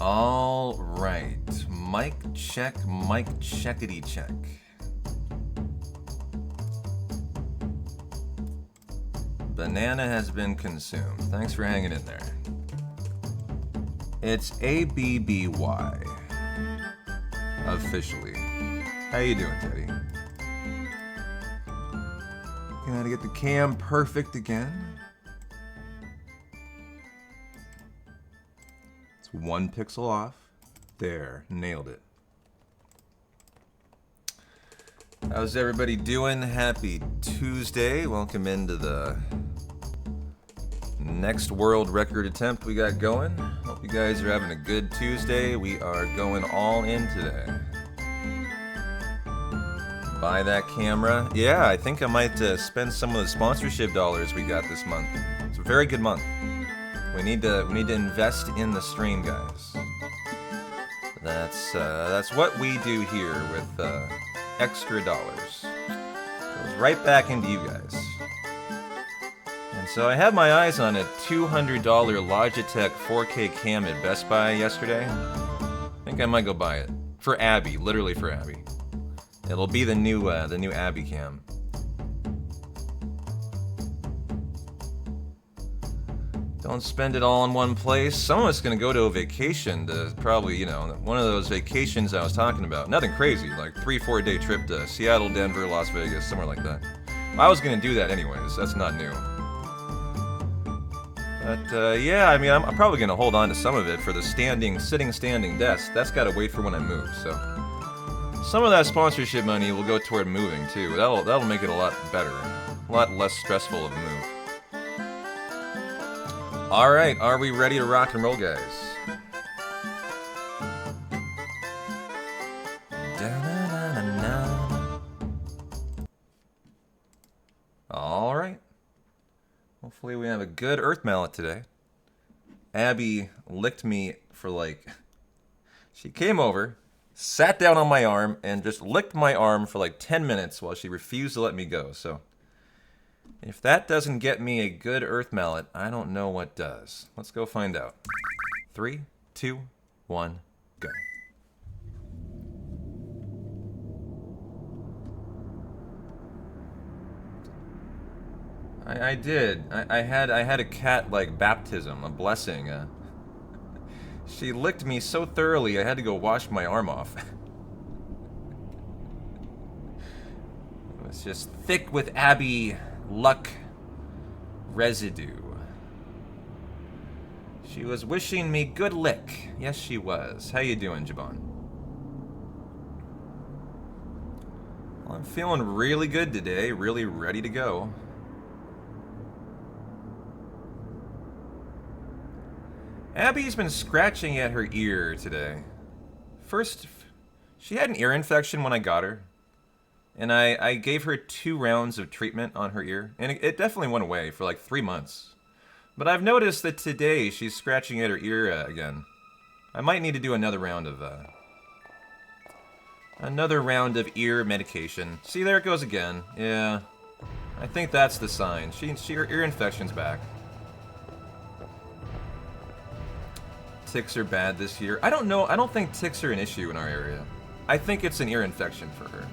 All right. Mic checkity check. Banana has been consumed. Thanks for hanging in there. It's ABBY. Officially. How you doing, Teddy? Gotta get the cam perfect again. It's 1 pixel off. There, nailed it. How's everybody doing? Happy Tuesday. Welcome into the next world record attempt we got going. Hope you guys are having a good Tuesday. We are going all in today. Buy that camera. Yeah, I think I might spend some of the sponsorship dollars we got this month. It's a very good month. We need to invest in the stream, guys. That's what we do here with extra dollars. Goes right back into you guys. And so I had my eyes on a $200 Logitech 4K cam at Best Buy yesterday. I think I might go buy it for Abby, literally for Abby. It'll be the new Abby cam. Don't spend it all in one place. Some of us gonna go to a vacation to probably, you know, one of those vacations I was talking about. Nothing crazy, like 3-4 day trip to Seattle, Denver, Las Vegas, somewhere like that. I was gonna do that anyways. That's not new. But yeah, I mean, I'm probably gonna hold on to some of it for the sitting standing desk. That's gotta wait for when I move. So some of that sponsorship money will go toward moving too. That'll make it a lot better, a lot less stressful of a move. All right, are we ready to rock and roll, guys? All right. Hopefully we have a good earth mallet today. Abby licked me for like... She came over, sat down on my arm, and just licked my arm for like 10 minutes while she refused to let me go, so... If that doesn't get me a good earth mallet, I don't know what does. Let's go find out. 3, 2, 1, go. I did. I had a cat like baptism, a blessing. She licked me so thoroughly I had to go wash my arm off. It was just thick with Abby luck residue. She was wishing me good lick. Yes, she was. How you doing, Jabon? Well, I'm feeling really good today. Really ready to go. Abby's been scratching at her ear today. First, she had an ear infection when I got her. And I gave her 2 rounds of treatment on her ear, and it definitely went away for like 3 months. But I've noticed that today she's scratching at her ear again. I might need to do another round of ear medication. See, there it goes again. Yeah, I think that's the sign. Her ear infection's back. Ticks are bad this year. I don't know. I don't think ticks are an issue in our area. I think it's an ear infection for her.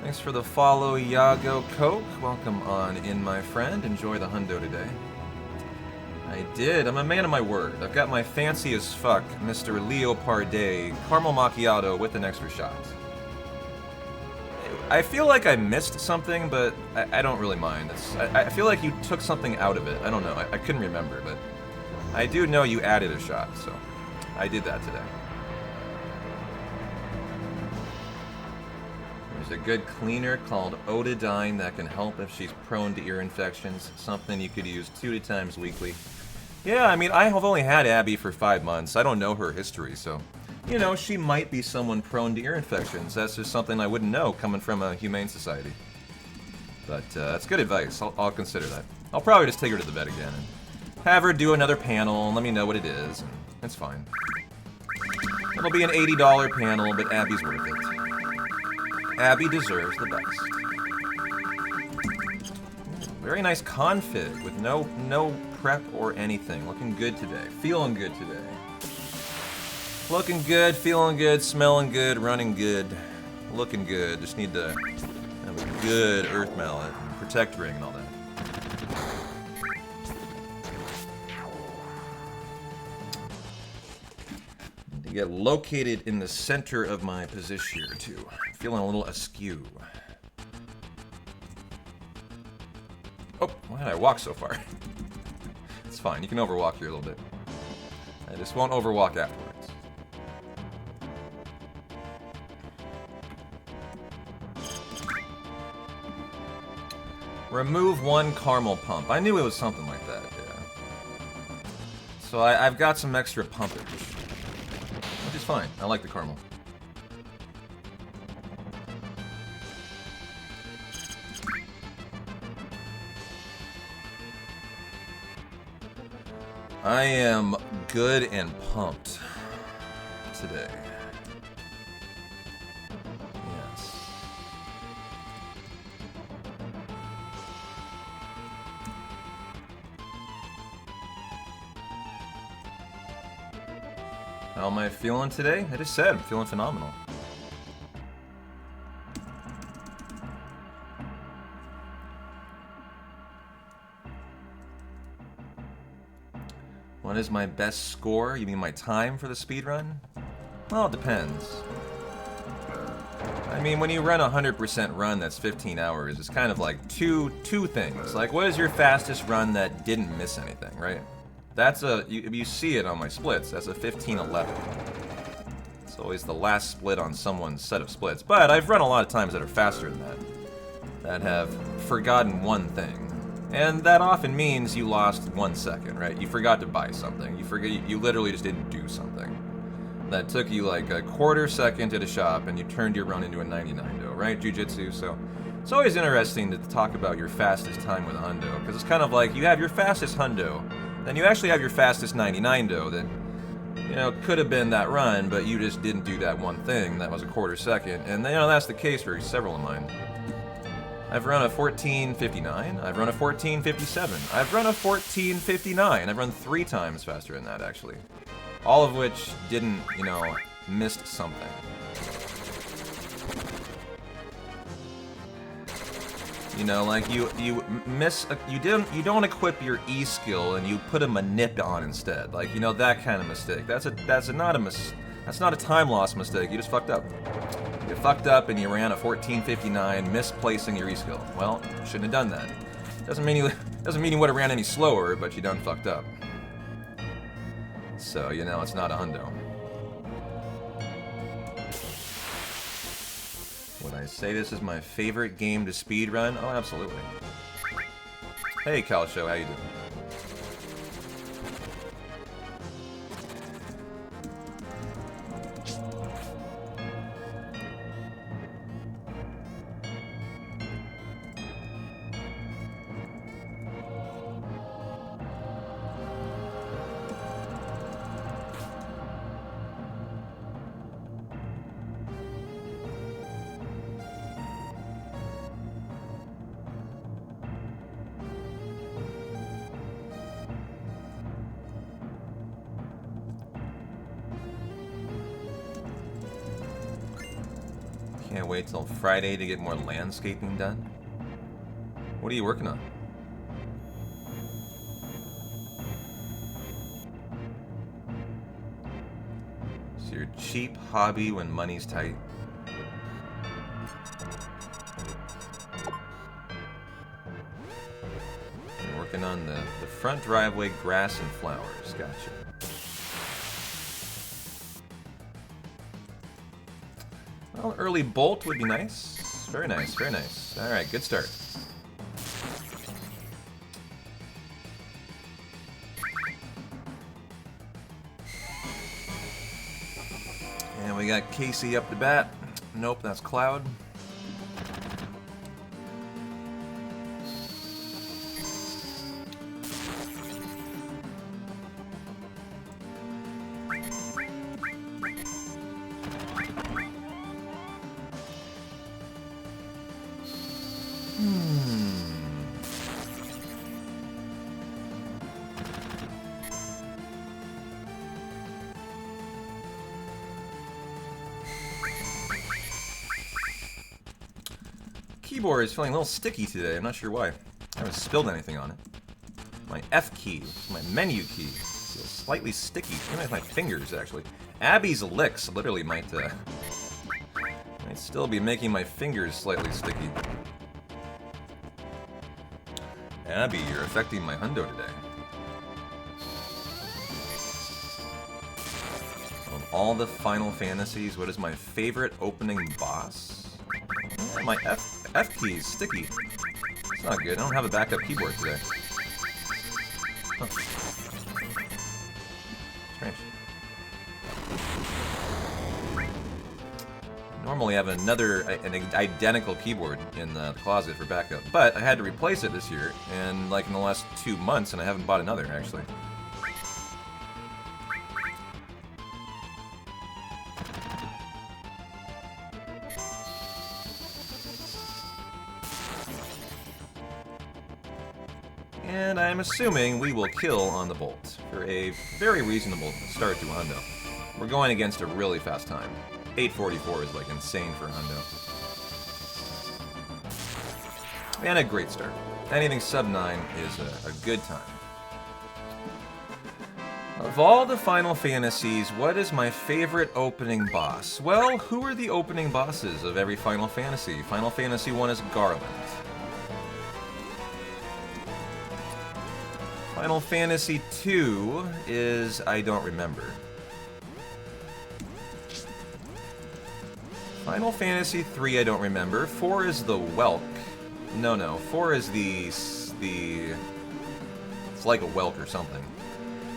Thanks for the follow, Yago Coke. Welcome on in, my friend. Enjoy the hundo today. I did. I'm a man of my word. I've got my fancy as fuck Mr. Leo Parday caramel macchiato with an extra shot. I feel like I missed something, but I don't really mind. I feel like you took something out of it. I don't know. I couldn't remember, but I do know you added a shot, so I did that today. There's a good cleaner called Otidine that can help if she's prone to ear infections. Something you could use 2 times weekly. Yeah, I mean, I have only had Abby for 5 months. I don't know her history, so... You know, she might be someone prone to ear infections. That's just something I wouldn't know coming from a humane society. But that's good advice. I'll consider that. I'll probably just take her to the vet again and have her do another panel and let me know what it is. And it's fine. It'll be an $80 panel, but Abby's worth it. Abby deserves the best. Very nice config with no prep or anything. Looking good today. Feeling good today. Looking good, feeling good, smelling good, running good, looking good. Just need to have a good Earth Mallet and Protect Ring and all that. Need to get located in the center of my position here too. Feeling a little askew. Oh, why did I walk so far? It's fine, you can overwalk here a little bit. I just won't overwalk afterwards. Remove one caramel pump. I knew it was something like that, yeah. So I've got some extra pumpage. Which is fine. I like the caramel. I am good and pumped today. Yes. How am I feeling today? I just said I'm feeling phenomenal. What is my best score? You mean my time for the speedrun? Well, it depends. I mean, when you run a 100% run that's 15 hours, it's kind of like two things. Like, what is your fastest run that didn't miss anything, right? That's a, you see it on my splits, that's a 15:11. It's always the last split on someone's set of splits. But I've run a lot of times that are faster than that have forgotten one thing. And that often means you lost 1 second, right? You forgot to buy something. You literally just didn't do something. That took you like a quarter second at a shop and you turned your run into a 99-do, right? Jiu-jitsu, so it's always interesting to talk about your fastest time with a hundo, because it's kind of like you have your fastest hundo, then you actually have your fastest 99-do that, you know, could have been that run, but you just didn't do that one thing that was a quarter second, and you know, that's the case for several of mine. I've run a 14:59, I've run a 14:57, I've run a 14:59, I've run 3 times faster than that, actually. All of which didn't, you know, missed something. You know, like you don't equip your E skill and you put a manip on instead. Like, you know, that kind of mistake. That's not a time loss mistake. You just fucked up. You fucked up and you ran a 14:59, misplacing your E skill. Well, you shouldn't have done that. Doesn't mean you would have ran any slower, but you done fucked up. So, you know, it's not a hundo. Would I say this is my favorite game to speedrun? Oh, absolutely. Hey, Calsho, how you doing? Can't wait till Friday to get more landscaping done. What are you working on? It's your cheap hobby when money's tight. I'm working on the front driveway grass and flowers. Gotcha. Well, early bolt would be nice. Very nice, very nice. Alright, good start. And we got Casey up to bat. Nope, that's Cloud. Keyboard is feeling a little sticky today. I'm not sure why. I haven't spilled anything on it. My F key, my menu key, feels slightly sticky. Even my fingers, actually. Abby's licks literally might still be making my fingers slightly sticky. Abby, you're affecting my hundo today. Of all the Final Fantasies, what is my favorite opening boss? Oh, my F key is sticky. It's not good. I don't have a backup keyboard today. Huh. Strange. Normally I have an identical keyboard in the closet for backup, but I had to replace it this year, and like in the last 2 months, and I haven't bought another, actually. And I'm assuming we will kill on the bolt for a very reasonable start to a hundo. We're going against a really fast time. 844 is like insane for a hundo. And a great start. Anything sub 9 is a good time. Of all the Final Fantasies, what is my favorite opening boss? Well, who are the opening bosses of every Final Fantasy? Final Fantasy 1 is Garland. Final Fantasy 2 is... I don't remember. Final Fantasy 3 I don't remember. 4 is the Welk. No. 4 is the... It's like a Welk or something.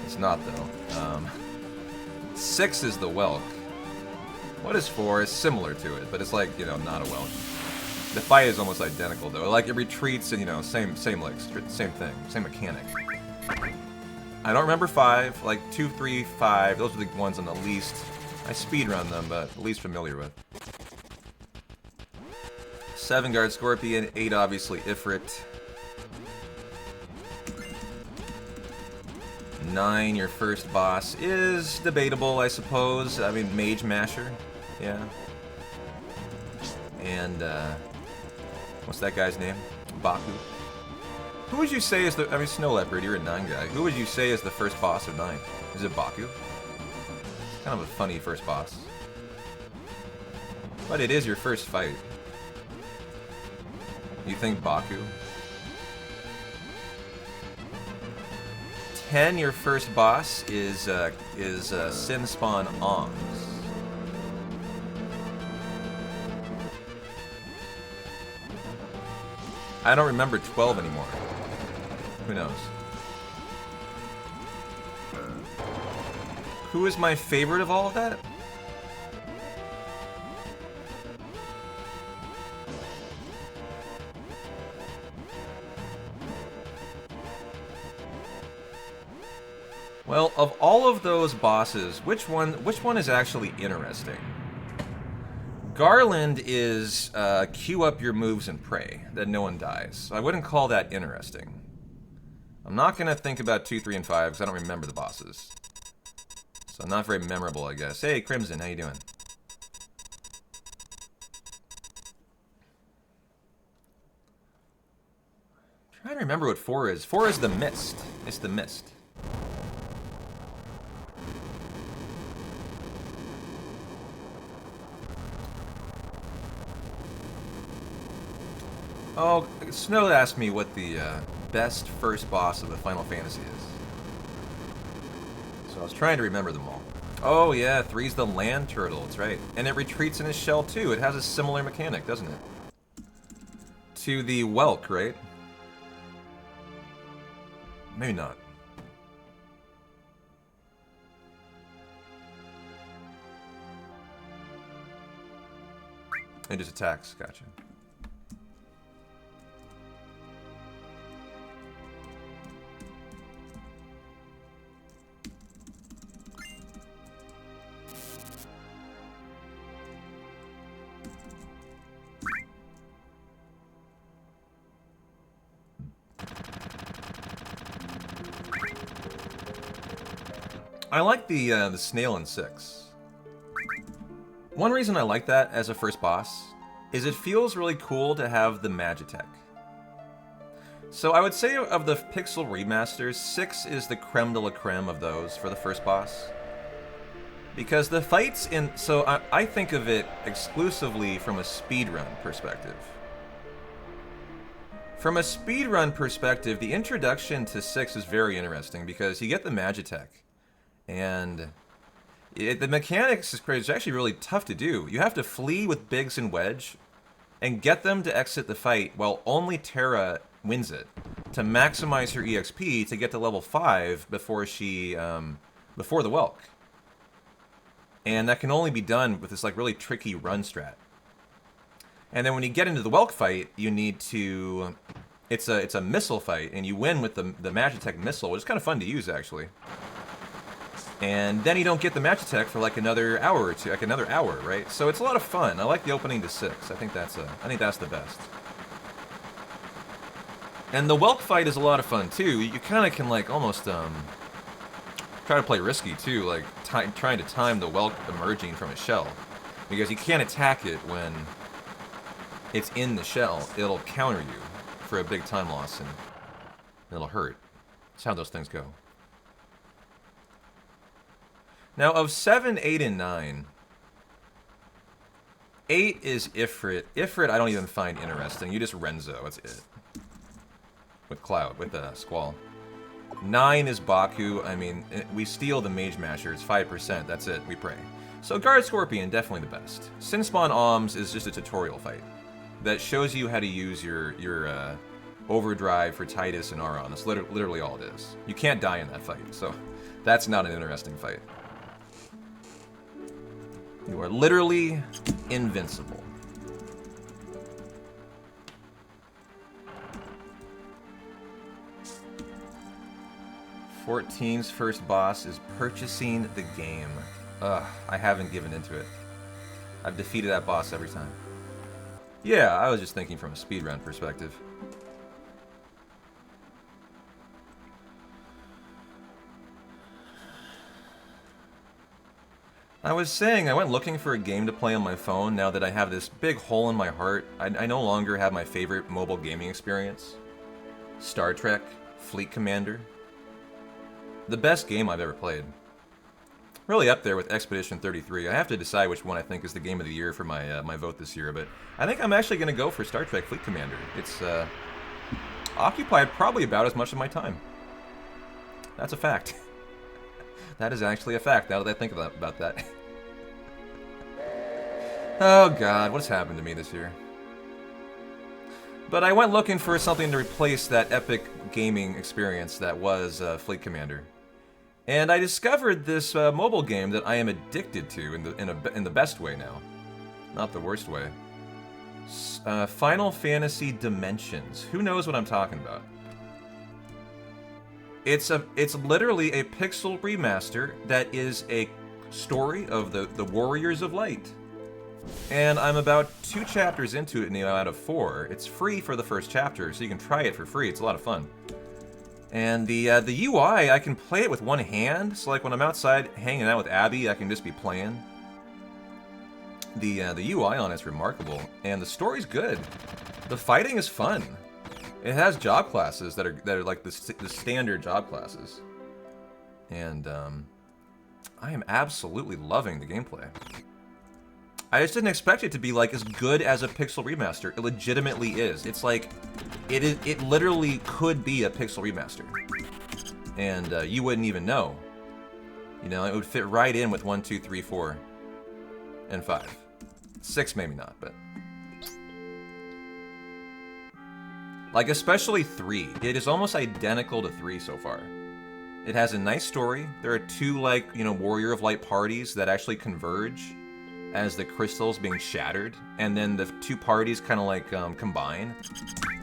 It's not, though. 6 is the Welk. What is 4? It's similar to it, but it's like, you know, not a Welk. The fight is almost identical, though. Like, it retreats and, you know, same legs. Same thing. Same mechanic. I don't remember 5. Like, 2, 3, 5. Those are the ones I'm the least... I speedrun them, but the least familiar with. 7 Guard Scorpion. 8, obviously, Ifrit. 9, your first boss, is debatable, I suppose. I mean, Mage Masher. Yeah. And, what's that guy's name? Baku. Who would you say is the... I mean, Snow Leopard, you're a 9 guy. Who would you say is the first boss of 9? Is it Baku? It's kind of a funny first boss. But it is your first fight. You think Baku? 10, your first boss is Sin Spawn Ongs. I don't remember 12 anymore. Who knows? Who is my favorite of all of that? Well, of all of those bosses, which one is actually interesting? Garland is queue up your moves and pray that no one dies. So I wouldn't call that interesting. I'm not gonna think about 2, 3, and 5 because I don't remember the bosses. So not very memorable, I guess. Hey, Crimson, how you doing? I'm trying to remember what 4 is. 4 is the Mist. It's the Mist. Oh, Snow asked me what the best first boss of a Final Fantasy is. So I was trying to remember them all. Oh yeah, 3's the land turtle, that's right. And it retreats in his shell too. It has a similar mechanic, doesn't it? To the Welk, right? Maybe not. It just attacks, gotcha. I like the snail in 6. One reason I like that as a first boss is it feels really cool to have the Magitech. So I would say of the Pixel remasters, 6 is the creme de la creme of those for the first boss. Because the fights in... So I think of it exclusively from a speedrun perspective. From a speedrun perspective, the introduction to 6 is very interesting because you get the Magitech. And the mechanics is actually really tough to do. You have to flee with Biggs and Wedge and get them to exit the fight while only Terra wins it to maximize her EXP to get to level 5 before she before the Welk. And that can only be done with this like really tricky run strat. And then when you get into the Welk fight, you need to it's a missile fight and you win with the Magitech missile, which is kind of fun to use actually. And then you don't get the Magitech for like another hour or two, like another hour, right? So it's a lot of fun. I like the opening to 6. I think that's the best. And the Welk fight is a lot of fun too. You kind of can like almost try to play risky too, like trying to time the Welk emerging from a shell, because you can't attack it when it's in the shell. It'll counter you for a big time loss and it'll hurt. That's how those things go. Now of 7, 8, and 9, 8 is Ifrit. Ifrit I don't even find interesting. You just Renzo. That's it. With Cloud, with Squall. 9 is Baku. I mean, we steal the Mage Masher. It's 5%. That's it. We pray. So Guard Scorpion, definitely the best. Sinspawn Alms is just a tutorial fight that shows you how to use your overdrive for Titus and Auron. That's literally all it is. You can't die in that fight, so that's not an interesting fight. You are literally invincible. 14's first boss is purchasing the game. Ugh, I haven't given into it. I've defeated that boss every time. Yeah, I was just thinking from a speedrun perspective. I was saying I went looking for a game to play on my phone now that I have this big hole in my heart. I no longer have my favorite mobile gaming experience. Star Trek, Fleet Commander. The best game I've ever played. Really up there with Expedition 33. I have to decide which one I think is the game of the year for my my vote this year, but I think I'm actually going to go for Star Trek Fleet Commander. It's occupied probably about as much of my time. That's a fact. That is actually a fact, now that I think about that. Oh god, what's happened to me this year? But I went looking for something to replace that epic gaming experience that was Fleet Commander. And I discovered this mobile game that I am addicted to in the best way now. Not the worst way. Final Fantasy Dimensions. Who knows what I'm talking about? It's literally a pixel remaster that is a story of the Warriors of Light. And I'm about 2 chapters into it now out of 4. It's free for the first chapter, so you can try it for free. It's a lot of fun. And the UI, I can play it with one hand. So like when I'm outside hanging out with Abby, I can just be playing. The UI on it's remarkable, and the story's good. The fighting is fun. It has job classes that are like the standard job classes. And I am absolutely loving the gameplay. I just didn't expect it to be like as good as a pixel remaster. It legitimately is. It's like it literally could be a pixel remaster, and you wouldn't even know. You know, it would fit right in with 1, 2, 3, 4, and 5. 6 maybe not, but like especially 3. It is almost identical to 3 so far. It has a nice story. There are 2 like Warrior of Light parties that actually converge as the crystal's being shattered, and then the 2 parties kind of like combine,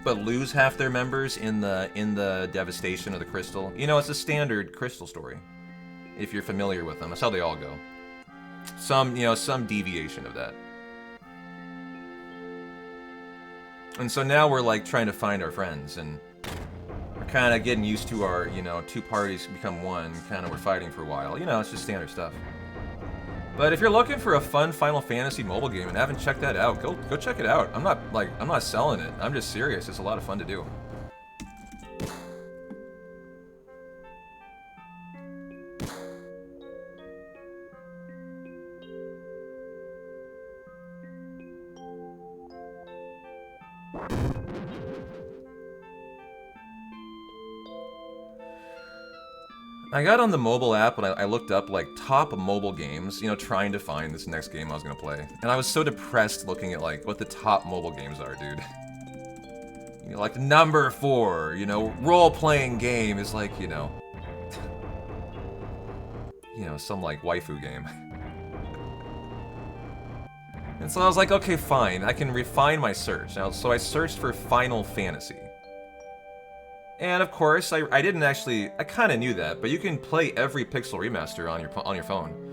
but lose half their members in the devastation of the crystal. You know, it's a standard crystal story, if you're familiar with them. That's how they all go. Some deviation of that. And so now we're like trying to find our friends, and we're kind of getting used to our 2 parties become one. Kind of we're fighting for a while. It's just standard stuff. But if you're looking for a fun Final Fantasy mobile game and haven't checked that out, go check it out. I'm not selling it. I'm just serious. It's a lot of fun to do. I got on the mobile app and I looked up like top mobile games, you know, trying to find this next game I was gonna play. And I was so depressed looking at like what the top mobile games are, dude. You know, like number 4, you know, role-playing game is like, you know, some like waifu game. And so I was like, okay, fine, I can refine my search. Now, so I searched for Final Fantasy. And of course, I didn't actually, I kind of knew that, but you can play every Pixel remaster on your phone.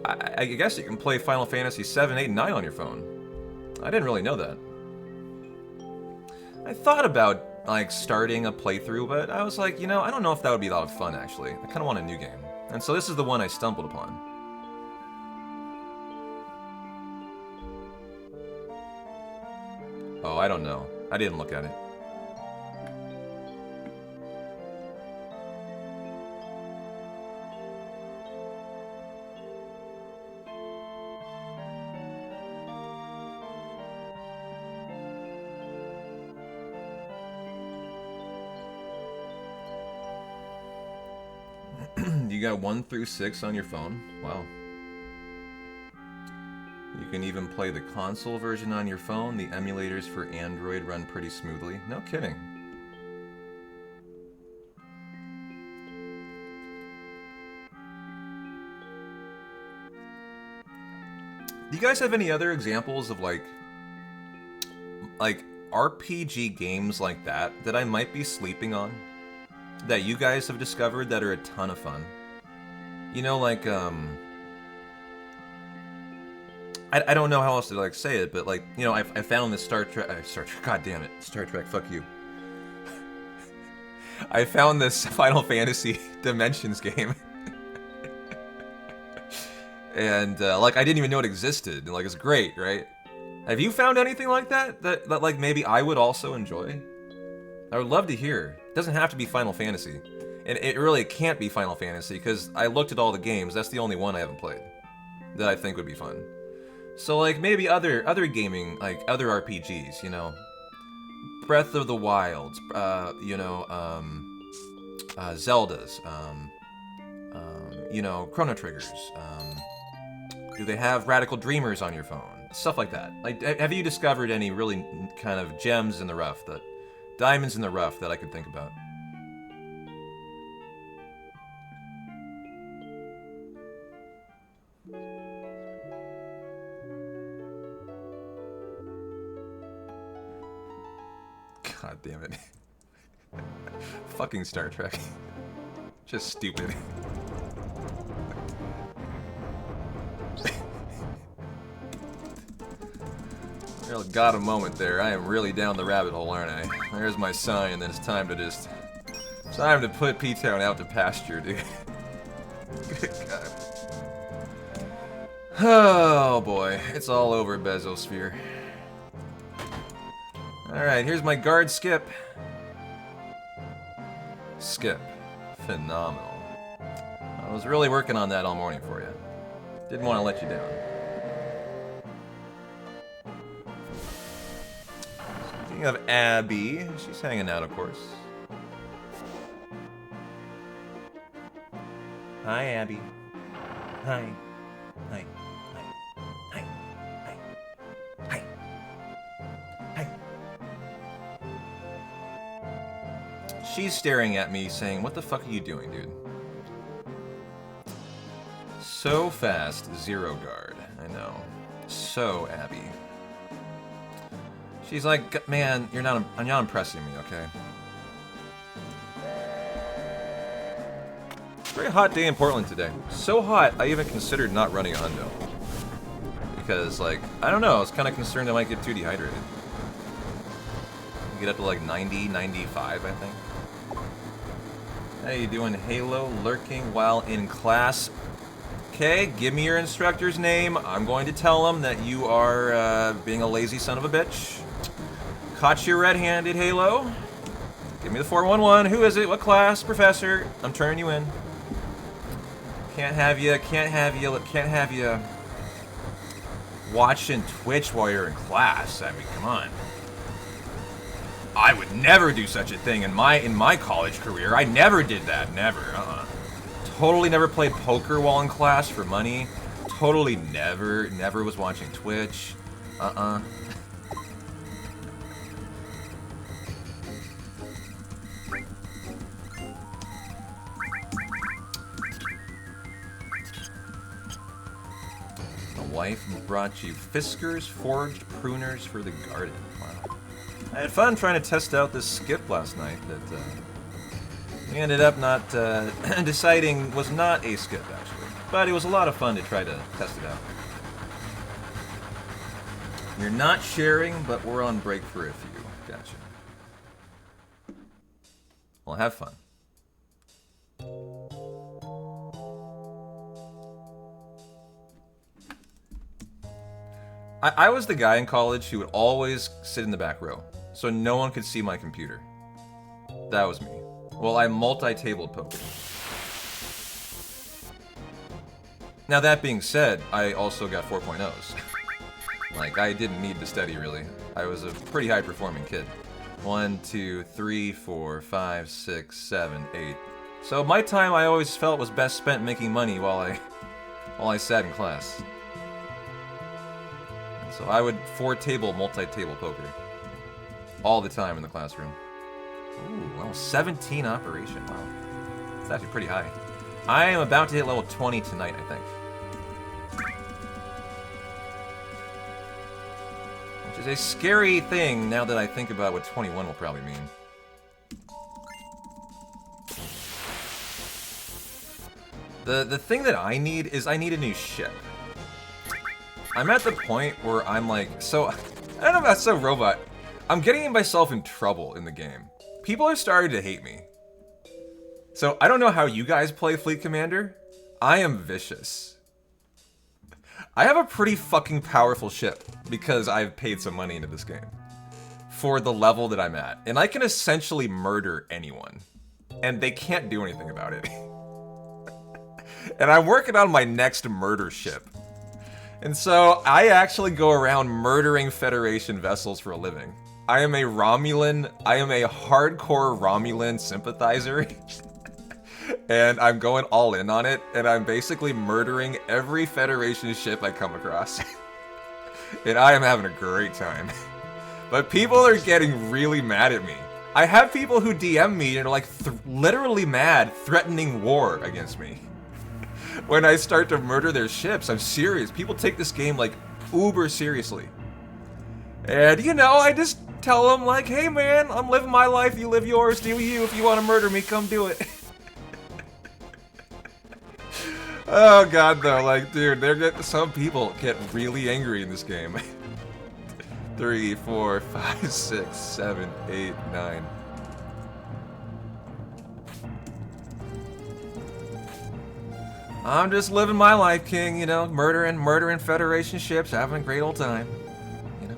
I guess you can play Final Fantasy 7, 8, and 9 on your phone. I didn't really know that. I thought about, like, starting a playthrough, but I was like, you know, I don't know if that would be a lot of fun, actually. I kind of want a new game. And so this is the one I stumbled upon. Oh, I don't know. I didn't look at it. You got 1 through 6 on your phone? Wow. You can even play the console version on your phone. The emulators for Android run pretty smoothly. No kidding. Do you guys have any other examples of like RPG games like that I might be sleeping on? That you guys have discovered that are a ton of fun? You know, like, I don't know how else to, like, say it, but, like, you know, I found this Star Trek, God damn it, Star Trek, fuck you. I found this Final Fantasy Dimensions game. And, like, I didn't even know it existed, and, like, it's great, right? Have you found anything like that? That, like, maybe I would also enjoy? I would love to hear. It doesn't have to be Final Fantasy. And it really can't be Final Fantasy, because I looked at all the games, that's the only one I haven't played that I think would be fun. So, like, maybe other gaming, like, other RPGs, you know? Breath of the Wild, you know, Zeldas, you know, Chrono Triggers, do they have Radical Dreamers on your phone? Stuff like that. Like, have you discovered any really kind of gems in the rough, diamonds in the rough that I could think about? God damn it. Fucking Star Trek. Just stupid. Really got a moment there. I am really down the rabbit hole, aren't I? There's my sign, and then it's time to put P-Town out to pasture, dude. Good God. Oh boy, it's all over Bezosphere. Alright, here's my guard skip. Skip. Phenomenal. I was really working on that all morning for you. Didn't want to let you down. Speaking of Abby, she's hanging out, of course. Hi, Abby. Hi. Hi. Hi. Hi. Hi. Hi. Hi. She's staring at me saying, what the fuck are you doing, dude? So fast, zero guard. I know. So Abby. She's like, man, you're not impressing me, okay? Very hot day in Portland today. So hot, I even considered not running a hundo. Because, like, I don't know, I was kind of concerned I might get too dehydrated. Get up to like 90, 95, I think. How you doing, Halo? Lurking while in class. Okay, give me your instructor's name. I'm going to tell him that you are being a lazy son of a bitch. Caught you red-handed, Halo. Give me the 411. Who is it? What class? Professor. I'm turning you in. Can't have you watching Twitch while you're in class. I mean, come on. I would never do such a thing in my college career. I never did that. Never. Totally never played poker while in class for money. Totally never was watching Twitch. The wife brought you Fiskars forged pruners for the garden. Wow. I had fun trying to test out this skip last night that we ended up not deciding was not a skip, actually. But it was a lot of fun to try to test it out. You're not sharing, but we're on break for a few. Gotcha. Well, have fun. I was the guy in college who would always sit in the back row, so no one could see my computer. That was me. Well, I multi-tabled poker. Now that being said, I also got 4.0s. Like, I didn't need to study, really. I was a pretty high-performing kid. 1, 2, 3, 4, 5, 6, 7, 8. So my time I always felt was best spent making money while I sat in class. So I would multi-table poker. All the time in the classroom. Ooh, level 17 operation. Wow. It's actually pretty high. I am about to hit level 20 tonight, I think. Which is a scary thing now that I think about what 21 will probably mean. The thing that I need is I need a new ship. I'm at the point where I'm like, so, I don't know about so robot. I'm getting myself in trouble in the game. People are starting to hate me. So, I don't know how you guys play Fleet Commander. I am vicious. I have a pretty fucking powerful ship because I've paid some money into this game. For the level that I'm at. And I can essentially murder anyone. And they can't do anything about it. And I'm working on my next murder ship. And so, I actually go around murdering Federation vessels for a living. I am a Romulan, I am a hardcore Romulan sympathizer. And I'm going all in on it, and I'm basically murdering every Federation ship I come across. And I am having a great time. But people are getting really mad at me. I have people who DM me and are like literally mad, threatening war against me. When I start to murder their ships, I'm serious. People take this game, like, uber seriously. And, you know, I just tell them, like, hey, man, I'm living my life, you live yours, do you. If you want to murder me, come do it. Oh, God, though, like, dude, some people get really angry in this game. 3, 4, 5, 6, 7, 8, 9. I'm just living my life, King, you know, murdering Federation ships, having a great old time, you know.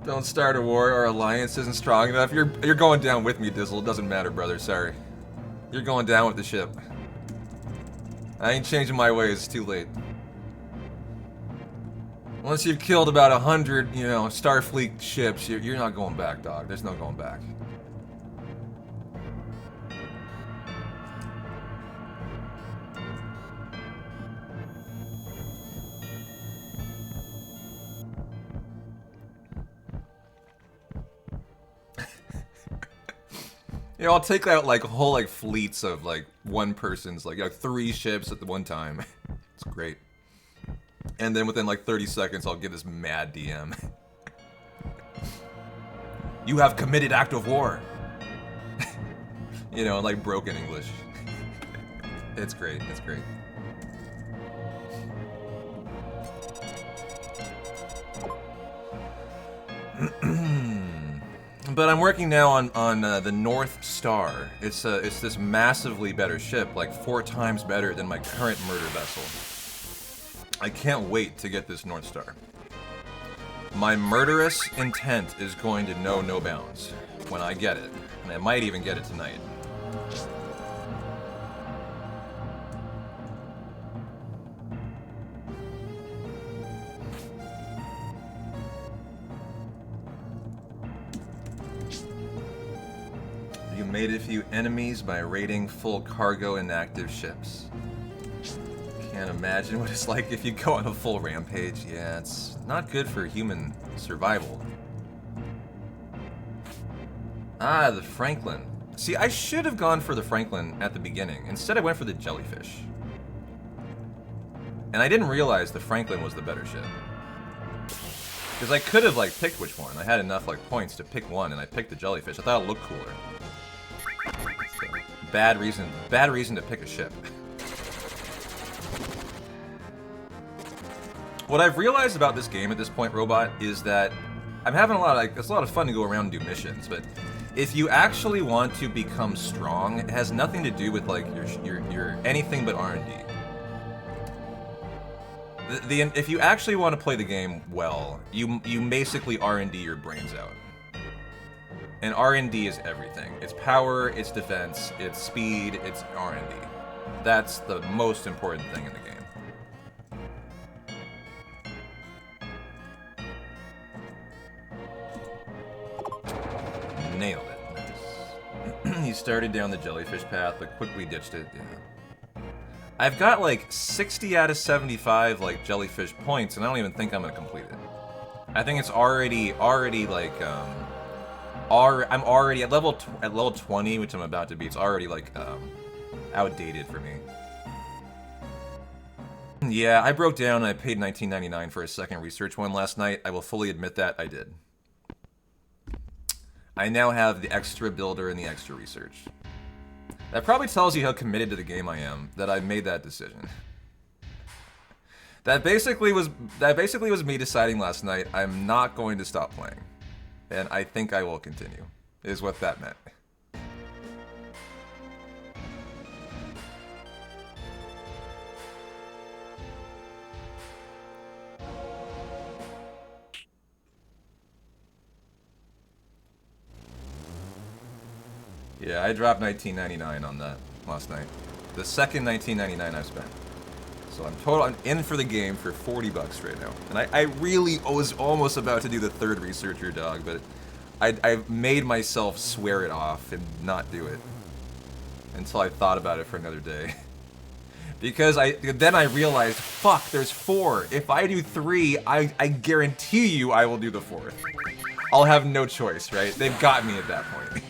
Don't start a war, our alliance isn't strong enough. You're going down with me, Dizzle. It doesn't matter, brother, sorry. You're going down with the ship. I ain't changing my ways, it's too late. Once you've killed about 100, you know, Starfleet ships, you're not going back, dog. There's no going back. You know, I'll take out like whole like fleets of like one person's like 3 ships at the one time. It's great. And then within like 30 seconds, I'll get this mad DM. You have committed act of war. You know, like broken English. It's great. It's great. But I'm working now on the North Star. It's this massively better ship, like 4 times better than my current murder vessel. I can't wait to get this North Star. My murderous intent is going to know no bounds when I get it, and I might even get it tonight. You made a few enemies by raiding full cargo inactive ships. Can't imagine what it's like if you go on a full rampage. Yeah, it's not good for human survival. Ah, the Franklin. See, I should have gone for the Franklin at the beginning. Instead, I went for the Jellyfish. And I didn't realize the Franklin was the better ship. Because I could have, like, picked which one. I had enough, like, points to pick one, and I picked the Jellyfish. I thought it looked cooler. So, bad reason to pick a ship. What I've realized about this game at this point, Robot, is that I'm having it's a lot of fun to go around and do missions, but if you actually want to become strong, it has nothing to do with like your anything but R&D. If you actually want to play the game well, you basically R&D your brains out. And R&D is everything. It's power, it's defense, it's speed, it's R&D. That's the most important thing in the game. Nailed it. Nice. He started down the Jellyfish path, but quickly ditched it. Yeah. I've got like 60 out of 75 like Jellyfish points, and I don't even think I'm gonna complete it. I think it's already like I'm already at level 20, which I'm about to be. It's already like outdated for me. Yeah, I broke down and I paid $19.99 for a second research one last night. I will fully admit that I did. I now have the extra builder and the extra research. That probably tells you how committed to the game I am, that I made that decision. That basically was me deciding last night I'm not going to stop playing. And I think I will continue, is what that meant. Yeah, I dropped $19.99 on that last night. The second $19.99 I've spent. So I'm in for the game for 40 bucks right now. And I really was almost about to do the third researcher dog, but I made myself swear it off and not do it. Until I thought about it for another day. Because then I realized, fuck, there's 4. If I do 3, I guarantee you I will do the 4th. I'll have no choice, right? They've got me at that point.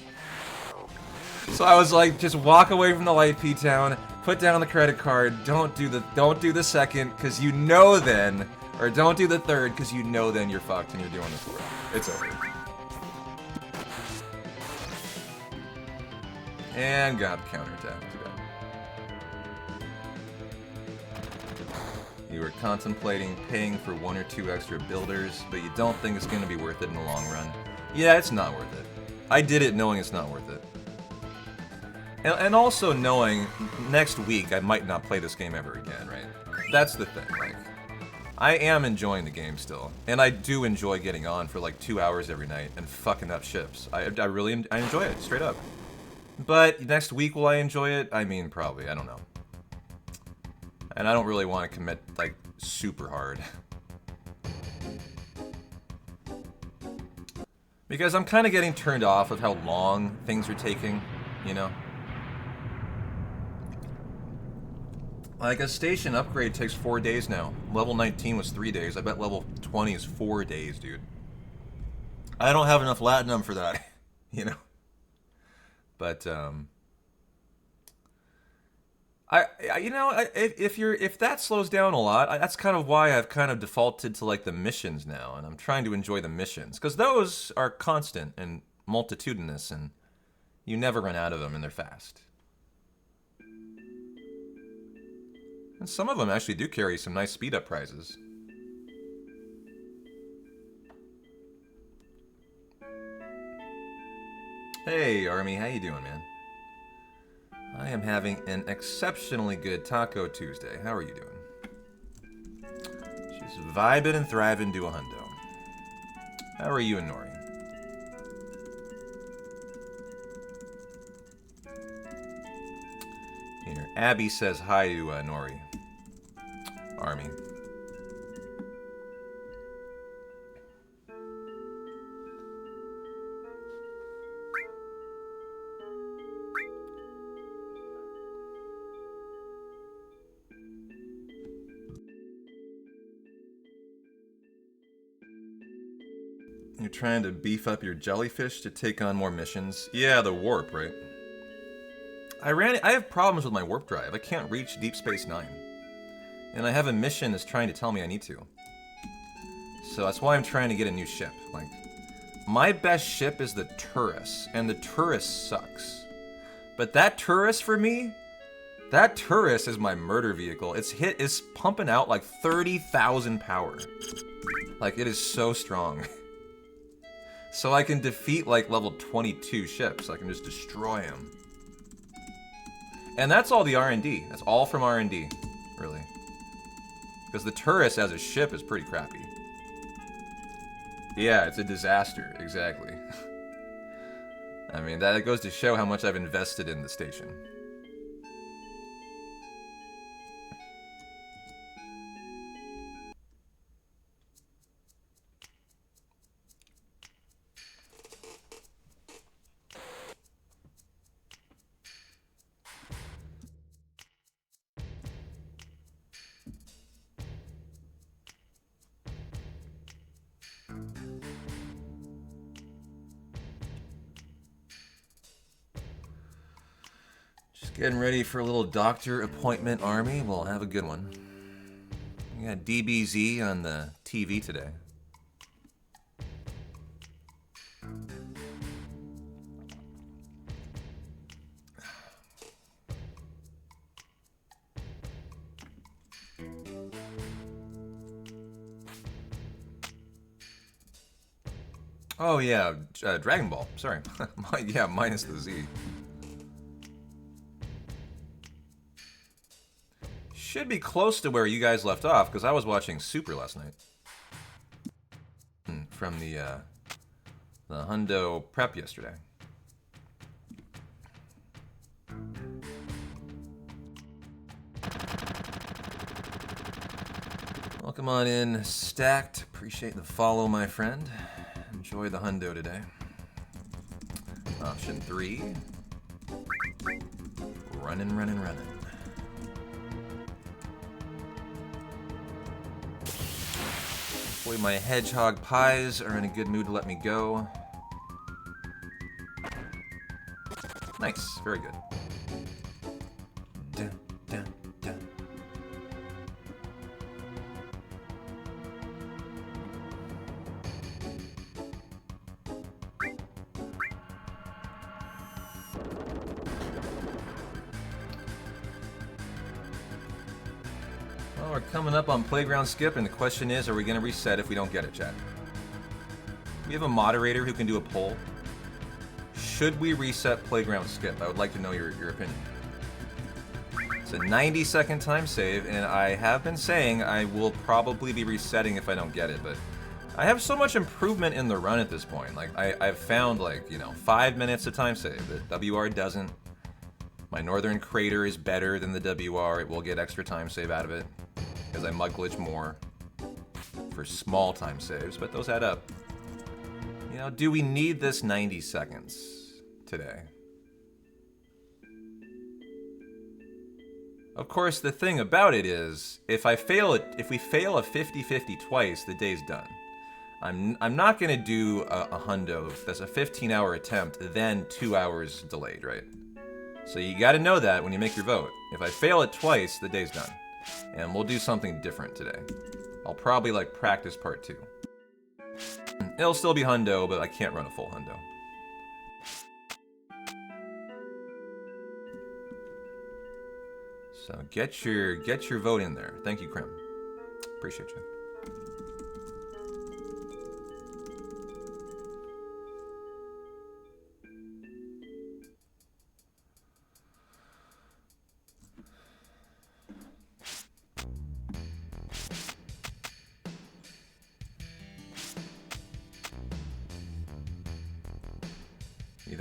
So I was like, just walk away from the Light P Town, put down the credit card, don't do the second, cause you know then, or don't do the third, cause you know then you're fucked and you're doing the 4th. It's over. And got counterattacked. You were contemplating paying for 1 or 2 extra builders, but you don't think it's gonna be worth it in the long run. Yeah, it's not worth it. I did it knowing it's not worth it. And also knowing next week I might not play this game ever again, right? That's the thing, like, I am enjoying the game still. And I do enjoy getting on for like 2 hours every night and fucking up ships. I really enjoy it, straight up. But next week will I enjoy it? I mean, probably, I don't know. And I don't really want to commit, like, super hard. Because I'm kind of getting turned off of how long things are taking, you know? Like, a station upgrade takes 4 days now. Level 19 was 3 days. I bet level 20 is 4 days, dude. I don't have enough latinum for that, you know? But, you know, if that slows down a lot, that's kind of why I've kind of defaulted to, like, the missions now, and I'm trying to enjoy the missions. Because those are constant and multitudinous, and you never run out of them, and they're fast. And some of them actually do carry some nice speed-up prizes. Hey, Army, how you doing, man? I am having an exceptionally good Taco Tuesday. How are you doing? She's vibing and thriving to a hundo. How are you and Nori? Here, Abby says hi to Nori. Army. You're trying to beef up your jellyfish to take on more missions? Yeah, the warp, right? I have problems with my warp drive. I can't reach Deep Space Nine. And I have a mission that's trying to tell me I need to. So that's why I'm trying to get a new ship. Like, my best ship is the Turris, and the Turris sucks. But that Turris for me, that Turris is my murder vehicle. It's pumping out like 30,000 power. Like, it is so strong. So I can defeat like level 22 ships. I can just destroy them. And that's all the R&D. That's all from R&D, really. Because the Turris as a ship is pretty crappy. Yeah, it's a disaster, exactly. I mean, that goes to show how much I've invested in the station. Getting ready for a little doctor appointment, Army. We'll have a good one. We got DBZ on the TV today. Oh yeah, Dragon Ball. Sorry. Yeah, minus the Z. Should be close to where you guys left off, because I was watching Super last night. From the Hundo prep yesterday. Welcome on in, Stacked. Appreciate the follow, my friend. Enjoy the Hundo today. Option 3. Running, running, running. Hopefully my hedgehog pies are in a good mood to let me go. Nice, very good. Dun, dun, dun. Well, we're coming up on Playground Skip, and the question is, are we going to reset if we don't get it, chat? We have a moderator who can do a poll. Should we reset Playground Skip? I would like to know your opinion. It's a 90-second time save, and I have been saying I will probably be resetting if I don't get it, but I have so much improvement in the run at this point. Like, I've found, like, 5 minutes of time save that WR doesn't. My Northern Crater is better than the WR. It will get extra time save out of it, because I mug glitch more for small time saves, but those add up. Do we need this 90 seconds today? Of course, the thing about it is, if we fail a 50-50 twice, the day's done. I'm not gonna do a hundo that's a 15-hour attempt, then 2 hours delayed, right? So you gotta know that when you make your vote. If I fail it twice, the day's done. And we'll do something different today. I'll probably practice part 2. It'll still be hundo, but I can't run a full hundo. So get your vote in there. Thank you, Krim. Appreciate you.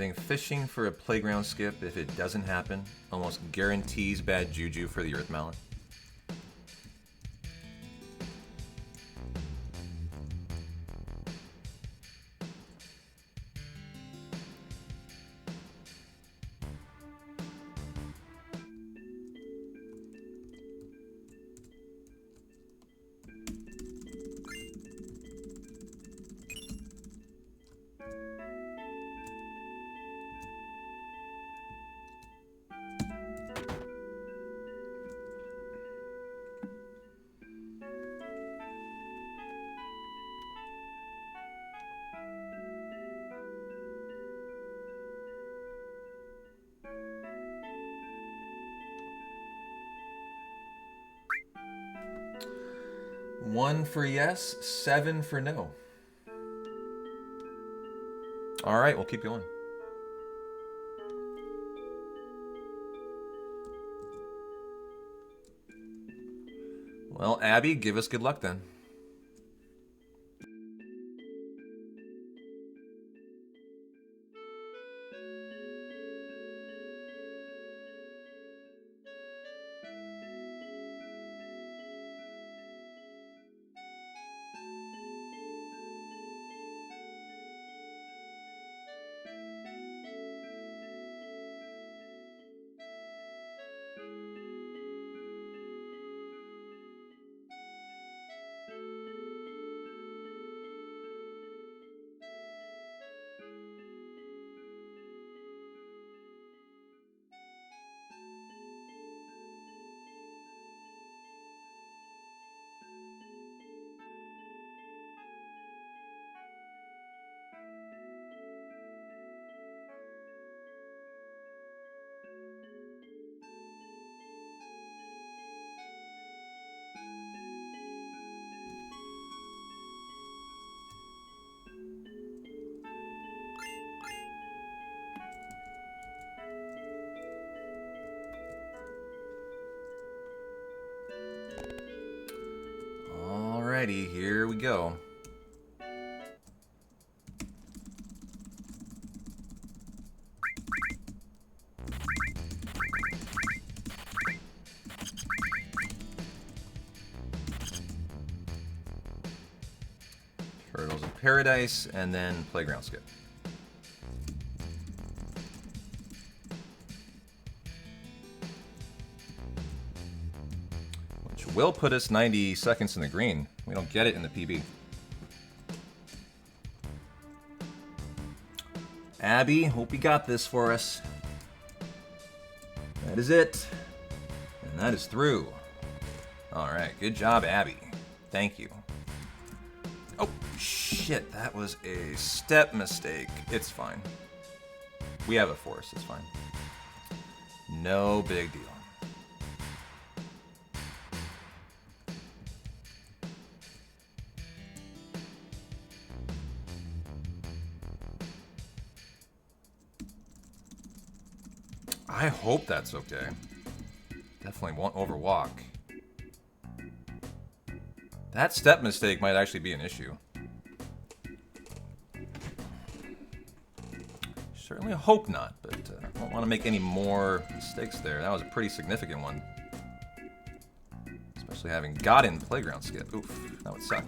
think fishing for a playground skip, if it doesn't happen, almost guarantees bad juju for the Earth Mallet. One for yes, 7 for no. All right, we'll keep going. Well, Abby, give us good luck then. Alrighty, here we go. Turtles of Paradise, and then Playground Skip. Which will put us 90 seconds in the green. We don't get it in the PB. Abby, hope you got this for us. That is it. And that is through. Alright, good job, Abby. Thank you. Oh, shit, that was a step mistake. It's fine. We have a force, it's fine. No big deal. I hope that's okay. Definitely won't overwalk. That step mistake might actually be an issue. Certainly hope not, but I don't want to make any more mistakes there. That was a pretty significant one. Especially having got in Playground Skip. Oof, that would suck.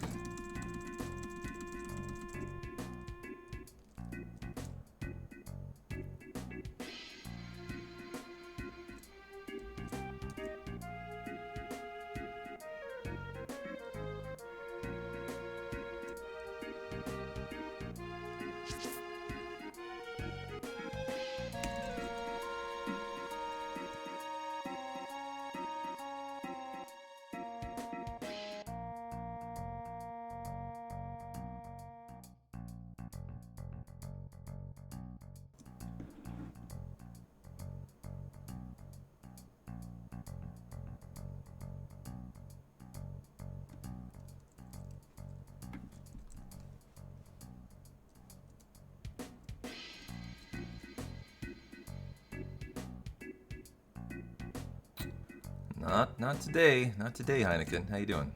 Not today. Not today, Heineken. How you doing?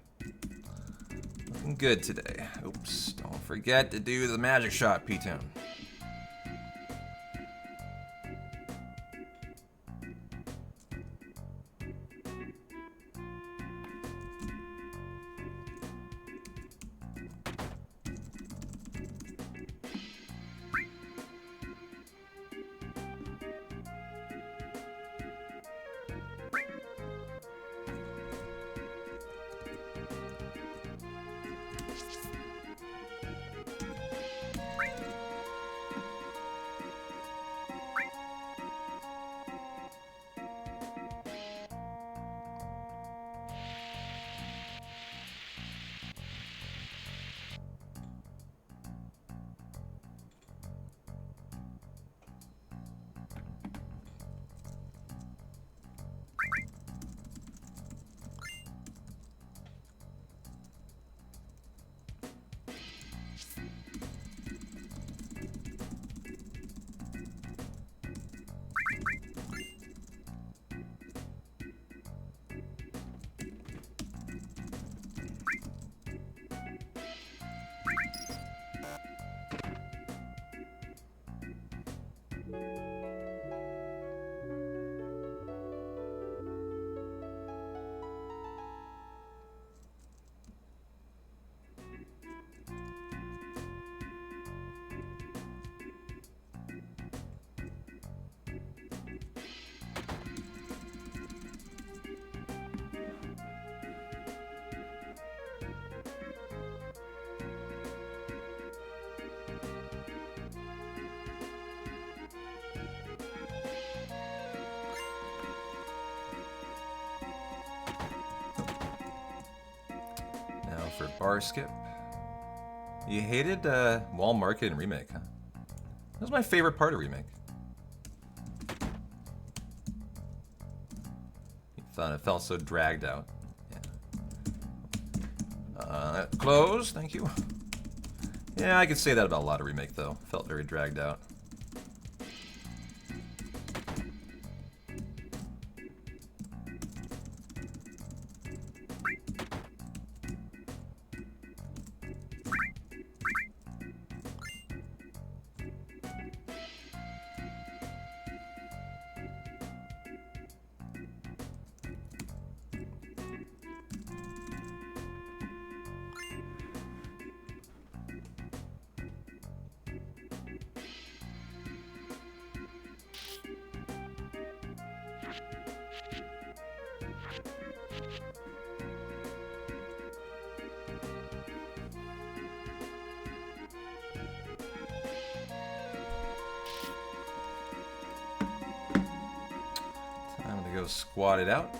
Looking good today. Oops, don't forget to do the magic shot, P-Town. Now for bar skip. You hated Wall Market and Remake, huh? That was my favorite part of Remake. You thought it felt so dragged out. Yeah. Close, thank you. Yeah, I could say that about a lot of Remake, though. Felt very dragged out. Squat it out.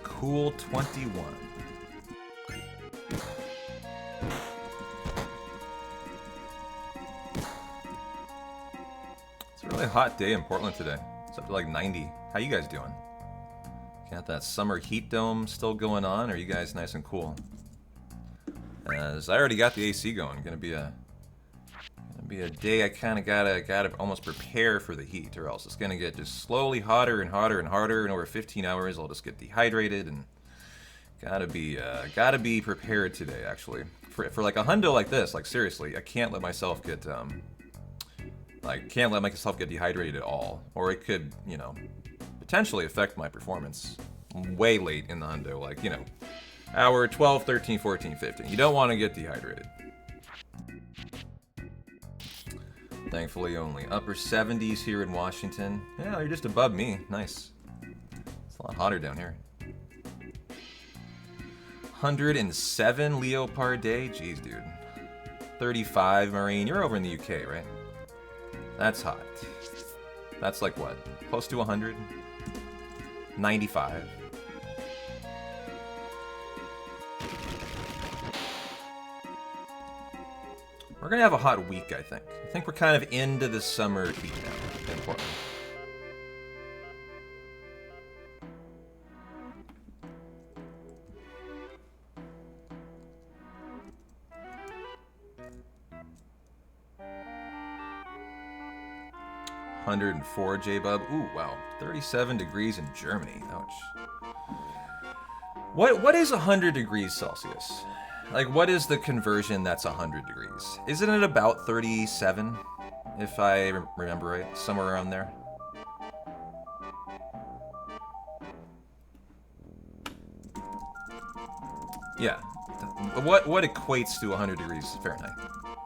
Cool 21. It's a really hot day in Portland today. It's up to like 90. How you guys doing? Got that summer heat dome still going on, or are you guys nice and cool? As I already got the AC going. Gonna be a day I kind of gotta almost prepare for the heat, or else it's gonna get just slowly hotter and hotter and hotter, and over 15 hours I'll just get dehydrated, and gotta be prepared today. Actually, for like a hundo like this, like seriously, I can't let myself get dehydrated at all, or it could, you know, potentially affect my performance way late in the hundo, like, you know, hour 12, 13, 14, 15. You don't want to get dehydrated. Thankfully, only upper 70s here in Washington. Yeah, you're just above me. Nice. It's a lot hotter down here. 107 Leopard Day? Jeez, dude. 35 Marine. You're over in the UK, right? That's hot. That's like what? Close to 100? 95. We're gonna have a hot week, I think. I think we're kind of into the summer heat now in Portland. $104 J-Bub. Ooh, wow. 37 degrees in Germany. Ouch. What is 100 degrees Celsius? Like, what is the conversion that's 100 degrees? Isn't it about 37, if I remember right? Somewhere around there? Yeah. What equates to 100 degrees Fahrenheit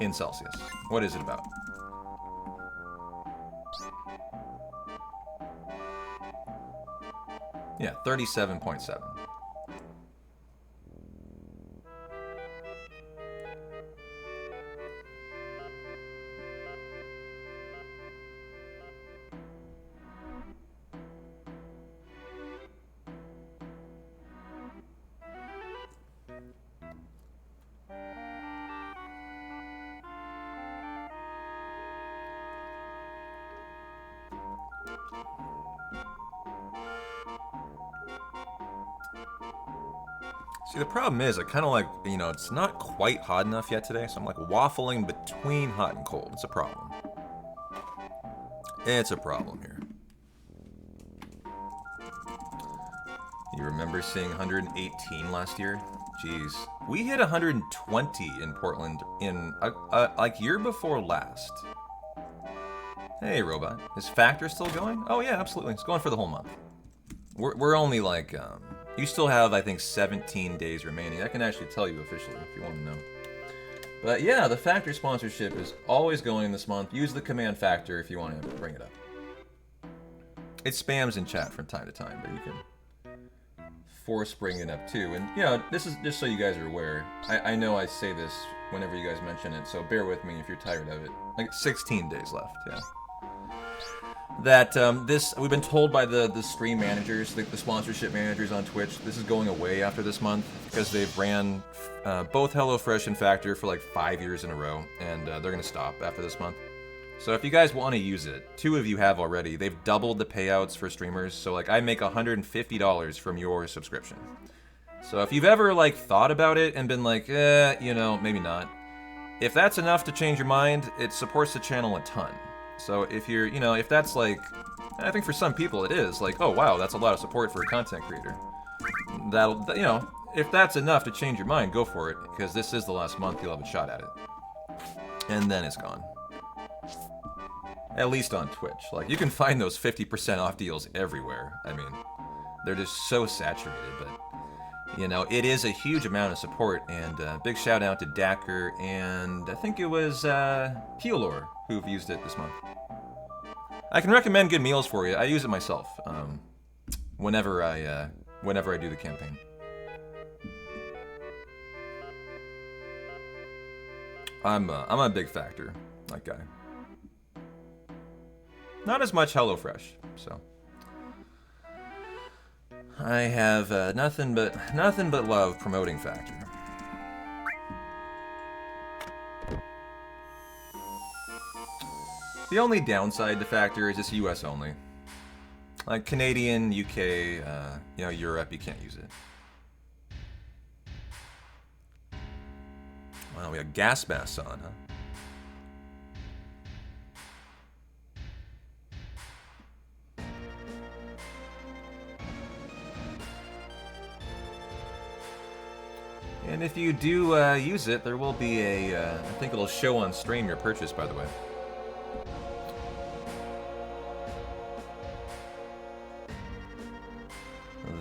in Celsius? What is it about? Yeah, 37.7. See, the problem is, I kind of like, you know, it's not quite hot enough yet today, so I'm like waffling between hot and cold. It's a problem. It's a problem here. You remember seeing 118 last year? Jeez. We hit 120 in Portland in, like, year before last. Hey, Robot. Is Factor still going? Oh, yeah, absolutely. It's going for the whole month. We're only, like, you still have, I think, 17 days remaining. I can actually tell you officially if you want to know. But, yeah, the Factor sponsorship is always going this month. Use the command Factor if you want to bring it up. It spams in chat from time to time, but you can force bring it up too. And, you know, this is just so you guys are aware. I know I say this whenever you guys mention it, so bear with me if you're tired of it. Like, 16 days left, yeah. That, we've been told by the stream managers, the sponsorship managers on Twitch, this is going away after this month, because they've ran both HelloFresh and Factor for like 5 years in a row, and they're going to stop after this month. So if you guys want to use it, 2 of you have already. They've doubled the payouts for streamers. So like I make $150 from your subscription. So if you've ever like thought about it and been like, you know, maybe not. If that's enough to change your mind, it supports the channel a ton. So if you're, you know, if that's like, I think for some people it is like, oh wow, that's a lot of support for a content creator. That'll, you know, if that's enough to change your mind, go for it. Because this is the last month you'll have a shot at it. And then it's gone. At least on Twitch. Like, you can find those 50% off deals everywhere. I mean, they're just so saturated, but, you know, it is a huge amount of support, and big shout out to Dacker, and I think it was Peelor who've used it this month. I can recommend good meals for you. I use it myself whenever I do the campaign. I'm a big Factor, that guy. Not as much HelloFresh, so I have nothing but love promoting Factor. The only downside to Factor is it's US only. Like Canadian, UK, you know, Europe, you can't use it. Wow, we got gas masks on, huh? And if you do use it, there will be a, I think it'll show on stream your purchase, by the way.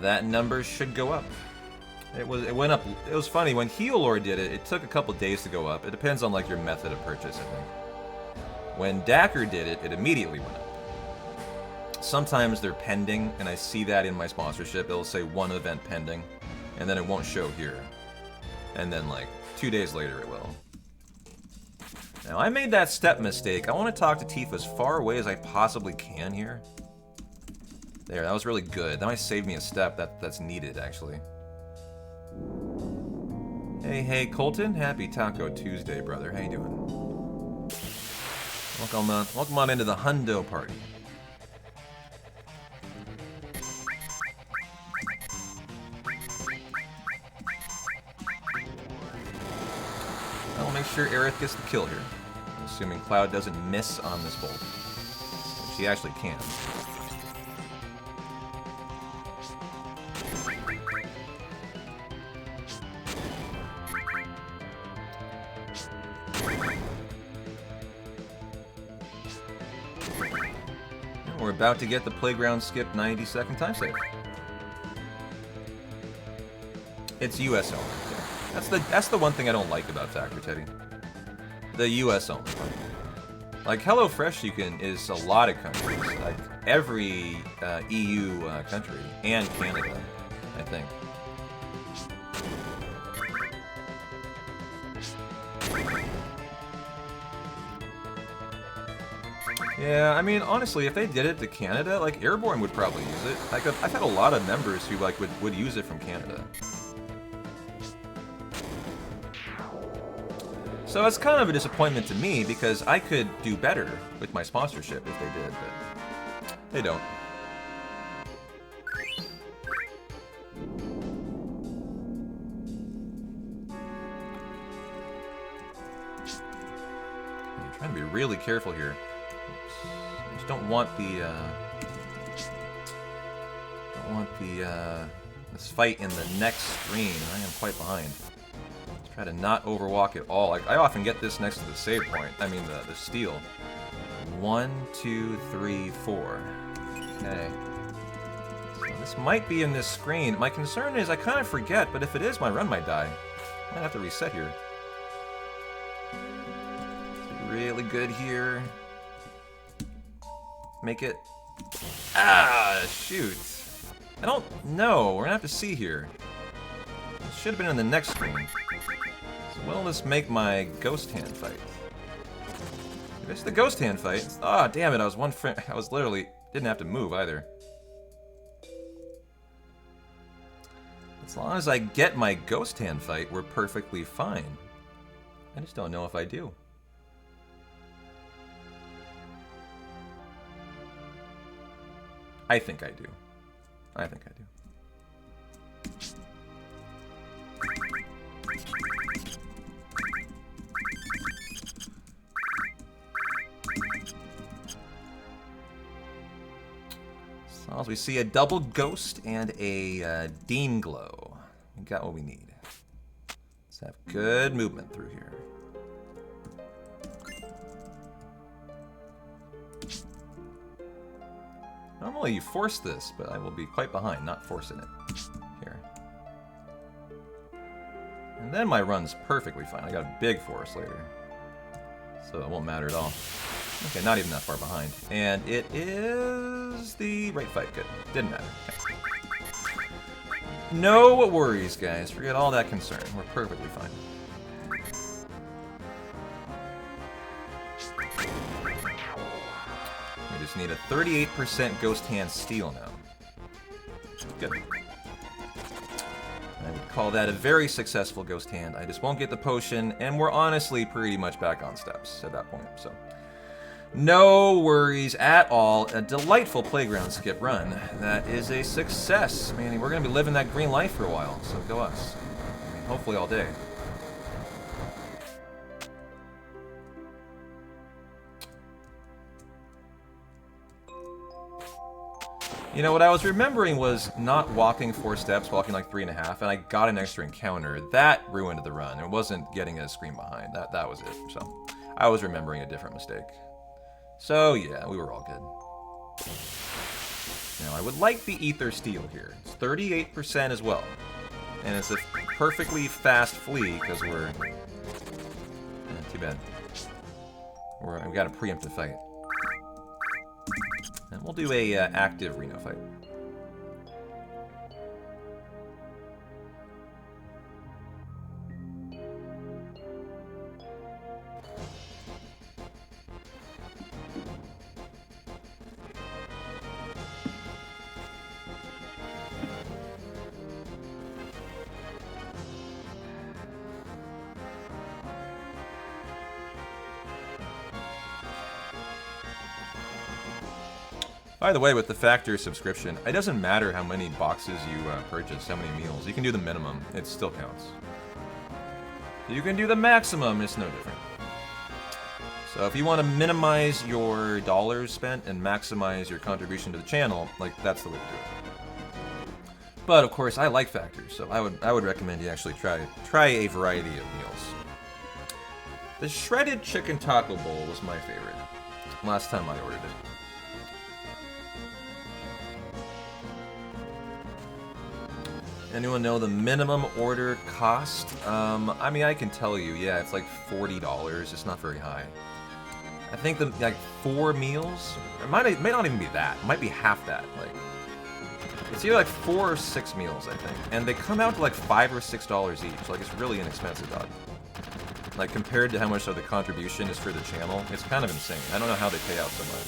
That number should go up. It went up. It was funny when Healor did it. It took a couple days to go up. It depends on like your method of purchase, I think. When Dacker did it, it immediately went up. Sometimes they're pending, and I see that in my sponsorship. It'll say 1 event pending, and then it won't show here. And then, like, 2 days later it will. Now, I made that step mistake. I want to talk to Tifa as far away as I possibly can here. There, that was really good. That might save me a step that's needed, actually. Hey, Colton. Happy Taco Tuesday, brother. How you doing? Welcome on into the Hundo party. I'll make sure Aerith gets the kill here. I'm assuming Cloud doesn't miss on this bolt. Which he actually can. And we're about to get the playground skip 90-second time save. It's US only. That's the one thing I don't like about Factor, Teddy. The US only. Like HelloFresh is a lot of countries, like every EU country and Canada, I think. Yeah, I mean, honestly, if they did it to Canada, like Airborne would probably use it. Like I've had a lot of members who like would use it from Canada. So it's kind of a disappointment to me because I could do better with my sponsorship if they did, but they don't. trying to be really careful here. I just don't want the this fight in the next screen. I am quite behind. Let's try to not overwalk at all. Like, I often get this next to the save point. I mean the steal. 1, 2, 3, 4. Okay. So this might be in this screen. My concern is I kind of forget, but if it is, my run might die. I might have to reset here. Really good here. Make it. Ah, shoot. I don't know. We're gonna have to see here. It should have been in the next screen. So will this make my ghost hand fight? If it's the ghost hand fight. Ah, damn it! I was I was literally didn't have to move either. As long as I get my ghost hand fight, we're perfectly fine. I just don't know if I do. I think I do. I think I do. As long as we see a double ghost and a Dean glow, we got what we need. Let's have good movement through here. Normally you force this, but I will be quite behind, not forcing it. Here. And then my run's perfectly fine. I got a big force later. So it won't matter at all. Okay, not even that far behind. And it is the right fight. Good. Didn't matter. Okay. No worries, guys. Forget all that concern. We're perfectly fine. We just need a 38% Ghost Hand steal now. Good. I would call that a very successful Ghost Hand. I just won't get the potion, and we're honestly pretty much back on steps at that point, so. No worries at all. A delightful playground skip run. That is a success. I mean, we're going to be living that green life for a while, so go us. I mean, hopefully all day. You know, what I was remembering was not walking 4 steps, walking like 3.5, and I got an extra encounter. That ruined the run. It wasn't getting a screen behind. That was it. So, I was remembering a different mistake. So, yeah, we were all good. Now, I would like the Ether Steal here. It's 38% as well. And it's a perfectly fast flee, because we're... too bad. We've got a preemptive fight. And we'll do a active Reno fight. By the way, with the Factor subscription, it doesn't matter how many boxes you purchase, how many meals. You can do the minimum. It still counts. You can do the maximum. It's no different. So if you want to minimize your dollars spent and maximize your contribution to the channel, like, that's the way to do it. But, of course, I like Factors, so I would recommend you actually try a variety of meals. The Shredded Chicken Taco Bowl was my favorite. Last time I ordered it. Anyone know the minimum order cost? I mean, I can tell you, yeah, it's like $40. It's not very high. I think the like 4 meals. It may not even be that. It might be half that. Like, it's either like 4 or 6 meals, I think, and they come out to like $5 or $6 each. Like, it's really inexpensive, dog. Like, compared to how much of the contribution is for the channel, it's kind of insane. I don't know how they pay out so much.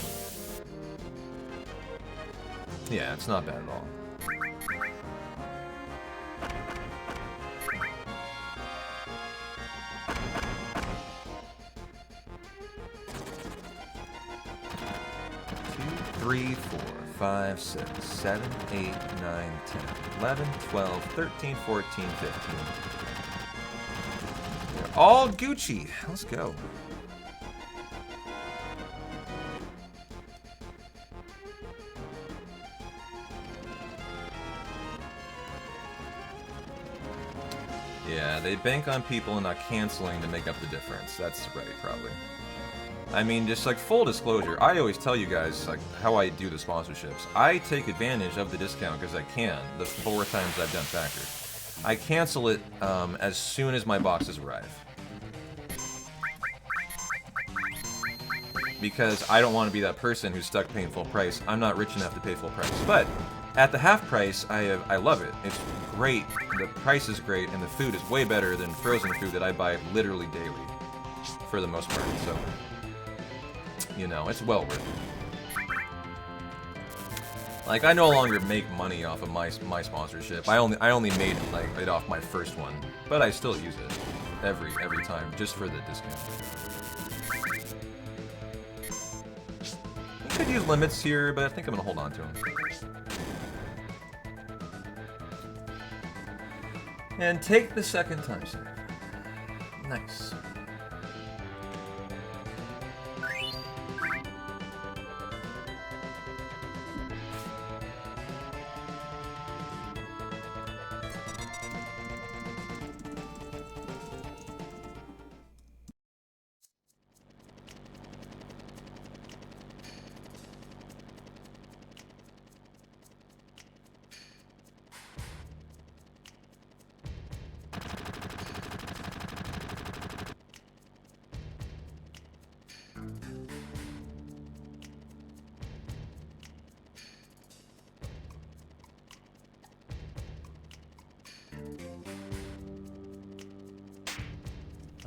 Yeah, it's not bad at all. Three, 4, 5, 6, 7, 8, 9, 10, 11, 12, 13, 14, 15. They're all Gucci. Let's go. They bank on people not canceling to make up the difference. That's right, probably. I mean, just like full disclosure, I always tell you guys like how I do the sponsorships. I take advantage of the discount because I can. The 4 times I've done Factor, I cancel it as soon as my boxes arrive because I don't want to be that person who's stuck paying full price. I'm not rich enough to pay full price, but at the half price, I love it. It's great. The price is great, and the food is way better than frozen food that I buy literally daily, for the most part. So, you know, it's well worth it. Like, I no longer make money off of my sponsorship. I only made like it off my first one, but I still use it every time just for the discount. I could use limits here, but I think I'm gonna hold on to them. And take the second time save. Nice.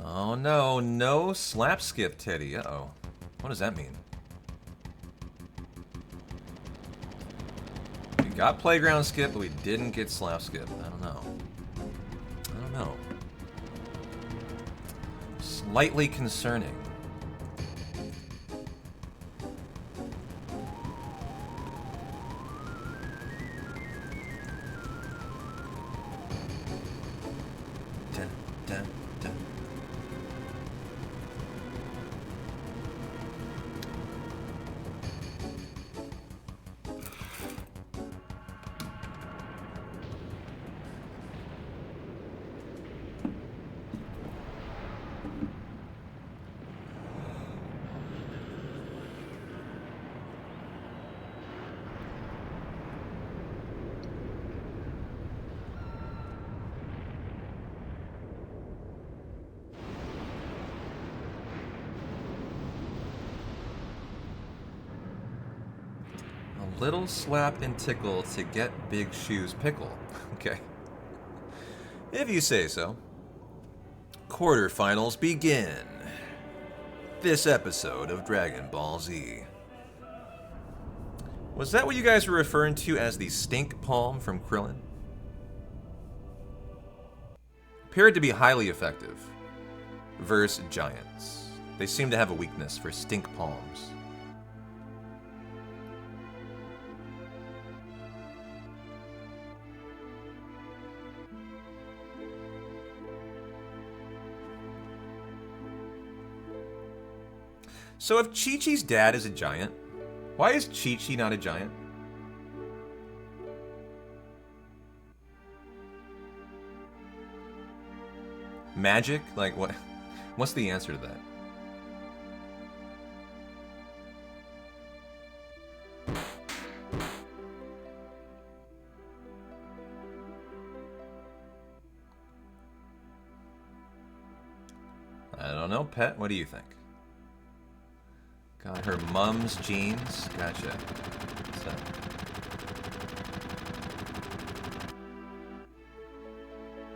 Oh no, no slap skip, Teddy. Uh-oh. What does that mean? We got playground skip, but we didn't get slap skip. I don't know. I don't know. Slightly concerning. Dun, dun, dun. Little slap and tickle to get big shoes pickle. Okay. If you say so. Quarterfinals begin. This episode of Dragon Ball Z. Was that what you guys were referring to as the stink palm from Krillin? Appeared to be highly effective versus giants. They seem to have a weakness for stink palms. So if Chi-Chi's dad is a giant, why is Chi-Chi not a giant? Magic? Like what? What's the answer to that? I don't know, Pet. What do you think? Got her mom's genes. Gotcha. So.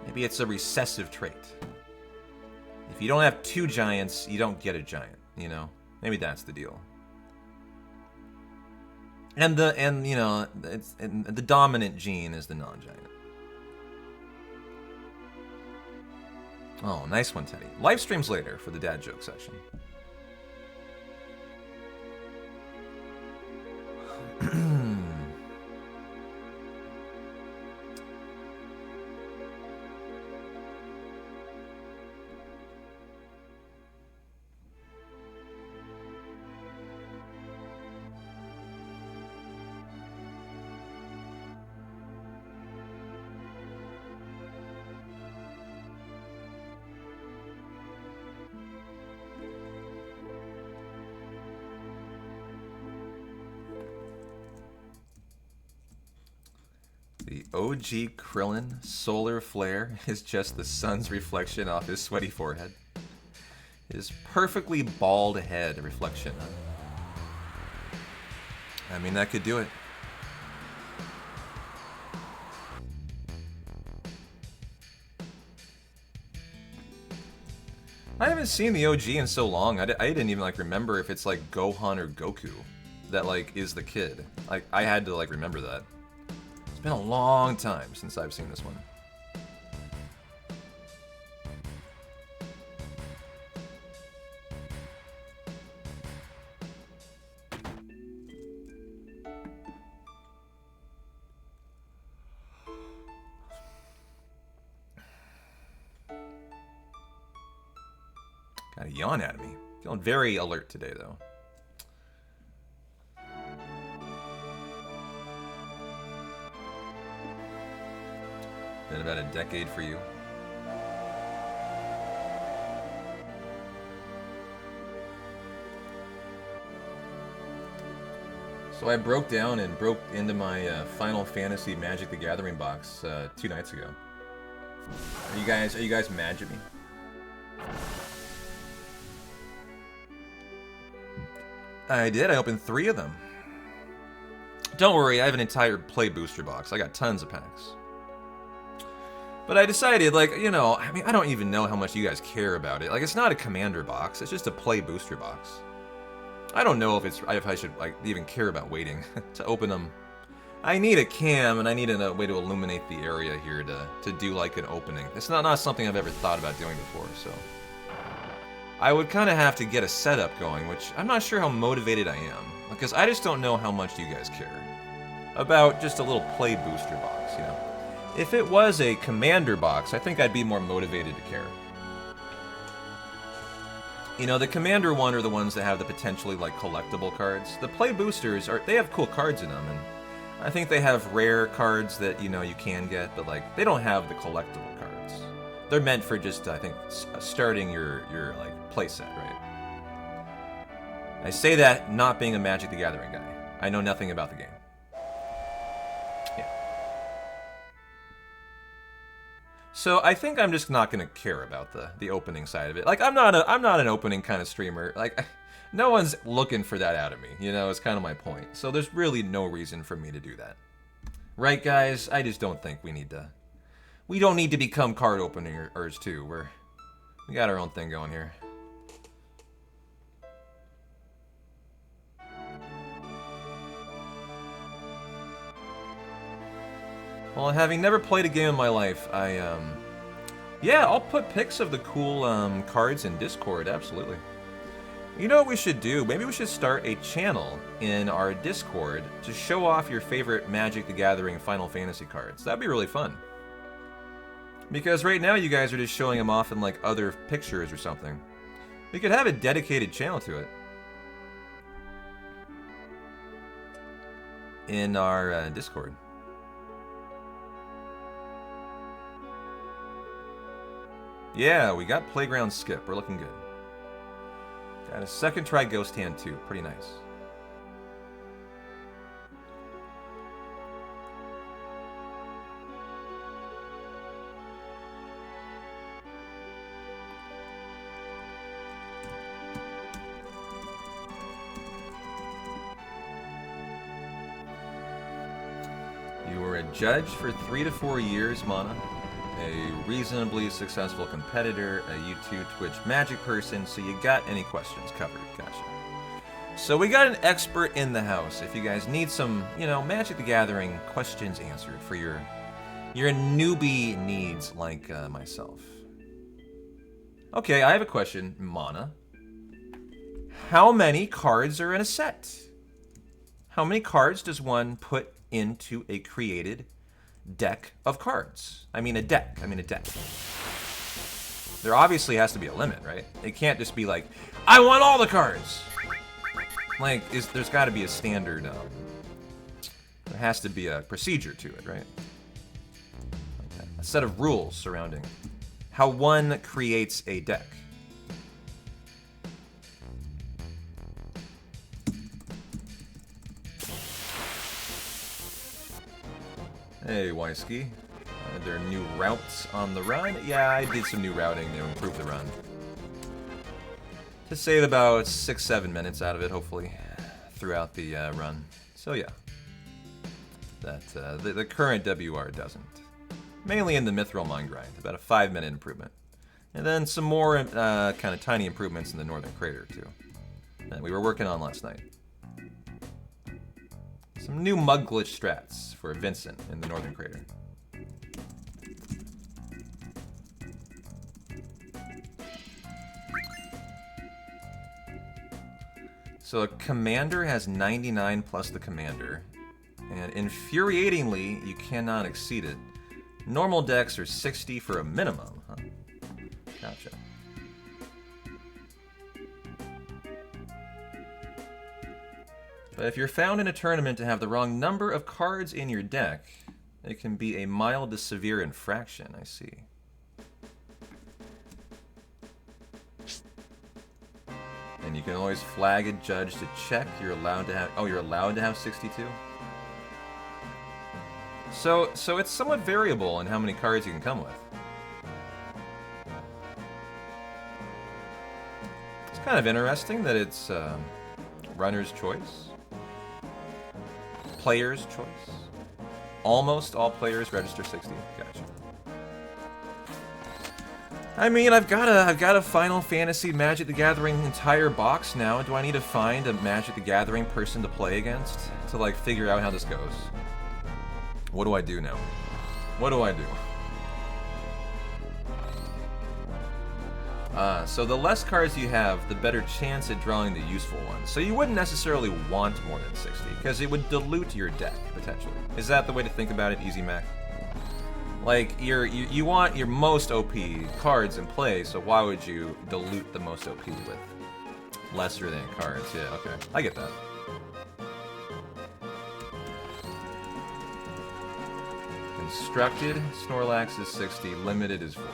Maybe it's a recessive trait. If you don't have 2 giants, you don't get a giant, you know? Maybe that's the deal. And the dominant gene is the non-giant. Oh, nice one, Teddy. Live streams later for the dad joke session. OG Krillin solar flare is just the sun's reflection off his sweaty forehead. His perfectly bald head reflection. I mean, that could do it. I haven't seen the OG in so long. I didn't even like remember if it's like Gohan or Goku that like is the kid. Like I had to like remember that. It's been a long time since I've seen this one. Got a yawn out of me. Feeling very alert today, though. Been about a decade for you. So I broke down and broke into my Final Fantasy Magic the Gathering box 2 nights ago. Are you guys mad at me? I did. I opened 3 of them. Don't worry, I have an entire play booster box. I got tons of packs. But I decided, like, you know, I mean, I don't even know how much you guys care about it. Like, it's not a commander box. It's just a play booster box. I don't know if I should like even care about waiting to open them. I need a cam and I need a way to illuminate the area here to do like an opening. It's not something I've ever thought about doing before, so. I would kind of have to get a setup going, which I'm not sure how motivated I am, because I just don't know how much you guys care about just a little play booster box, you know. If it was a commander box, I think I'd be more motivated to care. You know, the commander one are the ones that have the potentially like collectible cards. The play boosters they have cool cards in them, and I think they have rare cards that, you know, you can get, but like they don't have the collectible cards. They're meant for just, I think, starting your like playset, right? I say that not being a Magic the Gathering guy. I know nothing about the game. Yeah. So I think I'm just not gonna care about the opening side of it. Like I'm not an opening kind of streamer. Like no one's looking for that out of me. You know, it's kind of my point. So there's really no reason for me to do that, right, guys? I just don't think we need to. We don't need to become card openers too. We got our own thing going here. Well, having never played a game in my life, yeah, I'll put pics of the cool cards in Discord, absolutely. You know what we should do? Maybe we should start a channel in our Discord to show off your favorite Magic the Gathering Final Fantasy cards. That'd be really fun. Because right now you guys are just showing them off in like other pictures or something. We could have a dedicated channel to it. In our Discord. Yeah, we got Playground Skip. We're looking good. Got a second try Ghost Hand too. Pretty nice. You were a judge for 3 to 4 years, Mana. A reasonably successful competitor, a YouTube, Twitch Magic person, so you got any questions covered. Gotcha. So we got an expert in the house. If you guys need some, you know, Magic the Gathering questions answered for your newbie needs like myself. Okay, I have a question, Mana. How many cards are in a set? How many cards does one put into a created deck of cards? I mean a deck. There obviously has to be a limit, right? It can't just be like, I want all the cards! Like, there's got to be a standard, there has to be a procedure to it, right? Okay. A set of rules surrounding how one creates a deck. Hey, Weisky. Are there new routes on the run? Yeah, I did some new routing to improve the run. To save about 6-7 minutes out of it, hopefully, throughout the run. So yeah, that the current WR doesn't. Mainly in the Mithril Mine grind, about a 5-minute improvement. And then some more kind of tiny improvements in the Northern Crater, too, that we were working on last night. Some new mug glitch strats for Vincent in the Northern Crater. So a commander has 99 plus the commander, and infuriatingly, you cannot exceed it. Normal decks are 60 for a minimum, huh? Gotcha. But if you're found in a tournament to have the wrong number of cards in your deck, it can be a mild to severe infraction, I see. And you can always flag a judge to check. You're allowed to have... Oh, you're allowed to have 62? So it's somewhat variable in how many cards you can come with. It's kind of interesting that it's runner's choice. Player's choice. Almost all players register 60. Gotcha. I mean, I've got a Final Fantasy Magic the Gathering entire box now. Do I need to find a Magic the Gathering person to play against to like figure out how this goes? What do I do now? What do I do? So the less cards you have, the better chance at drawing the useful ones. So you wouldn't necessarily want more than 60, because it would dilute your deck, potentially. Is that the way to think about it, Easy Mac? Like, you want your most OP cards in play, so why would you dilute the most OP with lesser than cards? Yeah, okay. I get that. Constructed, Snorlax is 60, limited is 40.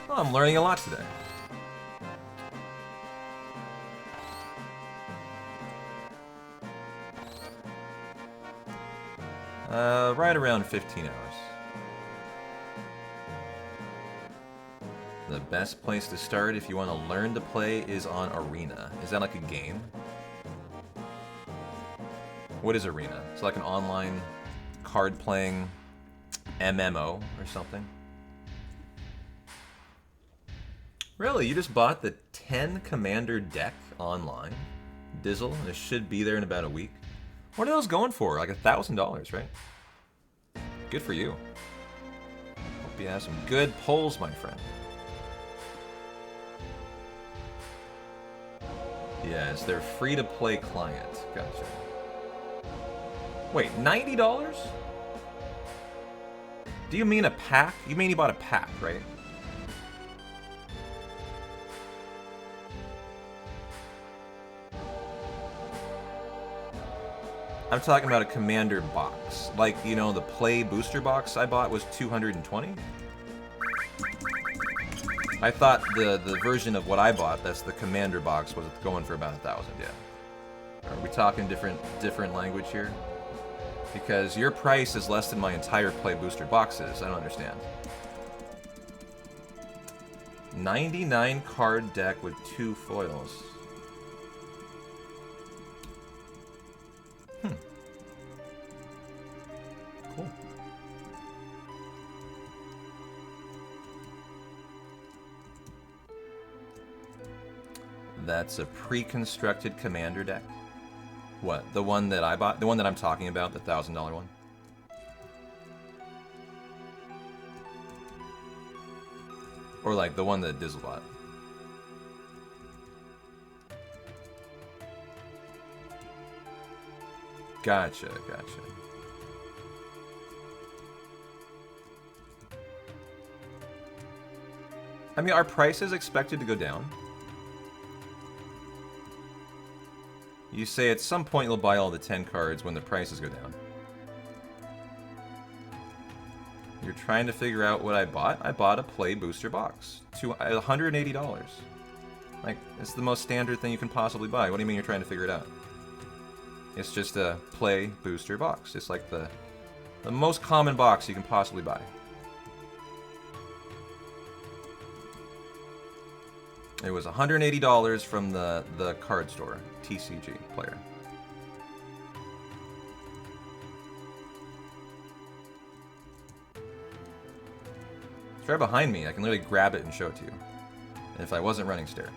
Oh, I'm learning a lot today. Right around 15 hours. The best place to start if you want to learn to play is on Arena. Is that like a game? What is Arena? It's like an online card-playing MMO or something? Really? You just bought the 10 Commander deck online? Dizzle, and it should be there in about a week. What are those going for? Like $1,000, right? Good for you. Hope you have some good pulls, my friend. Yes, they're free-to-play client. Gotcha. Wait, $90? Do you mean a pack? You mean you bought a pack, right? I'm talking about a commander box. Like, you know, the play booster box I bought was 220? I thought the version of what I bought, that's the commander box, was going for about 1,000, yeah. Are we talking different language here? Because your price is less than my entire play booster boxes. I don't understand. 99 card deck with 2 foils. Cool. That's a pre-constructed commander deck. What? The one that I bought? The one that I'm talking about, the $1,000 one? Or like the one that Dizzle bought? Gotcha, gotcha. I mean, are prices expected to go down? You say at some point you'll buy all the 10 cards when the prices go down. You're trying to figure out what I bought? I bought a play booster box. $180. Like, it's the most standard thing you can possibly buy. What do you mean you're trying to figure it out? It's just a play booster box. It's like the most common box you can possibly buy. It was $180 from the card store, TCG player. It's right behind me. I can literally grab it and show it to you. And if I wasn't running stairs.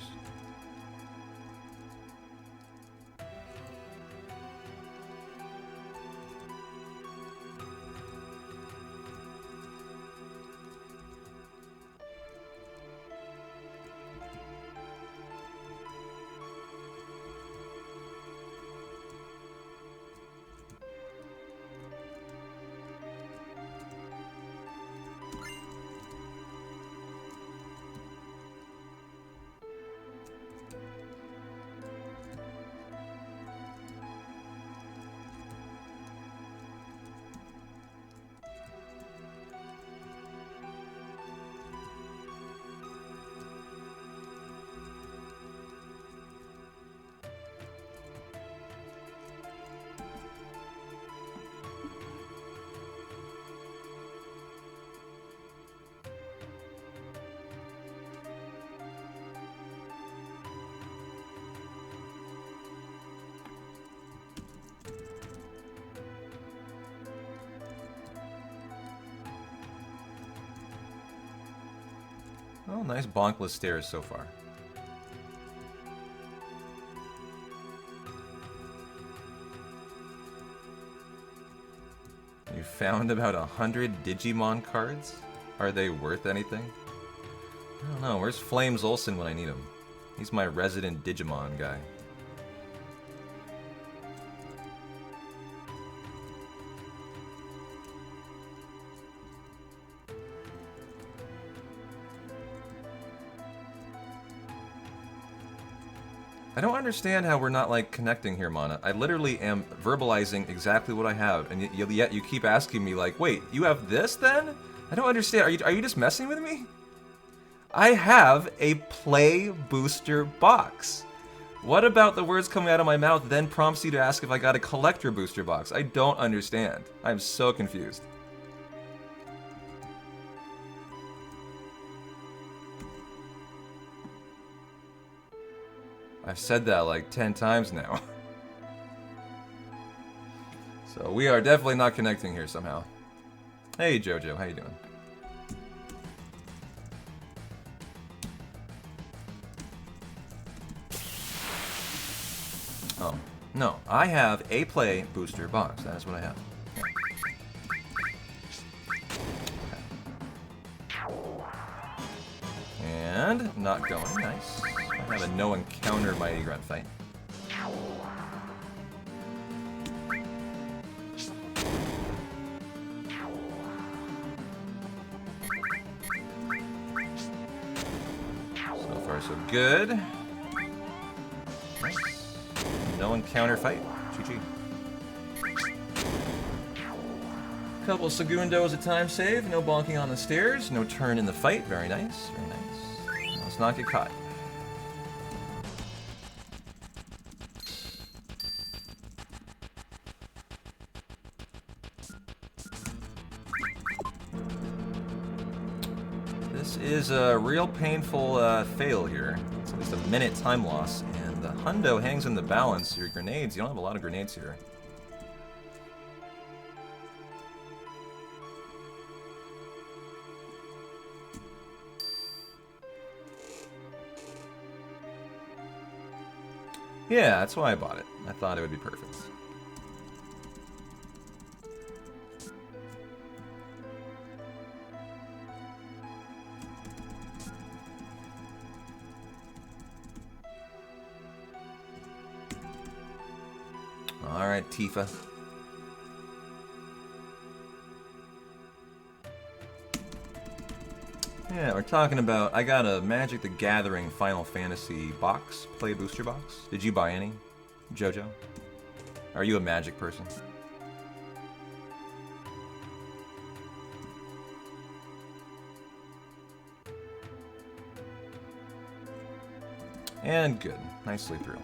Oh, nice bonkless stairs so far. You found about 100 Digimon cards? Are they worth anything? I don't know. Where's Flames Olsen when I need him? He's my resident Digimon guy. I don't understand how we're not, like, connecting here, Mana. I literally am verbalizing exactly what I have, and yet you keep asking me, like, wait, you have this, then? I don't understand. Are you just messing with me? I have a Play Booster box. What about the words coming out of my mouth then prompts you to ask if I got a Collector Booster box? I don't understand. I'm so confused. I've said that like 10 times now. So we are definitely not connecting here somehow. Hey Jojo, how you doing? Oh, no. I have a Play Booster box. That is what I have. And not going. Nice. I have a no encounter Mighty Grunt fight. So far so good. Nice. No encounter fight. GG. Couple segundos at time save. No bonking on the stairs. No turn in the fight. Very nice. Very nice. Let's not get caught. This is a real painful fail here. It's at least a minute time loss, and the hundo hangs in the balance. Your grenades, you don't have a lot of grenades here. Yeah, that's why I bought it. I thought it would be perfect. Alright, Tifa. Yeah, we're talking about, I got a Magic the Gathering Final Fantasy box, Play Booster box. Did you buy any, Jojo? Are you a Magic person? And good. Nicely through.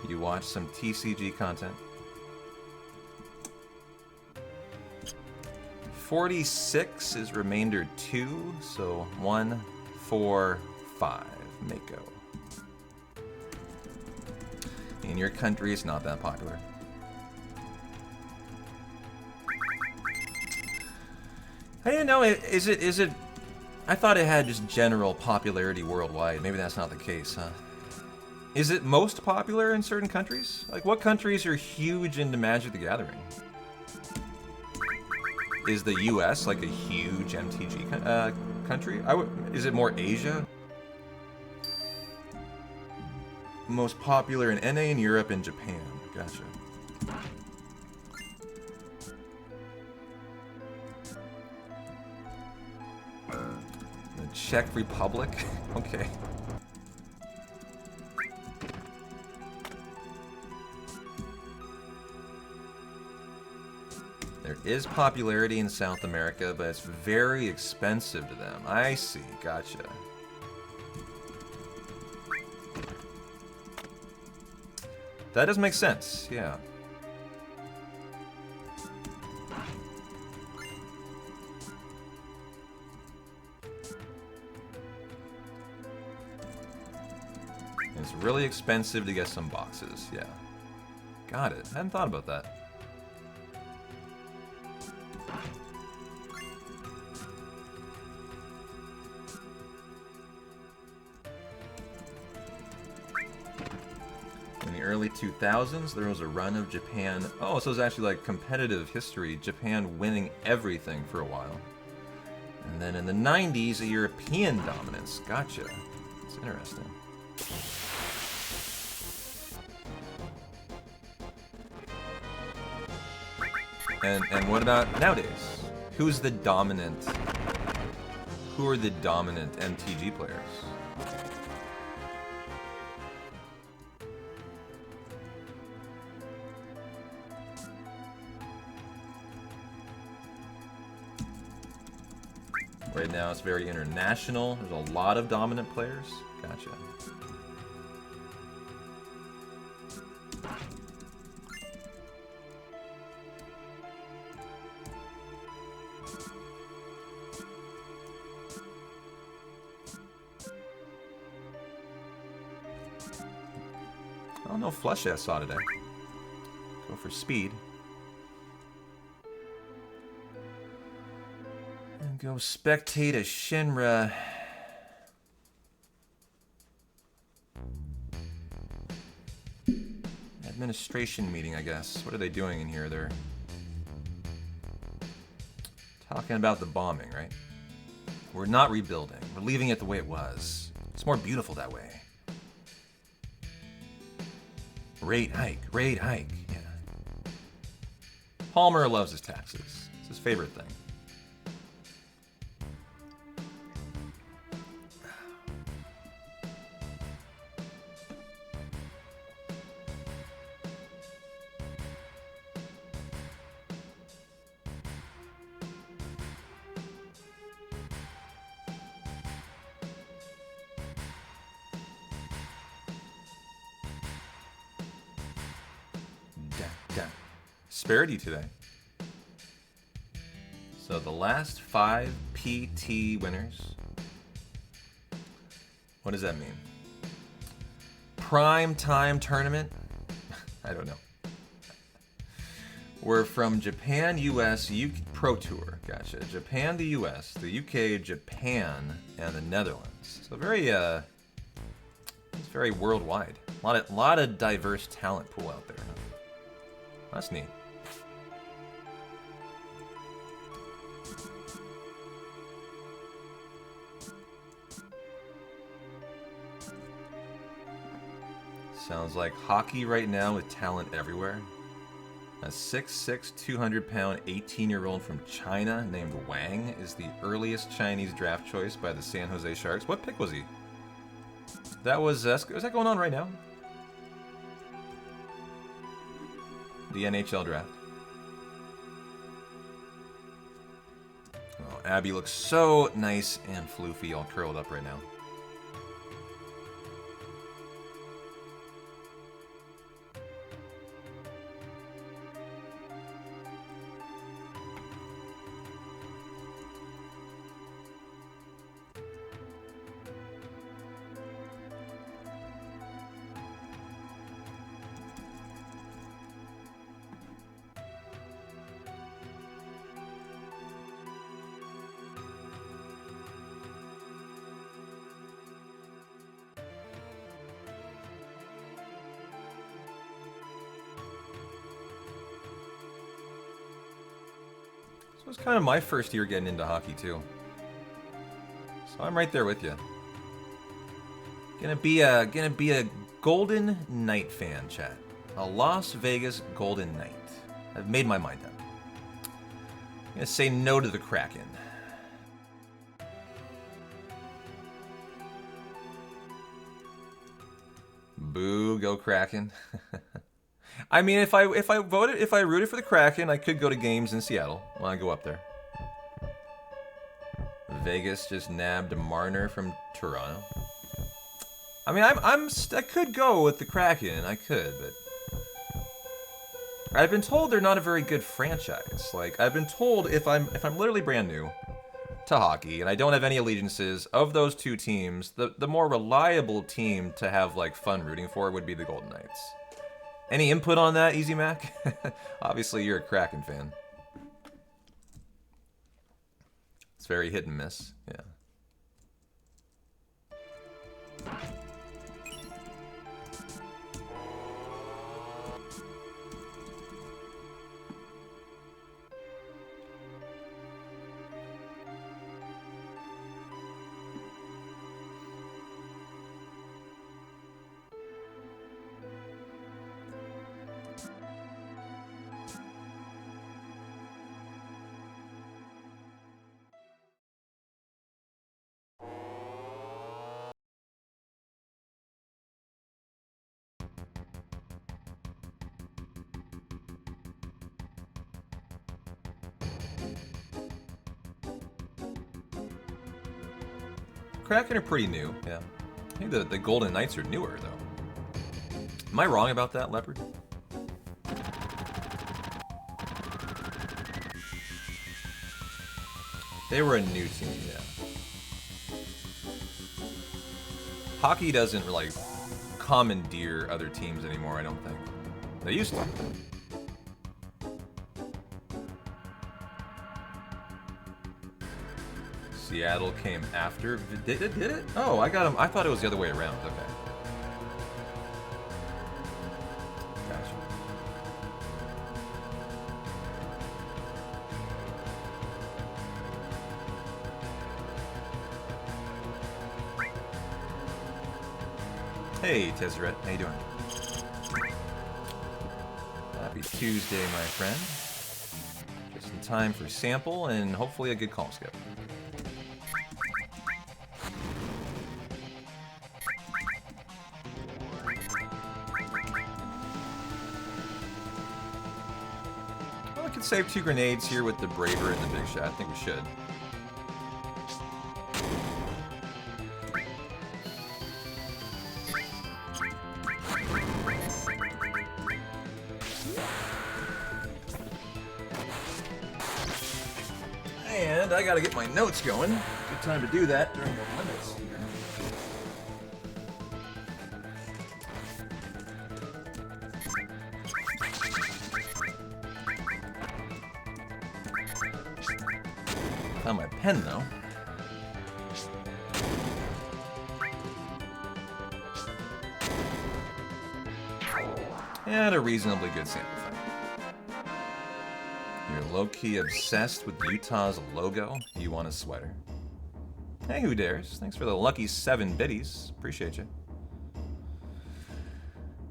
You watch some TCG content. 46 is remainder 2, so 1, 4, 5. Mako. In your country, it's not that popular. I didn't know. Is it? I thought it had just general popularity worldwide. Maybe that's not the case, huh? Is it most popular in certain countries? Like, what countries are huge into Magic the Gathering? Is the US like a huge MTG country? Is it more Asia? Most popular in NA in Europe and Japan. Gotcha. The Czech Republic? Okay. There is popularity in South America, but it's very expensive to them. I see. Gotcha. That does make sense, yeah. It's really expensive to get some boxes, yeah. Got it. I hadn't thought about that. In the early 2000s, there was a run of Japan. Oh, so it's actually like competitive history. Japan winning everything for a while. And then in the 90s, a European dominance. Gotcha. It's interesting. And what about nowadays? Who's the dominant? Who are the dominant MTG players? Right now it's very international. There's a lot of dominant players. Gotcha. Oh, no flush I saw today. Go for speed. And go spectate a Shinra. Administration meeting, I guess. What are they doing in here? They're talking about the bombing, right? We're not rebuilding. We're leaving it the way it was. It's more beautiful that way. Rate hike, yeah. Palmer loves his taxes. It's his favorite thing. Disparity today. So the last 5 PT winners. What does that mean? Prime time tournament? I don't know. We're from Japan, US, UK Pro Tour. Gotcha. Japan, the US, the UK, Japan, and the Netherlands. So very it's very worldwide. A lot of diverse talent pool out there. That's neat. Sounds like hockey right now with talent everywhere. A 6'6", 200-pound, 18-year-old from China named Wang is the earliest Chinese draft choice by the San Jose Sharks. What pick was he? That was is that going on right now? The NHL draft. Oh, Abby looks so nice and floofy, all curled up right now. It was kind of my first year getting into hockey too, so I'm right there with you. Gonna be a Golden Knight fan, chat. A Las Vegas Golden Knight. I've made my mind up. I'm gonna say no to the Kraken. Boo, go Kraken. I mean, if I rooted for the Kraken, I could go to games in Seattle when I go up there. Vegas just nabbed Marner from Toronto. I mean, I could go with the Kraken. I could, but I've been told they're not a very good franchise. Like, I've been told if I'm literally brand new to hockey and I don't have any allegiances of those two teams, the more reliable team to have like fun rooting for would be the Golden Knights. Any input on that, Easy Mac? Obviously, you're a Kraken fan. It's very hit and miss, yeah. Kraken are pretty new, yeah. I think the Golden Knights are newer, though. Am I wrong about that, Leopard? They were a new team, yeah. Hockey doesn't, like, commandeer other teams anymore, I don't think. They used to. Seattle came after. Did it? Oh, I got him. I thought it was the other way around. Okay. Gotcha. Hey, Tezzeret. How you doing? Happy Tuesday, my friend. Just in time for sample and hopefully a good call skip. Save 2 grenades here with the Braver and the Big Shot. I think we should. And I gotta get my notes going. Good time to do that during the limits. Found my pen, though. And a reasonably good sample fight. You're low-key obsessed with Utah's logo. You want a sweater. Hey, who dares? Thanks for the lucky 7 biddies. Appreciate you.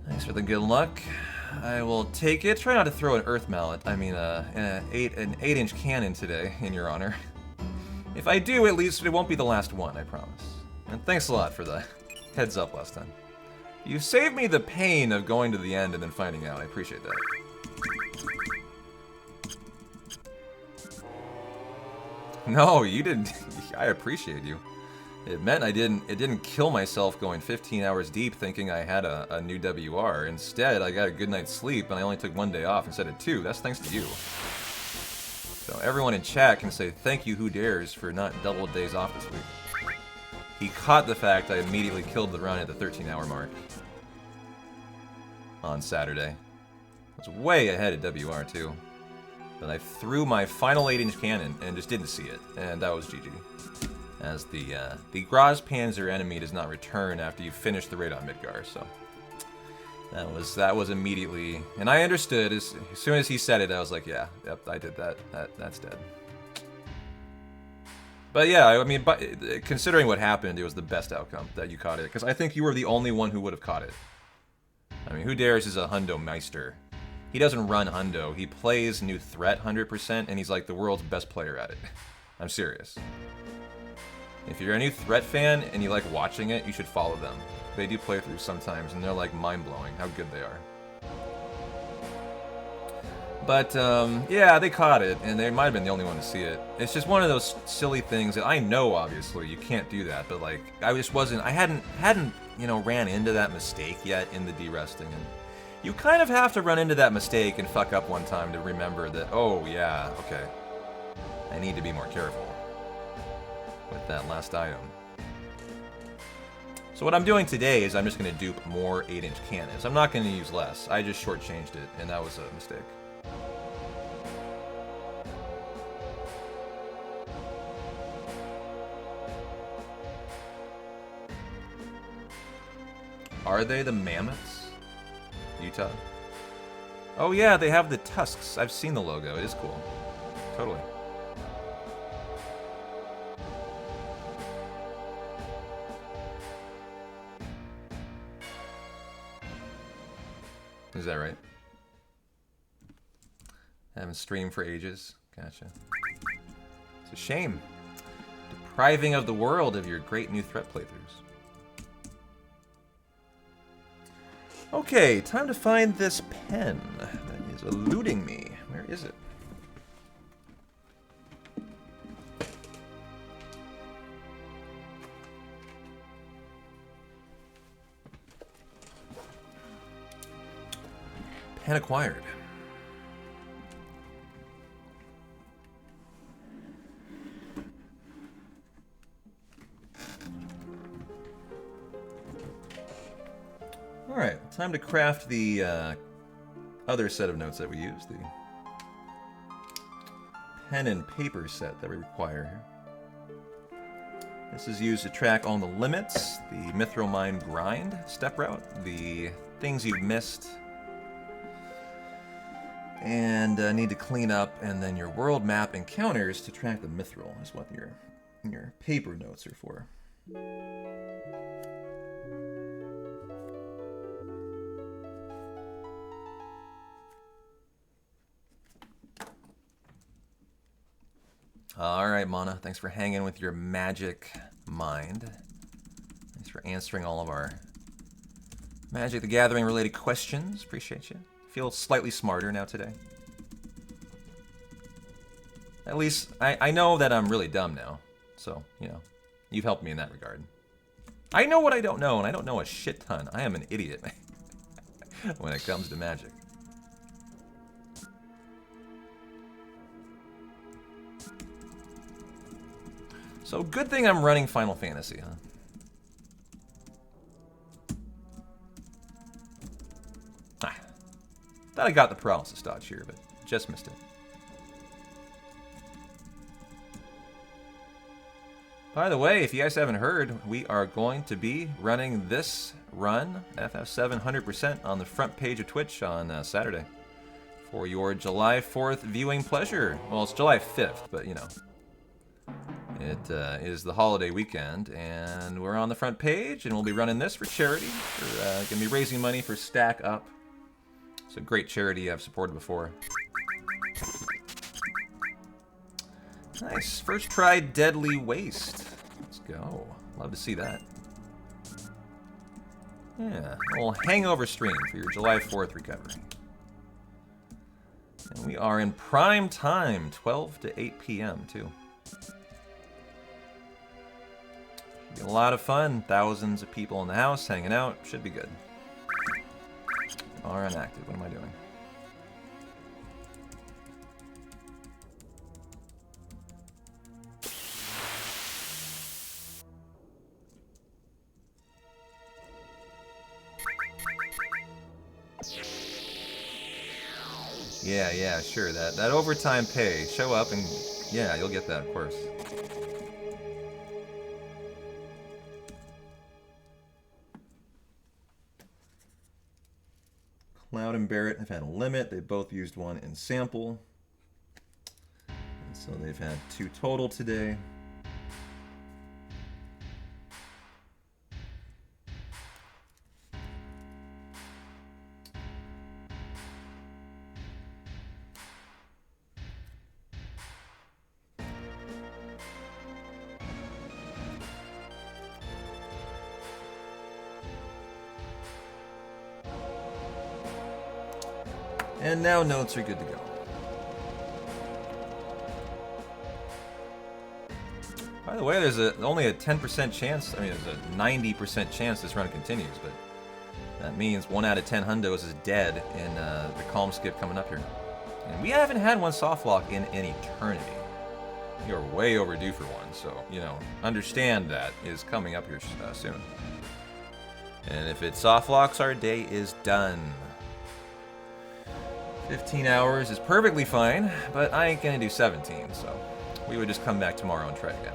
Thanks for the good luck. I will take it. Try not to throw an earth mallet. I mean, an 8-inch cannon today, in your honor. If I do, at least it won't be the last one, I promise. And thanks a lot for the Heads up last time. You saved me the pain of going to the end and then finding out. I appreciate that. No, you didn't. I appreciate you. It meant it didn't kill myself going 15 hours deep thinking I had a new WR. Instead, I got a good night's sleep and I only took 1 day off instead of 2. That's thanks to you. So everyone in chat can say thank you, Who Dares, for not double days off this week. He caught the fact I immediately killed the run at the 13-hour mark on Saturday. I was way ahead at WR too. But I threw my final 8-inch cannon and just didn't see it, and that was GG. As the Grozpanzer enemy does not return after you finish the raid on Midgar, so that was immediately, and I understood as soon as he said it. I was like, yeah, yep, I did that. That's dead. But yeah, I mean, considering what happened, it was the best outcome that you caught it, because I think you were the only one who would have caught it. I mean, Who Dares is a Hundo Meister. He doesn't run Hundo. He plays New Threat 100%, and he's like the world's best player at it. I'm serious. If you're a New Threat fan and you like watching it, you should follow them. They do playthroughs sometimes, and they're like mind-blowing how good they are. But, yeah, they caught it, and they might have been the only one to see it. It's just one of those silly things that I know, obviously, you can't do that, but, like, I just wasn't, I hadn't, you know, ran into that mistake yet in the deresting, and you kind of have to run into that mistake and fuck up one time to remember that, oh, yeah, okay, I need to be more careful with that last item. So what I'm doing today is I'm just going to dupe more 8-inch cannons. I'm not going to use less. I just shortchanged it, and that was a mistake. Are they the mammoths? Utah? Oh yeah, they have the tusks. I've seen the logo. It is cool. Totally. Is that right? I haven't streamed for ages. Gotcha. It's a shame. Depriving of the world of your great New Threat playthroughs. Okay, time to find this pen that is eluding me. Where is it? Pen acquired. Alright, time to craft the other set of notes that we use, the pen and paper set that we require here. This is used to track all the limits, the Mithril Mine grind step route, the things you've missed and need to clean up, and then your world map encounters to track the Mithril is what your paper notes are for. Alright, Mana, thanks for hanging with your magic mind. Thanks for answering all of our Magic the Gathering related questions. Appreciate you. Feel slightly smarter now today. At least, I know that I'm really dumb now. So, you know, you've helped me in that regard. I know what I don't know, and I don't know a shit ton. I am an idiot when it comes to Magic. So, good thing I'm running Final Fantasy, huh? Thought I got the paralysis dodge here, but just missed it. By the way, if you guys haven't heard, we are going to be running this run, FF7 100%, on the front page of Twitch on Saturday for your July 4th viewing pleasure. Well, it's July 5th, but you know. It is the holiday weekend, and we're on the front page, and we'll be running this for charity. We're going to be raising money for Stack Up. It's a great charity I've supported before. Nice. First try, Deadly Waste. Let's go. Love to see that. Yeah, a little hangover stream for your July 4th recovery. And we are in prime time, 12 to 8 p.m. too. Should be a lot of fun. Thousands of people in the house hanging out. Should be good. Are inactive. What am I doing? Yeah, sure. That overtime pay. Show up and yeah, you'll get that, of course. Cloud and Barrett have had a limit. They both used one in sample. And so they've had 2 total today. And now notes are good to go. By the way, there's only a 10% chance, I mean, there's a 90% chance this run continues, but that means 1 out of 10 hundos is dead in the calm skip coming up here. And we haven't had one soft lock in an eternity. You're way overdue for one, so, you know, understand that is coming up here soon. And if it soft locks, our day is done. 15 hours is perfectly fine, but I ain't gonna do 17, so we would just come back tomorrow and try again.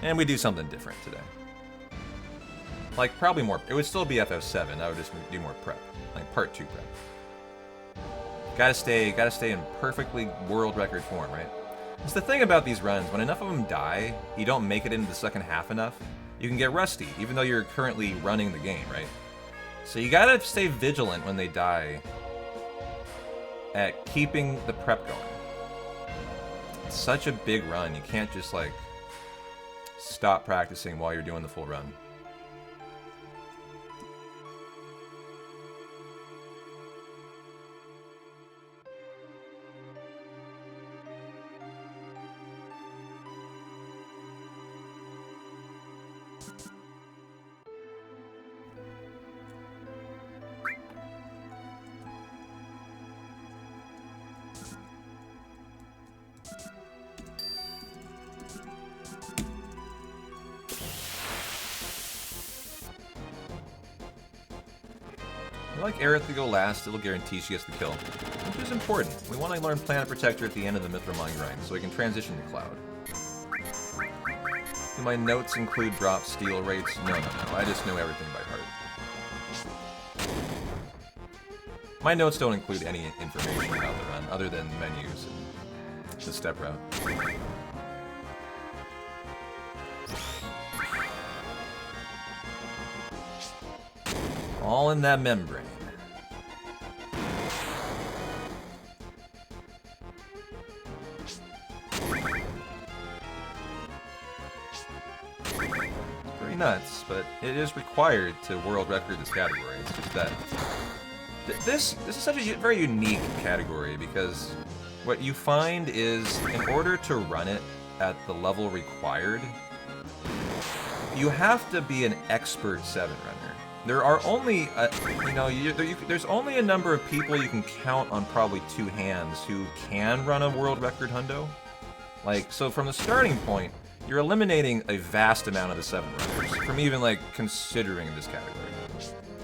And we do something different today. Like, probably more, it would still be FF7, I would just do more prep. Like, part 2 prep. Gotta stay in perfectly world record form, right? It's the thing about these runs, when enough of them die, you don't make it into the second half enough, you can get rusty, even though you're currently running the game, right? So you gotta stay vigilant when they die at keeping the prep going. It's such a big run, you can't just like stop practicing while you're doing the full run. I like Aerith to go last, it'll guarantee she gets the kill. Which is important. We want to learn Planet Protector at the end of the Mithramine grind, so we can transition to Cloud. Do my notes include drop steal rates? No, I just know everything by heart. My notes don't include any information about the run, other than menus and the step route. All in that membrane. Pretty nuts, but it is required to world record this category. It's just that this is such a very unique category because what you find is in order to run it at the level required, you have to be an expert 7 runner. There are only, there's only a number of people you can count on probably 2 hands who can run a world record hundo. Like, so from the starting point, you're eliminating a vast amount of the 7 runners from even, like, considering this category.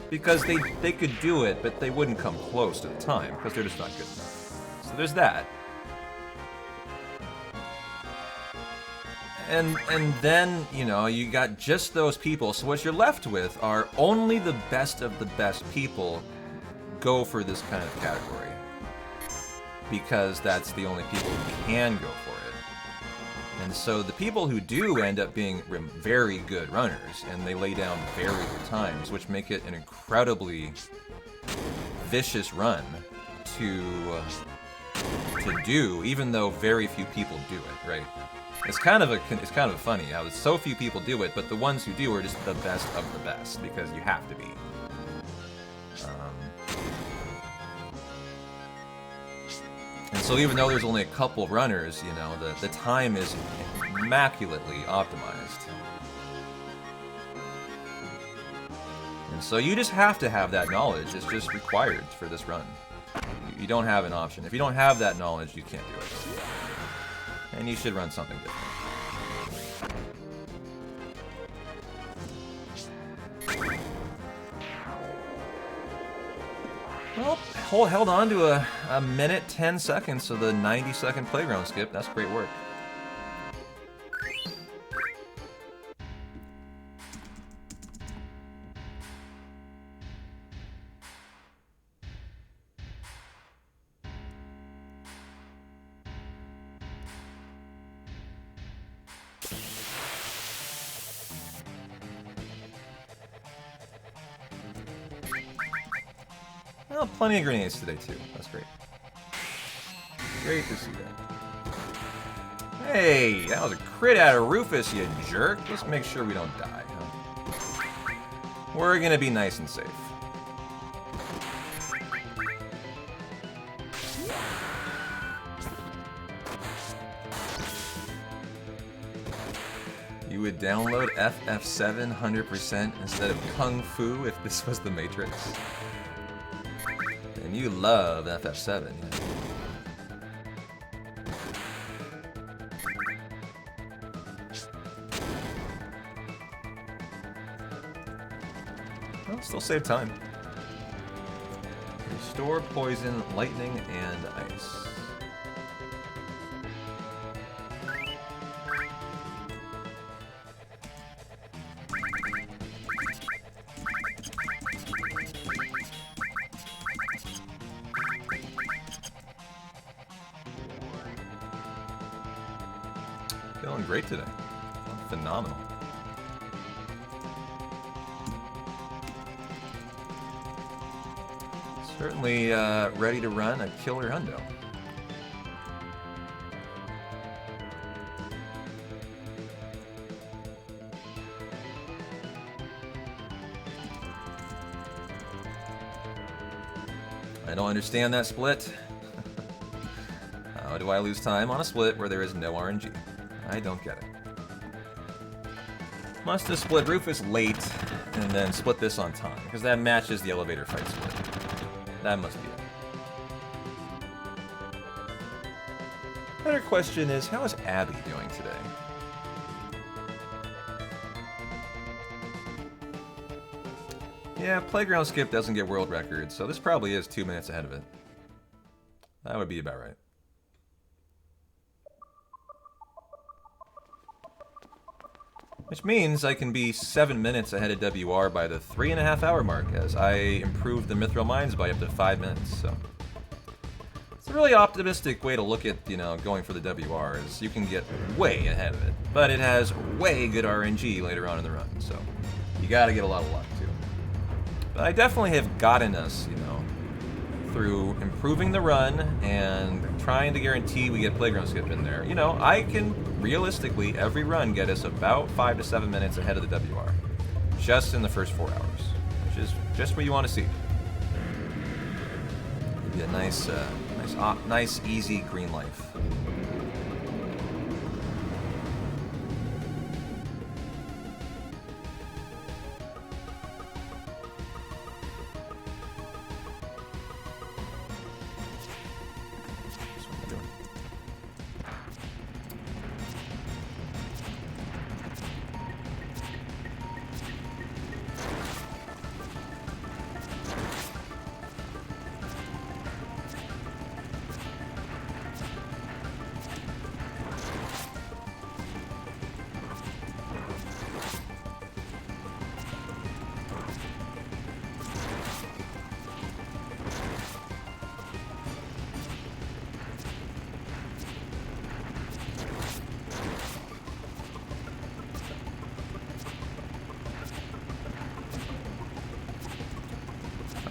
Because they could do it, but they wouldn't come close to the time, because they're just not good enough. So there's that. And then, you know, you got just those people, so what you're left with are only the best of the best people go for this kind of category. Because that's the only people who can go for it. And so the people who do end up being very good runners, and they lay down very good times, which make it an incredibly vicious run to do, even though very few people do it, right? It's kind of funny how so few people do it, but the ones who do are just the best of the best because you have to be. And so even though there's only a couple runners, you know, the time is immaculately optimized. And so you just have to have that knowledge. It's just required for this run. You don't have an option. If you don't have that knowledge, you can't do it. And you should run something different. Well, held on to a minute 10 seconds of the 90-second playground skip. That's great work. Well, plenty of grenades today, too. That's great. Great to see that. Hey, that was a crit out of Rufus, you jerk. Let's make sure we don't die, huh? We're gonna be nice and safe. You would download FF7 100% instead of Kung Fu if this was the Matrix. And you love FF7, yeah. Well, still save time. Restore poison, lightning, and ice. Feeling great today. Phenomenal. Certainly ready to run a killer hundo. I don't understand that split. How do I lose time on a split where there is no RNG? I don't get it. Must have split Rufus late and then split this on time, because that matches the elevator fight split. That must be it. Better question is, how is Abby doing today? Yeah, playground skip doesn't get world records, so this probably is 2 minutes ahead of it. That would be about right. Which means I can be 7 minutes ahead of WR by the 3.5 hour mark, as I improved the Mithril Mines by up to 5 minutes, so. It's a really optimistic way to look at, you know, going for the WR, is you can get way ahead of it. But it has way good RNG later on in the run, so you gotta get a lot of luck, too. But I definitely have gotten us, you know, through improving the run and trying to guarantee we get playground skip in there. You know, I can realistically every run get us about 5 to 7 minutes ahead of the WR, just in the first 4 hours, which is just what you want to see. Be a nice, easy green life.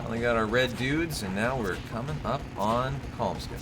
We got our red dudes, and now we're coming up on Calm Skip.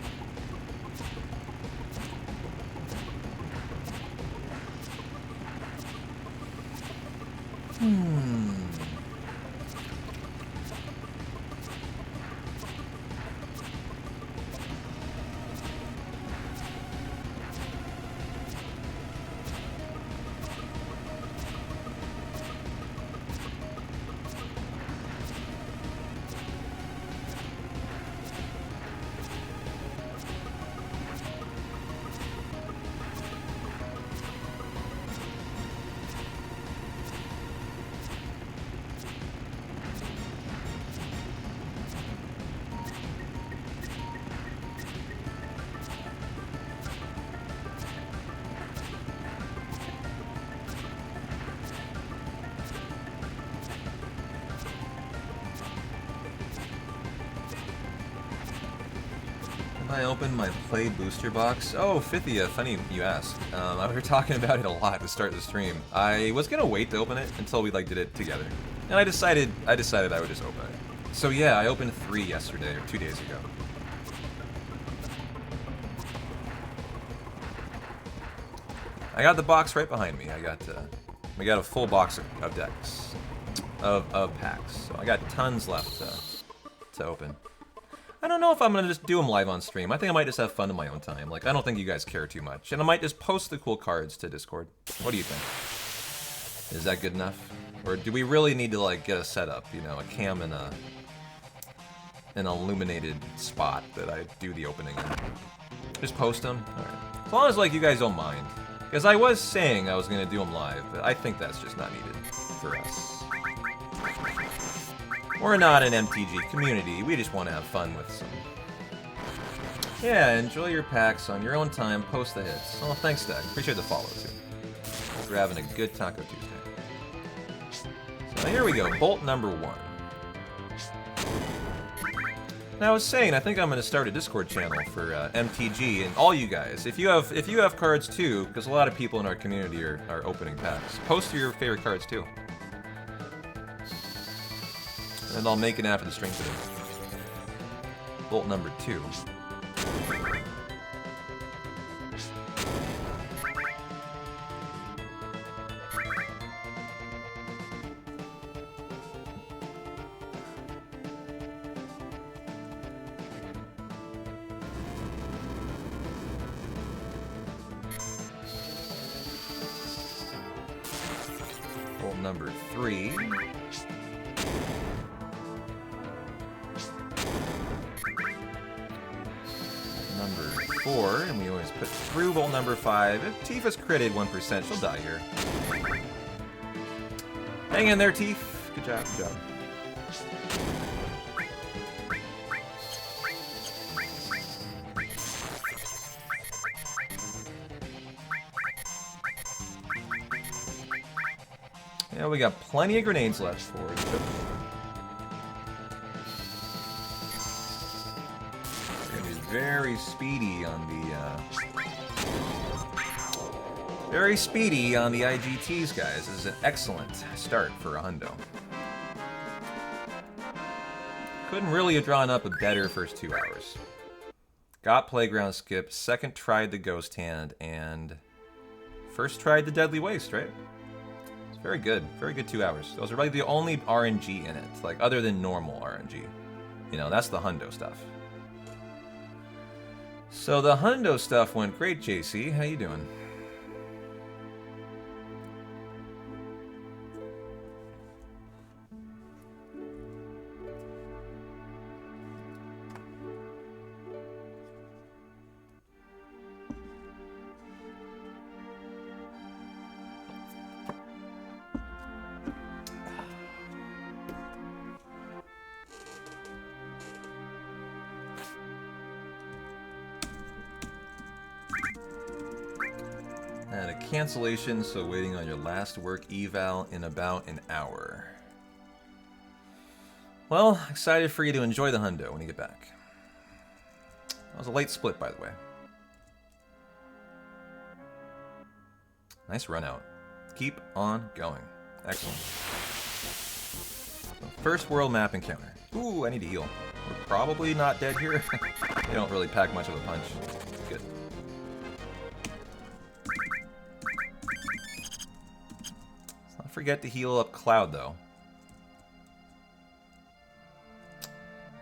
I opened my Play booster box. Oh, Fithia, funny you asked. We were talking about it a lot to start the stream. I was gonna wait to open it until we did it together, and I decided I would just open it. So yeah, I opened 3 yesterday or 2 days ago. I got the box right behind me. We got a full box of decks, of packs. So I got tons left to open. I don't know if I'm gonna just do them live on stream. I think I might just have fun in my own time. Like, I don't think you guys care too much. And I might just post the cool cards to Discord. What do you think? Is that good enough? Or do we really need to, like, get a setup? You know, a cam and an illuminated spot that I do the opening in. Just post them? Alright. As long as, like, you guys don't mind. Because I was saying I was gonna do them live, but I think that's just not needed for us. We're not an MTG community, we just want to have fun with some... Yeah, enjoy your packs on your own time, post the hits. Oh, thanks, Stack. Appreciate the follow, too. Hope you're having a good Taco Tuesday. So here we go, bolt number 1. Now I was saying, I think I'm going to start a Discord channel for MTG, and all you guys, if you have cards too, because a lot of people in our community are opening packs, post your favorite cards too. And I'll make it after the stream today. Bolt number 2. Bolt number 3. Number 4, and we always put through bolt number 5. If Tifa's critted 1%, she'll die here. Hang in there, Tifa. Good job, good job. Yeah, we got plenty of grenades left for it. Very speedy on the IGTs, guys. This is an excellent start for a hundo. Couldn't really have drawn up a better first 2 hours. Got Playground Skip, second tried the Ghost Hand, and first tried the Deadly Waste, right? It's very good 2 hours. Those are really the only RNG in it, like other than normal RNG. You know, that's the hundo stuff. So the hundo stuff went great, JC. How you doing? And a cancellation, so waiting on your last work eval in about an hour. Well, excited for you to enjoy the hundo when you get back. That was a late split, by the way. Nice run out. Keep on going. Excellent. So first world map encounter. Ooh, I need to heal. We're probably not dead here. They don't really pack much of a punch. Good. forget to heal up Cloud, though.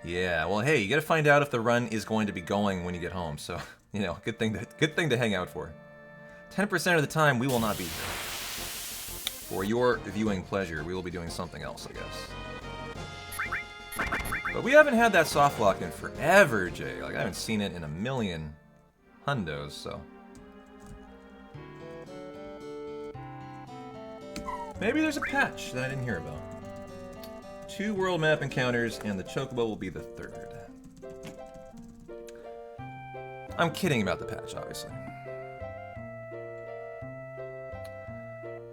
Yeah, well, hey, you gotta find out if the run is going to be going when you get home, so, you know, good thing to hang out for. 10% of the time, we will not be here. For your viewing pleasure, we will be doing something else, I guess. But we haven't had that soft lock in forever, Jay. Like, I haven't seen it in a million hundos, so... Maybe there's a patch that I didn't hear about. 2 world map encounters, and the Chocobo will be the 3rd. I'm kidding about the patch, obviously.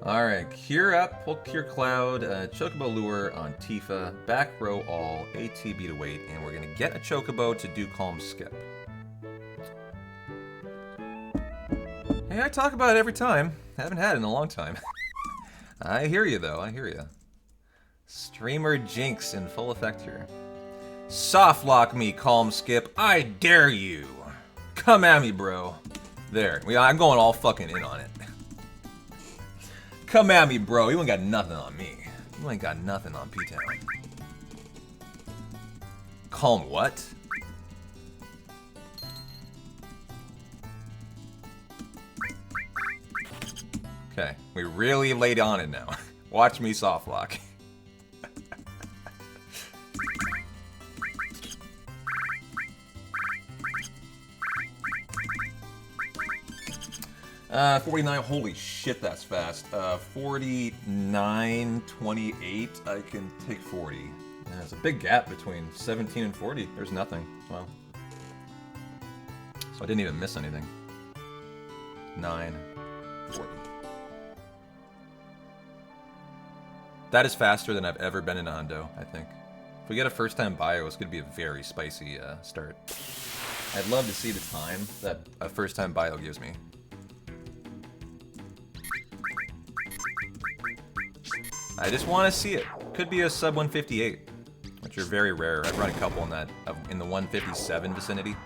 Alright, Cure Up, we'll Cure Cloud, Chocobo Lure on Tifa, back row all, ATB to wait, and we're gonna get a Chocobo to do Calm Skip. Hey, I talk about it every time. Haven't had it in a long time. I hear you, though. I hear you. Streamer Jinx in full effect here. Soft lock me, Calm Skip. I dare you. Come at me, bro. There. I'm going all fucking in on it. Come at me, bro. You ain't got nothing on me. You ain't got nothing on P-Town. Calm what? Okay, we really laid on it now. Watch me soft lock. 49, holy shit, that's fast. 49, 28, I can take 40. Yeah, there's a big gap between 17 and 40. There's nothing. Wow. So I didn't even miss anything. 9, 40. That is faster than I've ever been in a hundo, I think. If we get a first-time bio, it's going to be a very spicy start. I'd love to see the time that a first-time bio gives me. I just want to see it. Could be a sub 158, which are very rare. I've run a couple in that in the 157 vicinity.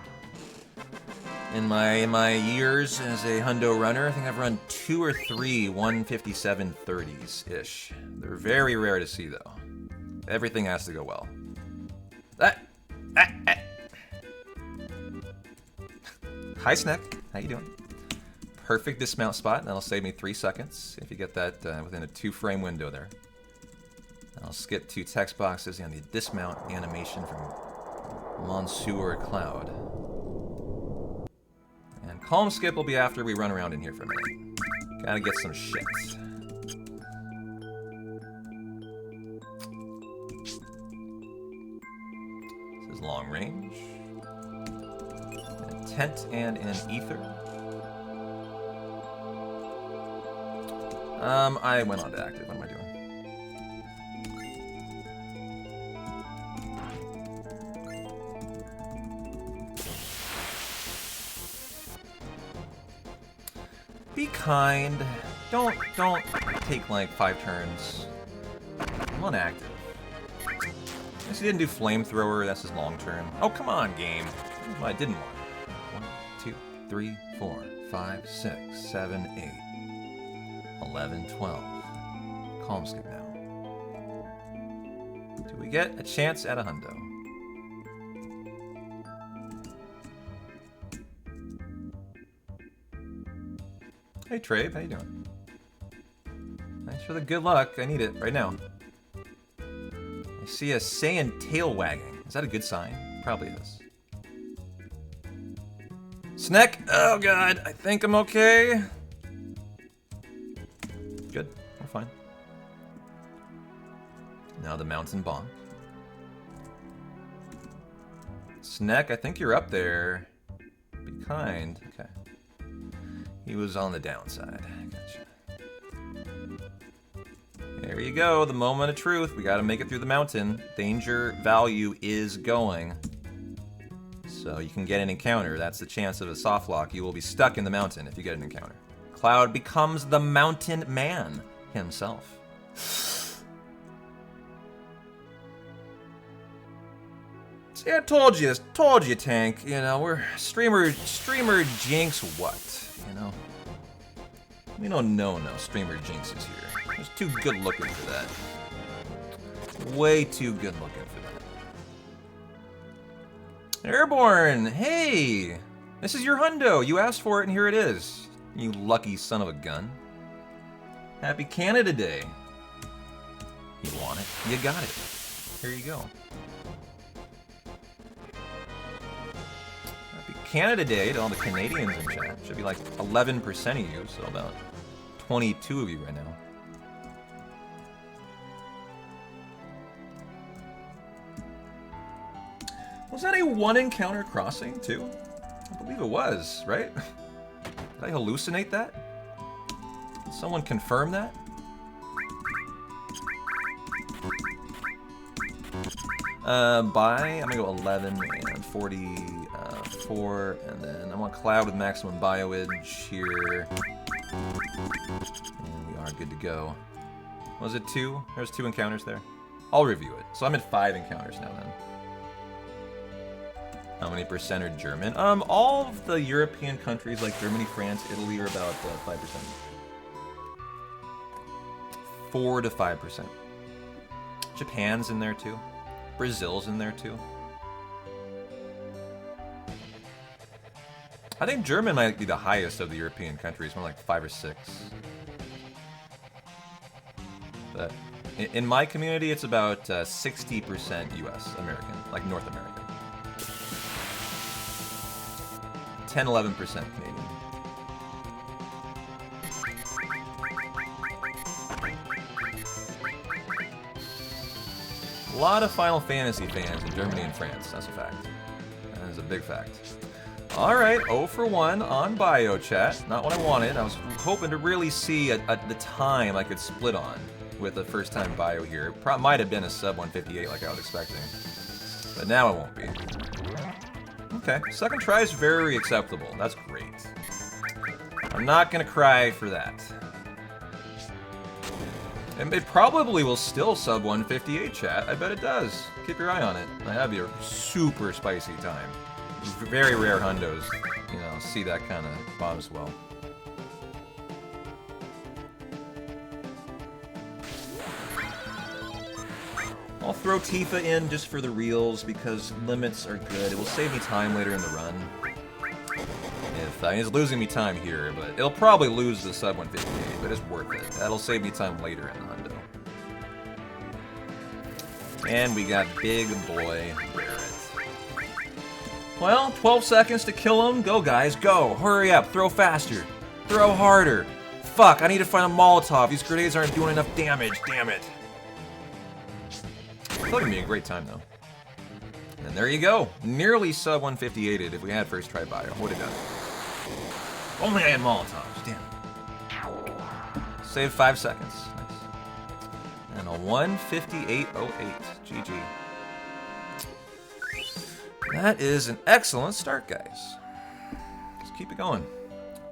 In my years as a hundo runner, I think I've run 2 or 3 157 30s ish. They're very rare to see though. Everything has to go well. Hi Snack, how you doing? Perfect dismount spot. That'll save me 3 seconds if you get that within a 2-frame window there. I'll skip 2 text boxes and the dismount animation from Monsieur Cloud. And Calm Skip will be after we run around in here for a minute. Gotta get some shit. This is long range. A tent and an ether. I went on to active. What am I doing? Be kind. Don't take like 5 turns. I'm on active. Guess he didn't do flamethrower. That's his long turn. Oh come on, game. Well, I didn't want it. 1, 2, 3, 4, 5, 6, 7, 8. 11, 12. Calm Skip now. Do we get a chance at a hundo? Hey Trabe, how you doing? Thanks for the good luck. I need it right now. I see a Saiyan tail wagging. Is that a good sign? Probably is. Snack! Oh god, I think I'm okay. Good, we're fine. Now the mountain bonk. Snack, I think you're up there. Be kind. Okay. He was on the downside. Gotcha. There you go, the moment of truth. We gotta make it through the mountain. Danger value is going. So you can get an encounter. That's the chance of a soft lock. You will be stuck in the mountain if you get an encounter. Cloud becomes the mountain man himself. See, I told you, Tank. You know, we're streamer Jinx what? You know, we don't know no streamer Jinx is here. Just too good looking for that. Way too good looking for that. Airborne! Hey! This is your hundo. You asked for it and here it is. You lucky son of a gun. Happy Canada Day. You want it? You got it. Here you go. Happy Canada Day to all the Canadians in chat. Should be like 11% of you, so about 22 of you right now. Was that a one encounter crossing, too? I believe it was, right? Did I hallucinate that? Did someone confirm that? I'm gonna go 11 and 44, and then I want Cloud with maximum bio-edge here. And we are good to go. Was it 2? There's 2 encounters there. I'll review it. So I'm at 5 encounters now then. How many percent are German? All of the European countries like Germany, France, Italy are about 5%. 4 to 5%. Japan's in there too. Brazil's in there too. I think German might be the highest of the European countries, more like 5 or 6. But in my community, it's about 60% US, American, like North America. 10-11% Canadian. A lot of Final Fantasy fans in Germany and France, that's a fact. That is a big fact. Alright, 0 for 1 on bio chat. Not what I wanted. I was hoping to really see the time I could split on with the first time bio here. Might have been a sub 158 like I was expecting. But now it won't be. Okay, second try is very acceptable. That's great. I'm not gonna cry for that. And it probably will still sub 158, chat. I bet it does. Keep your eye on it. That'd be a super spicy time. Very rare hundos, you know, see that kind of bottom swell. I'll throw Tifa in just for the reels because limits are good. It will save me time later in the run. It's losing me time here, but it'll probably lose the sub 158, but it's worth it. That'll save me time later in the hundo. And we got Big Boy Barrett. Well, 12 seconds to kill him. Go, guys, go. Hurry up. Throw faster. Throw harder. Fuck, I need to find a Molotov. These grenades aren't doing enough damage. Damn it. It's gonna be a great time, though. And there you go. Nearly sub 158'd if we had first try bio. Would have done it. Only I had Molotovs. Damn. Save 5 seconds. Nice. And a 158.08. GG. That is an excellent start, guys. Let's keep it going.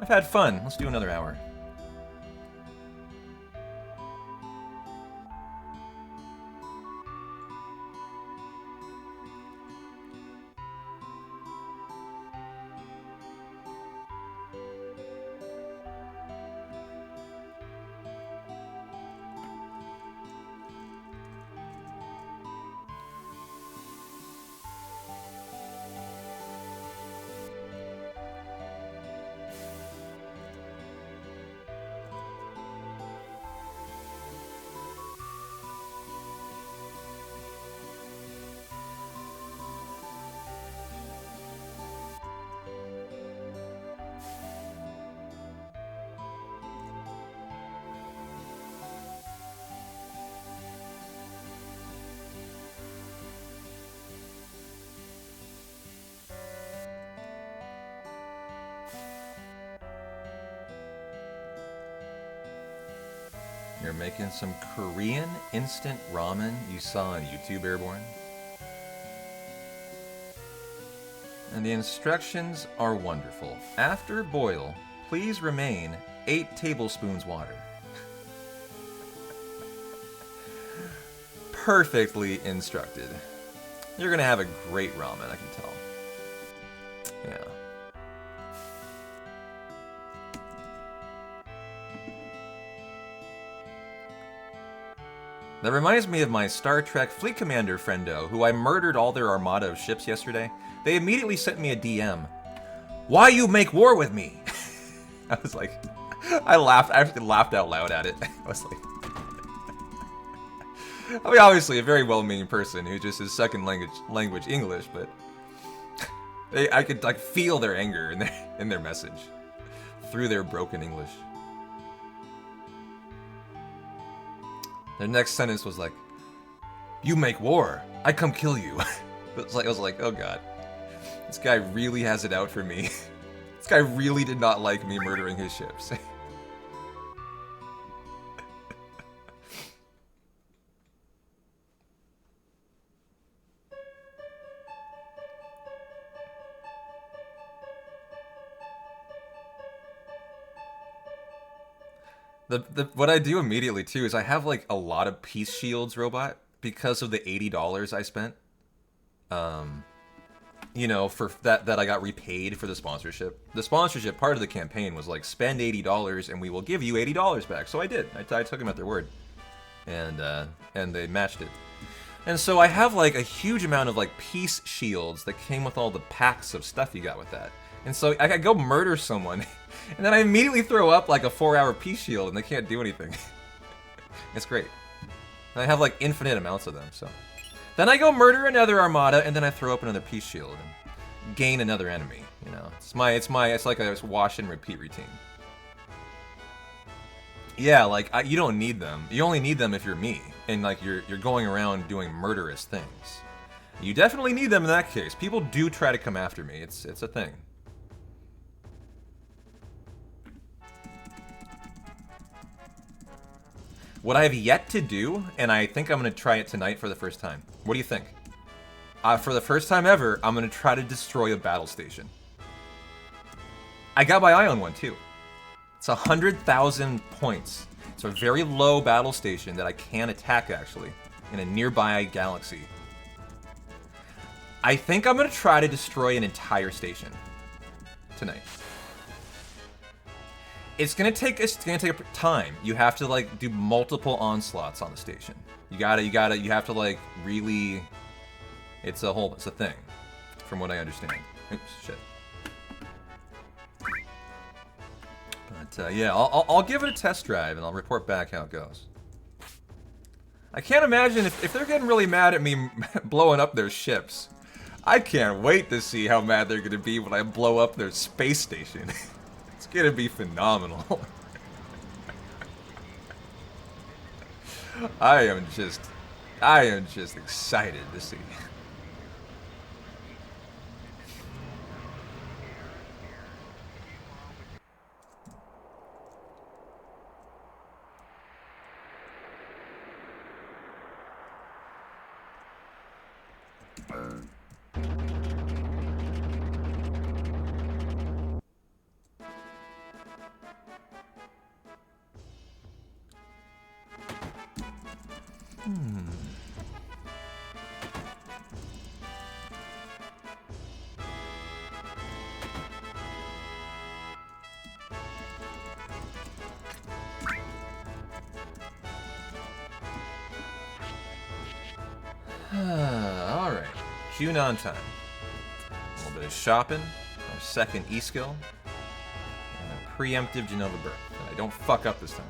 I've had fun. Let's do another hour. You're making some Korean instant ramen you saw on YouTube, Airborne? And the instructions are wonderful. After boil, please remain 8 tablespoons water. Perfectly instructed. You're gonna have a great ramen, I can tell. Yeah. That reminds me of my Star Trek fleet commander friendo, who I murdered all their armada of ships yesterday. They immediately sent me a DM. Why you make war with me? I was like, I laughed. I actually laughed out loud at it. I was like, I mean, obviously a very well-meaning person who just is second language English, but I could like feel their anger in their message through their broken English. Their next sentence was like, "You make war, I come kill you." I was like, oh god, this guy really has it out for me. This guy really did not like me murdering his ships. What I do immediately too is I have like a lot of peace shields robot because of the $80 I spent. You know, for that I got repaid for the sponsorship. The sponsorship part of the campaign was like, spend $80 and we will give you $80 back. So I did. I took them at their word, and they matched it. And so I have like a huge amount of like peace shields that came with all the packs of stuff you got with that. And so I could go murder someone, and then I immediately throw up like a 4-hour peace shield, and they can't do anything. It's great. And I have like infinite amounts of them, so. Then I go murder another armada, and then I throw up another peace shield and gain another enemy. You know, it's like a wash and repeat routine. Yeah, like you don't need them. You only need them if you're me, and like you're going around doing murderous things. You definitely need them in that case. People do try to come after me. It's a thing. What I have yet to do, and I think I'm going to try it tonight for the first time. What do you think? For the first time ever, I'm going to try to destroy a battle station. I got my eye on one, too. It's 100,000 points. It's a very low battle station that I can attack, actually, in a nearby galaxy. I think I'm going to try to destroy an entire station tonight. It's gonna take time. You have to like do multiple onslaughts on the station. You have to like really. It's a thing, from what I understand. Oops, shit. But yeah, I'll give it a test drive and I'll report back how it goes. I can't imagine if they're getting really mad at me blowing up their ships. I can't wait to see how mad they're gonna be when I blow up their space station. It's gonna be phenomenal. I am just excited to see. Alright, QAnon time. A little bit of shopping, our second E-skill, and a preemptive Genova birth. And I don't fuck up this time.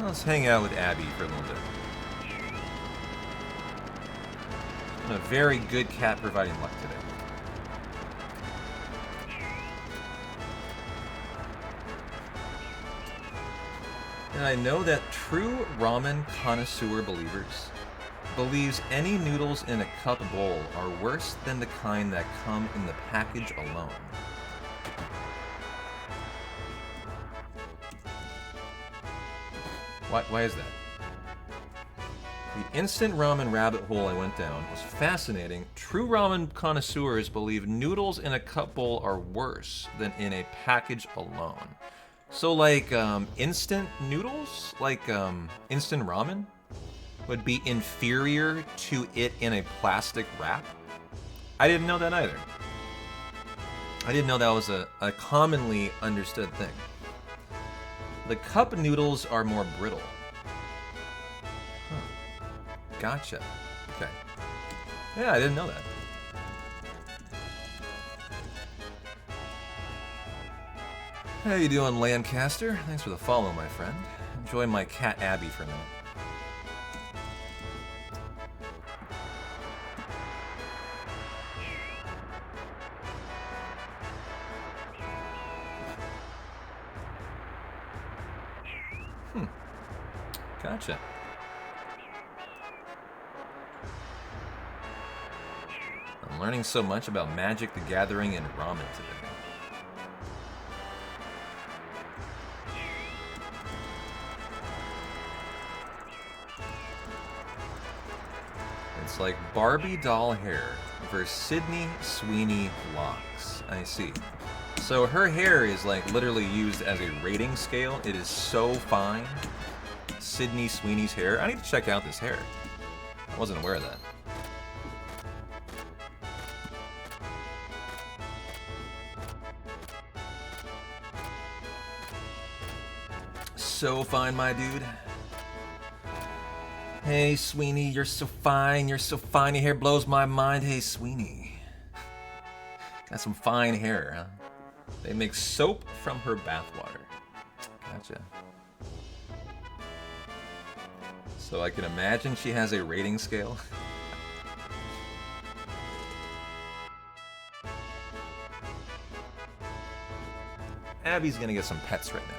Let's hang out with Abby for a little bit. A very good cat providing luck today. And I know that true ramen connoisseur believes any noodles in a cup bowl are worse than the kind that come in the package alone. Why is that? The instant ramen rabbit hole I went down was fascinating. True ramen connoisseurs believe noodles in a cup bowl are worse than in a package alone. So, like, instant noodles? Like, instant ramen? Would be inferior to it in a plastic wrap? I didn't know that either. I didn't know that was a commonly understood thing. The cup noodles are more brittle. Huh. Gotcha. Okay. Yeah, I didn't know that. How you doing, Lancaster? Thanks for the follow, my friend. Enjoy my cat Abby for a minute. Gotcha. I'm learning so much about Magic the Gathering and ramen today. It's like Barbie doll hair versus Sydney Sweeney locks. I see. So her hair is like literally used as a rating scale. It is so fine. Sydney Sweeney's hair. I need to check out this hair. I wasn't aware of that. So fine, my dude. Hey, Sweeney, you're so fine. You're so fine. Your hair blows my mind. Hey, Sweeney. Got some fine hair, huh? They make soap from her bathwater. Gotcha. So I can imagine she has a rating scale. Abby's gonna get some pets right now.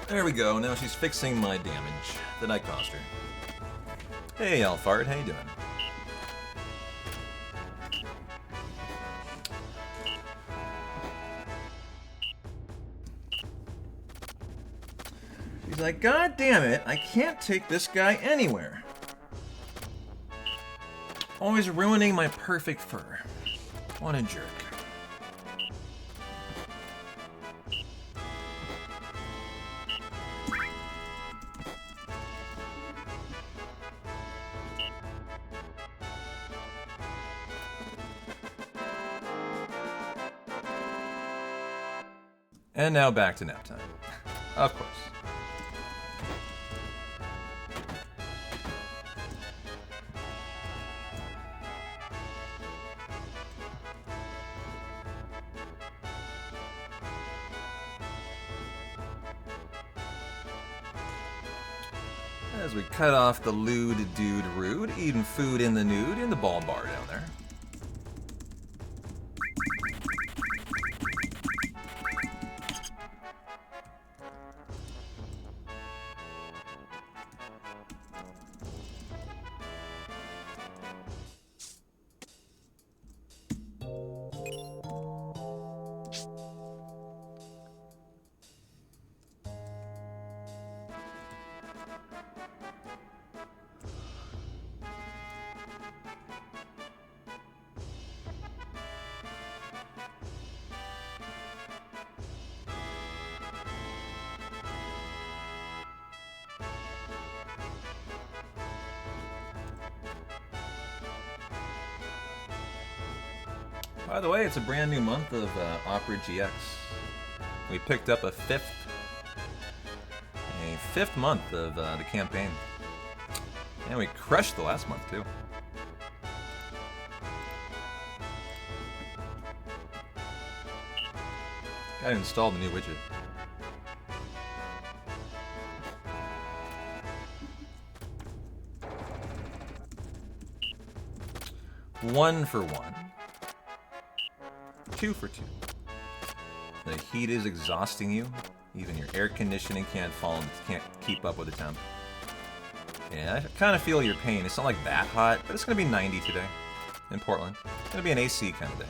There we go, now she's fixing my damage that I caused her. Hey, Alphard, how you doing? She's like, God damn it, I can't take this guy anywhere. Always ruining my perfect fur. What a jerk. And now back to nap time. Of course. As we cut off the lewd dude rude, eating food in the nude in the ball bar down there. By the way, it's a brand new month of Opera GX. We picked up a fifth month of the campaign. And we crushed the last month, too. Gotta install the new widget. One for one. 2 for 2. The heat is exhausting you. Even your air conditioning can't keep up with the temp. Yeah, I kind of feel your pain. It's not like that hot, but it's gonna be 90 today in Portland. It's gonna be an AC kind of day.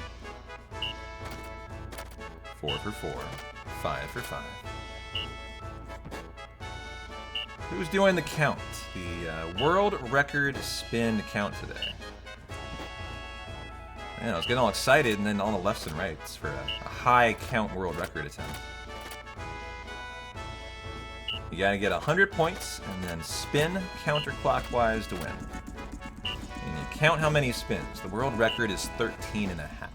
4 for 4. 5 for 5. Who's doing the count? The world record spin count today. Man, I was getting all excited, and then on the lefts and rights for a high count world record attempt. You gotta get 100 points, and then spin counterclockwise to win. And you count how many spins. The world record is 13 and a half.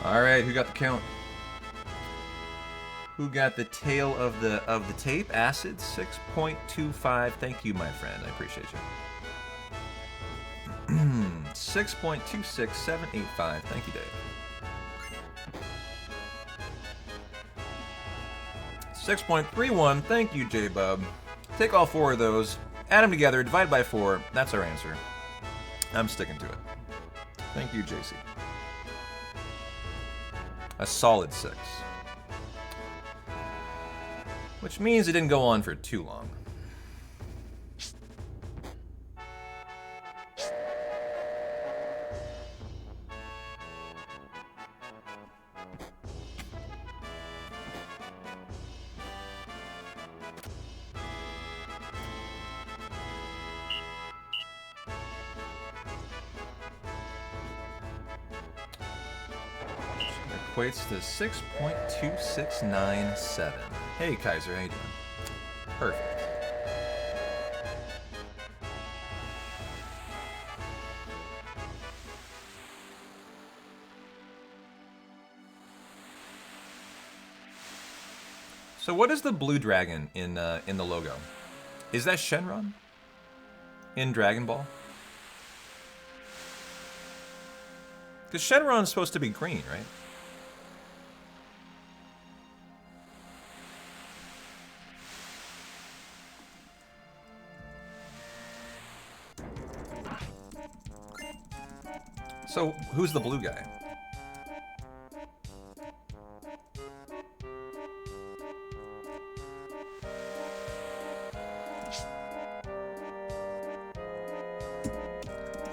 Alright, who got the count? Who got the tail of the tape? Acid 6.25. Thank you, my friend. I appreciate you. 6.26785. Thank you, Dave. 6.31. Thank you, J-Bub. Take all 4 of those, add them together, divide by 4. That's our answer. I'm sticking to it. Thank you, JC. A solid 6. Which means it didn't go on for too long. Equates to 6.2697. Hey Kaiser, how you doing? Perfect. So what is the blue dragon in the logo? Is that Shenron? In Dragon Ball? Because Shenron's supposed to be green, right? So, who's the blue guy?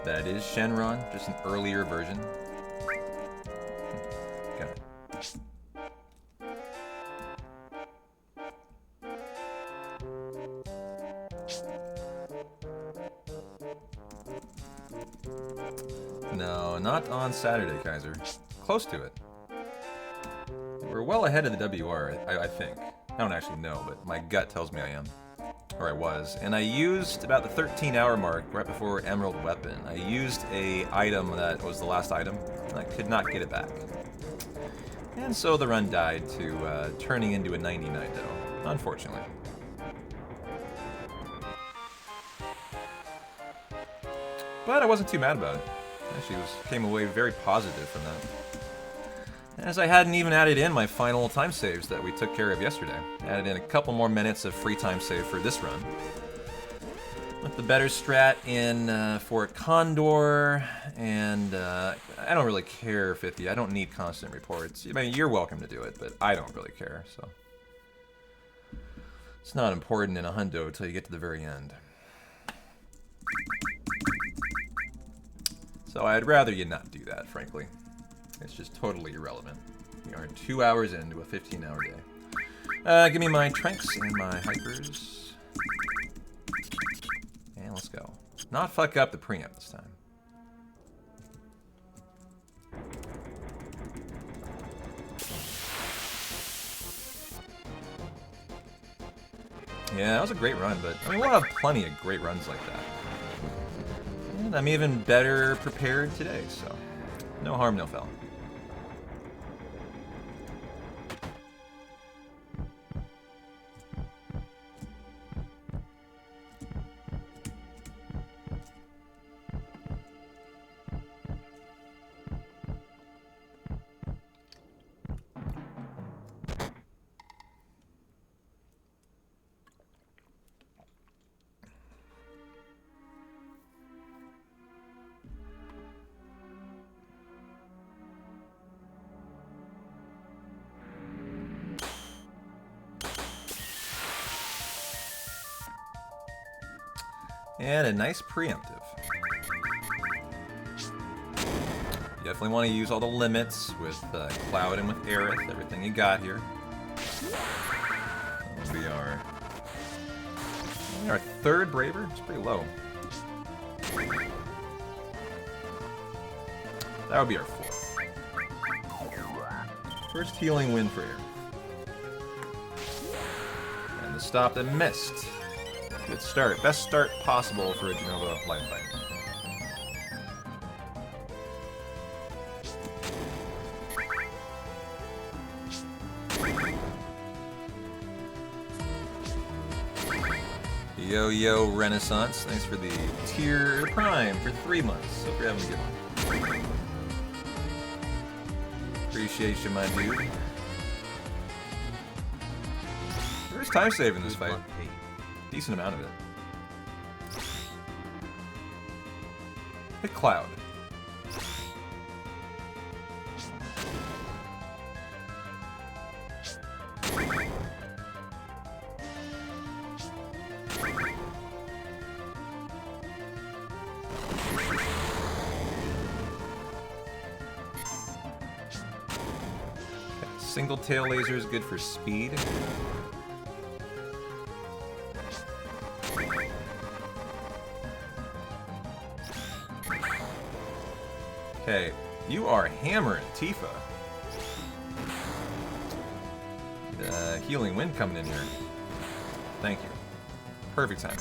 That is Shenron, just an earlier version. Got it. No, not on Saturday, Kaiser. Close to it. We're well ahead of the WR, I think. I don't actually know, but my gut tells me I am. Or I was. And I used about the 13-hour mark, right before Emerald Weapon. I used a item that was the last item, and I could not get it back. And so the run died to turning into a 99 though, unfortunately. But I wasn't too mad about it. Actually, came away very positive from that. As I hadn't even added in my final time saves that we took care of yesterday. Added in a couple more minutes of free time save for this run. With the better strat in for Condor, and I don't really care, 50. I don't need constant reports. I mean, you're welcome to do it, but I don't really care, so. It's not important in a hundo until you get to the very end. So I'd rather you not do that, frankly. It's just totally irrelevant. We are 2 hours into a 15-hour day. Give me my Tranks and my Hypers. And let's go. Not fuck up the preamp this time. Yeah, that was a great run, but I mean, we'll have plenty of great runs like that. And I'm even better prepared today, so no harm, no foul. And a nice preemptive. Definitely want to use all the limits with Cloud and with Aerith, everything you got here. We are our third Braver. It's pretty low. That would be our fourth. First healing win for Aerith. And the stop that missed. Good start. Best start possible for a Genova life fight. Yo Renaissance, thanks for the tier Prime for 3 months. Hope you're having a good one. Appreciate you, my dude. There's time save in this fight. Decent amount of it. Hit Cloud. Single tail laser is good for speed. Okay, you are hammering Tifa. Healing wind coming in here. Thank you. Perfect timing.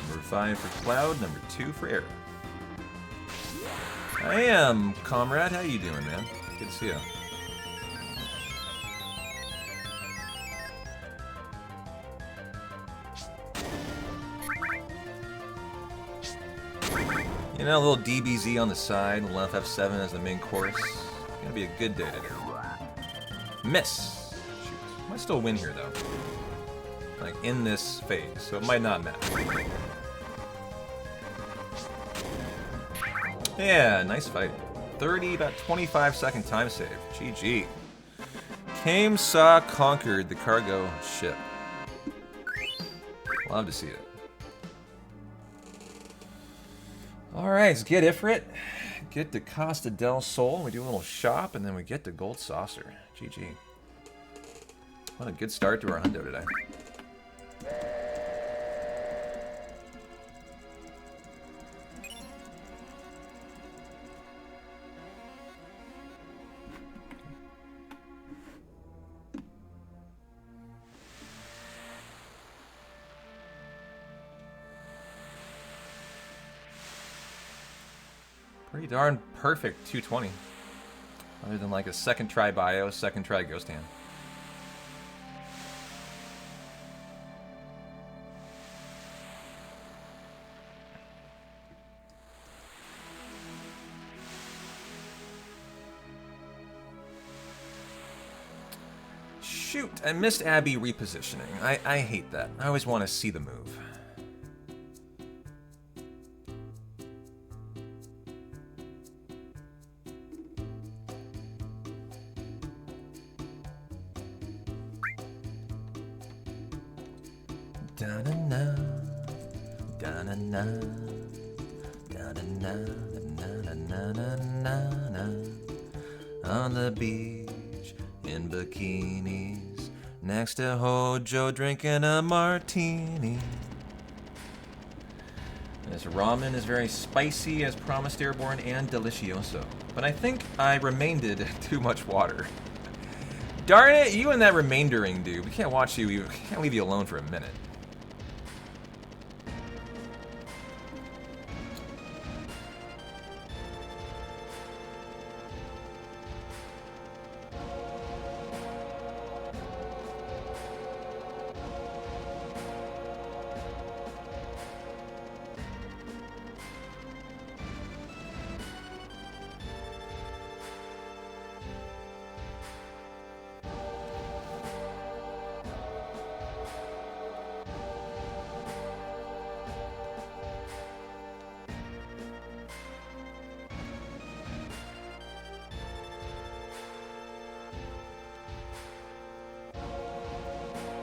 Number 5 for Cloud, number 2 for Aerith. I am, comrade. How you doing, man? Good to see you. You know, a little DBZ on the side, a little FF7 as the main course. It's gonna be a good day today. Miss! Shoot. Might still win here, though. Like, in this phase, so it might not matter. Yeah, nice fight. 30, about 25-second time save. GG. Came, saw, conquered the cargo ship. Love to see it. Alright, let's get Ifrit. Get to Costa del Sol. We do a little shop, and then we get to Gold Saucer. GG. What a good start to our hundo today. Pretty darn perfect 220. Other than like a second try bio, second try ghost hand. Shoot, I missed Abby repositioning. I hate that. I always want to see the move. Da-na-na, da-na-na, On the beach in bikinis, next to Hojo drinking a martini. This ramen is very spicy as promised, Airborne, and delicioso. But I think I remainded too much water. Darn it, you and that remaindering, dude. We can't watch you. We can't leave you alone for a minute.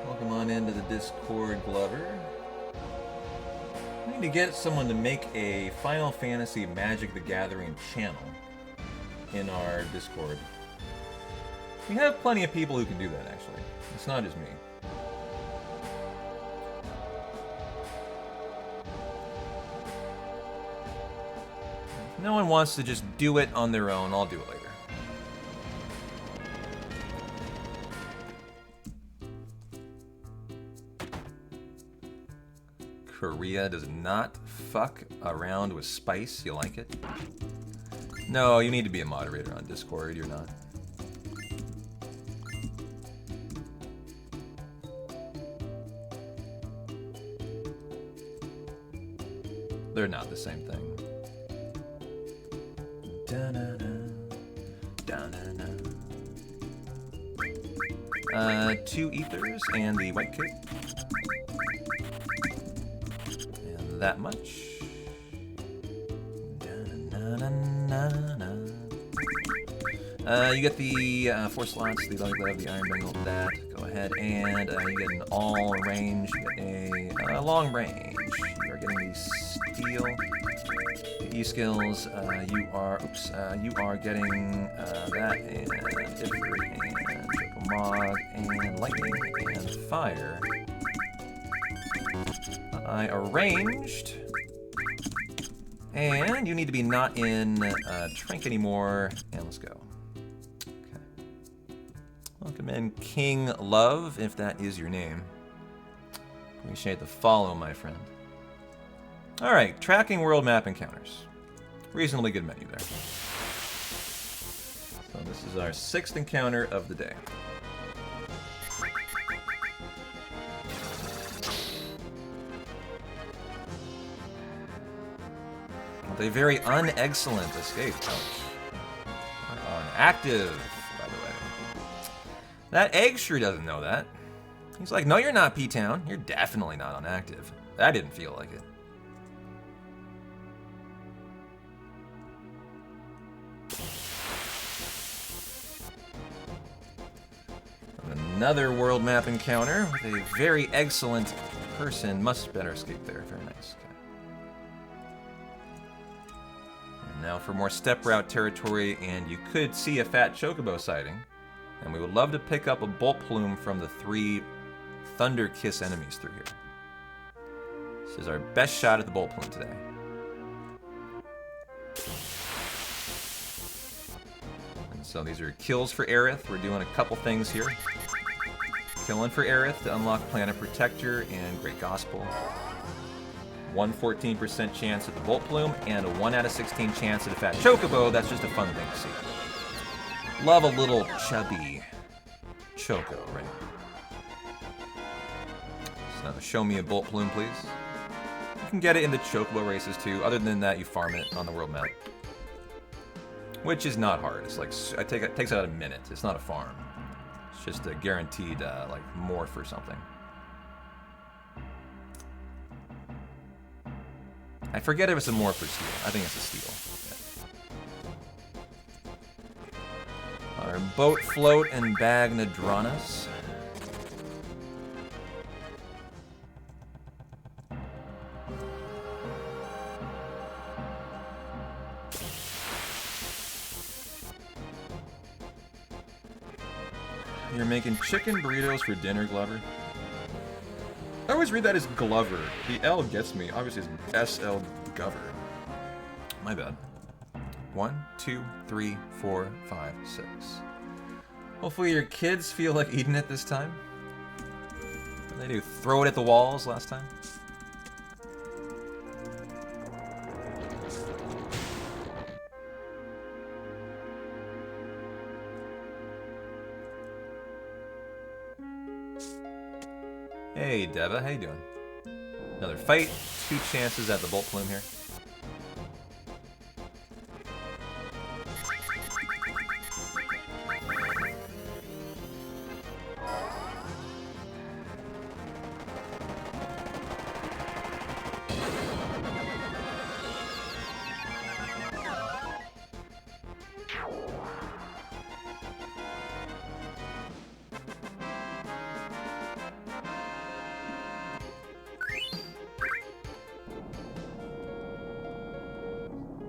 Welcome on into the Discord, Glover. We need to get someone to make a Final Fantasy Magic the Gathering channel in our Discord. We have plenty of people who can do that, actually. It's not just me. If no one wants to just do it on their own, I'll do it later. Korea does not fuck around with spice. You like it? No, you need to be a moderator on Discord. You're not. They're not the same thing. Two ethers and the white kit. And that much. You get the 4 slots, the Belly Glove, the Iron Bangle, that. Go ahead and you get an all range, you get a long range. You are getting the steel, the E-skills. You are getting that and Ifrit and Chocomog and lightning and fire. I arranged. And you need to be not in Trank anymore. And let's go. Welcome in, King Love, if that is your name. Appreciate the follow, my friend. Alright, tracking world map encounters. Reasonably good menu there. So this is our 6th encounter of the day. With a very unexcellent escape pouch. On active. That egg sure doesn't know that. He's like, no, you're not, P-Town. You're definitely not on active. That didn't feel like it. Another world map encounter with a very excellent person. Must better escape there. Very nice. Okay. And now for more step route territory, and you could see a fat chocobo sighting. And we would love to pick up a bolt plume from the 3 Thunder Kiss enemies through here. This is our best shot at the bolt plume today. And so these are kills for Aerith. We're doing a couple things here. Killing for Aerith to unlock Planet Protector and Great Gospel. 114% chance at the bolt plume and a 1 out of 16 chance at a fat chocobo. That's just a fun thing to see. Love a little chubby choco, right? So show me a bolt plume, please. You can get it in the chocobo races too. Other than that, you farm it on the world map, which is not hard. It's like it takes about a minute. It's not a farm. It's just a guaranteed like morph or something. I forget if it's a morph or steal. I think it's a steal. Our boat, float, and bag Nadranas. You're making chicken burritos for dinner, Glover? I always read that as Glover. The L gets me. Obviously, it's SL Gover. My bad. 1, 2, 3, 4, 5, 6. Hopefully your kids feel like eating it this time. They do throw it at the walls last time. Hey Deva, how you doing? Another fight, 2 chances at the Bolt Plume here.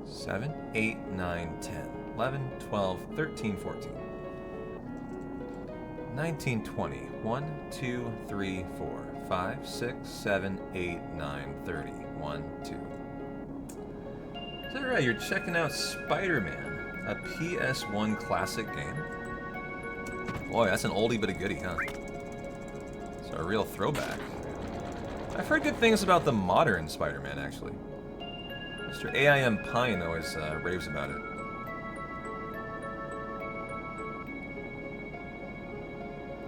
Seven, 8, 9, 10, 11, 12, 13, 14. 19, 20. 1, 2, 3, 4, 5, 6, 7, 8, 9, 30. 1, 2. Is that right? You're checking out Spider-Man, a PS1 classic game? Boy, that's an oldie but a goodie, huh? It's a real throwback. I've heard good things about the modern Spider-Man, actually. Mr. AIM Pine always raves about it.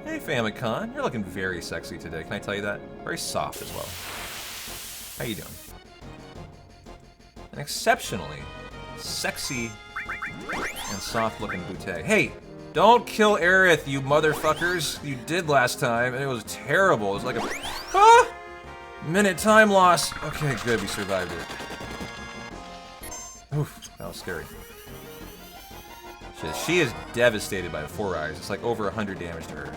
Hey Famicom, you're looking very sexy today, can I tell you that? Very soft as well. How you doing? An exceptionally sexy and soft looking bootay. Hey, don't kill Aerith, you motherfuckers! You did last time, and it was terrible. It was like a minute time loss. Okay, good, we survived it. Oof, that was scary. She is devastated by the 4 eyes. It's like over 100 damage to her.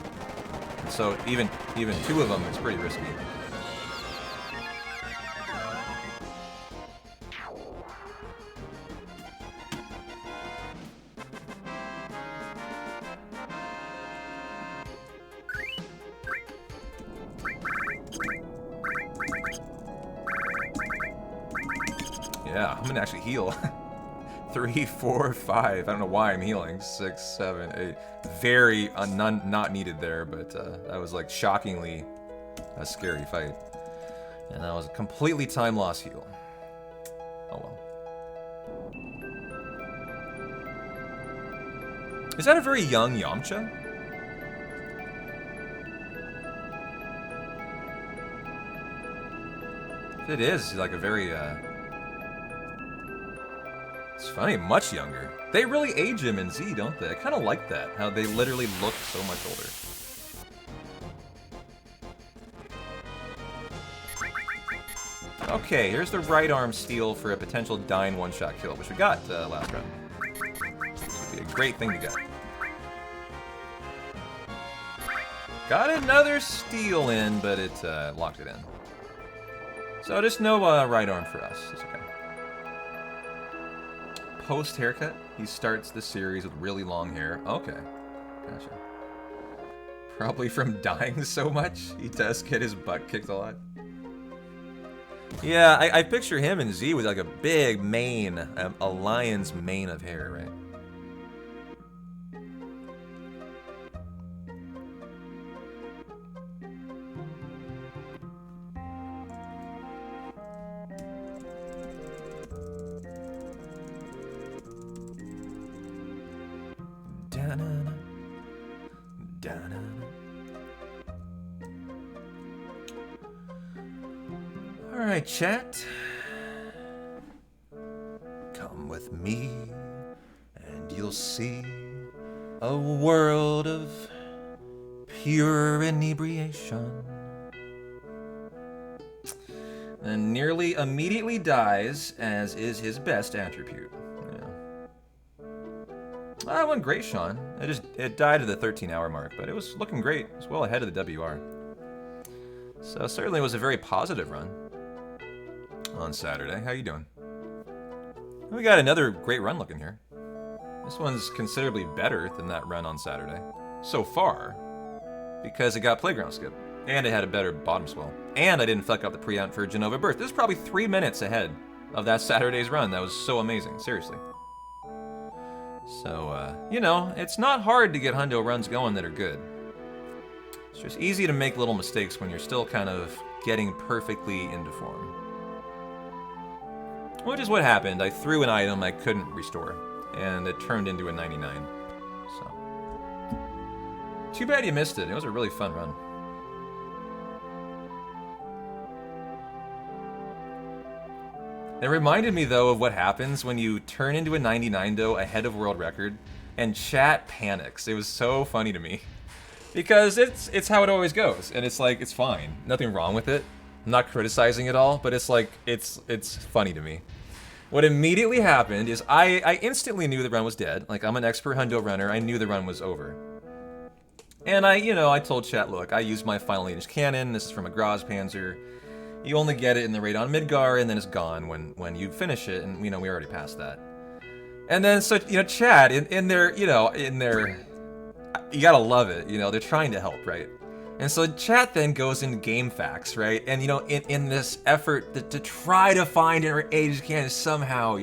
And so even 2 of them, it's pretty risky. Yeah, I'm gonna actually heal. 3, 4, 5. I don't know why I'm healing. 6, 7, 8. Very not needed there, but that was like shockingly a scary fight. And that was a completely time loss heal. Oh well. Is that a very young Yamcha? If it is, like a very it's funny, much younger. They really age him in Z, don't they? I kind of like that, how they literally look so much older. Okay, here's the right arm steal for a potential dying one-shot kill, which we got last round. This would be a great thing to get. Got another steal in, but it locked it in. So just no right arm for us. It's okay. Post haircut, he starts the series with really long hair. Okay, gotcha. Probably from dying so much, he does get his butt kicked a lot. Yeah, I picture him in Z with like a big mane, a lion's mane of hair, right? Alright, chat. Come with me, and you'll see a world of pure inebriation. And nearly immediately dies, as is his best attribute. Yeah. Ah, went great, Sean. It died at the 13-hour mark, but it was looking great. It was well ahead of the WR. So certainly it was a very positive run on Saturday. How you doing? We got another great run looking here. This one's considerably better than that run on Saturday. So far. because it got playground skip. And it had a better bottom swell. And I didn't fuck up the pre-out for Genova Birth. This is probably 3 minutes ahead of that Saturday's run. That was so amazing, seriously. So, you know, it's not hard to get hundo runs going that are good. It's just easy to make little mistakes when you're still kind of getting perfectly into form. Which is what happened. I threw an item I couldn't restore, and it turned into a 99. So, too bad you missed it. It was a really fun run. It reminded me, though, of what happens when you turn into a 99 dough ahead of world record, and chat panics. It was so funny to me. Because it's how it always goes, and it's like, it's fine. Nothing wrong with it. I'm not criticizing it all, but it's like, it's funny to me. What immediately happened is I instantly knew the run was dead. Like, I'm an expert hundo runner, I knew the run was over. And I told chat, look, I used my final 8-inch cannon, this is from a Grozpanzer. You only get it in the Radon Midgar, and then it's gone when you finish it, and we already passed that. And then, so, chat, in their, you gotta love it, they're trying to help, right? And so chat then goes into game facts, right? And, in this effort to try to find an age can somehow,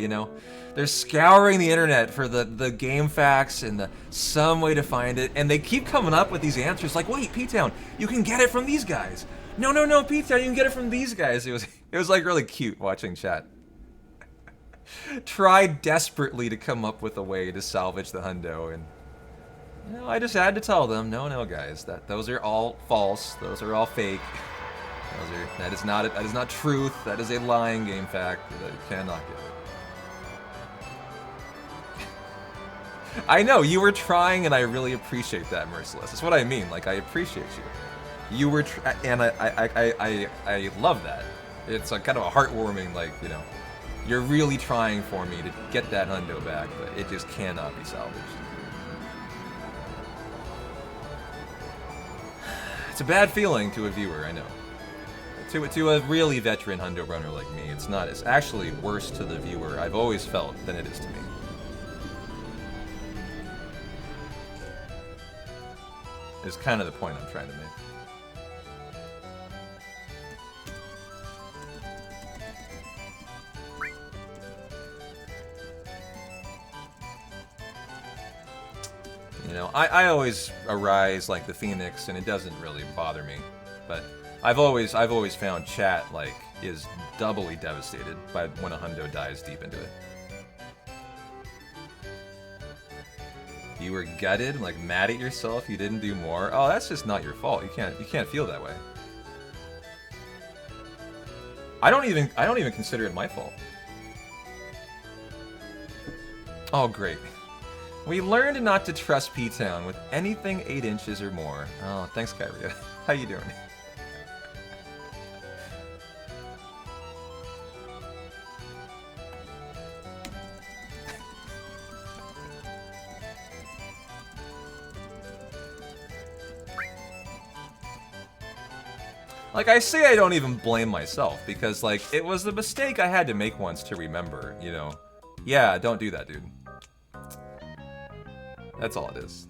they're scouring the internet for the game facts and some way to find it, and they keep coming up with these answers like, wait, P-Town, you can get it from these guys. No, P-Town, you can get it from these guys. It was like really cute watching chat. Tried desperately to come up with a way to salvage the hundo, and I just had to tell them, no, guys, those are all false. Those are all fake. That is not truth. That is a lying game fact that you cannot get it. I know you were trying, and I really appreciate that, Merciless. That's what I mean. Like, I appreciate you. You were, and I love that. It's a kind of a heartwarming, like, you're really trying for me to get that hundo back, but it just cannot be salvaged. It's a bad feeling to a viewer, I know. To a really veteran hundo runner like me, it's not. It's actually worse to the viewer, I've always felt, than it is to me. Is kind of the point I'm trying to make. I always arise like the Phoenix, and it doesn't really bother me. But I've always found chat like is doubly devastated by when a hundo dies deep into it. You were gutted, like mad at yourself you didn't do more. Oh, that's just not your fault. You can't feel that way. I don't even consider it my fault. Oh, great. We learned not to trust P-Town with anything 8 inches or more. Oh, thanks, Kyria. How you doing? Like, I say I don't even blame myself, because, like, it was a mistake I had to make once to remember, Yeah, don't do that, dude. That's all it is.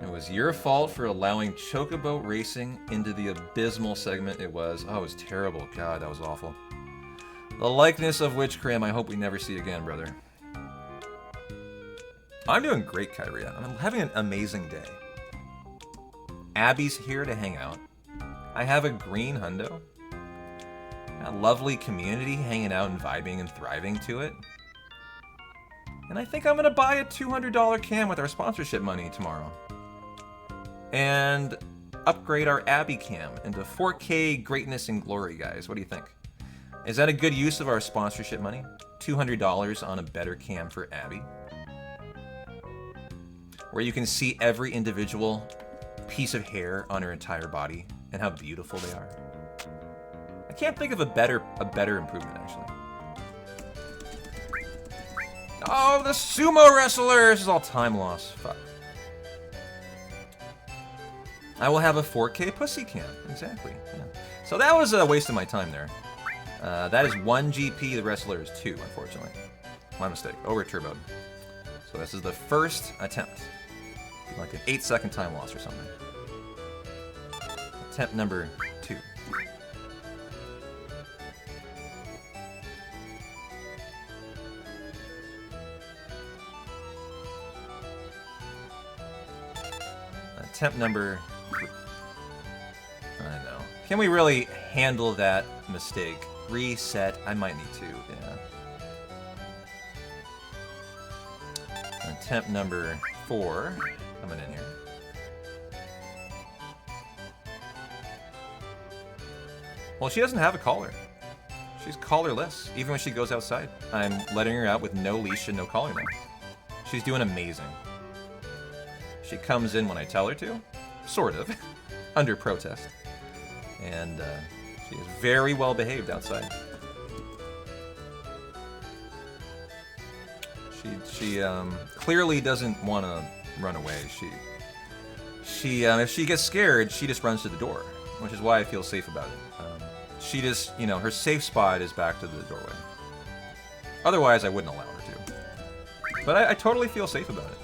It was your fault for allowing Chocobo Racing into the abysmal segment it was. Oh, it was terrible. God, that was awful. The likeness of Witchcram I hope we never see again, brother. I'm doing great, Kyria. I'm having an amazing day. Abby's here to hang out. I have a green hundo. A lovely community hanging out and vibing and thriving to it. And I think I'm gonna buy a $200 cam with our sponsorship money tomorrow. And upgrade our Abby cam into 4K greatness and glory, guys. What do you think? Is that a good use of our sponsorship money? $200 on a better cam for Abby? Where you can see every individual piece of hair on her entire body and how beautiful they are. I can't think of a better improvement, actually. Oh, the sumo wrestler! This is all time loss. Fuck. I will have a 4K pussy cam. Exactly. Yeah. So that was a waste of my time there. That is 1 GP. The wrestler is 2, unfortunately. My mistake. Over turboed. So this is the first attempt. Like an 8-second time loss or something. Attempt number 2. Attempt number 3. I know. Can we really handle that mistake? Reset. I might need to, yeah. Attempt number 4. Coming in here. Well, she doesn't have a collar. She's collarless, even when she goes outside. I'm letting her out with no leash and no collar now. She's doing amazing. She comes in when I tell her to, sort of, under protest. And she is very well behaved outside. She clearly doesn't want to run away. If she gets scared, she just runs to the door, which is why I feel safe about it. She just, her safe spot is back to the doorway. Otherwise, I wouldn't allow her to. But I totally feel safe about it.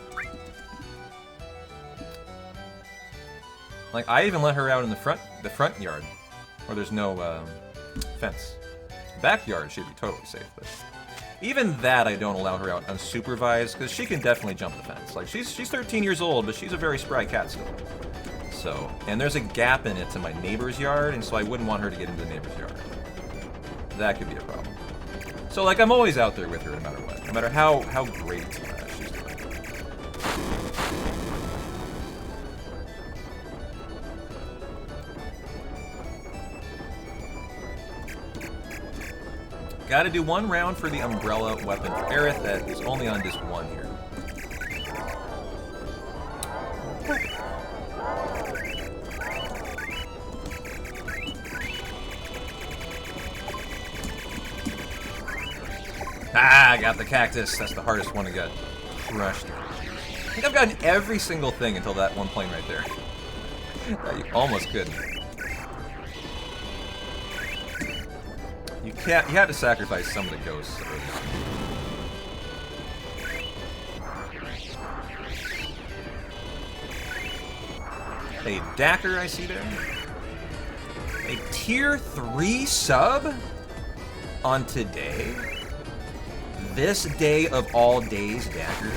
Like, I even let her out in the front yard, where there's no fence. Backyard, she'd be totally safe, but even that I don't allow her out unsupervised, because she can definitely jump the fence. Like, she's 13 years old, but she's a very spry cat still. So, and there's a gap in it to my neighbor's yard, and so I wouldn't want her to get into the neighbor's yard. That could be a problem. So, like, I'm always out there with her no matter what, no matter how great she's doing. Gotta do one round for the umbrella weapon for Aerith that is only on disc 1 here. Ah, I got the cactus. That's the hardest one to get crushed. I think I've gotten every single thing until that one plane right there. You almost couldn't. You have to sacrifice some of the ghosts. A Dacker I see there. A tier 3 sub on today. This day of all days, Dacker.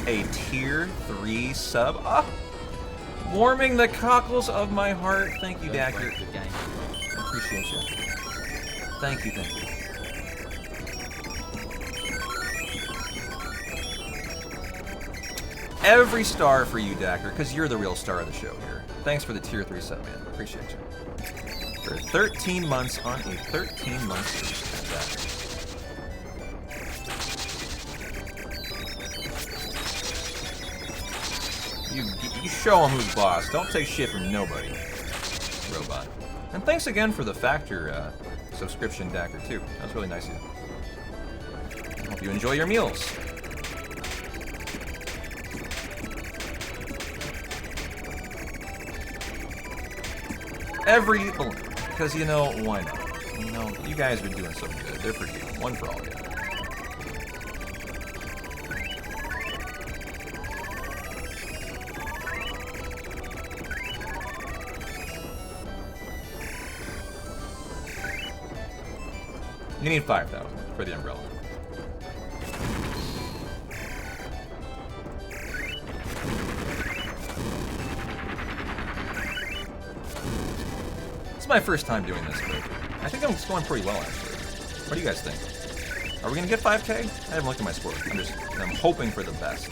A tier 3 sub. Ah, warming the cockles of my heart. Thank you, Dacker. I appreciate you. Thank you, thank you. Every star for you, Dacker, because you're the real star of the show here. Thanks for the tier 3 sub, man. Appreciate you. For 13 months on a 13-month streak, Dacker. You show him who's boss. Don't take shit from nobody, robot. And thanks again for the Factor subscription, Dacker, too. That was really nice of you. I hope you enjoy your meals. Every balloon. Because, why not? You guys have been doing so good. They're for you. One for all, yeah. You need 5,000 for the umbrella. It's my first time doing this, but I think I'm going pretty well, actually. What do you guys think? Are we gonna get 5K? I haven't looked at my score. I'm hoping for the best.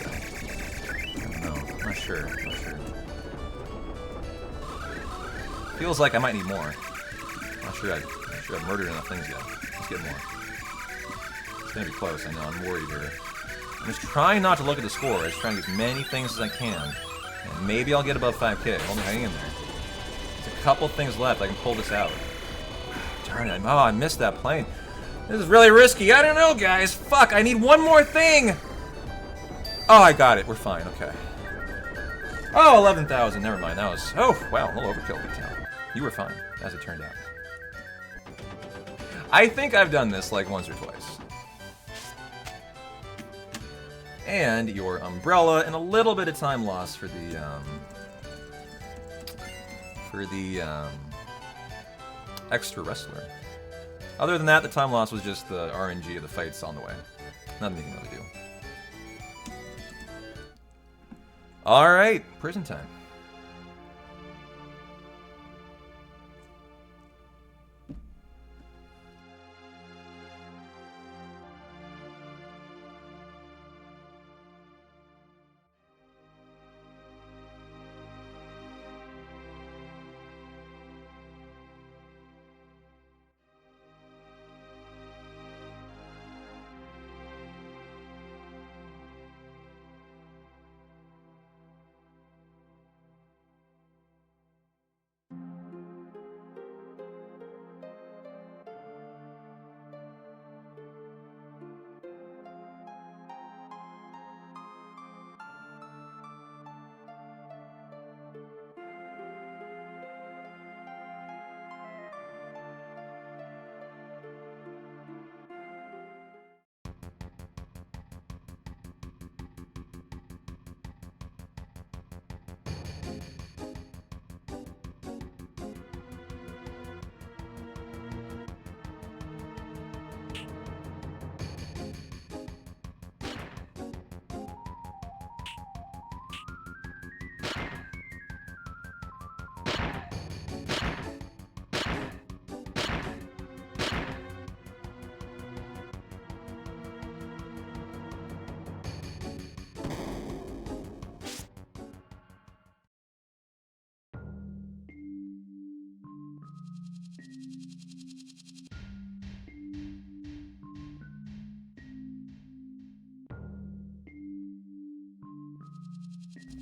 No, I'm not sure. Feels like I might need more. Not sure I've murdered enough things yet. Let's get more. It's gonna be close, I know. I'm worried here. I'm just trying not to look at the score. I'm just trying to get as many things as I can. And maybe I'll get above 5K. Only hang in there. There's a couple things left. I can pull this out. Darn it. Oh, I missed that plane. This is really risky. I don't know, guys. Fuck, I need one more thing. Oh, I got it. We're fine. Okay. Oh, 11,000. Never mind. That was... Oh, wow. A little overkill. You were fine, as it turned out. I think I've done this like once or twice. and your umbrella, and a little bit of time loss for the extra wrestler. Other than that, the time loss was just the RNG of the fights on the way. Nothing you can really do. Alright, prison time.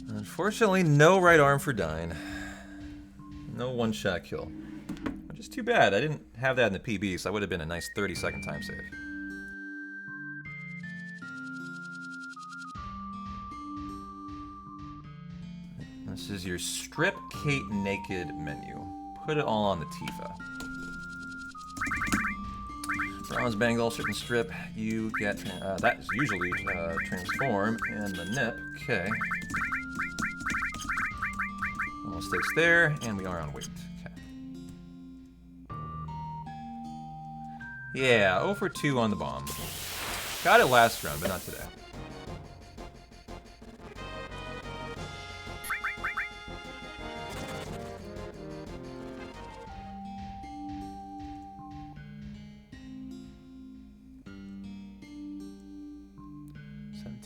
Unfortunately, no right arm for Dyne. No one-shot kill. Which is too bad. I didn't have that in the PB, so that would have been a nice 30-second time save. This is your Strip Kate Naked menu. Put it all on the Tifa. Bronze Bangle, Strip and Strip. You get, that is usually Transform and the Nip. Okay. Stakes there, and we are on weight. Okay. Yeah, 0 for 2 on the bomb. Got it last round, but not today.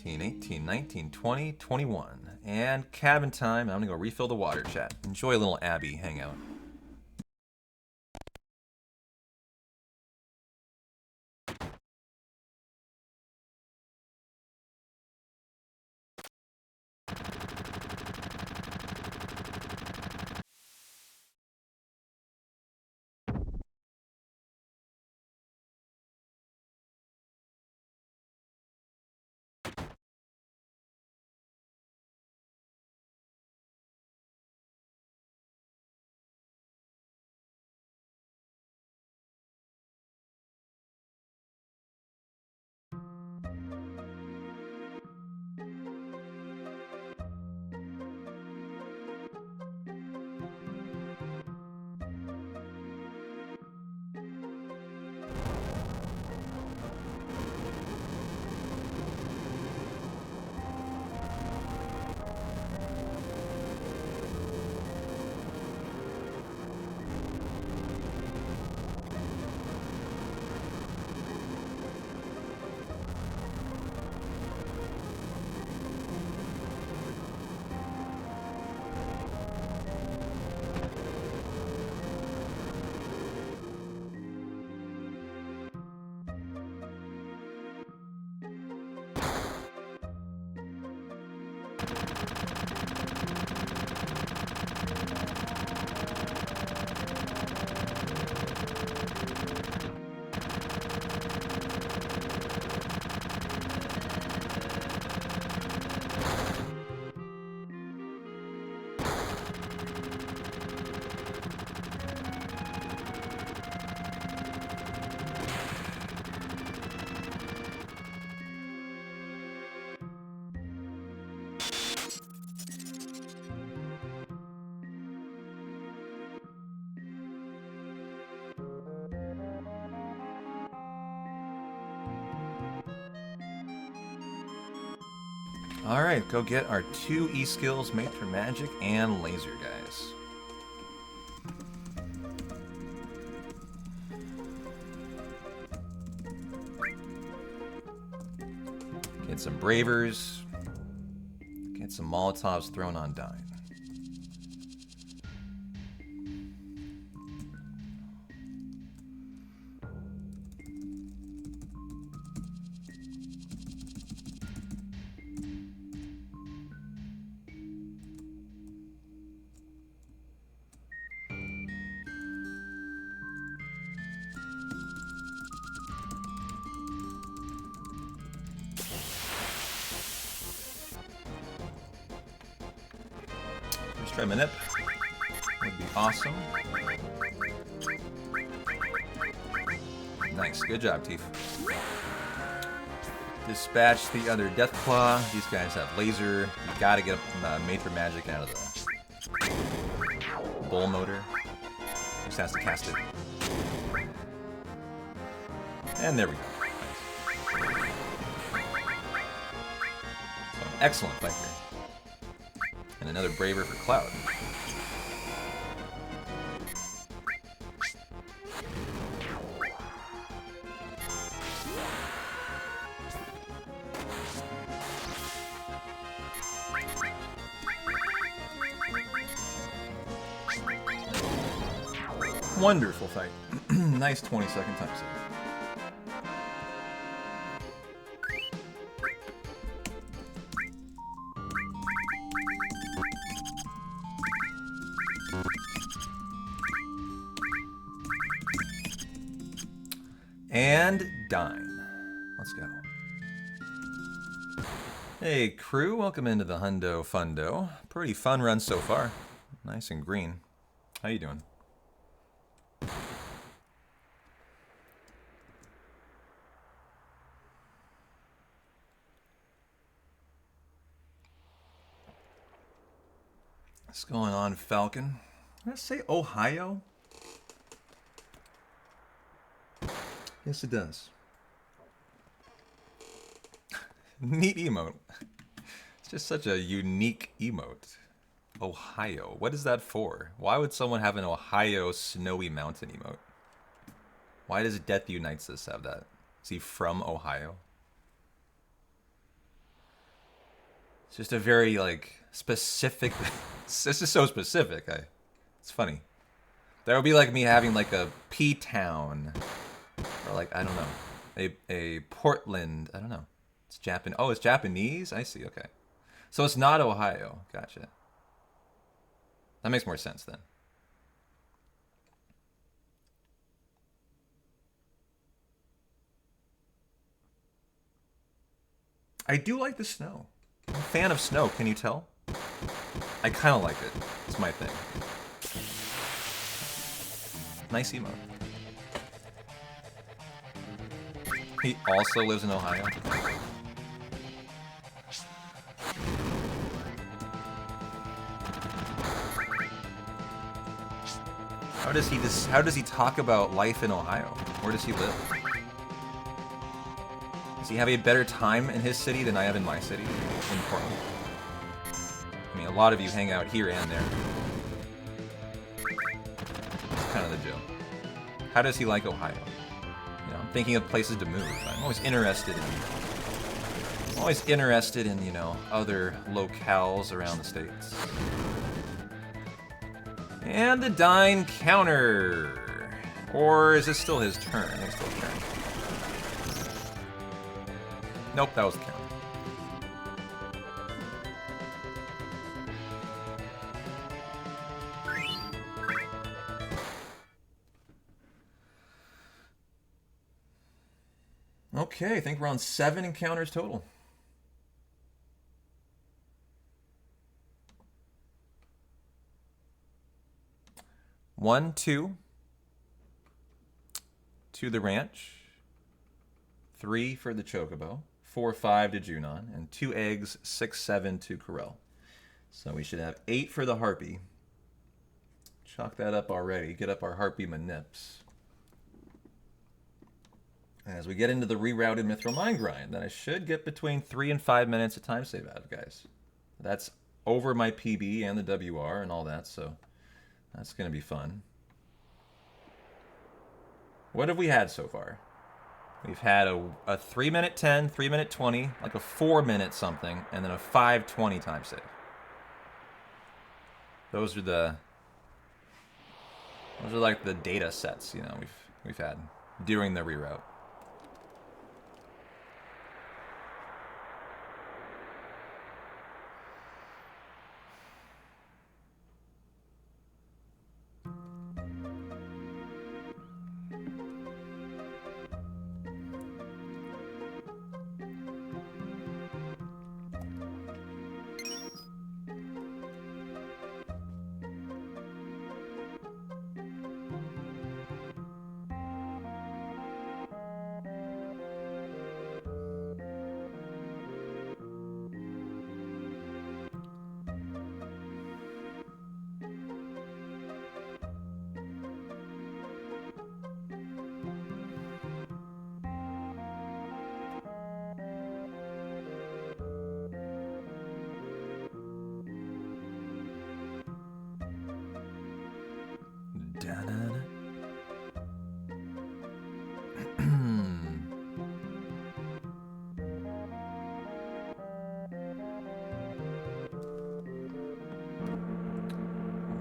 $17, $18, $19, $20, $21. And cabin time. I'm gonna go refill the water, chat. Enjoy a little Abby hangout. Alright, go get our 2 E-skills, Mater Magic and Laser, guys. Get some Bravers. Get some Molotovs thrown on Dine. Let's try Manip. Would be awesome. Nice, good job, Tief. Dispatch the other Deathclaw. These guys have laser. You gotta get Mater Magic out of the Bull Motor. Just has to cast it. And there we go. So, excellent fight here. And another Braver for Cloud. Wonderful fight. Nice 20-second time save. And Dine. Let's go. Hey crew, welcome into the Hundo Fundo. Pretty fun run so far. Nice and green. How you doing? What's going on, Falcon? Did I say Ohio? Yes, it does. Neat emote. It's just such a unique emote. Ohio. What is that for? Why would someone have an Ohio snowy mountain emote? Why does Death Unites Us have that? Is he from Ohio? It's just a very, like, specific... It's just so specific. It's funny. That would be like me having, like, a P-Town... Or like, I don't know, a Portland, I don't know. It's Japan. Oh, it's Japanese? I see, okay. So it's not Ohio. Gotcha. That makes more sense then. I do like the snow. I'm a fan of snow, can you tell? I kind of like it. It's my thing. Nice emote. He also lives in Ohio. How does he talk about life in Ohio? Where does he live? Does he have a better time in his city than I have in my city? In Portland. I mean, a lot of you hang out here and there. That's kind of the joke. How does he like Ohio? Thinking of places to move. I'm always interested in, you know, other locales around the states. And the Dine counter. Or is it still his turn? I think it's still his turn. Nope, that was the counter. Okay, I think we're on 7 encounters total. One, two. To the ranch. 3 for the Chocobo. 4, 5 to Junon. And 2 eggs, 6, 7 to Corel. So we should have 8 for the Harpy. Chalk that up already. Get up our Harpy Manips. as we get into the rerouted Mithril Mine grind, then I should get between 3 and 5 minutes of time save out of, guys. That's over my PB and the WR and all that, so that's going to be fun. What have we had so far? We've had a 3-minute 10, 3-minute 20, like a 4-minute something, and then a 5:20 time save. Those are like the data sets, you know, we've had during the reroute.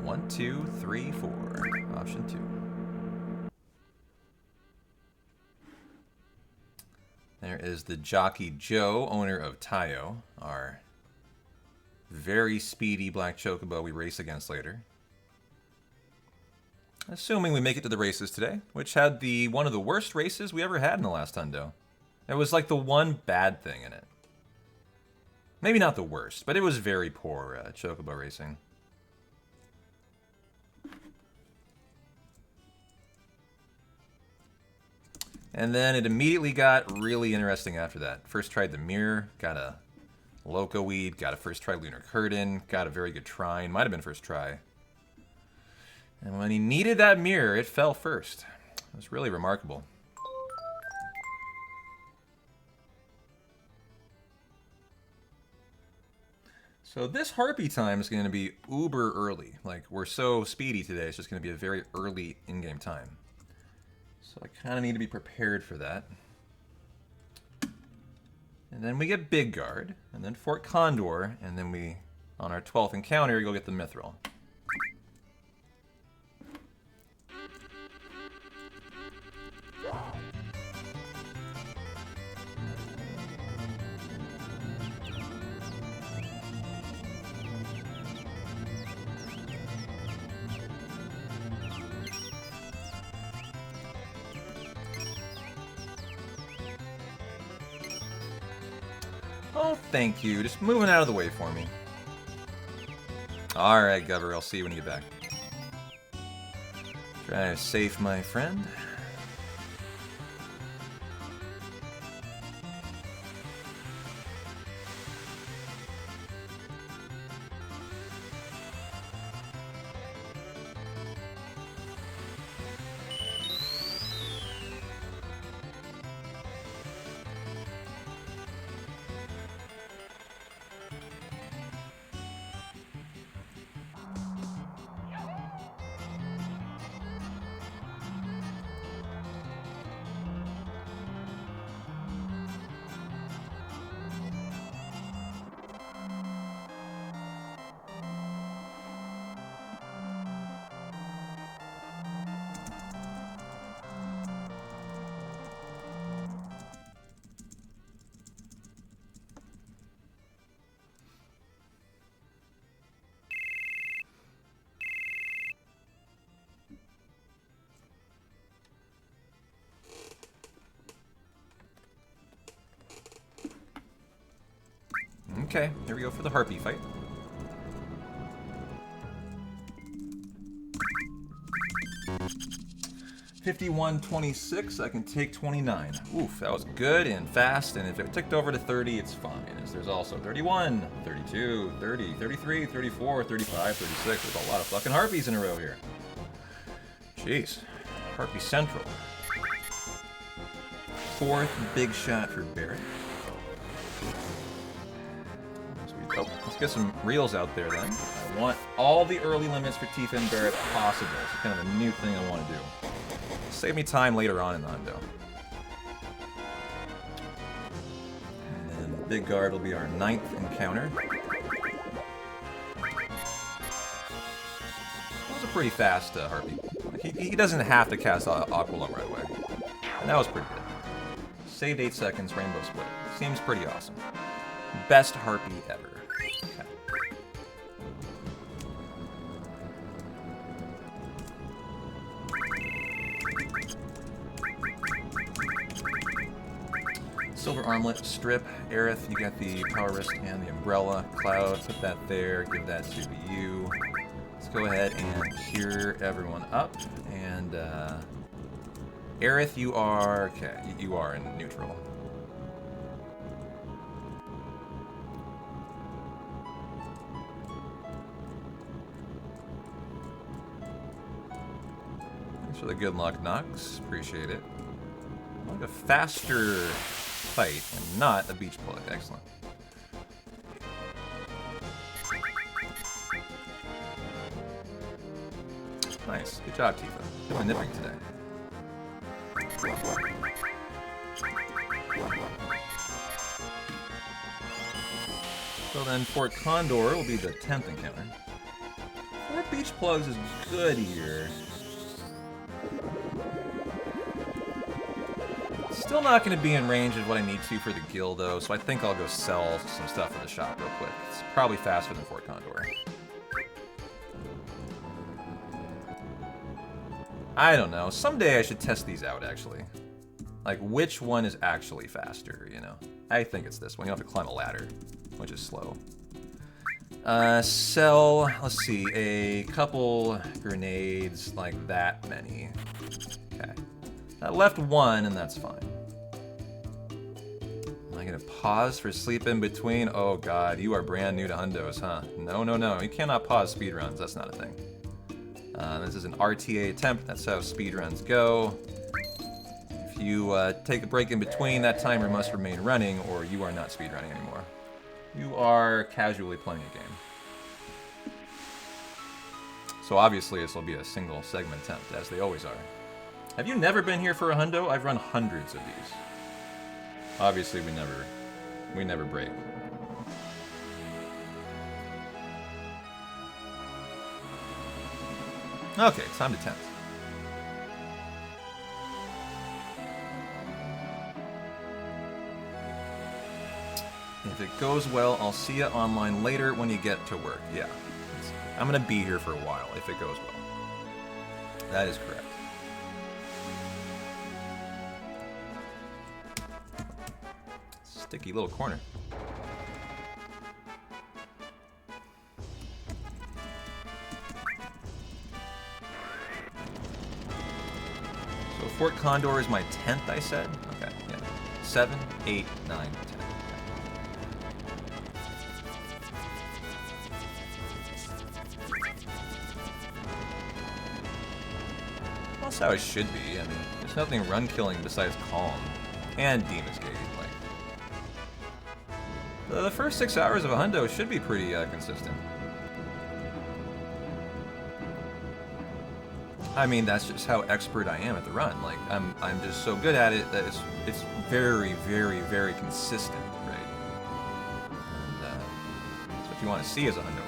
One, two, three, four. Option 2. There is the Jockey Joe, owner of Tayo, our very speedy black chocobo we race against later. Assuming we make it to the races today, which had one of the worst races we ever had in the last hundo. There was like the one bad thing in it. Maybe not the worst, but it was very poor chocobo racing. And then it immediately got really interesting after that. First tried the mirror, got a Loco Weed, got a first try Lunar Curtain, got a very good Trine, might have been first try. And when he needed that mirror, it fell first. It was really remarkable. So this Harpy time is going to be uber early. Like, we're so speedy today, it's just going to be a very early in-game time. So I kind of need to be prepared for that. And then we get Big Guard, and then Fort Condor, and then we, on our 12th encounter, go get the Mithril. Oh, thank you. Just moving out of the way for me. Alright, Gover, I'll see you when you get back. Try to safe my friend. Okay, here we go for the Harpy fight. $51.26, I can take 29. Oof, that was good and fast, and if it ticked over to 30, it's fine. As there's also 31, 32, 30, 33, 34, 35, 36. There's a lot of fucking Harpies in a row here. Jeez. Harpy Central. 4th big shot for Barrett. Oh, let's get some reels out there then. I want all the early limits for Tifa and Barrett possible. It's kind of a new thing I want to do. Save me time later on in the hundo. And then Big Guard will be our 9th encounter. That was a pretty fast Harpy. Like he doesn't have to cast Aqualung right away. And that was pretty good. Saved 8 seconds, Rainbow Split. Seems pretty awesome. Best Harpy ever. Okay. Silver Armlet, Strip, Aerith, you got the Power Wrist and the Umbrella. Cloud, put that there, give that to you. Let's go ahead and cure everyone up. And, Aerith, you are... okay, you are in neutral. Thanks for the good luck, Nox. Appreciate it. Like a faster fight and not a beach plug. Excellent. Nice. Good job, Tifa. Doing nipping today. So then Fort Condor will be the 10th encounter. 4 beach plugs is good here. Still not going to be in range of what I need to for the guild though, so I think I'll go sell some stuff at the shop real quick. It's probably faster than Fort Condor. I don't know. Someday I should test these out, actually. Like, which one is actually faster, you know? I think it's this one. You don't have to climb a ladder, which is slow. Sell, let's see, a couple grenades, like that many. Okay. I left 1, and that's fine. Am I gonna pause for sleep in between? Oh god, you are brand new to hundos, huh? No, no, no. You cannot pause speedruns. That's not a thing. This is an RTA attempt. That's how speedruns go. If you take a break in between, that timer must remain running, or you are not speedrunning anymore. You are casually playing a game. So obviously this will be a single segment attempt, as they always are. Have you never been here for a hundo? I've run hundreds of these. Obviously we never break. Okay, time to 10th. If it goes well, I'll see you online later when you get to work. Yeah. I'm gonna be here for a while if it goes well. That is correct. Sticky little corner. So Fort Condor is my 10th, I said? Okay, yeah. 7, 8, 9, 10. That's how it should be. I mean, there's nothing run killing besides Calm and Demon's Gate. Like, the first 6 hours of a hundo should be pretty consistent. I mean, that's just how expert I am at the run. Like, I'm just so good at it that it's very, very, very consistent, right? And that's what you want to see as a hundo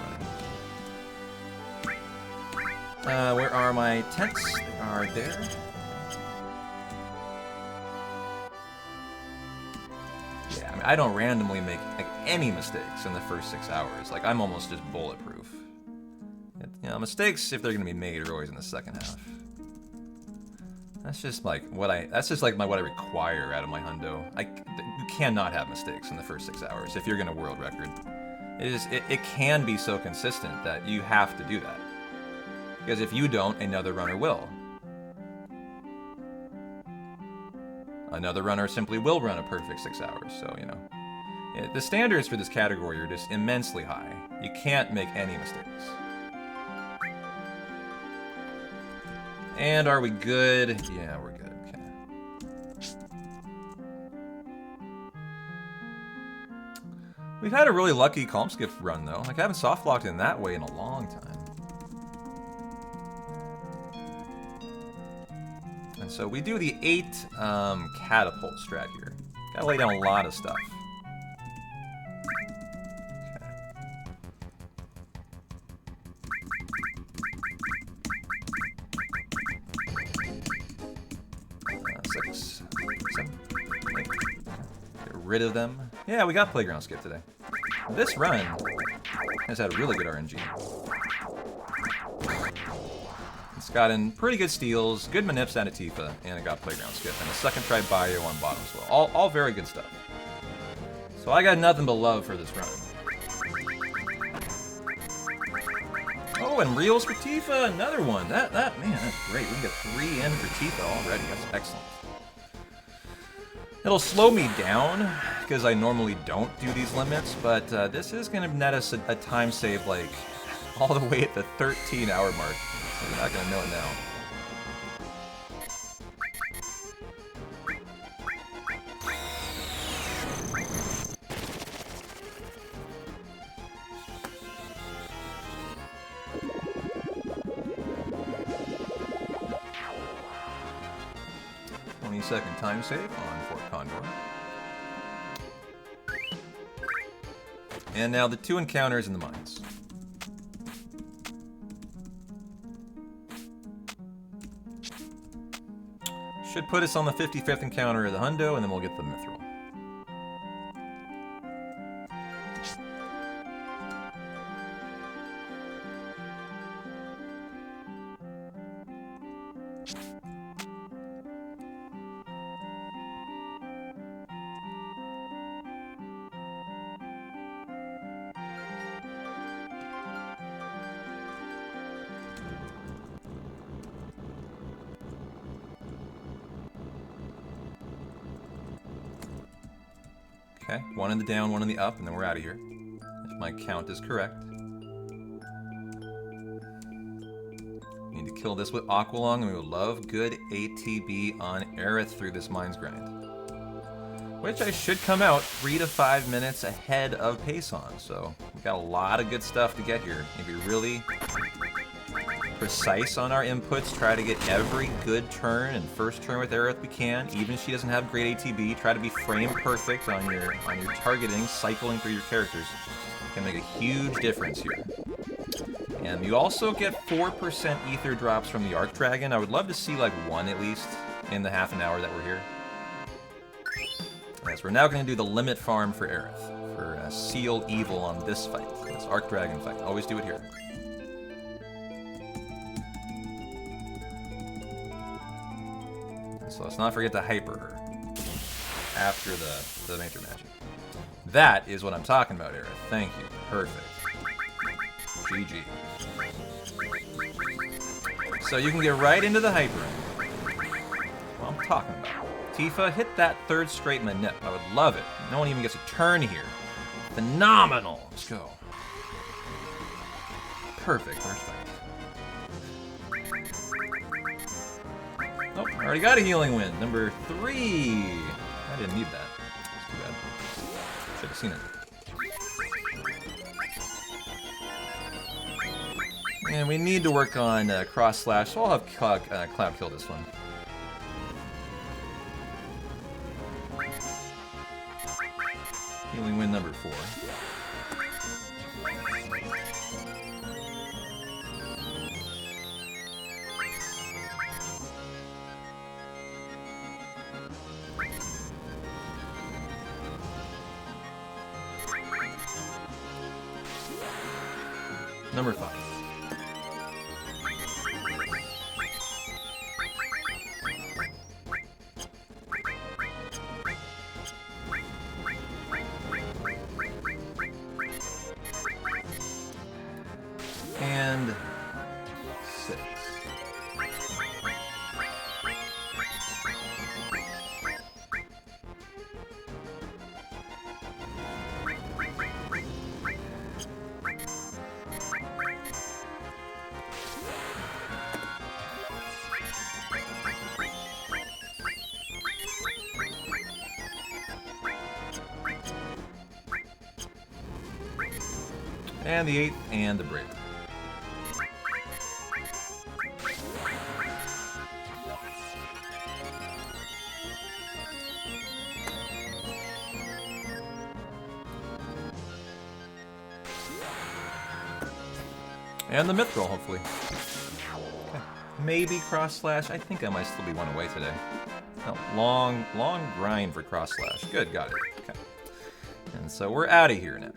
runner. Where are my tents? They are there. Yeah, I mean, I don't randomly make like any mistakes in the first 6 hours. Like, I'm almost just bulletproof. You know, mistakes, if they're gonna be made, are always in the second half. That's just like what I require out of my hundo. You cannot have mistakes in the first 6 hours if you're gonna world record. It can be so consistent that you have to do that. Because if you don't, another runner will. Another runner simply will run a perfect 6 hours, so, you know. The standards for this category are just immensely high. You can't make any mistakes. And are we good? Yeah, we're good. Okay. We've had a really lucky Calm Skip run, though. Like, I haven't soft blocked in that way in a long time. And so we do the 8 catapult strat here. Gotta lay down a lot of stuff. Okay. 6, 7, 8. Get rid of them. Yeah, we got Playground Skip today. This run has had really good RNG. It's gotten pretty good steals, good manips out of Tifa, and it got Playground Skip, and a second try Bio on bottom as well. All very good stuff. So I got nothing but love for this run. Oh, and reels for Tifa, another one. Man, that's great. We can get 3 in for Tifa already. That's excellent. It'll slow me down, because I normally don't do these limits, but this is going to net us a time save, like, all the way at the 13-hour mark. So you're not going to know it now. Second time save on Fort Condor. And now the 2 encounters in the mines. Should put us on the 55th encounter of the Hundo, and then we'll get the Mithril. Okay, 1 in the down, 1 in the up, and then we're out of here. If my count is correct. Need to kill this with Aqualung, and we would love good ATB on Aerith through this Mines grind. Which I should come out 3 to 5 minutes ahead of Payson, so we've got a lot of good stuff to get here. Need to be really precise on our inputs, try to get every good turn and first turn with Aerith we can, even if she doesn't have great ATB. Try to be frame perfect on your targeting, cycling through your characters. Can make a huge difference here. And you also get 4% ether drops from the Arc Dragon. I would love to see like 1 at least in the half an hour that we're here. Yes, we're now going to do the limit farm for Aerith, for Seal Evil on this fight, this Arc Dragon fight. Always do it here. So let's not forget to hyper her after the major magic. That is what I'm talking about, Aerith. Thank you. Perfect. GG. So you can get right into the hyper. What I'm talking about. Tifa, hit that 3rd straight manip. I would love it. No one even gets a turn here. Phenomenal. Let's go. Perfect. First fight. Oh, I already got a healing wind. Number 3. I didn't need that. That's too bad. Should have seen it. And we need to work on cross slash, so I'll have Cloud kill this one. Healing wind number 4. Number 5. And 6. And the 8th, and the Brave. And the Mithril, hopefully. Okay. Maybe Cross Slash. I think I might still be one away today. Oh, long grind for Cross Slash. Good, got it. Okay. And so we're out of here now.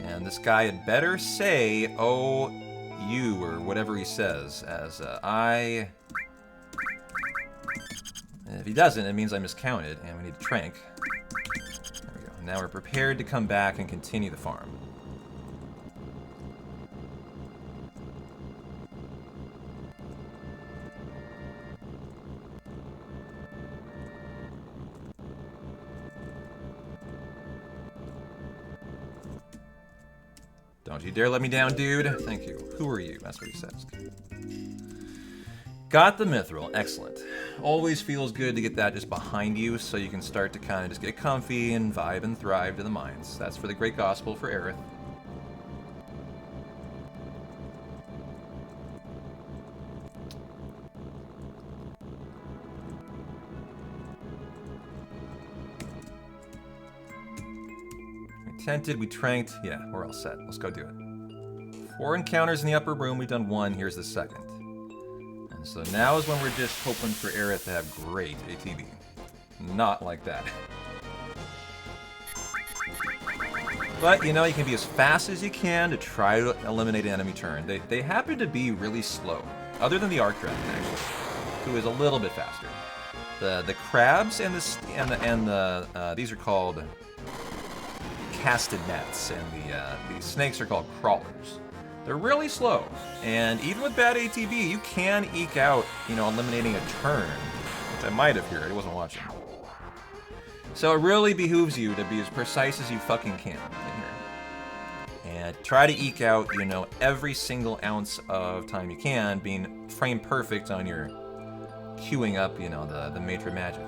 And this guy had better say, "Oh, you," or whatever he says, as I... If he doesn't, it means I miscounted, and we need to trank. There we go. Now we're prepared to come back and continue the farm. Don't you dare let me down, dude. Thank you. Who are you? That's what he says. Got the Mithril. Excellent. Always feels good to get that just behind you so you can start to kind of just get comfy and vibe and thrive to the mines. That's for the Great Gospel for Aerith. Tented, we tranked. Yeah, we're all set. Let's go do it. 4 encounters in the upper room. We've done 1. Here's the second. And so now is when we're just hoping for Aerith to have great ATB. Not like that. But, you know, you can be as fast as you can to try to eliminate an enemy turn. They happen to be really slow. Other than the Arc Dragon, actually, who is a little bit faster. The crabs and the these are called casted nets, and the snakes are called crawlers. They're really slow, and even with bad ATB, you can eke out, you know, eliminating a turn, which I might have here. I wasn't watching. So it really behooves you to be as precise as you fucking can in here, and try to eke out, you know, every single ounce of time you can, being frame perfect on your queuing up, you know, the Matra Magic.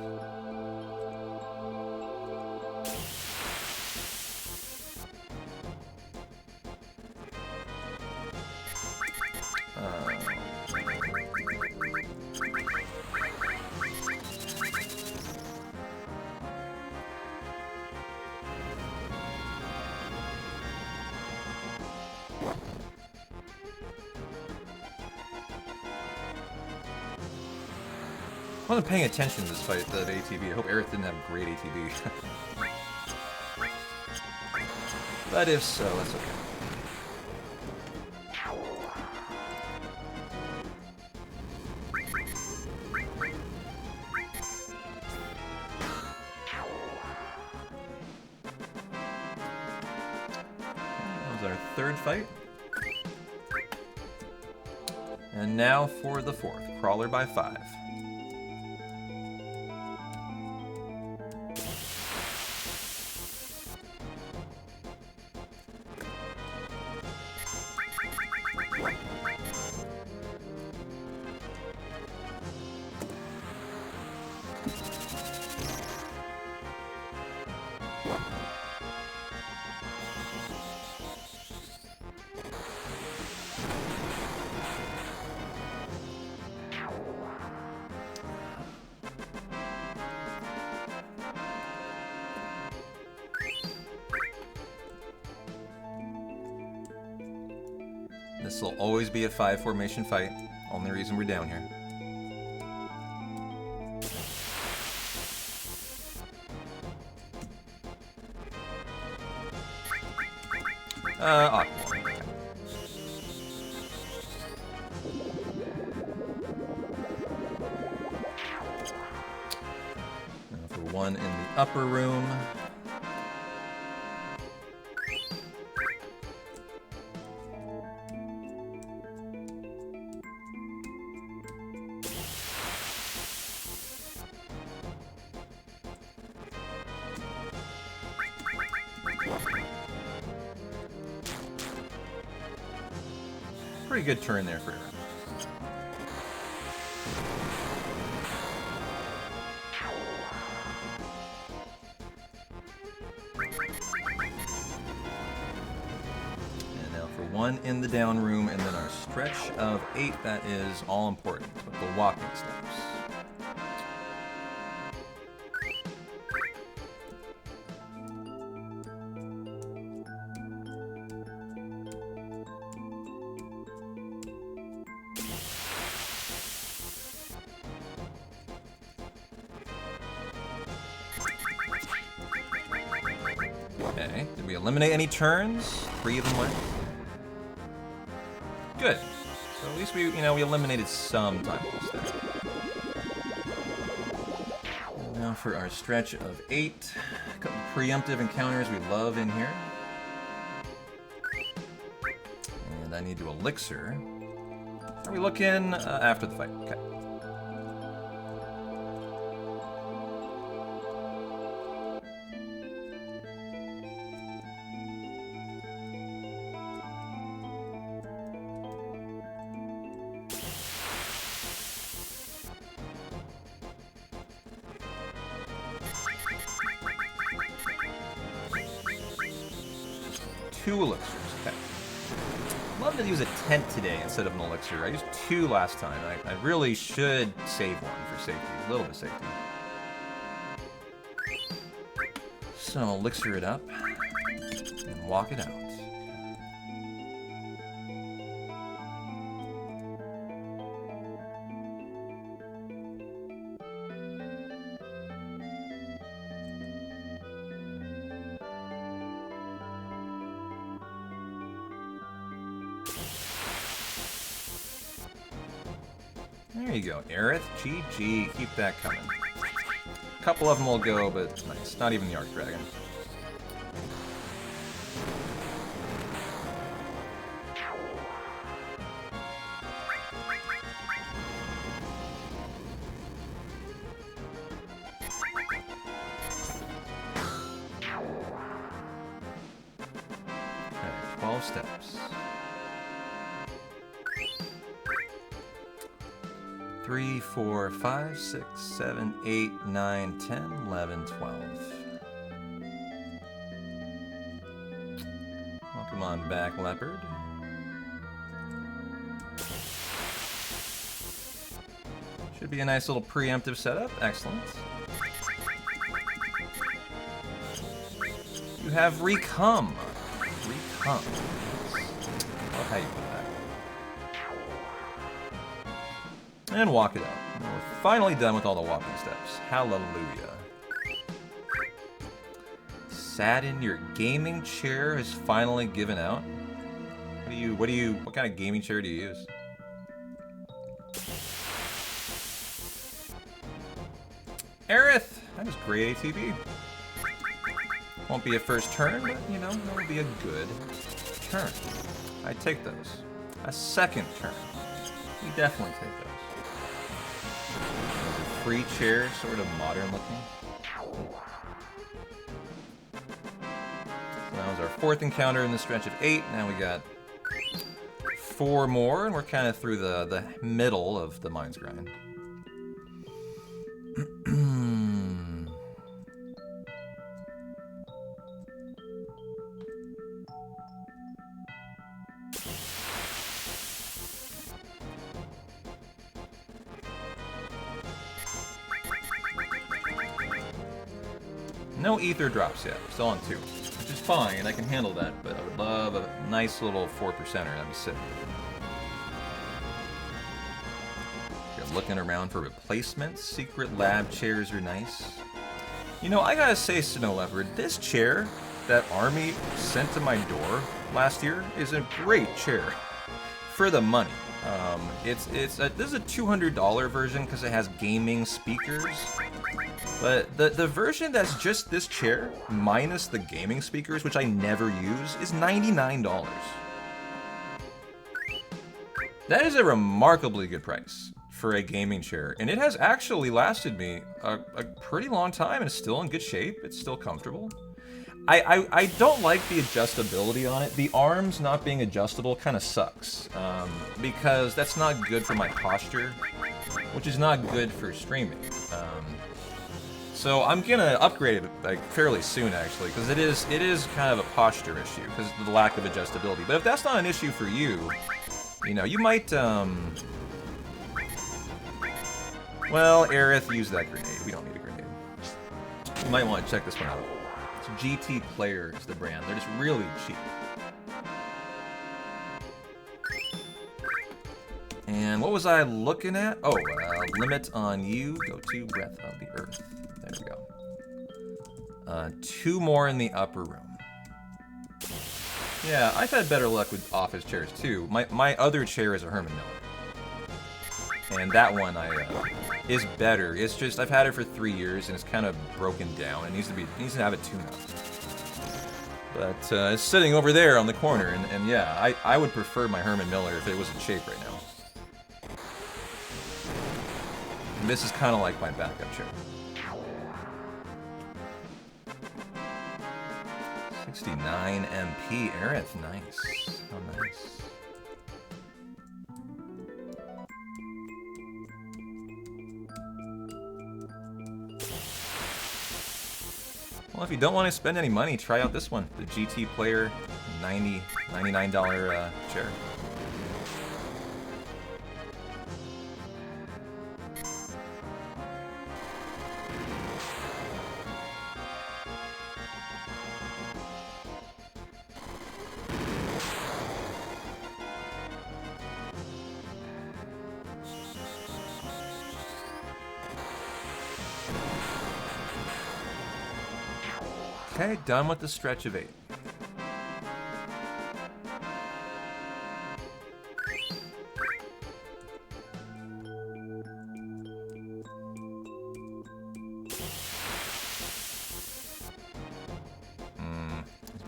I wasn't paying attention to this fight, the ATB. I hope Aerith didn't have great ATB. But if so, that's okay. That was our 3rd fight. And now for the 4th, Crawler by 5. This will always be a 5 formation fight. Only reason we're down here. Aqua. Now for 1 in the upper room. Pretty good turn there for her. one in the down room, and then our stretch of 8, that is all important, with the walking steps. Okay, did we eliminate any turns? 3 of them went. Good. So at least we eliminated some time lost there. And now for our stretch of 8. A couple preemptive encounters we love in here. And I need to elixir. Are we looking after the fight? Okay. Two elixirs, okay. Love to use a tent today instead of an elixir. I used 2 last time. I really should save one for safety, a little bit of safety. So elixir it up and walk it out. There you go, Aerith. GG. Keep that coming. A couple of them will go, but it's nice. Not even the Arc Dragon. Okay, 12 steps. 3, 4, 5, 6, 7, 8, 9, 10, 11, 12. Welcome on back, Leopard. Should be a nice little preemptive setup. Excellent. You have Recome. Recome. Love how you put that. And walk it out. And we're finally done with all the walking steps. Hallelujah. Sadden, your gaming chair has finally given out. What kind of gaming chair do you use? Aerith! That is great ATB. Won't be a first turn, but that'll be a good turn. I take those. A second turn. We definitely take those. Free chair, sort of modern looking. So that was our 4th encounter in the stretch of 8. Now we got 4 more, and we're kind of through the middle of the Mines Grind. No ether drops yet. Still on 2, which is fine, and I can handle that, but I would love a nice little 4%er. That'd be sick. You're looking around for replacements. Secret lab chairs are nice. I gotta say, Snow Leopard, this chair that Army sent to my door last year is a great chair for the money. This is a $200 version because it has gaming speakers. But the version that's just this chair, minus the gaming speakers, which I never use, is $99. That is a remarkably good price for a gaming chair. And it has actually lasted me a pretty long time, and it's still in good shape. It's still comfortable. I don't like the adjustability on it. The arms not being adjustable kind of sucks, because that's not good for my posture, which is not good for streaming. So I'm gonna upgrade it like fairly soon, actually, because it is kind of a posture issue because of the lack of adjustability. But if that's not an issue for you, you know, you might well, Aerith, use that grenade. We don't need a grenade. You might want to check this one out. It's GT Player is the brand. They're just really cheap. And what was I looking at? Oh, limit on you. Go to Breath of the Earth. There we go. 2 more in the upper room. Yeah, I've had better luck with office chairs too. My other chair is a Herman Miller. And that one is better. It's just I've had it for 3 years and it's kind of broken down. It needs to have a tune-up. But it's sitting over there on the corner, and yeah, I would prefer my Herman Miller if it was in shape right now. And this is kind of like my backup chair. 69 MP, Aerith, nice. How nice. Well, if you don't want to spend any money, try out this one, the GT Player $99 chair. Okay, done with the stretch of 8.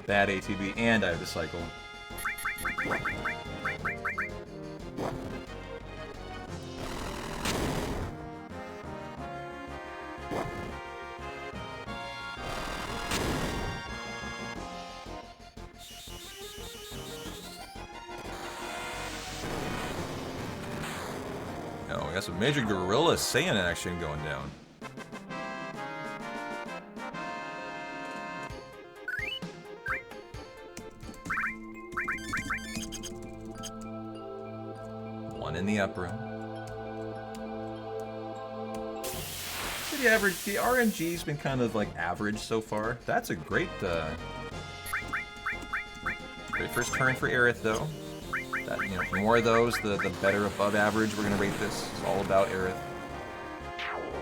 Bad ATB, and I have to cycle. Oh, we got some major Gorilla Saiyan action going down. One in the upper room. So the average, the RNG's been kind of like average so far. That's a great first turn for Aerith, though. That, you know, the more of those, the better above average we're gonna rate this. It's all about Aerith.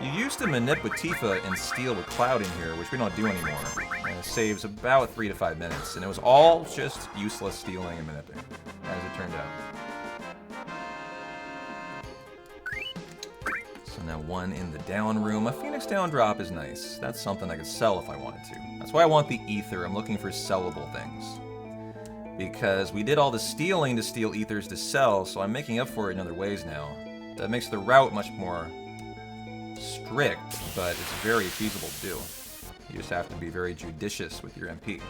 You used to manip with Tifa and steal with Cloud in here, which we don't do anymore. And it saves about 3 to 5 minutes, and it was all just useless stealing and manipping, as it turned out. So now 1 in the down room. A Phoenix down drop is nice. That's something I could sell if I wanted to. That's why I want the ether. I'm looking for sellable things. Because we did all the stealing to steal ethers to sell, so I'm making up for it in other ways now. That makes the route much more strict, but it's very feasible to do. You just have to be very judicious with your MP.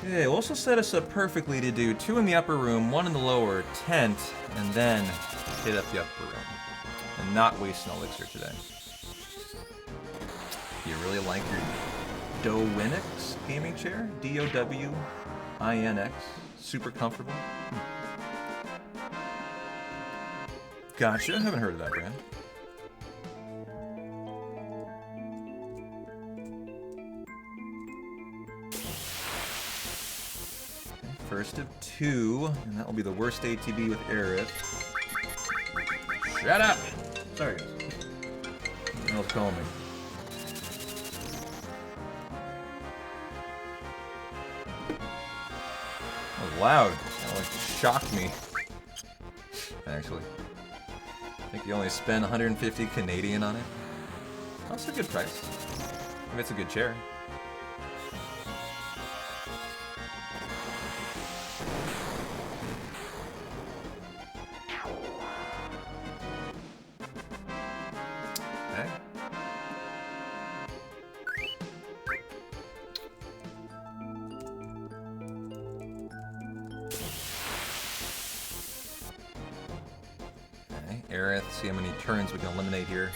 Okay, we'll also set us up perfectly to do 2 in the upper room, 1 in the lower tent, and then hit up the upper room. And not waste an elixir today. You really like your Dowinix gaming chair? D-O-W-I-N-X. Super comfortable. Gotcha. Haven't heard of that brand. Okay, first of 2, and that will be the worst ATB with Aerith. Shut up! Sorry, guys. Someone else calling me. That was loud. That like shocked me. Actually. I think you only spend 150 Canadian on it. That's a good price. If it's a good chair. Okay. Aerith, see how many turns we can eliminate here.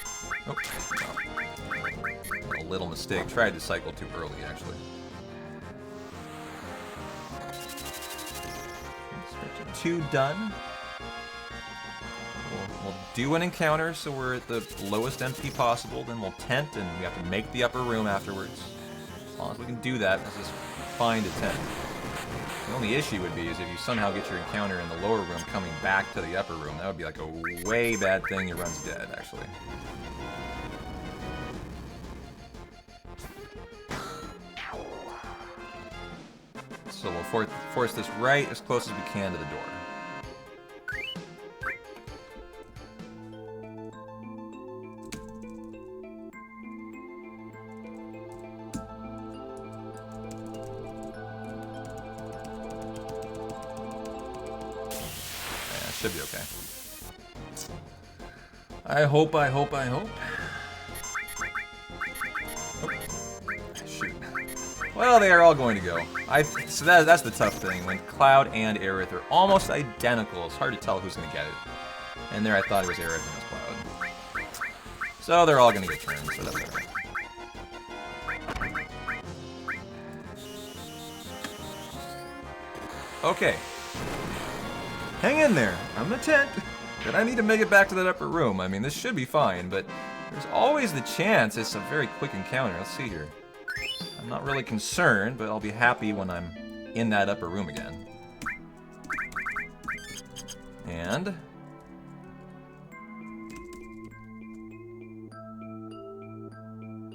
Oh, no. A little mistake. Tried to cycle too early, actually. 2 done. We'll do an encounter, so we're at the lowest MP possible. Then we'll tent, and we have to make the upper room afterwards. As long as we can do that, this is fine to tent. The only issue would be is if you somehow get your encounter in the lower room coming back to the upper room. That would be like a way bad thing. Your run's dead, actually. So we'll force this right as close as we can to the door. Should be okay. I hope. Oh, shoot. Well, they are all going to go. So that's the tough thing. When Cloud and Aerith are almost identical, it's hard to tell who's going to get it. And there I thought it was Aerith and it was Cloud. So they're all going to get turned, so that's alright. Okay. Hang in there. I'm the tent. But I need to make it back to that upper room. I mean, this should be fine, but there's always the chance it's a very quick encounter. Let's see here. I'm not really concerned, but I'll be happy when I'm in that upper room again. And...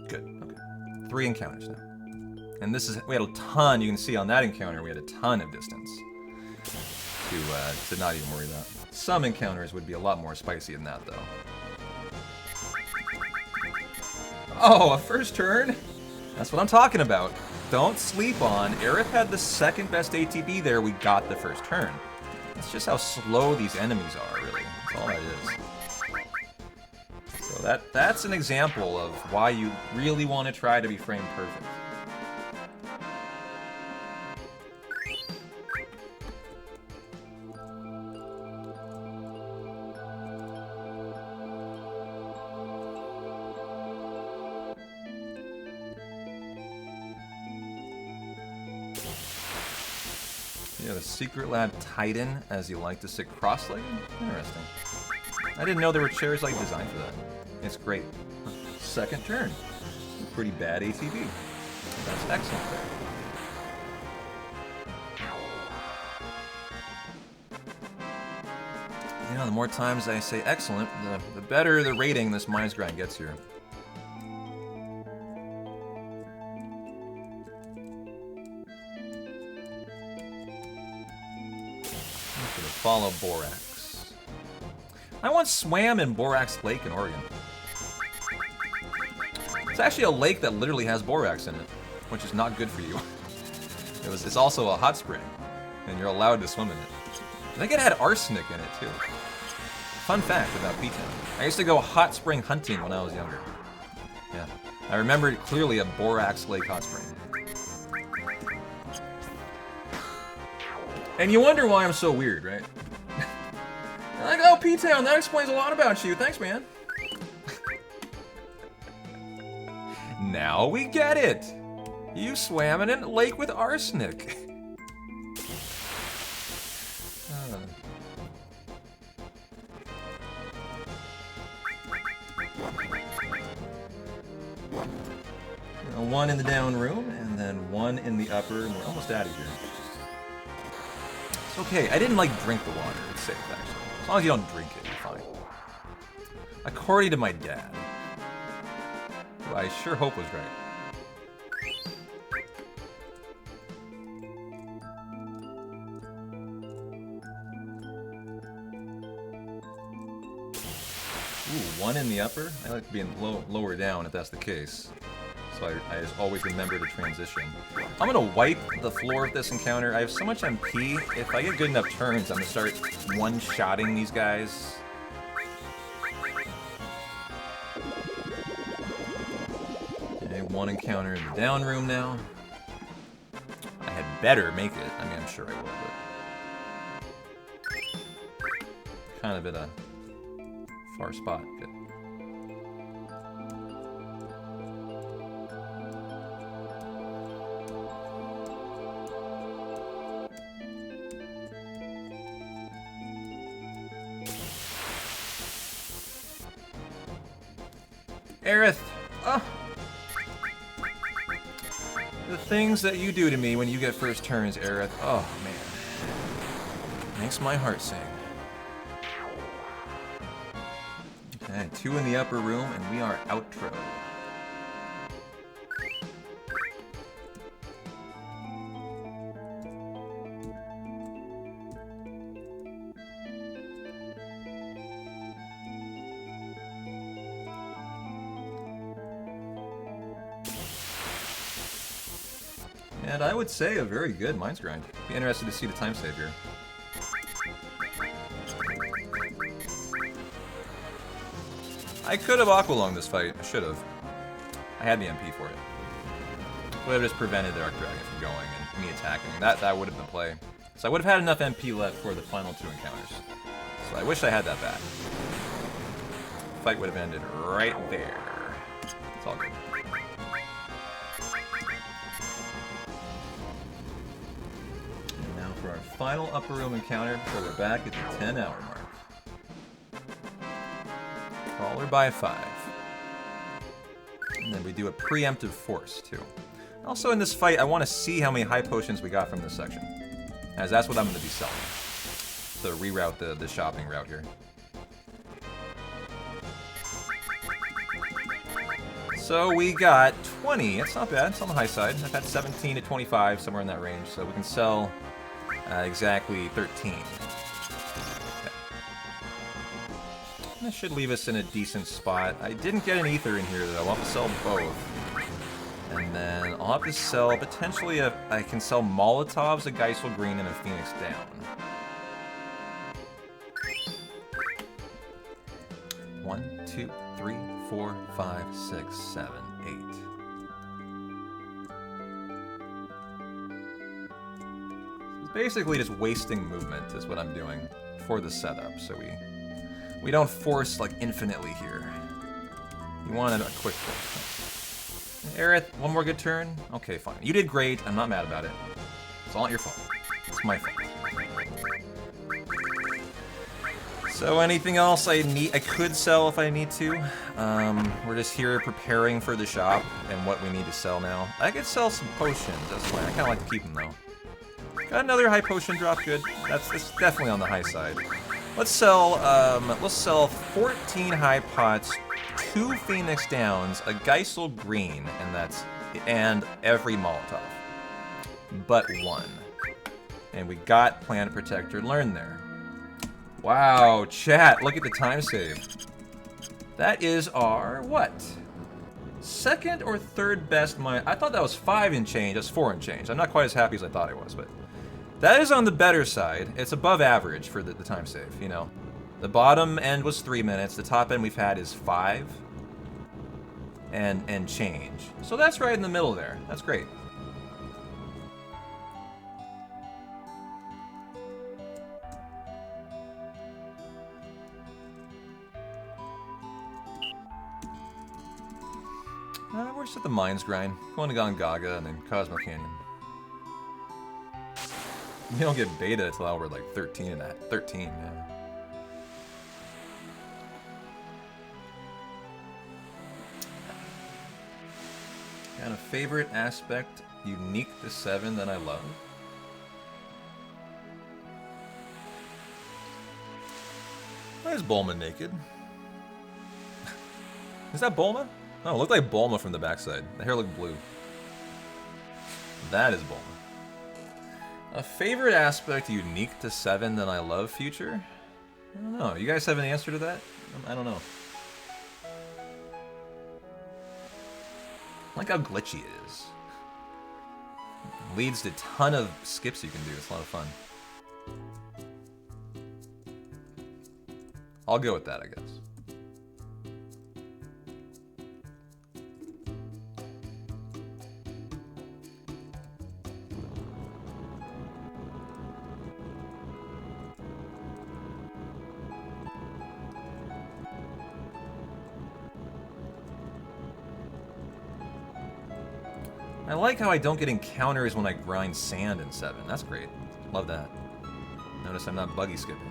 good. Okay. 3 encounters now. And this is... we had a ton, you can see on that encounter, we had a ton of distance. To not even worry about. Some encounters would be a lot more spicy than that, though. Oh, a first turn? That's what I'm talking about. Don't sleep on. Aerith had the 2nd best ATB there. We got the first turn. That's just how slow these enemies are, really. That's all that is. So that's an example of why you really want to try to be frame perfect. Yeah, the Secret Lab Titan, as you like to sit cross-legged? Interesting. I didn't know there were chairs like designed for that. It's great. 2nd turn. Pretty bad ATB. That's excellent there. You know, the more times I say excellent, the better the rating this Minds Grind gets here. Follow Borax. I once swam in Borax Lake in Oregon. It's actually a lake that literally has borax in it, which is not good for you. It's also a hot spring, and you're allowed to swim in it. I think it had arsenic in it too. Fun fact about P-Town. I used to go hot spring hunting when I was younger. Yeah, I remember clearly a Borax Lake hot spring. And you wonder why I'm so weird, right? You're like, oh, P-Town, that explains a lot about you. Thanks, man. Now we get it. You swam in a lake with arsenic. One in the down room, and then one in the upper, and we're almost out of here. It's okay. I didn't, drink the water. It's safe, actually. As long as you don't drink it, you're fine. According to my dad. Who I sure hope was right. Ooh, one in the upper? I like being lower down if that's the case. So I just always remember to transition. I'm gonna wipe the floor of this encounter. I have so much MP. If I get good enough turns, I'm gonna start one-shotting these guys. Okay, one encounter in the down room now. I had better make it. I mean, I'm sure I will, but kind of at a Far spot. Good. Aerith! Oh. The things that you do to me when you get first turns, Aerith. Oh, man. Makes my heart sing. Okay, 2 in the upper room, and we are outro. And I would say a very good Minds Grind. Be interested to see the time save here. I could have Aqualung this fight. I should have. I had the MP for it. Would have just prevented the Arc Dragon from going and me attacking. That would have been play. So I would have had enough MP left for the final 2 encounters. So I wish I had that back. The fight would have ended right there. It's all good. For our final upper room encounter, so we're back at the 10-hour mark. Crawler by 5. And then we do a preemptive force, too. Also in this fight, I want to see how many high potions we got from this section, as that's what I'm going to be selling. So reroute the shopping route here. So we got 20. That's not bad. It's on the high side. I've had 17 to 25, somewhere in that range. So we can sell exactly 13. Okay. This should leave us in a decent spot. I didn't get an ether in here, though. I'll have to sell both. And then I'll have to sell, potentially, I can sell Molotovs, a Geisel Green, and a Phoenix Down. 1, 2, 3, 4, 5, 6, 7, 8. Basically just wasting movement is what I'm doing for the setup, so we don't force like infinitely here. You want a quick force. Aerith, one more good turn? Okay, fine. You did great. I'm not mad about it. It's all not your fault. It's my fault. So anything else I could sell if I need to. We're just here preparing for the shop and what we need to sell now. I could sell some potions. That's fine. I kind of like to keep them though. Got another high potion drop, good. That's definitely on the high side. Let's sell 14 high pots, 2 Phoenix Downs, a Geisel Green, and every Molotov. But 1. And we got Planet Protector Learn there. Wow, chat, look at the time save. That is our, what? Second or third best mine. I thought that was 5 and change, that's 4 and change. I'm not quite as happy as I thought it was, but that is on the better side. It's above average for the time save, you know. The bottom end was 3 minutes, the top end we've had is 5 and change. So that's right in the middle there. That's great. We're just at the Mines Grind. Going to Gongaga and then Cosmo Canyon. We don't get beta until we're like 13 and that. 13, yeah. Got a favorite aspect unique to 7 that I love. Why is Bulma naked? Is that Bulma? Oh, it looked like Bulma from the backside. The hair looked blue. That is Bulma. A favorite aspect unique to 7 that I love, Future? I don't know. You guys have an answer to that? I don't know. I like how glitchy it is. It leads to a ton of skips you can do. It's a lot of fun. I'll go with that, I guess. I like how I don't get encounters when I grind sand in 7. That's great. Love that. Notice I'm not buggy skipping.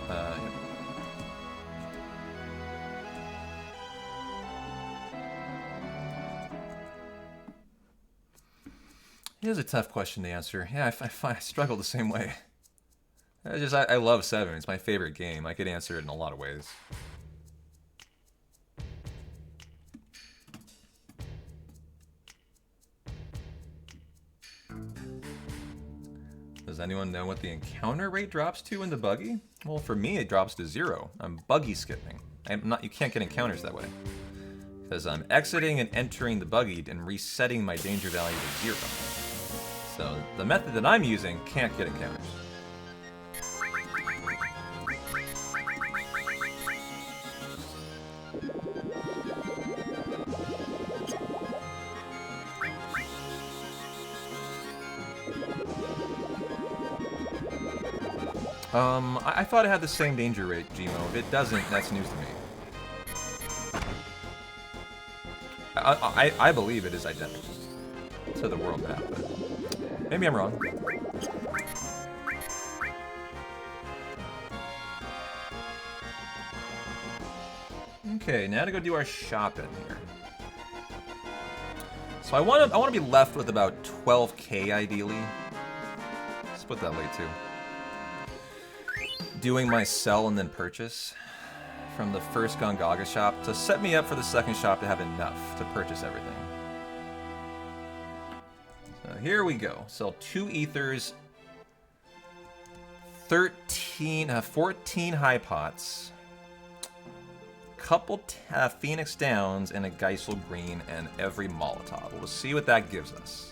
Yeah. It is a tough question to answer. Yeah, I struggle the same way. I love 7. It's my favorite game. I could answer it in a lot of ways. Does anyone know what the encounter rate drops to in the buggy? Well, for me, it drops to 0. I'm buggy skipping. You can't get encounters that way. Because I'm exiting and entering the buggy and resetting my danger value to 0. So the method that I'm using can't get encounters. I thought it had the same danger rate, Gmo. If it doesn't, that's news to me. I believe it is identical to the world map, but maybe I'm wrong. Okay, now to go do our shopping here. So I want to be left with about 12k ideally. Split that way too. Doing my sell and then purchase from the first Gongaga shop to set me up for the second shop to have enough to purchase everything. So here we go. Sell 2 ethers, 14 high pots, couple Phoenix Downs, and a Geisel Green, and every Molotov. We'll see what that gives us.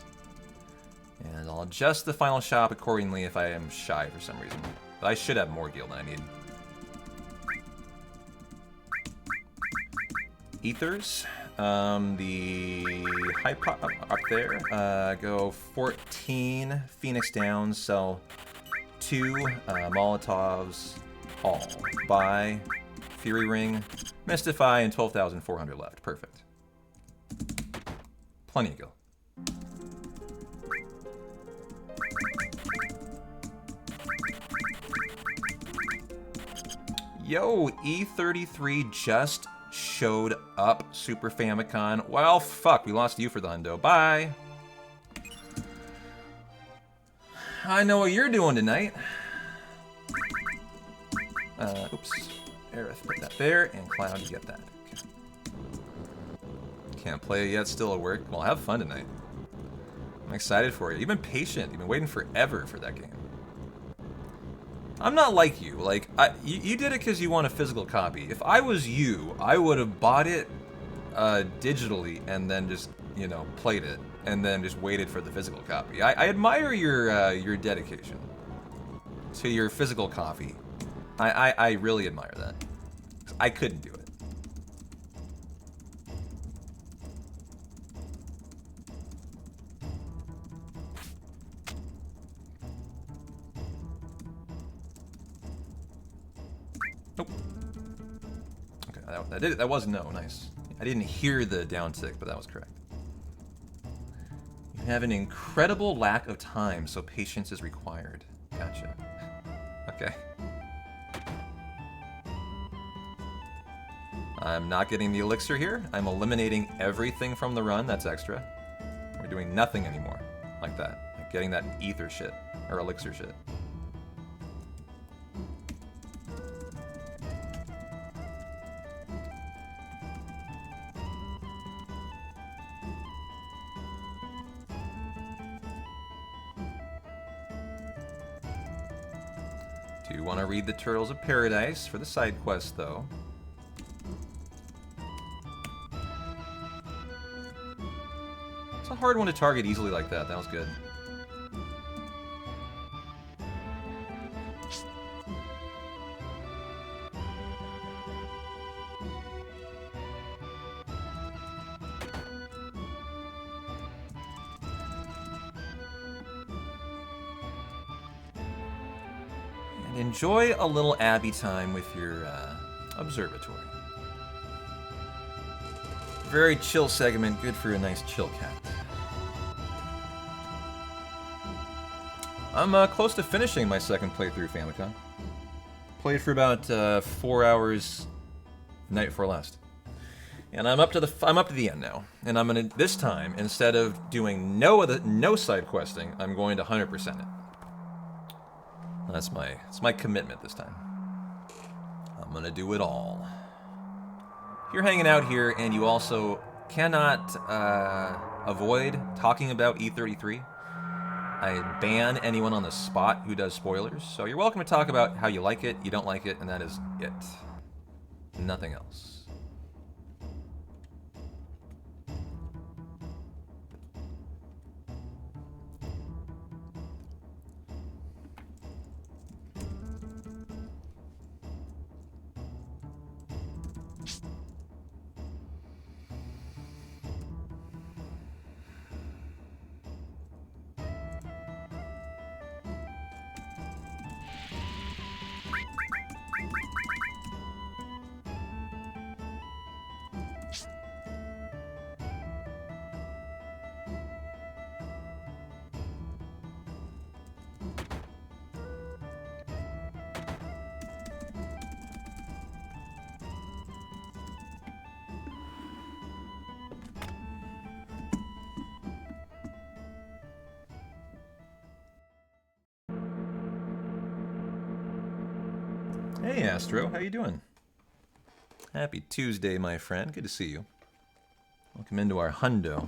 And I'll adjust the final shop accordingly if I am shy for some reason. But I should have more gil than I need. Ethers. The high pot up there. Go 14 Phoenix Downs, sell 2 Molotovs, all. Buy, Fury Ring, Mystify, and 12,400 left. Perfect. Plenty of gil. Yo, E33 just showed up, Super Famicom. Well, fuck, we lost you for the hundo. Bye. I know what you're doing tonight. Oops. Aerith, put that there, and Cloud, you get that. Okay. Can't play it yet, still at work. Well, have fun tonight. I'm excited for you. You've been patient. You've been waiting forever for that game. I'm not like you. Like, you did it because you want a physical copy. If I was you, I would have bought it digitally and then just, you know, played it and then just waited for the physical copy. I admire your dedication to your physical copy. I really admire that. I couldn't do it. Nope. Okay, that was no. Nice. I didn't hear the down tick, but that was correct. You have an incredible lack of time, so patience is required. Gotcha. Okay. I'm not getting the elixir here. I'm eliminating everything from the run that's extra. We're doing nothing anymore like that. Like getting that ether shit, or elixir shit. Do you want to read the Turtles of Paradise for the side quest, though? It's a hard one to target easily like that. That was good. and enjoy a little Abby time with your observatory. Very chill segment, good for a nice chill cat. I'm close to finishing my second playthrough Famicom. Played for about 4 hours night before last. And I'm up to the end now. And I'm gonna, this time, instead of doing no side questing, I'm going to 100% it. That's my commitment this time. I'm gonna do it all. If you're hanging out here and you also cannot avoid talking about E33, I ban anyone on the spot who does spoilers. So you're welcome to talk about how you like it, you don't like it, and that is it. Nothing else. Hey Astro, how you doing? Happy Tuesday, my friend. Good to see you. Welcome into our hundo.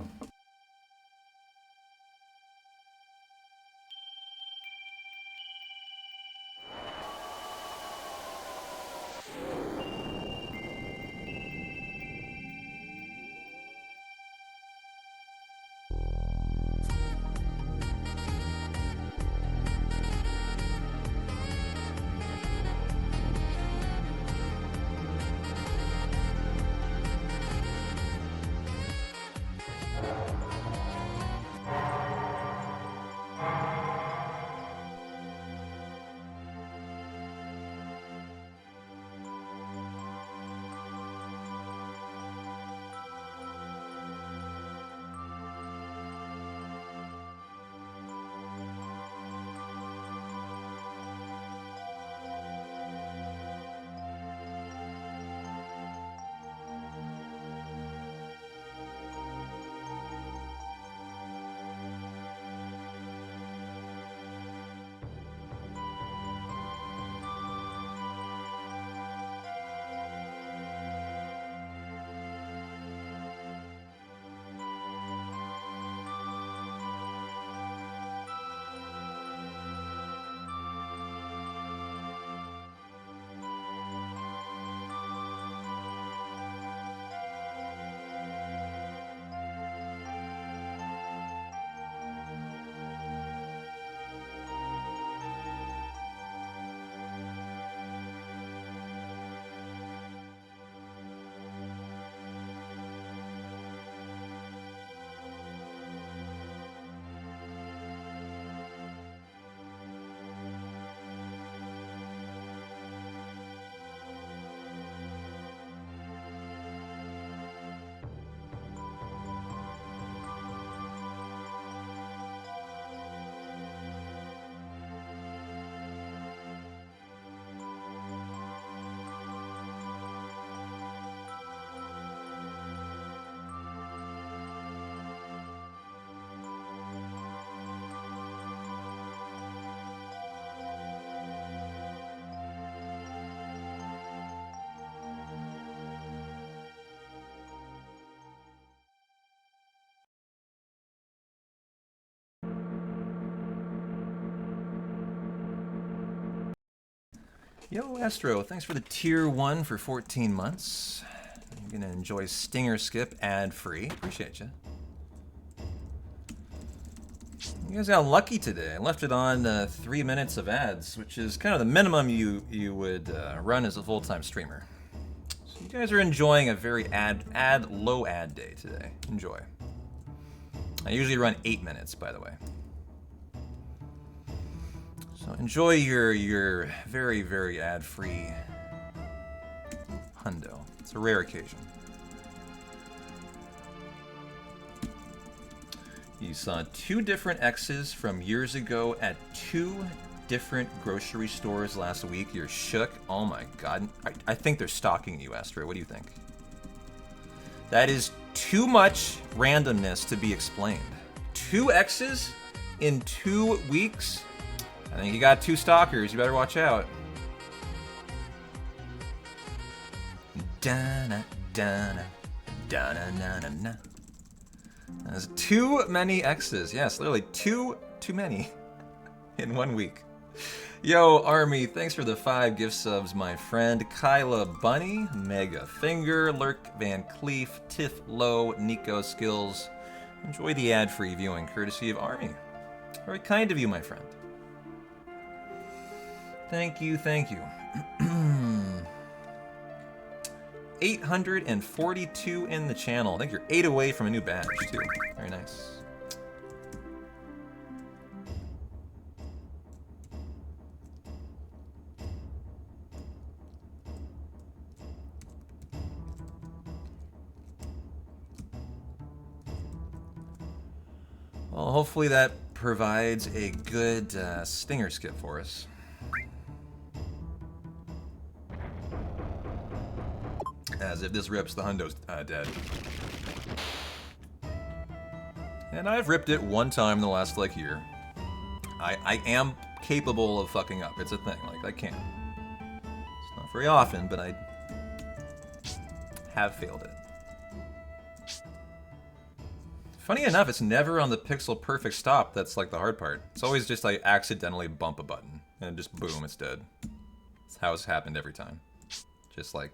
Yo, Astro, thanks for the tier 1 for 14 months. You're gonna enjoy Stinger Skip ad-free. Appreciate you. You guys got lucky today. I left it on 3 minutes of ads, which is kind of the minimum you would run as a full-time streamer. So you guys are enjoying a very low ad day today. Enjoy. I usually run 8 minutes, by the way. So enjoy your very, very ad-free hundo. It's a rare occasion. You saw 2 different X's from years ago at 2 different grocery stores last week. You're shook. Oh my god. I think they're stalking you, Astro. What do you think? That is too much randomness to be explained. 2 X's in 2 weeks? I think you got 2 stalkers. You better watch out. Da-na, da-na, da-na-na-na-na. There's too many X's. Yes, literally too many in 1 week. Yo, Army, thanks for the 5 gift subs, my friend. Kyla Bunny, Mega Finger, Lurk Van Cleef, Tiff Low, Nico Skills. Enjoy the ad-free viewing, courtesy of Army. Very kind of you, my friend. Thank you, thank you. 842 in the channel. I think you're 8 away from a new badge, too. Very nice. Well, hopefully that provides a good stinger skip for us. As if this rips, the hundo's dead. And I've ripped it 1 time in the last, like, year. I am capable of fucking up. It's a thing. Like, I can. It's not very often, but I have failed it. Funny enough, it's never on the pixel perfect stop that's, like, the hard part. It's always just, like, accidentally bump a button. And just, boom, it's dead. That's how it's happened every time. Just, like...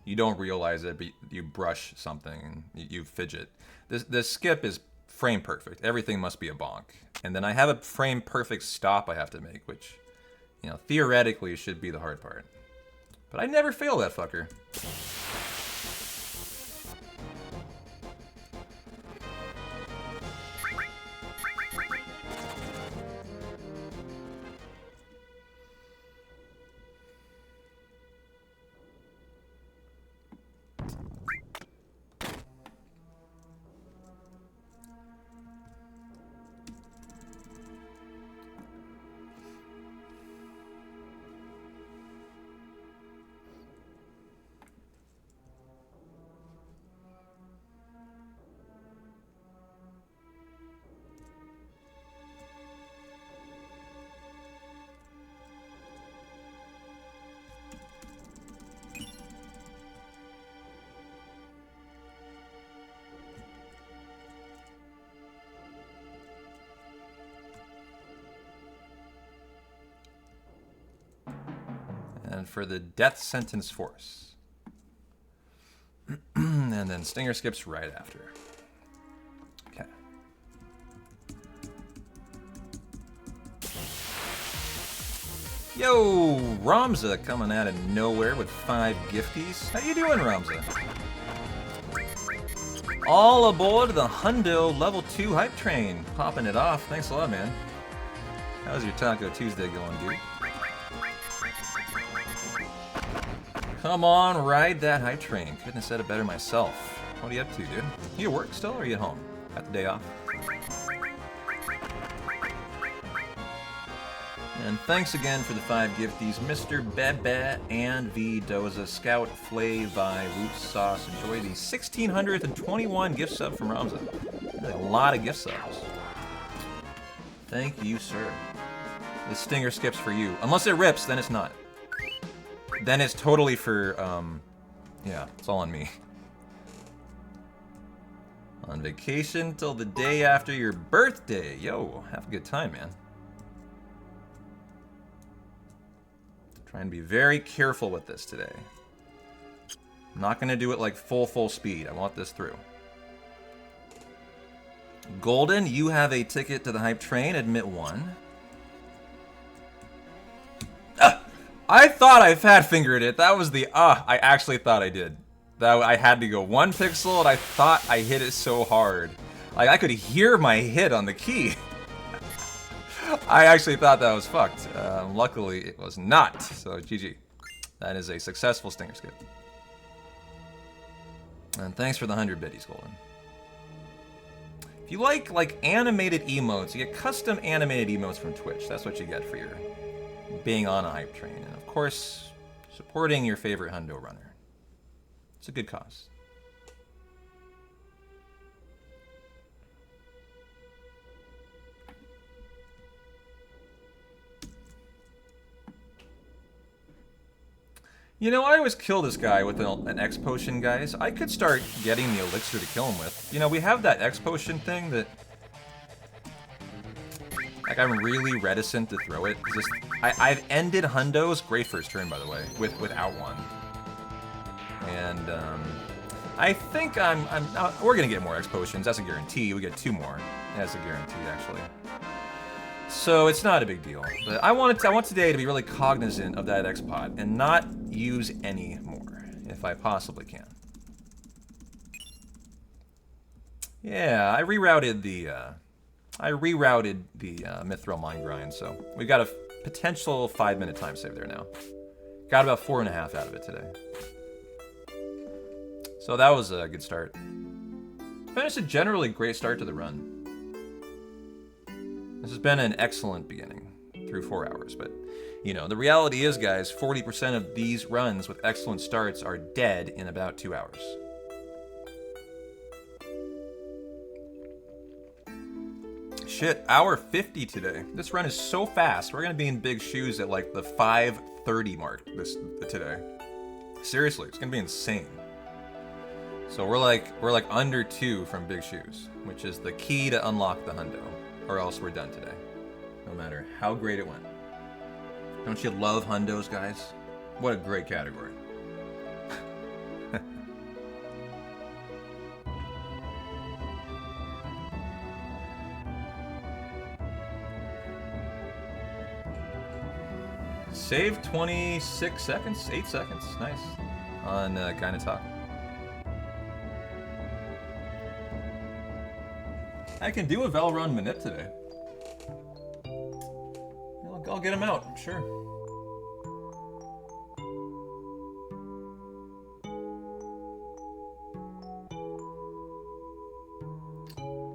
You don't realize it, but you brush something, you fidget. The skip is frame perfect. Everything must be a bonk. And then I have a frame perfect stop I have to make, which, you know, theoretically should be the hard part. But I never fail that fucker. And for the death sentence force. And then stinger skips right after. Okay. Yo, Ramza coming out of nowhere with 5 gifties. How you doing, Ramza? All aboard the Hundo Level 2 Hype Train. Popping it off. Thanks a lot, man. How's your Taco Tuesday going, dude? Come on, ride that hype train. Couldn't have said it better myself. What are you up to, dude? You at work still, or are you at home? Got the day off? And thanks again for the 5 gifties, Mr. Bebe and V Doza, Scout, Flavy, Root Sauce. Enjoy the 1621 gift sub from Ramza. That's a lot of gift subs. Thank you, sir. The stinger skips for you. Unless it rips, then it's not. Then it's totally for, yeah, it's all on me. On vacation till the day after your birthday. Yo, have a good time, man. Try and be very careful with this today. I'm not gonna do it like full speed. I want this through. Golden, you have a ticket to the hype train. Admit 1. I thought I fat fingered it. That was the I actually thought I did. That I had to go 1 pixel, and I thought I hit it so hard. Like I could hear my hit on the key. I actually thought that was fucked. Luckily, it was not. So, GG. That is a successful stinger skip. And thanks for the 100 biddies, Golden. If you like animated emotes, you get custom animated emotes from Twitch. That's what you get for your being on a hype train. And of course, supporting your favorite hundo runner. It's a good cause. You know, I always kill this guy with an X potion, guys. I could start getting the elixir to kill him with. You know, we have that X potion thing that... Like, I'm really reticent to throw it. Just, I've ended hundos, great first turn, by the way, without one. And, I think we're gonna get more X potions, that's a guarantee. We get 2 more, that's a guarantee, actually. So it's not a big deal, but I want today to be really cognizant of that X pot and not use any more, if I possibly can. Yeah, I rerouted the Mithril mine grind, so we got a potential 5-minute time save there now. Got about 4.5 out of it today. So that was a good start. Finished a generally great start to the run. This has been an excellent beginning through 4 hours, but, you know, the reality is, guys, 40% of these runs with excellent starts are dead in about 2 hours. Shit, hour 50 today. This run is so fast. We're gonna be in big shoes at like the 5:30 mark today. Seriously, it's gonna be insane. So we're like under 2 from big shoes, which is the key to unlock the hundo. Or else we're done today, no matter how great it went. Don't you love hundos, guys? What a great category. Save 26 seconds, 8 seconds, nice. On Kinda Talk. I can do a Valron Manip today. I'll get him out, sure.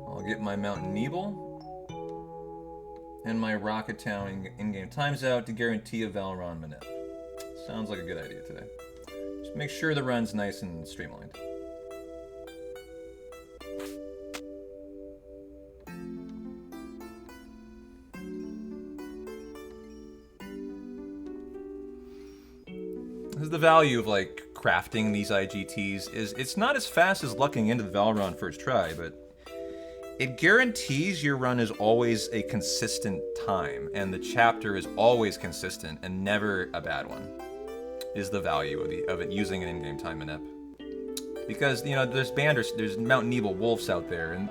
I'll get my Mountain Nebel and my Rocket Town in-game times out to guarantee a Valron Manip. Sounds like a good idea today. Just make sure the run's nice and streamlined. The value of like crafting these IGTs is it's not as fast as lucking into the Valron first try, but it guarantees your run is always a consistent time and the chapter is always consistent and never a bad one. Is the value of it using an in-game time manip. Because, you know, there's Mount Nebel wolves out there, and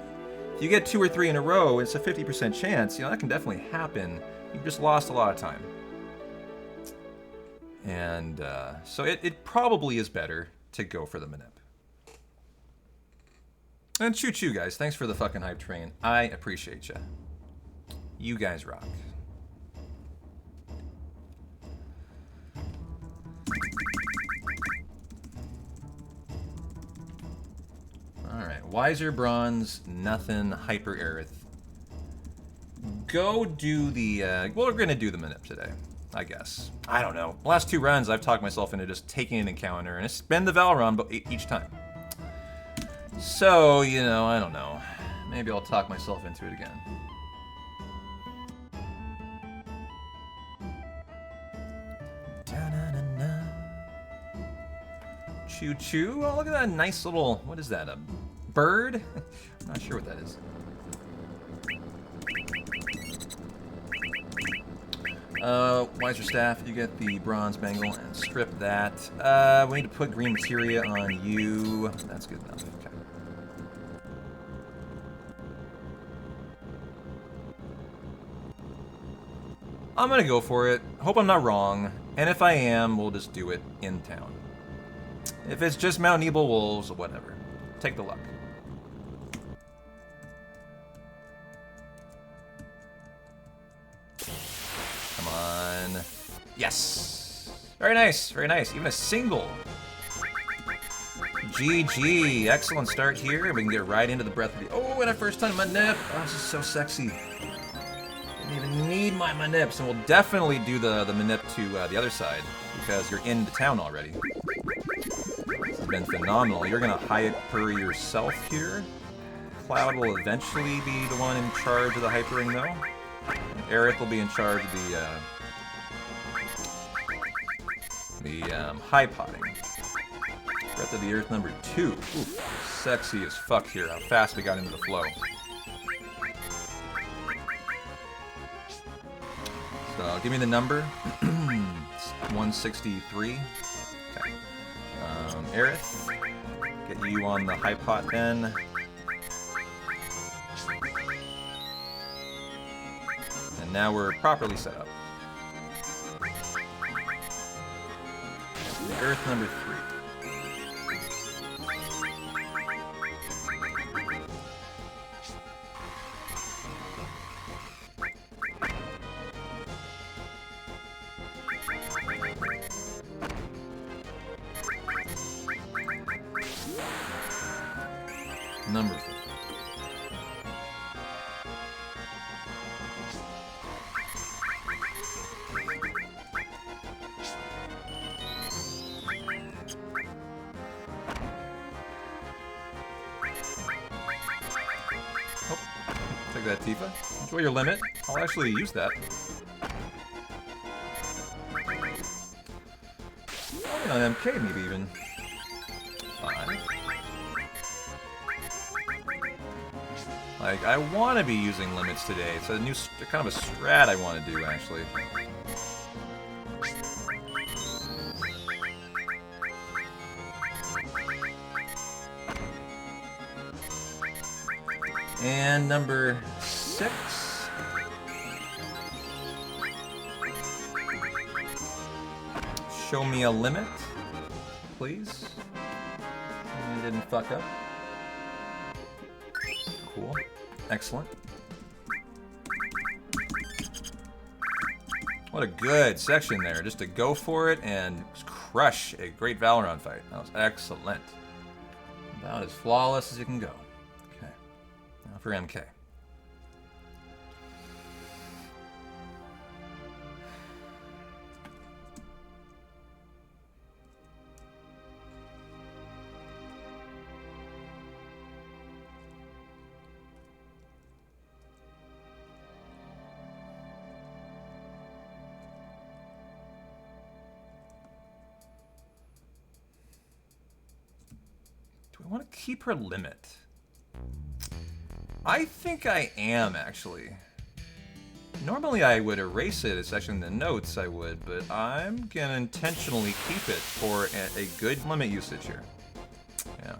if you get 2 or 3 in a row, it's a 50% chance, you know, that can definitely happen. You've just lost a lot of time. And so it probably is better to go for the manip. And choo-choo, guys. Thanks for the fucking hype train. I appreciate ya. You guys rock. Alright, Wiser Bronze, nothing, Hyper Aerith. Go do the, well, we're gonna do the manip today. I guess. I don't know. The last 2 runs, I've talked myself into just taking an encounter, and it's been the Valron but each time. So, you know, I don't know. Maybe I'll talk myself into it again. Da-na-na-na. Choo-choo. Oh, look at that nice little, what is that, a bird? I'm not sure what that is. Wiser Staff, you get the bronze bangle and strip that. We need to put green materia on you. That's good enough. Okay. I'm gonna go for it. Hope I'm not wrong. And if I am, we'll just do it in town. If it's just Mount Nebel Wolves, whatever. Take the luck. Come on. Yes! Very nice, very nice. Even a single. GG. Excellent start here. We can get right into the Breath of the... Oh, and a first time Manip. Oh, this is so sexy. Didn't even need my Manips. And we'll definitely do the Manip to the other side, because you're in the town already. This has been phenomenal. You're going to hyper yourself here. Cloud will eventually be the one in charge of the hypering, though. And Aerith will be in charge of the high potting. Breath of the Earth number 2. Oof, sexy as fuck here. How fast we got into the flow. So give me the number. It's 163. Okay. Aerith, get you on the high pot then. And now we're properly set up. The Earth number 3. Number 4. Oh, take that, Tifa. Enjoy your limit. I'll actually use that. On MK, maybe even. 5. Like, I want to be using limits today. It's a new, kind of a strat I want to do, actually. And number 6. Show me a limit, please. And didn't fuck up. Cool. Excellent. What a good section there. Just to go for it and crush a great Valorant fight. That was excellent. About as flawless as you can go. Okay. Now for MK. I want to keep her limit. I think I am, actually. Normally I would erase it, especially in the notes I would, but I'm gonna intentionally keep it for a good limit usage here. Yeah.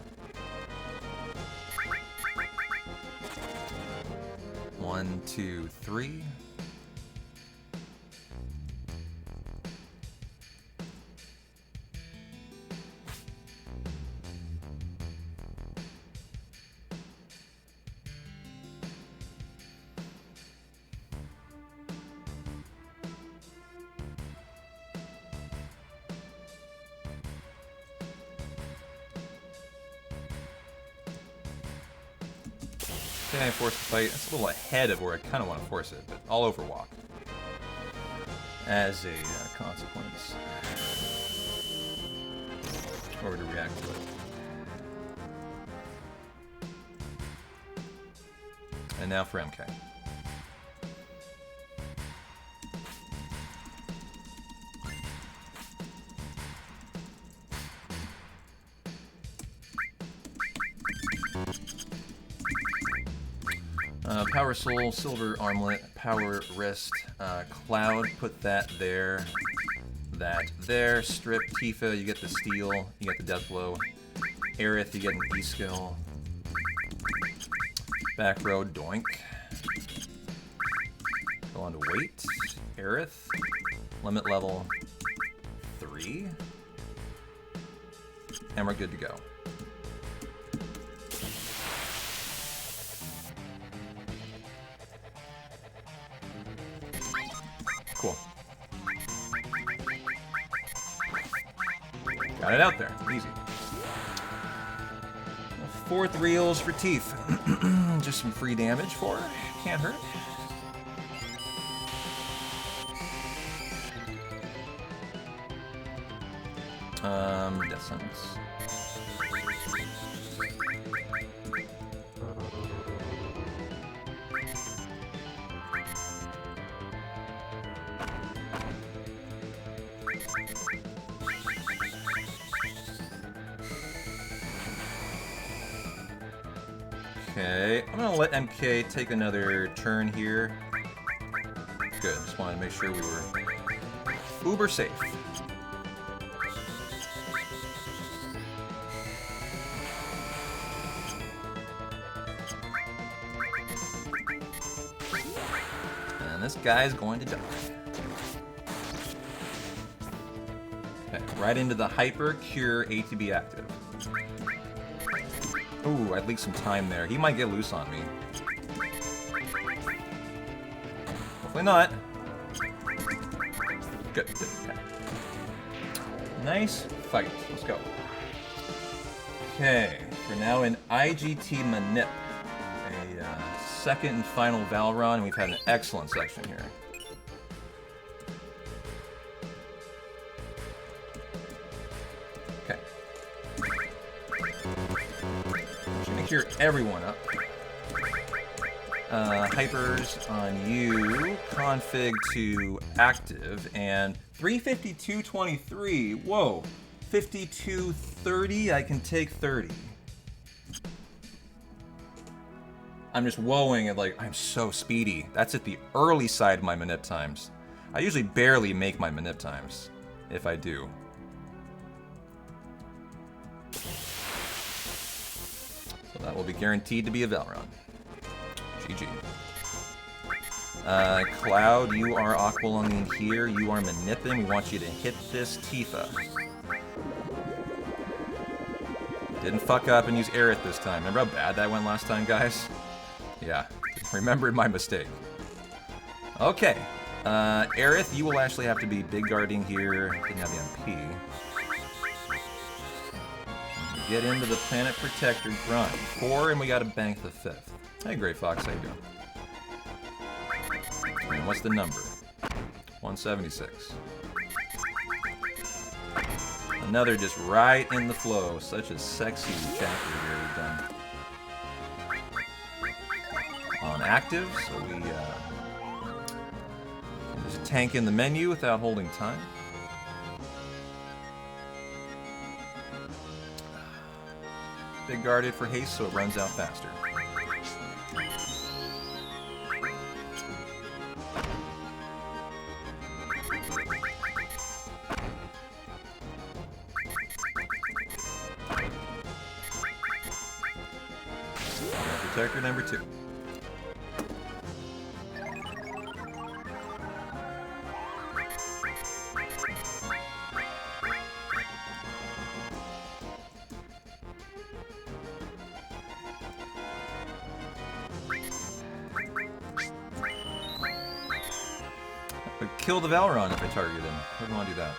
1, 2, 3. Can I force the fight? It's a little ahead of where I kind of want to force it, but I'll overwalk. As a consequence. Or to react to it. And now for MK. Power Soul, Silver Armlet, Power Wrist, Cloud, put that there, Strip, Tifa, you get the Steal, you get the Death Blow, Aerith, you get an E-Skill, Back Row, Doink, go on to Wait, Aerith, Limit Level 3, and we're good to go. Cool. Got it out there. Easy. 4th reels for teeth. Just some free damage for her. Can't hurt. Death sentence. Okay, I'm gonna let MK take another turn here. Good, just wanted to make sure we were uber safe. And this guy's going to die. Okay, right into the Hyper Cure ATB active. Ooh, I'd leak some time there. He might get loose on me. Hopefully not. Good. Okay. Nice fight. Let's go. Okay, we're now in IGT Manip. A second and final Val run. We've had an excellent section here. Okay. Cure everyone up. Hypers on you. Config to active. And 352.23. Whoa. 52.30. I can take 30. I'm just whoaing at like, I'm so speedy. That's at the early side of my manip times. I usually barely make my manip times. If I do. That will be guaranteed to be a Valron. GG. Cloud, you are aqualunging here. You are manipping. We want you to hit this Tifa. Didn't fuck up and use Aerith this time. Remember how bad that went last time, guys? Yeah. Remembered my mistake. Okay. Aerith, you will actually have to be big guarding here. Didn't have the MP. Get into the Planet Protector grunt. 4, and we gotta bank the 5th. Hey, Gray Fox, how you doing? And what's the number? 176. Another just right in the flow. Such a sexy chapter here we've done. On active, so we can just tank in the menu without holding time. Big guarded for haste, so it runs out faster. Protector number 2. Kill the Valron if I target him. I wouldn't want to do that.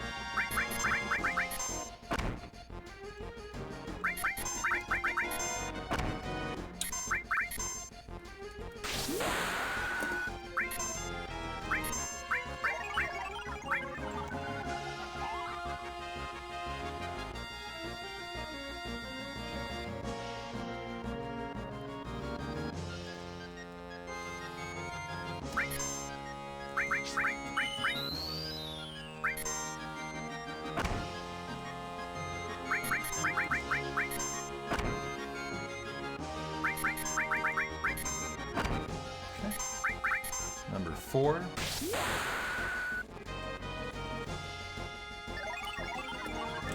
Number 4.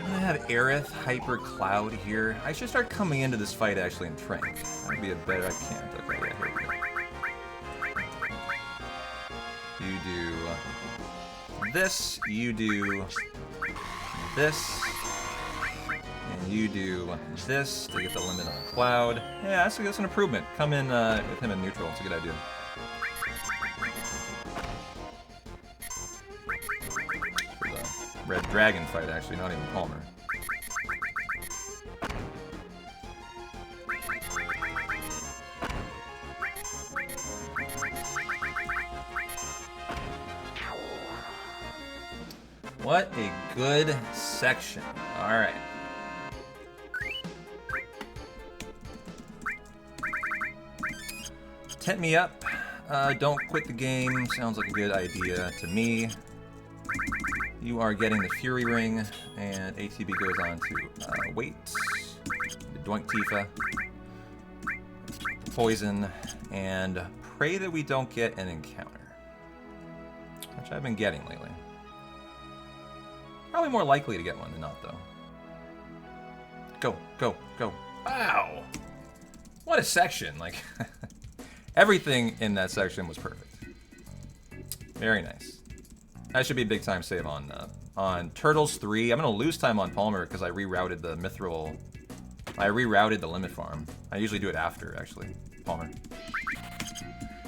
I have Aerith, Hyper, Cloud here. I should start coming into this fight actually in Trank. That would be a better. I can't. Okay, yeah, here we go. You do this. You do this. And you do this to get the limit on Cloud. Yeah, that's an improvement. Come in with him in neutral. It's a good idea. For the Red Dragon fight, actually, not even Palmer. What a good section. All right. Tent me up. Don't quit the game. Sounds like a good idea to me. You are getting the Fury Ring, and ATB goes on to wait. The Doink Tifa. Poison, and pray that we don't get an encounter. Which I've been getting lately. Probably more likely to get one than not, though. Go, go, go. Wow! What a section. Like, everything in that section was perfect. Very nice. That should be a big time save on Turtles 3. I'm going to lose time on Palmer because I rerouted the Mithril. I rerouted the Limit Farm. I usually do it after, actually, Palmer.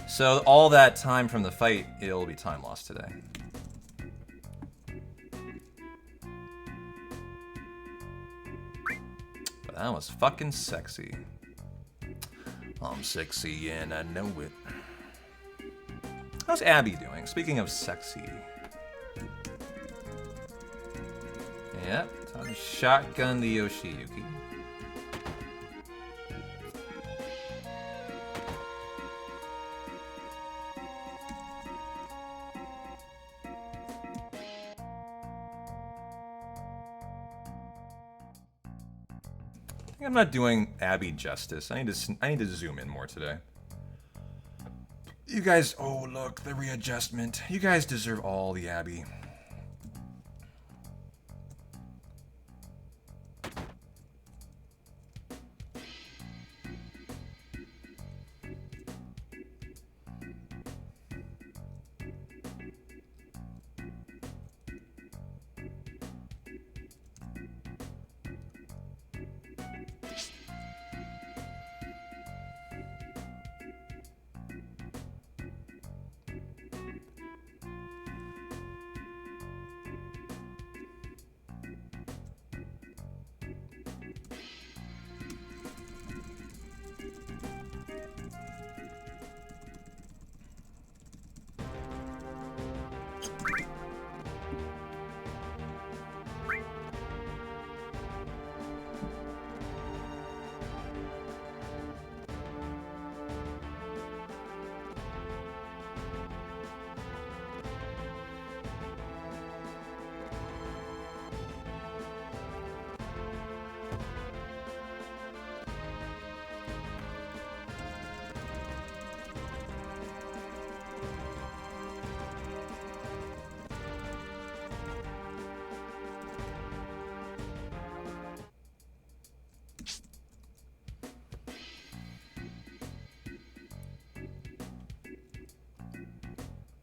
So all that time from the fight, it'll be time lost today. But that was fucking sexy. I'm sexy and I know it. How's Abby doing? Speaking of sexy. Yep, time to shotgun the Yoshiyuki. I think I'm not doing Abby justice. I need to zoom in more today. You guys, oh look, the readjustment. You guys deserve all the Abby.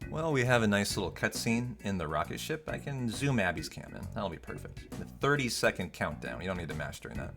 Well, we have a nice little cutscene in the rocket ship. I can zoom Abby's cam in. That'll be perfect. The 30-second countdown. You don't need to mash during that.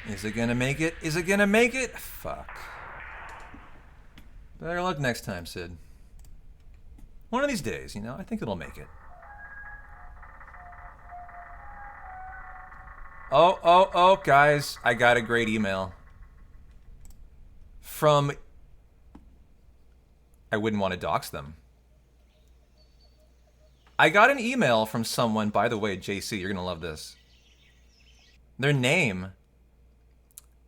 Is it gonna make it? Is it gonna make it? Fuck. Better luck next time, Sid. One of these days, you know, I think it'll make it. Oh, guys, I got a great email. From... I wouldn't want to dox them. I got an email from someone, by the way, JC, you're gonna love this. Their name,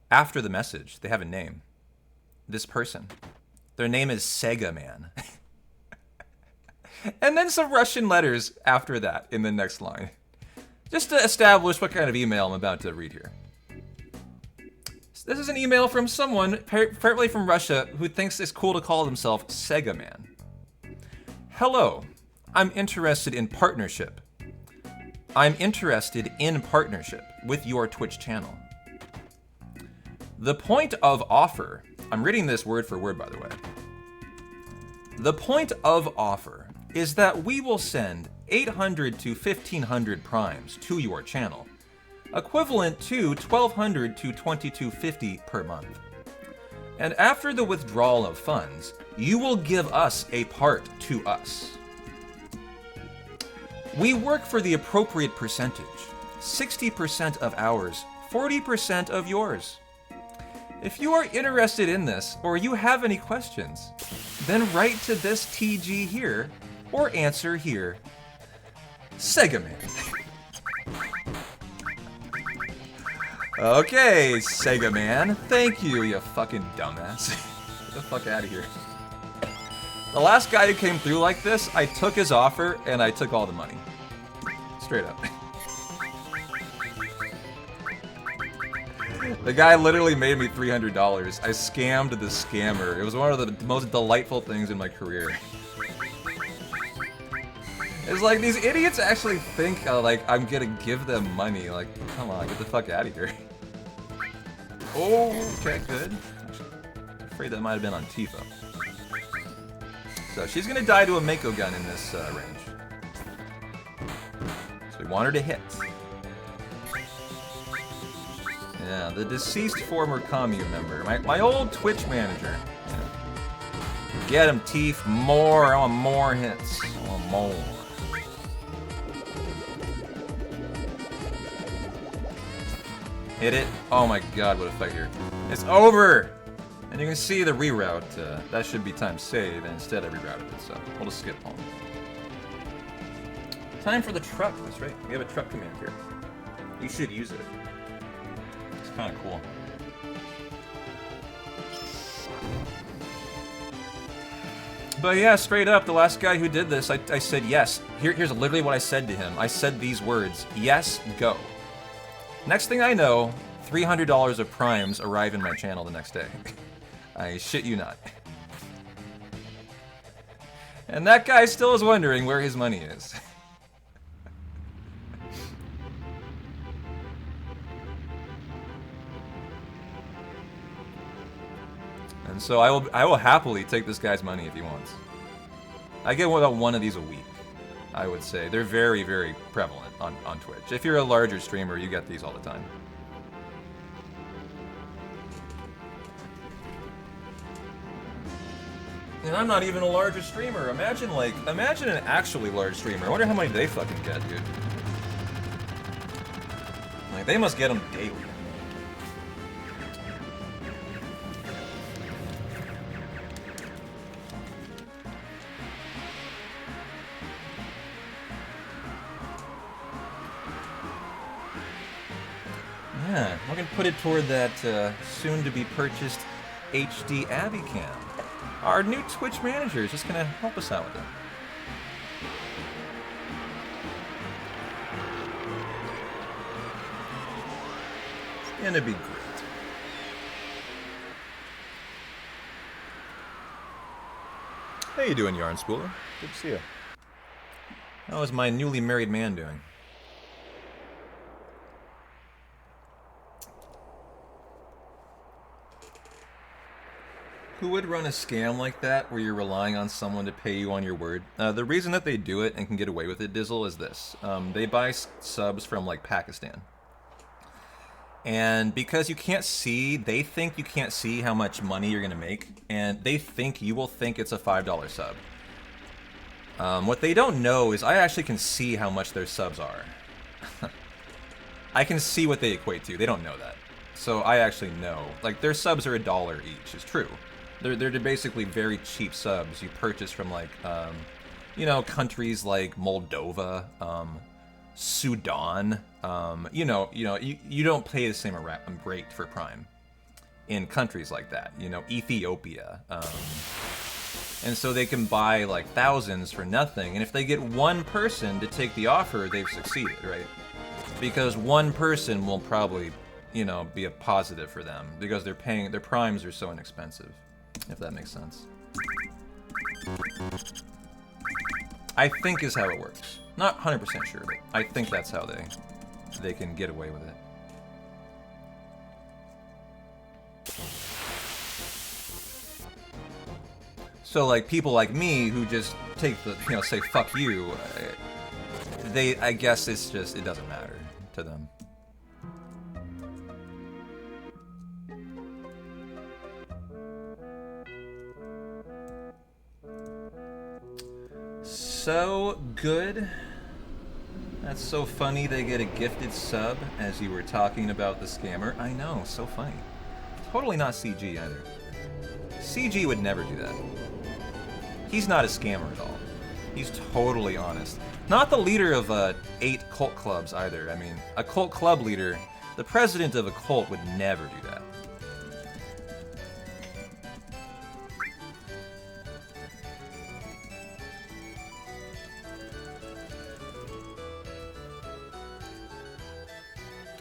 after the message, they have a name. This person. Their name is Sega Man. And then some Russian letters after that in the next line. Just to establish what kind of email I'm about to read here. This is an email from someone, apparently from Russia, who thinks it's cool to call himself Sega Man. Hello, I'm interested in partnership. I'm interested in partnership with your Twitch channel. The point of offer, I'm reading this word for word, by the way. The point of offer is that we will send 800 to 1500 primes to your channel, equivalent to 1200 to 2250 per month. And after the withdrawal of funds, you will give us a part to us. We work for the appropriate percentage, 60% of ours, 40% of yours. If you are interested in this, or you have any questions, then write to this TG here, or answer here. Sega Man. Okay, Sega Man. Thank you, you fucking dumbass. Get the fuck out of here. The last guy who came through like this, I took his offer and I took all the money. Straight up. The guy literally made me $300. I scammed the scammer. It was one of the most delightful things in my career. It's like, these idiots actually think, like, I'm gonna give them money. Like, come on, get the fuck out of here. Oh, okay, good. I'm afraid that might have been on Tifa. So, she's gonna die to a Mako gun in this range. So we want her to hit. Yeah, the deceased former commune member. My old Twitch manager. Yeah. Get him, Teef. More. I want more hits. I want more. Hit it. Oh my god, what a fight here. It's over! And you can see the reroute. That should be time save, and instead I rerouted it, so we'll just skip home. Time for the truck. That's right. We have a truck command here. You should use it. It's kind of cool. But yeah, straight up, the last guy who did this, I said yes. Here's literally what I said to him. I said these words, yes, go. Next thing I know, $300 of primes arrive in my channel the next day. I shit you not. And that guy still is wondering where his money is. And so I will happily take this guy's money if he wants. I get about one of these a week, I would say. They're very, very prevalent on Twitch. If you're a larger streamer, you get these all the time. And I'm not even a larger streamer. Imagine an actually large streamer. I wonder how many they fucking get, dude. Like, they must get them daily. Yeah, we're gonna put it toward that soon-to-be-purchased HD Abby cam. Our new Twitch manager is just gonna help us out with it. It's gonna be great. How you doing, Yarn Schooler? Good to see you. How is my newly married man doing? Who would run a scam like that where you're relying on someone to pay you on your word? The reason that they do it and can get away with it, Dizzle, is this. They buy subs from, like, Pakistan. And because you can't see, they think you can't see how much money you're gonna make, and they think you will think it's a $5 sub. What they don't know is I actually can see how much their subs are. I can see what they equate to. They don't know that. So I actually know. Like, their subs are $1 each. It's true. They're basically very cheap subs you purchase from, like, you know, countries like Moldova, Sudan. You don't pay the same rate for Prime in countries like that. You know, Ethiopia. And so they can buy, like, thousands for nothing. And if they get one person to take the offer, they've succeeded, right? Because one person will probably, you know, be a positive for them. Because their primes are so inexpensive. If that makes sense. I think is how it works. Not 100% sure, but I think that's how they can get away with it. So, like, people like me who just take the, you know, say fuck you, I guess it's just, it doesn't matter to them. So good. That's so funny they get a gifted sub as you were talking about the scammer. I know, so funny. Totally not CG either. CG would never do that. He's not a scammer at all. He's totally honest. Not the leader of 8 cult clubs either. I mean, a cult club leader, the president of a cult would never do that.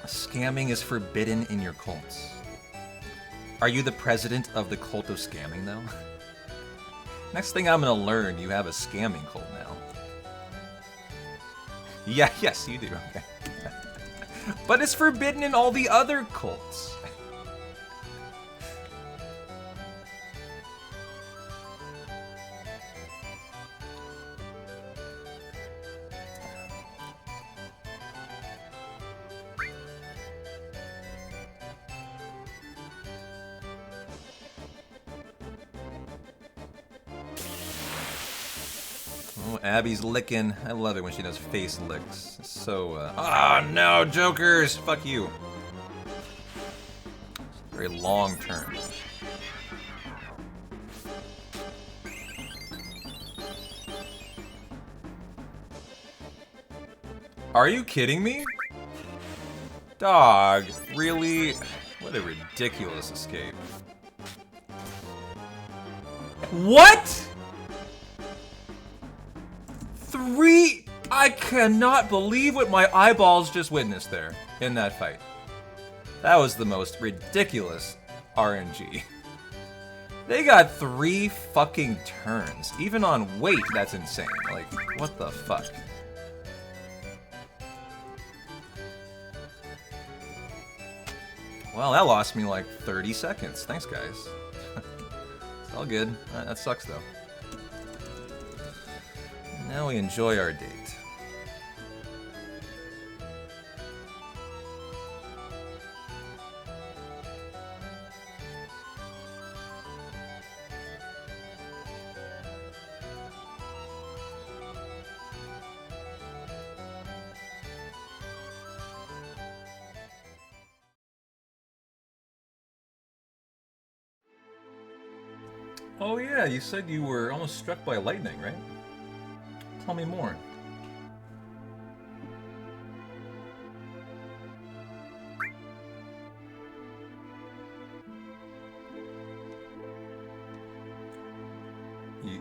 Scamming is forbidden in your cults. Are you the president of the cult of scamming, though? Next thing I'm gonna learn, you have a scamming cult now. Yeah, yes, you do. Okay. But it's forbidden in all the other cults. Oh, Abby's licking. I love it when she does face licks. So, oh no, jokers! Fuck you. Very long turn. Are you kidding me? Dog, really? What a ridiculous escape. What?! 3? I cannot believe what my eyeballs just witnessed there in that fight. That was the most ridiculous RNG. They got 3 fucking turns. Even on weight, that's insane. Like, what the fuck? Well, that lost me like 30 seconds. Thanks, guys. It's all good. That sucks, though. Now we enjoy our date. Oh yeah, you said you were almost struck by lightning, right? Tell me more.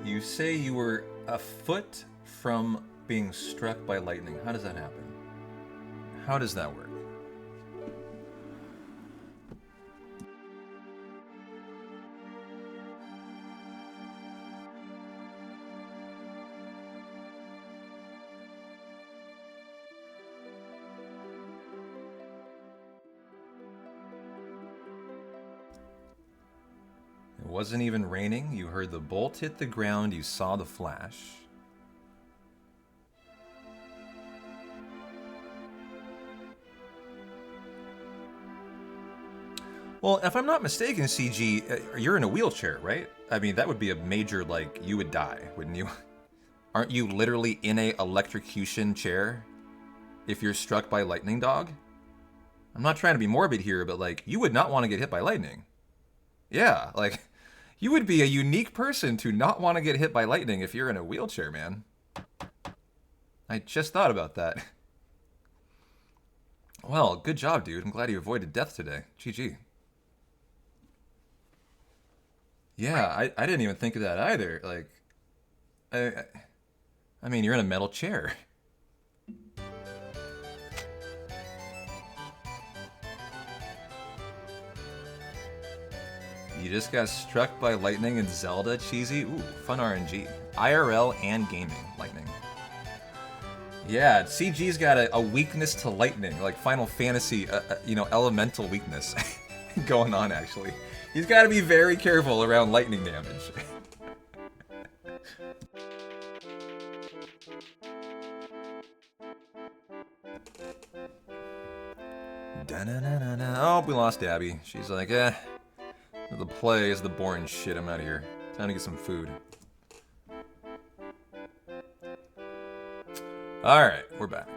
You say you were a foot from being struck by lightning. How does that happen? How does that work? It wasn't even raining. You heard the bolt hit the ground. You saw the flash. Well, if I'm not mistaken, CG, you're in a wheelchair, right? I mean, that would be a major, like, you would die, wouldn't you? Aren't you literally in a electrocution chair if you're struck by lightning, dog? I'm not trying to be morbid here, but, like, you would not want to get hit by lightning. Yeah, like, you would be a unique person to not want to get hit by lightning if you're in a wheelchair, man. I just thought about that. Well, good job, dude. I'm glad you avoided death today. GG. Yeah, I didn't even think of that either. Like, I mean, you're in a metal chair. You just got struck by lightning in Zelda, cheesy? Ooh, fun RNG. IRL and gaming, lightning. Yeah, CG's got a weakness to lightning, like Final Fantasy, you know, elemental weakness going on, actually. He's got to be very careful around lightning damage. Oh, we lost Abby. She's like, the play is the boring shit. I'm out of here. Time to get some food. Alright, we're back.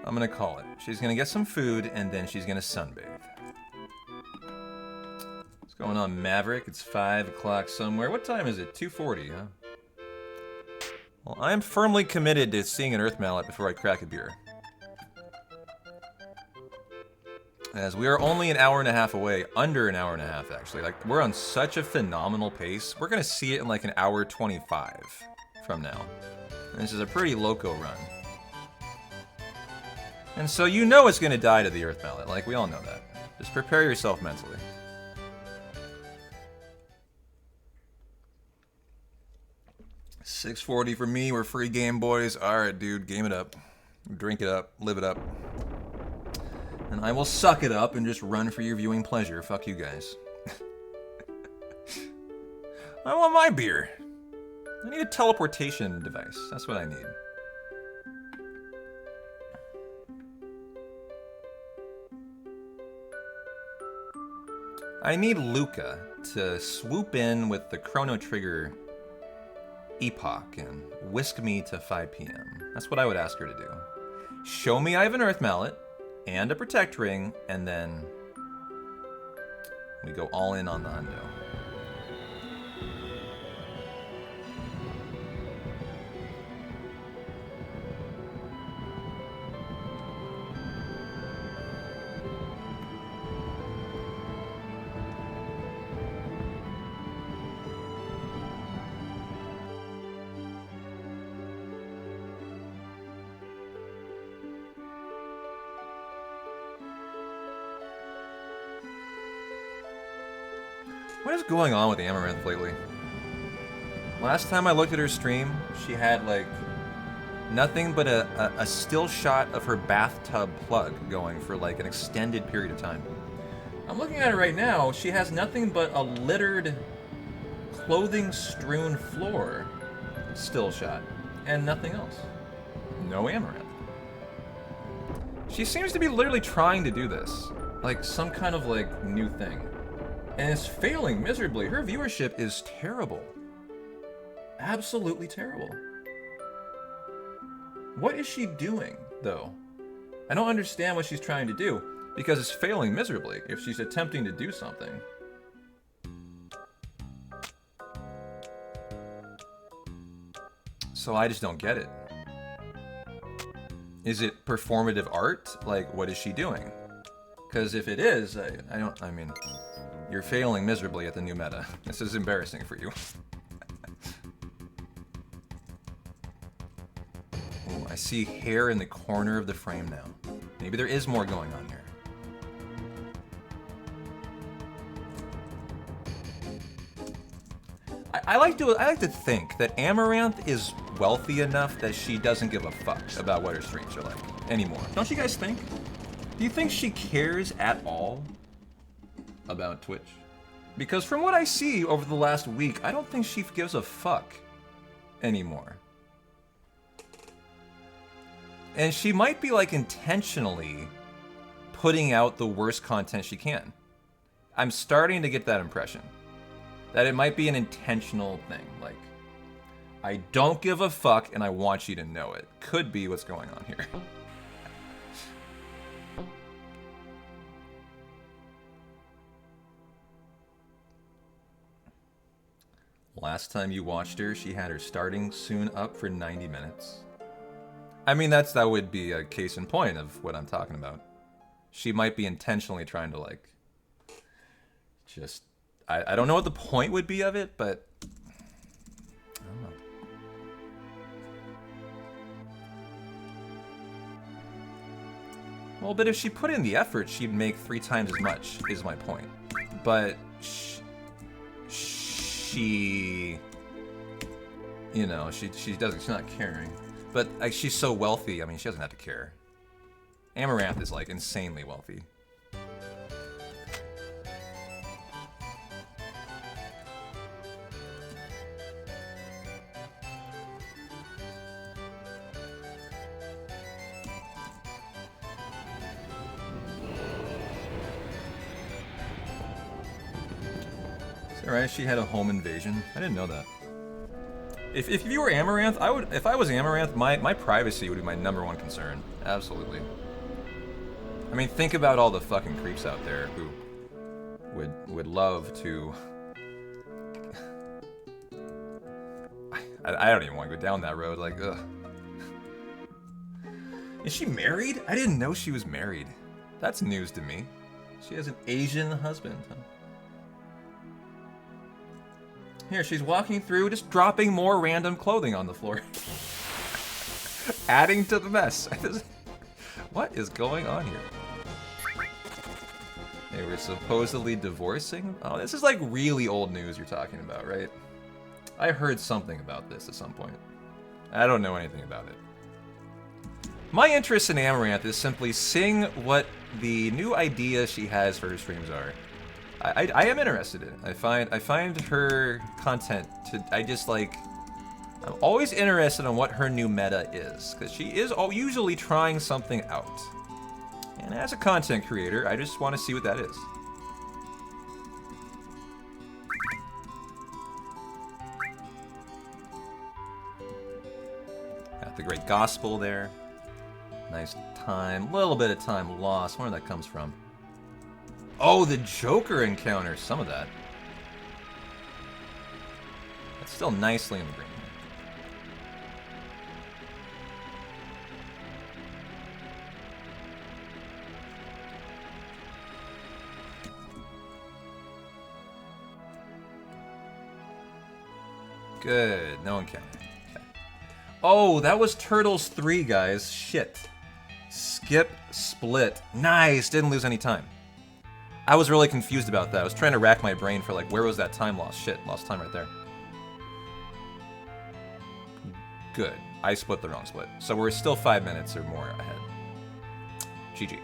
I'm gonna call it. She's gonna get some food, and then she's gonna sunbathe. What's going on, Maverick? It's 5 o'clock somewhere. What time is it? 2:40, huh? Well, I'm firmly committed to seeing an Earth Mallet before I crack a beer. As we are only an hour and a half away, under an hour and a half actually. Like, we're on such a phenomenal pace. We're gonna see it in like an hour 25 from now. And this is a pretty loco run. And so you know it's gonna die to the Earth Mallet, like we all know that. Just prepare yourself mentally. $6.40 for me, we're free game boys. Alright, dude, game it up. Drink it up, live it up. And I will suck it up and just run for your viewing pleasure. Fuck you guys. I want my beer. I need a teleportation device. That's what I need. I need Luca to swoop in with the Chrono Trigger epoch and whisk me to 5 p.m. That's what I would ask her to do. Show me I have an Earth Mallet and a Protect Ring, and then we go all in on the hundo. What is going on with Amaranth lately? Last time I looked at her stream, she had like nothing but a still shot of her bathtub plug going for like an extended period of time. I'm looking at it right now, she has nothing but a littered, clothing-strewn floor still shot, and nothing else. No Amaranth. She seems to be literally trying to do this, like some kind of like new thing. And it's failing miserably. Her viewership is terrible. Absolutely terrible. What is she doing, though? I don't understand what she's trying to do, because it's failing miserably if she's attempting to do something. So I just don't get it. Is it performative art? Like, what is she doing? Because if it is, I mean... You're failing miserably at the new meta. This is embarrassing for you. Ooh, I see hair in the corner of the frame now. Maybe there is more going on here. I like to think that Amaranth is wealthy enough that she doesn't give a fuck about what her streams are like anymore. Don't you guys think? Do you think she cares at all about Twitch? Because from what I see over the last week, I don't think she gives a fuck anymore. And she might be like intentionally putting out the worst content she can. I'm starting to get that impression. That it might be an intentional thing. Like, I don't give a fuck and I want you to know it. Could be what's going on here. Last time you watched her, she had her starting soon up for 90 minutes. I mean, that would be a case in point of what I'm talking about. She might be intentionally trying to, like, just... I don't know what the point would be of it, but... I don't know. Well, but if she put in the effort, she'd make 3 times as much, is my point. But... She... You know, she's not caring. But like, she's so wealthy, I mean, she doesn't have to care. Amaranth is like insanely wealthy. Is that right? She had a home invasion? I didn't know that. If you were Amaranth, I would. If I was Amaranth, my privacy would be my #1 concern. Absolutely. I mean, think about all the fucking creeps out there who would love to. I don't even want to go down that road. Like, ugh. Is she married? I didn't know she was married. That's news to me. She has an Asian husband. Huh? Here, she's walking through, just dropping more random clothing on the floor. Adding to the mess. What is going on here? They were supposedly divorcing? Oh, this is like really old news you're talking about, right? I heard something about this at some point. I don't know anything about it. My interest in Amaranth is simply seeing what the new ideas she has for her streams are. I am interested in it. I find her content I'm always interested in what her new meta is, because she is usually trying something out. And as a content creator, I just want to see what that is. Got the great gospel there. Nice time. Little bit of time lost. Where that comes from. Oh, the Joker encounter. Some of that. That's still nicely in the green. Good. No encounter. Okay. Oh, that was Turtles 3, guys. Shit. Skip, split. Nice. Didn't lose any time. I was really confused about that. I was trying to rack my brain for, like, where was that time lost? Shit, lost time right there. Good. I split the wrong split. So we're still 5 minutes or more ahead. GG.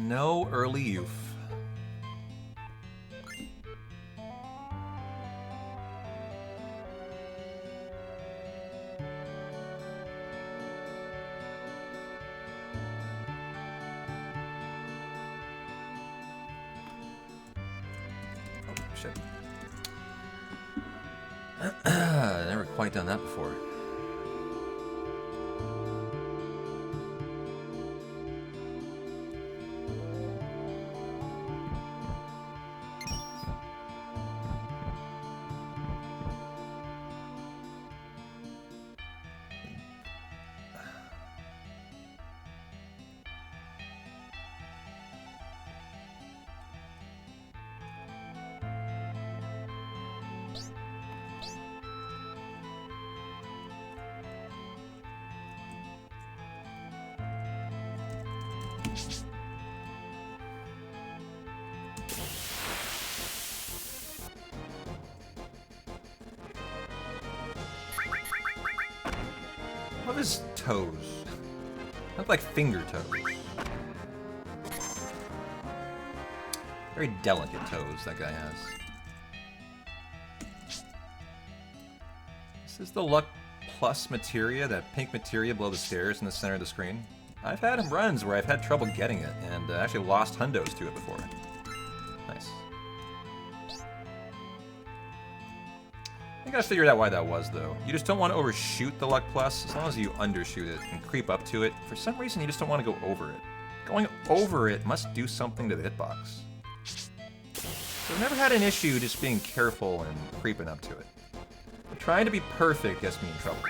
No early youth. Oh, shit. Never quite done that before. Love his toes. Look like finger toes. Very delicate toes that guy has. This is the Luck Plus materia, that pink materia below the stairs in the center of the screen. I've had runs where I've had trouble getting it, and actually lost hundos to it before. Nice. I gotta figure out why that was, though. You just don't want to overshoot the Luck Plus, as long as you undershoot it and creep up to it. For some reason, you just don't want to go over it. Going over it must do something to the hitbox. So I've never had an issue just being careful and creeping up to it. But trying to be perfect gets me in trouble.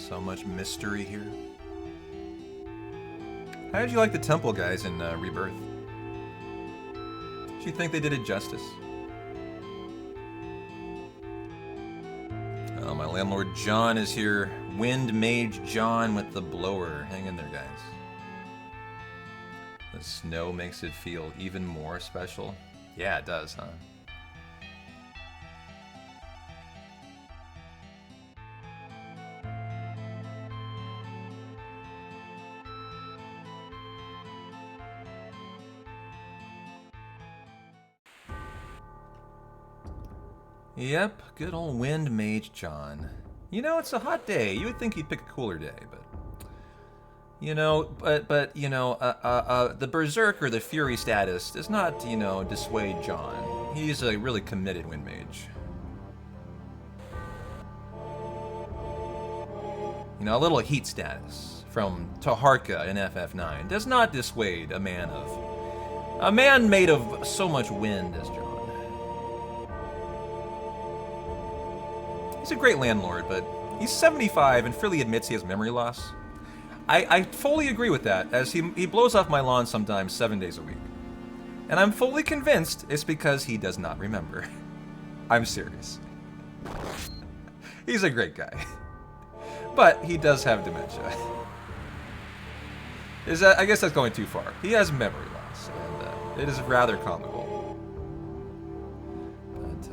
So much mystery here. How did you like the temple guys in Rebirth? Do you think they did it justice? Oh, my landlord John is here. Wind Mage John with the blower. Hang in there, guys. The snow makes it feel even more special. Yeah, it does, huh? Yep, good old Wind Mage John. You know, it's a hot day. You would think he'd pick a cooler day, but... You know, the Berserker, the Fury status does not, you know, dissuade John. He's a really committed Wind Mage. You know, a little heat status from Taharka in FF7 does not dissuade a man made of so much wind as John. He's a great landlord, but he's 75 and freely admits he has memory loss. I fully agree with that, as he blows off my lawn sometimes 7 days a week. And I'm fully convinced it's because he does not remember. I'm serious. He's a great guy. But he does have dementia. I guess that's going too far. He has memory loss, and it is rather comical.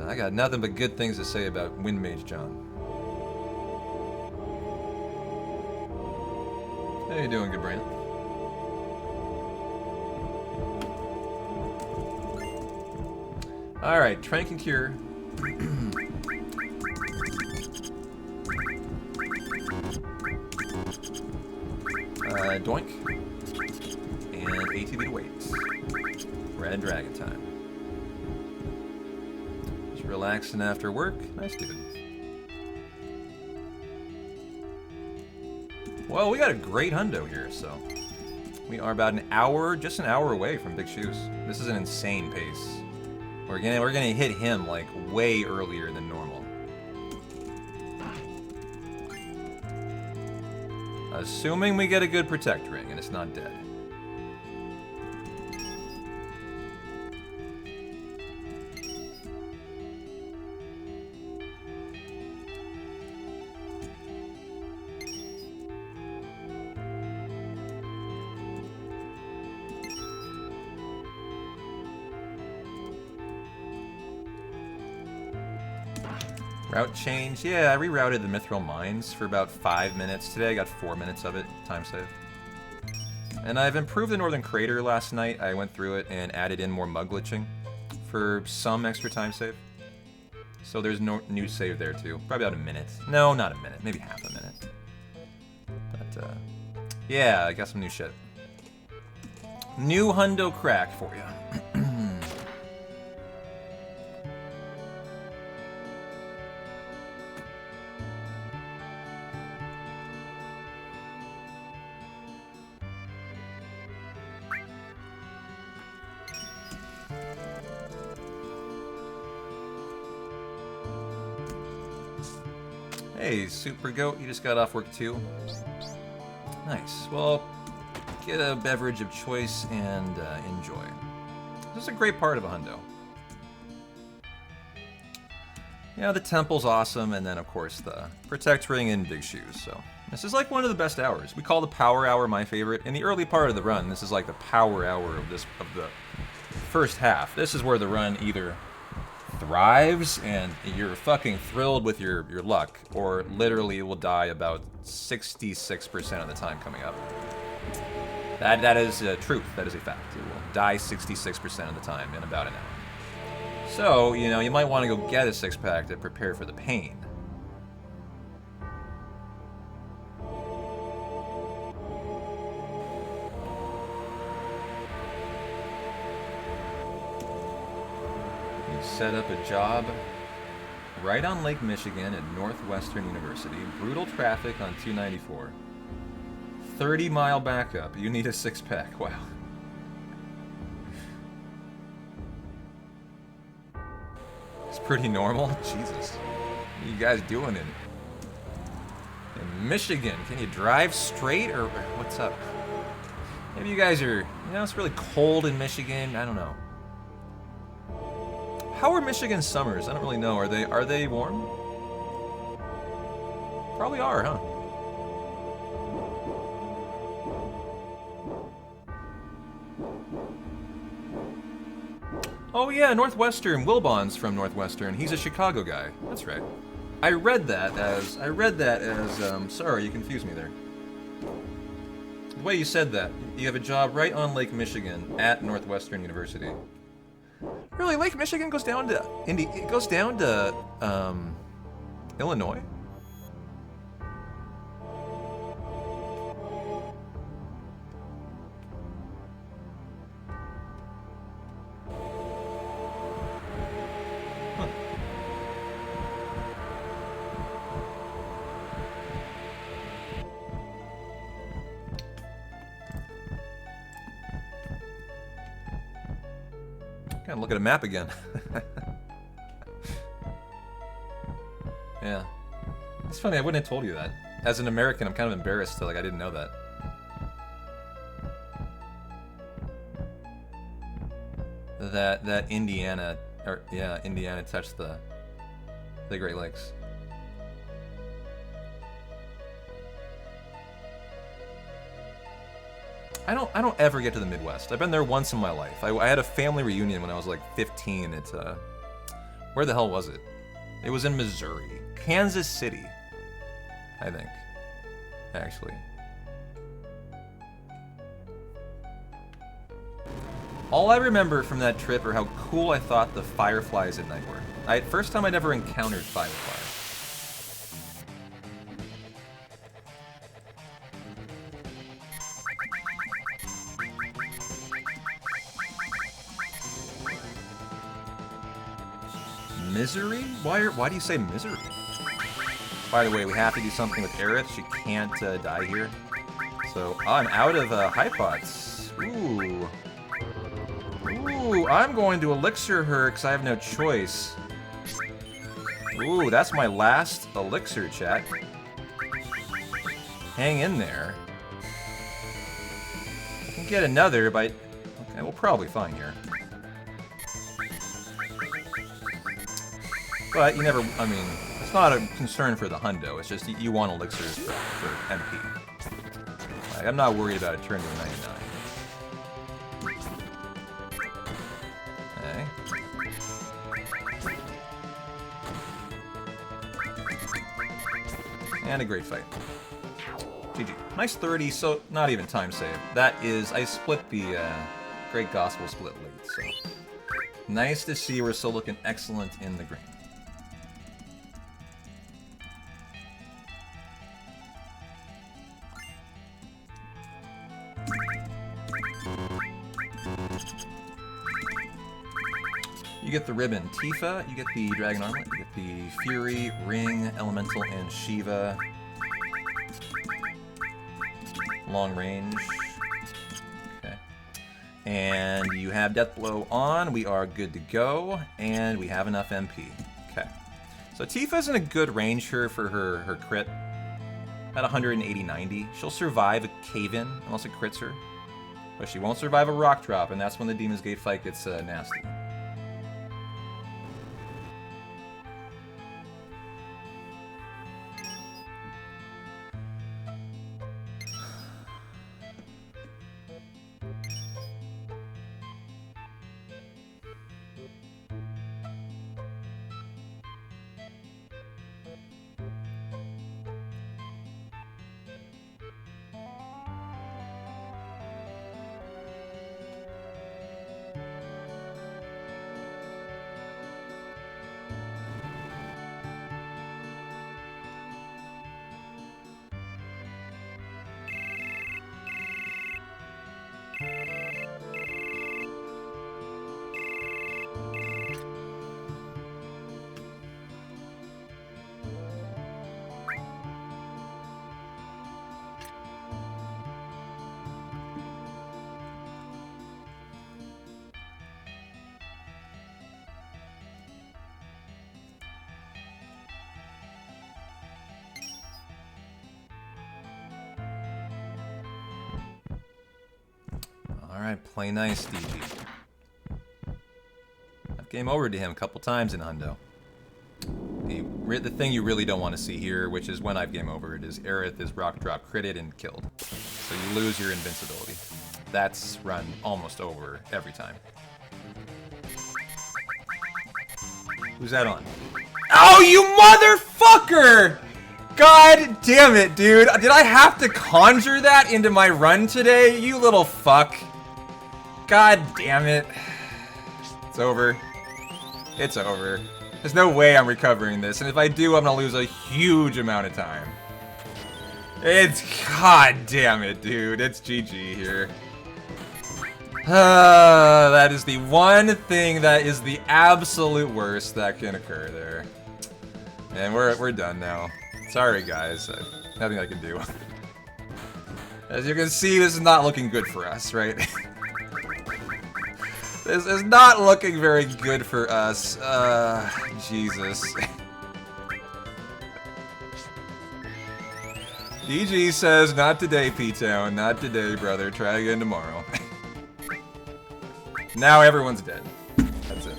I got nothing but good things to say about Wind Mage John. How you doing, good Brant? Alright, Trank and Cure. Doink. And ATV to wait. Red Dragon time. Relaxing after work. Nice, dude. Well, we got a great hundo here, so we are about just an hour away from Big Shoes. This is an insane pace. We're gonna hit him like way earlier than normal. Assuming we get a good protect ring and it's not dead. Route change. Yeah, I rerouted the Mithril Mines for about 5 minutes today. I got 4 minutes of it. Time save. And I've improved the Northern Crater last night. I went through it and added in more mug glitching for some extra time save. So there's no new save there too. Probably about a minute. No, not a minute. Maybe half a minute. But, yeah, I got some new shit. New hundo crack for you. Hey, Super Goat, you just got off work too? Nice. Well, get a beverage of choice and enjoy. This is a great part of a hundo. Yeah, the temple's awesome, and then of course the Protect Ring and Big Shoes. So this is like one of the best hours. We call the Power Hour my favorite. In the early part of the run, this is like the Power Hour of the first half. This is where the run either thrives and you're fucking thrilled with your luck, or literally will die about 66% of the time coming up. That is truth. That is a fact. It will die 66% of the time in about an hour. So, you know, you might want to go get a six-pack to prepare for the pain. Set up a job right on Lake Michigan at Northwestern University. Brutal traffic on 294. 30-mile backup. You need a six-pack. Wow. It's pretty normal. Jesus. What are you guys doing in Michigan? Can you drive straight, or what's up? Maybe you guys are, you know, it's really cold in Michigan. I don't know. How are Michigan summers? I don't really know. Are they warm? Probably are, huh? Oh yeah, Northwestern. Wilbon's from Northwestern. He's a Chicago guy. That's right. I read that as sorry, you confused me there. The way you said that, you have a job right on Lake Michigan at Northwestern University. Really, Lake Michigan goes down to Illinois? Huh. Gotta look at a map again. Yeah. It's funny, I wouldn't have told you that. As an American, I'm kind of embarrassed that, like, I didn't know that. That Indiana, or yeah, Indiana touched the Great Lakes. I don't ever get to the Midwest. I've been there once in my life. I had a family reunion when I was like 15. It's where the hell was it? It was in Missouri, Kansas City, I think. Actually, all I remember from that trip are how cool I thought the fireflies at night were. First time I'd ever encountered fireflies. Misery? Why do you say misery? By the way, we have to do something with Aerith. She can't die here. So, I'm out of high pots. Ooh. Ooh, I'm going to elixir her because I have no choice. Ooh, that's my last elixir, chat. Hang in there. I can get another, but okay, we'll probably find here. But you never, I mean, it's not a concern for the hundo, it's just you want elixirs for MP. Like, I'm not worried about it turning to 99. Okay. And a great fight. GG. Nice 30, so not even time save. That is, I split the Great Gospel split late, so nice to see we're still looking excellent in the green. You get the ribbon Tifa, you get the Dragon Armlet, you get the Fury, Ring, Elemental, and Shiva. Long range. Okay. And you have Death Blow on, we are good to go, and we have enough MP. Okay. So Tifa's in a good range here for her crit. At 180-90. She'll survive a cave-in, unless it crits her. But she won't survive a rock drop, and that's when the Demon's Gate fight gets nasty. Alright, play nice, DG. I've game over to him a couple times in Hundo. The thing you really don't want to see here, which is when I've game over, it is Aerith is rock drop critted and killed. So you lose your invincibility. That's run almost over every time. Who's that on? Oh, you motherfucker! God damn it, dude. Did I have to conjure that into my run today? You little fuck. God damn it. It's over. It's over. There's no way I'm recovering this, and if I do, I'm gonna lose a huge amount of time. It's... God damn it, dude. It's GG here. That is the one thing that is the absolute worst that can occur there. And we're done now. Sorry, guys. Nothing I can do. As you can see, this is not looking good for us, right? This is not looking very good for us. Jesus. DG says, not today, P-Town. Not today, brother. Try again tomorrow. Now everyone's dead. That's it.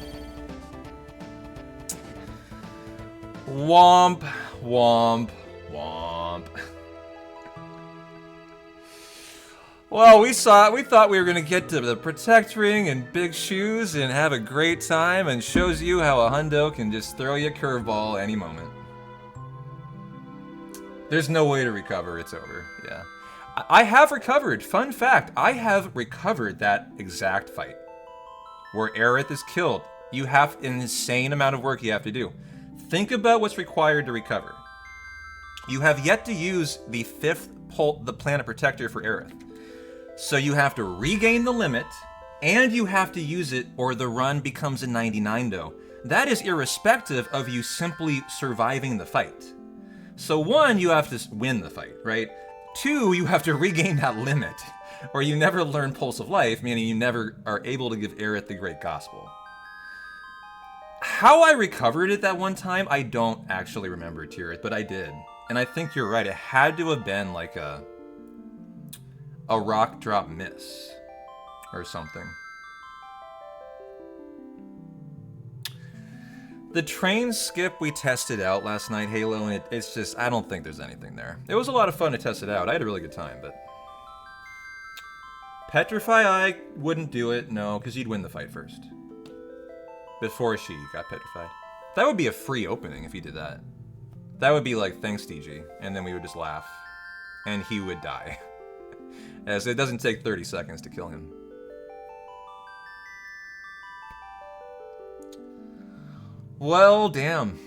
Womp, womp, womp. Well, we thought we were gonna get to the Protect Ring and Big Shoes and have a great time, and shows you how a hundo can just throw you a curveball any moment. There's no way to recover, it's over, yeah. I have recovered, fun fact, I have recovered that exact fight. Where Aerith is killed. You have an insane amount of work you have to do. Think about what's required to recover. You have yet to use the 5th the Planet Protector for Aerith. So you have to regain the limit, and you have to use it, or the run becomes a 99-do. That is irrespective of you simply surviving the fight. So 1, you have to win the fight, right? 2, you have to regain that limit, or you never learn Pulse of Life, meaning you never are able to give Aerith the Great Gospel. How I recovered it that one time, I don't actually remember, Tirith, but I did. And I think you're right, it had to have been like a rock drop miss or something. The train skip we tested out last night, Halo, and it's just, I don't think there's anything there. It was a lot of fun to test it out. I had a really good time, but... Petrify, I wouldn't do it, no, because you'd win the fight first. Before she got petrified. That would be a free opening if you did that. That would be like, thanks, DG, and then we would just laugh. and he would die. As it doesn't take 30 seconds to kill him. Well, damn.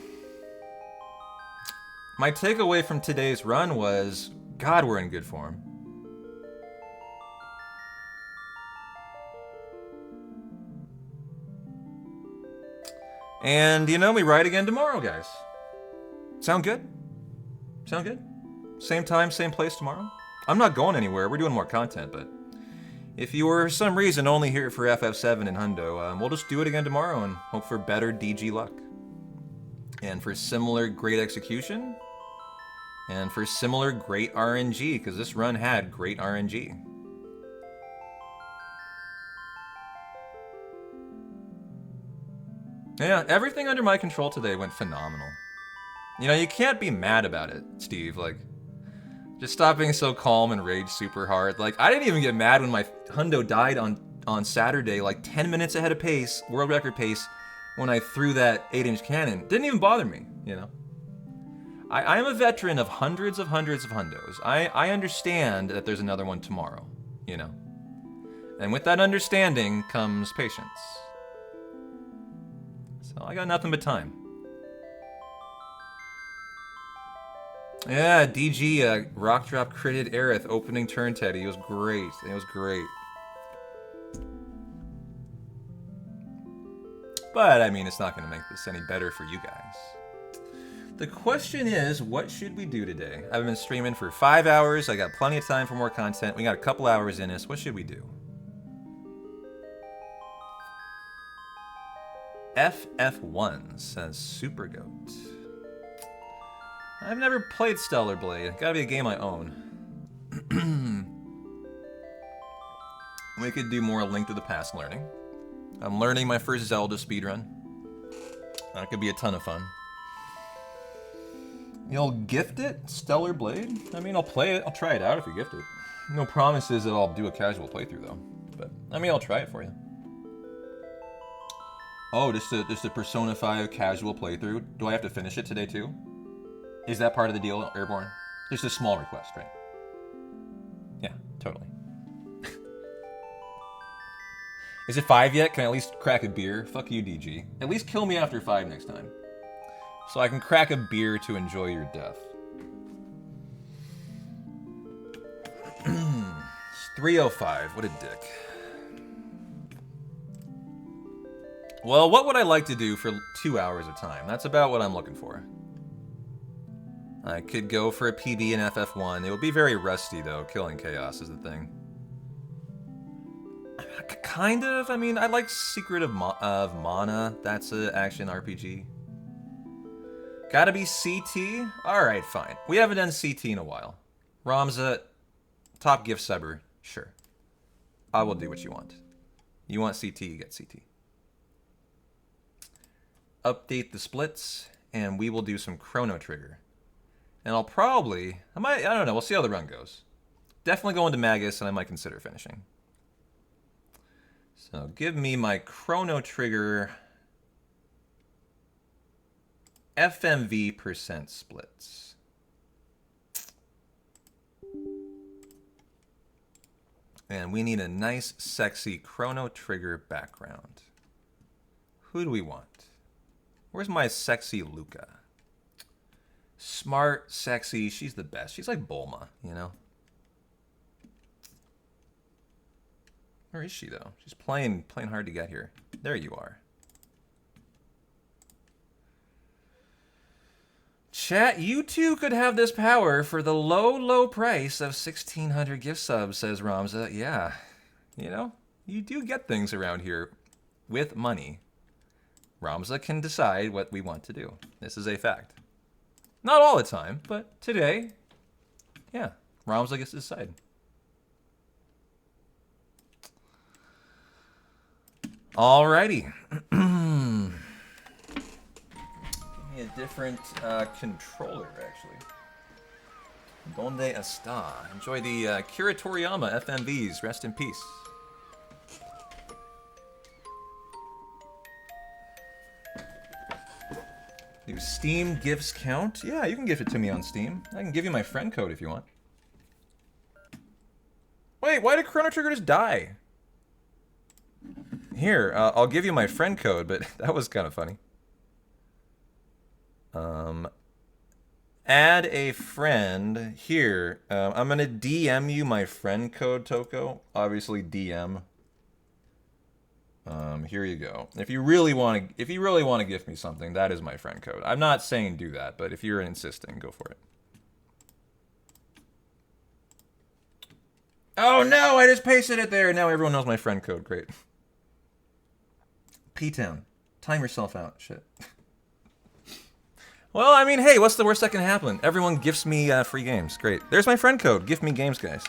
My takeaway from today's run was, God, we're in good form. And, you know, we ride again tomorrow, guys. Sound good? Sound good? Same time, same place tomorrow? I'm not going anywhere. We're doing more content, but if you were for some reason only here for FF7 and Hundo, we'll just do it again tomorrow and hope for better DG luck. And for similar great execution, and for similar great RNG, because this run had great RNG. Yeah, everything under my control today went phenomenal. You know, you can't be mad about it, Steve. Like, just stop being so calm and rage super hard. Like, I didn't even get mad when my Hundo died on Saturday, like 10 minutes ahead of pace, world record pace, when I threw that 8-inch cannon. Didn't even bother me, you know? I am a veteran of hundreds of Hundos. I understand that there's another one tomorrow, you know? And with that understanding comes patience. So I got nothing but time. Yeah, DG, rock drop critted Aerith, opening turn Teddy. It was great. It was great. But, I mean, it's not going to make this any better for you guys. The question is, what should we do today? I've been streaming for 5 hours. I got plenty of time for more content. We got a couple hours in us. What should we do? FF1 says Super Goat. I've never played Stellar Blade. Gotta be a game I own. We could do more Link to the Past learning. I'm learning my first Zelda speedrun. That could be a ton of fun. You'll gift it? Stellar Blade? I mean, I'll play it. I'll try it out if you gift it. No promises that I'll do a casual playthrough, though. But, I mean, I'll try it for you. Oh, just a Persona 5 casual playthrough? Do I have to finish it today, too? Is that part of the deal, Airborne? Just a small request, right? Yeah, totally. Is it 5 yet? Can I at least crack a beer? Fuck you, DG. At least kill me after 5 next time. So I can crack a beer to enjoy your death. It's 3:05. What a dick. Well, what would I like to do for 2 hours of time? That's about what I'm looking for. I could go for a PB in FF1. It would be very rusty, though. Killing Chaos is the thing. Kind of. I mean, I like Secret of Mana. That's an action RPG. Gotta be CT? Alright, fine. We haven't done CT in a while. Ramza, top gift subber. Sure. I will do what you want. You want CT, you get CT. Update the splits, and we will do some Chrono Trigger. And I'll probably... I don't know, we'll see how the run goes. Definitely go into Magus, and I might consider finishing. So, give me my Chrono Trigger... FMV percent splits. And we need a nice, sexy Chrono Trigger background. Who do we want? Where's my sexy Luca? Smart, sexy, she's the best. She's like Bulma, you know? Where is she, though? She's playing hard to get here. There you are. Chat, you too could have this power for the low, low price of 1,600 gift subs, says Ramza. Yeah, you know, you do get things around here with money. Ramza can decide what we want to do. This is a fact. Not all the time, but today, yeah, Ramza gets to decide. Alrighty. A different controller, actually. Donde está? Enjoy the Kira Toriyama FMVs. Rest in peace. Do Steam gifts count? Yeah, you can gift it to me on Steam. I can give you my friend code if you want. wait, why did Chrono Trigger just die? Here, I'll give you my friend code, but that was kind of funny. Add a friend. Here, I'm gonna DM you my friend code, Toko. Obviously, DM. Here you go. If you really want to gift me something, that is my friend code. I'm not saying do that, but if you're insisting, go for it. Oh no, I just pasted it there. Now everyone knows my friend code. Great. P-Town. Time yourself out. Shit. Well, I mean, hey, what's the worst that can happen? Everyone gifts me free games. Great. There's my friend code. Gift me games, guys.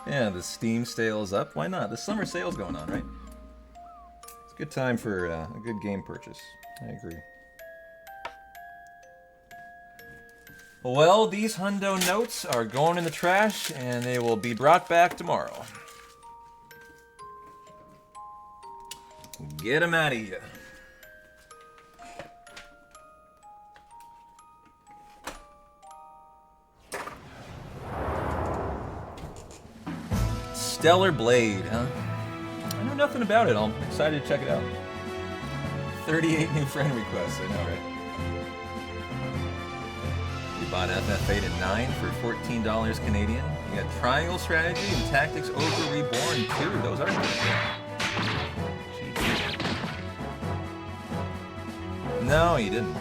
Yeah, the Steam sale's up. Why not? The summer sale's going on, right? It's a good time for a good game purchase. I agree. Well, these hundo notes are going in the trash, and they will be brought back tomorrow. Get them out of here. Stellar Blade, huh? I know nothing about it. I'm excited to check it out. 38 new friend requests, I know, right? You bought FF8 at 9 for $14 Canadian. You got Triangle Strategy and Tactics Over Reborn 2. Those are good. No, you didn't.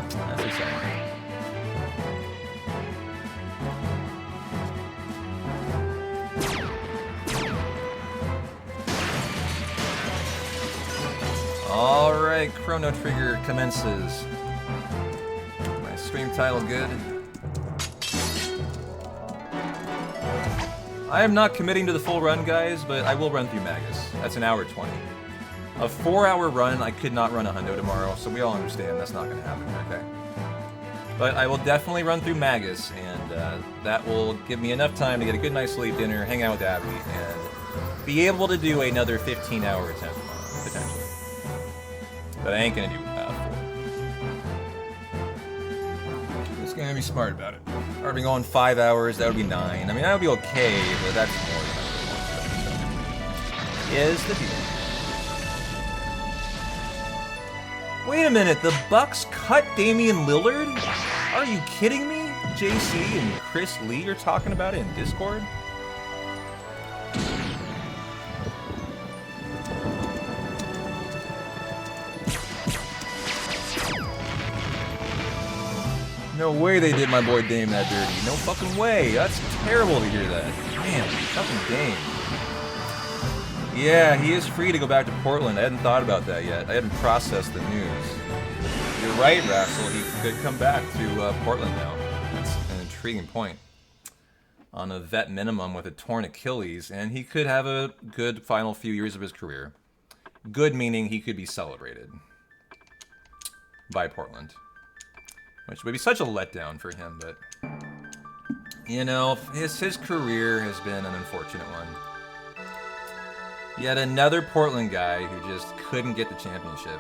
That's exciting. Alright, Chrono Trigger commences. My stream title good. I am not committing to the full run, guys, but I will run through Magus. That's an hour 20. A 4-hour run, I could not run a hundo tomorrow, so we all understand that's not going to happen, okay? But I will definitely run through Magus, and that will give me enough time to get a good night's sleep, dinner, hang out with Abby, and be able to do another 15-hour attempt tomorrow, potentially. But I ain't gonna do 4. Just gonna be smart about it. Or be going 5 hours, that would be 9. I mean, that would be okay, but that's more than I really want. Is the deal. Wait a minute, the Bucks cut Damian Lillard? Are you kidding me? JC and Chris Lee are talking about it in Discord? No way they did my boy Dame that dirty. No fucking way. That's terrible to hear that. Man, fucking Dame. Yeah, he is free to go back to Portland. I hadn't thought about that yet. I hadn't processed the news. You're right, Rassel. He could come back to Portland now. That's an intriguing point. On a vet minimum with a torn Achilles, and he could have a good final few years of his career. Good meaning he could be celebrated by Portland. Which would be such a letdown for him, but... You know, his career has been an unfortunate one. Yet another Portland guy who just couldn't get the championship.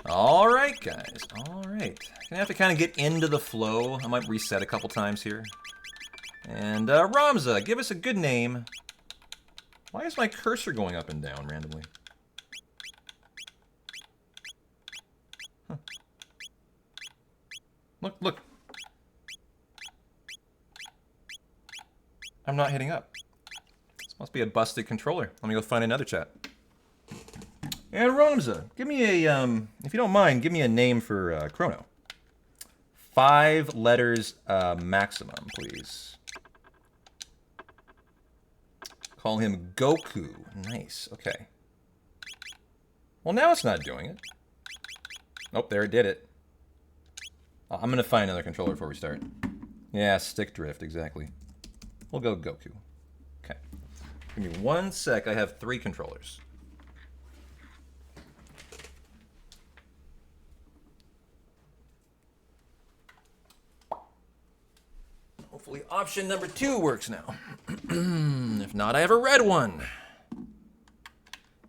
Alright, guys. Alright. Gonna have to kind of get into the flow. I might reset a couple times here. And, Ramza, give us a good name. Why is my cursor going up and down randomly? Look, look. I'm not hitting up. This must be a busted controller. Let me go find another chat. And Ramza, give me a, if you don't mind, give me a name for Chrono. 5 letters maximum, please. Call him Goku. Nice, okay. Well, now it's not doing it. Nope, there it did it. I'm gonna find another controller before we start. Yeah, stick drift, exactly. We'll go Goku. Okay. Give me 1 sec, I have 3 controllers. Hopefully option number 2 works now. If not, I have a red one.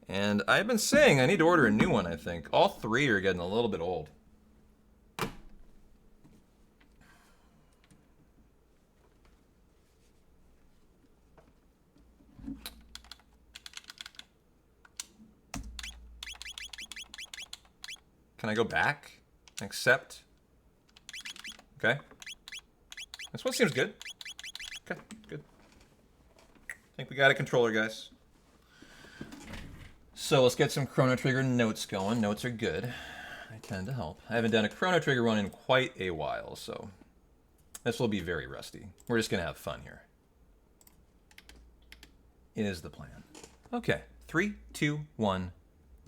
And I've been saying I need to order a new one, I think. All 3 are getting a little bit old. Can I go back? Accept? Okay. This one seems good. Okay, good. I think we got a controller, guys. So let's get some Chrono Trigger notes going. Notes are good. They tend to help. I haven't done a Chrono Trigger run in quite a while, so this will be very rusty. We're just going to have fun here. Is the plan. Okay, 3, 2, 1,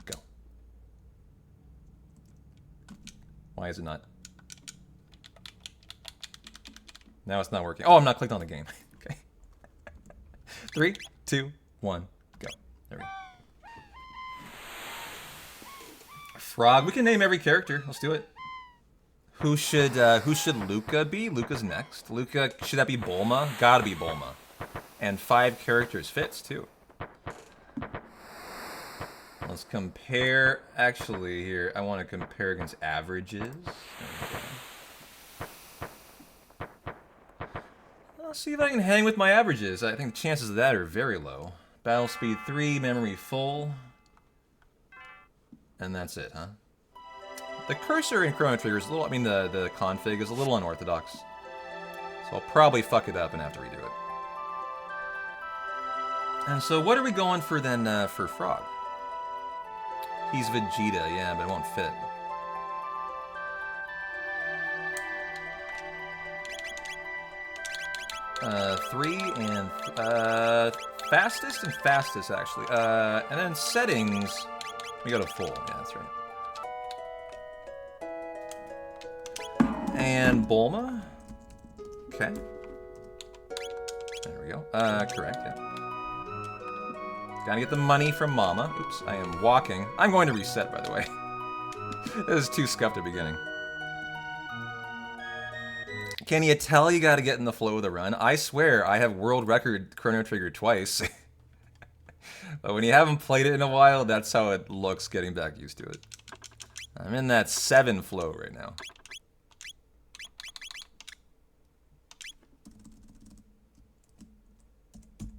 go. Why is it not? Now it's not working. Oh, I'm not clicked on the game. Okay. 3, 2, 1, go. There we go. Frog. We can name every character. Let's do it. Who should Luca be? Luca's next. Luca, should that be Bulma? Gotta be Bulma. And 5 characters fits too. Let's compare. Actually, here I want to compare against averages. Let's see if I can hang with my averages. I think the chances of that are very low. Battle speed 3, memory full. And that's it, huh? The cursor in Chrono Trigger is a little, I mean the config is a little unorthodox. So I'll probably fuck it up and have to redo it. And so what are we going for then for Frog? He's Vegeta, yeah, but it won't fit. Three and fastest and fastest actually. And then settings, we go to full. Yeah, that's right. And Bulma. Okay. There we go. Correct. Yeah. Gotta get the money from Mama. Oops, I am walking. I'm going to reset, by the way. This is too scuffed at the beginning. Can you tell you gotta get in the flow of the run? I swear, I have world record Chrono Trigger twice. But when you haven't played it in a while, that's how it looks getting back used to it. I'm in that 7 flow right now.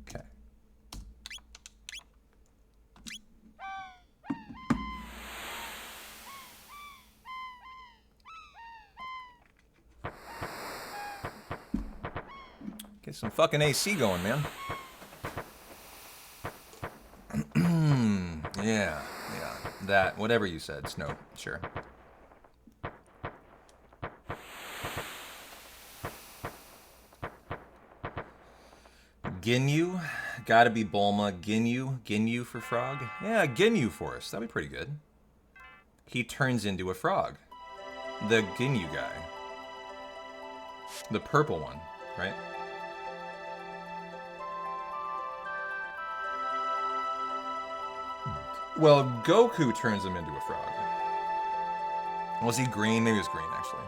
Okay. Get some fucking AC going, man. Yeah, that, whatever you said, Snow, sure. Ginyu, gotta be Bulma. Ginyu for Frog? Yeah, Ginyu Force, that'd be pretty good. He turns into a frog. The Ginyu guy. The purple one, right? Well, Goku turns him into a frog. Was he green? Maybe he was green, actually.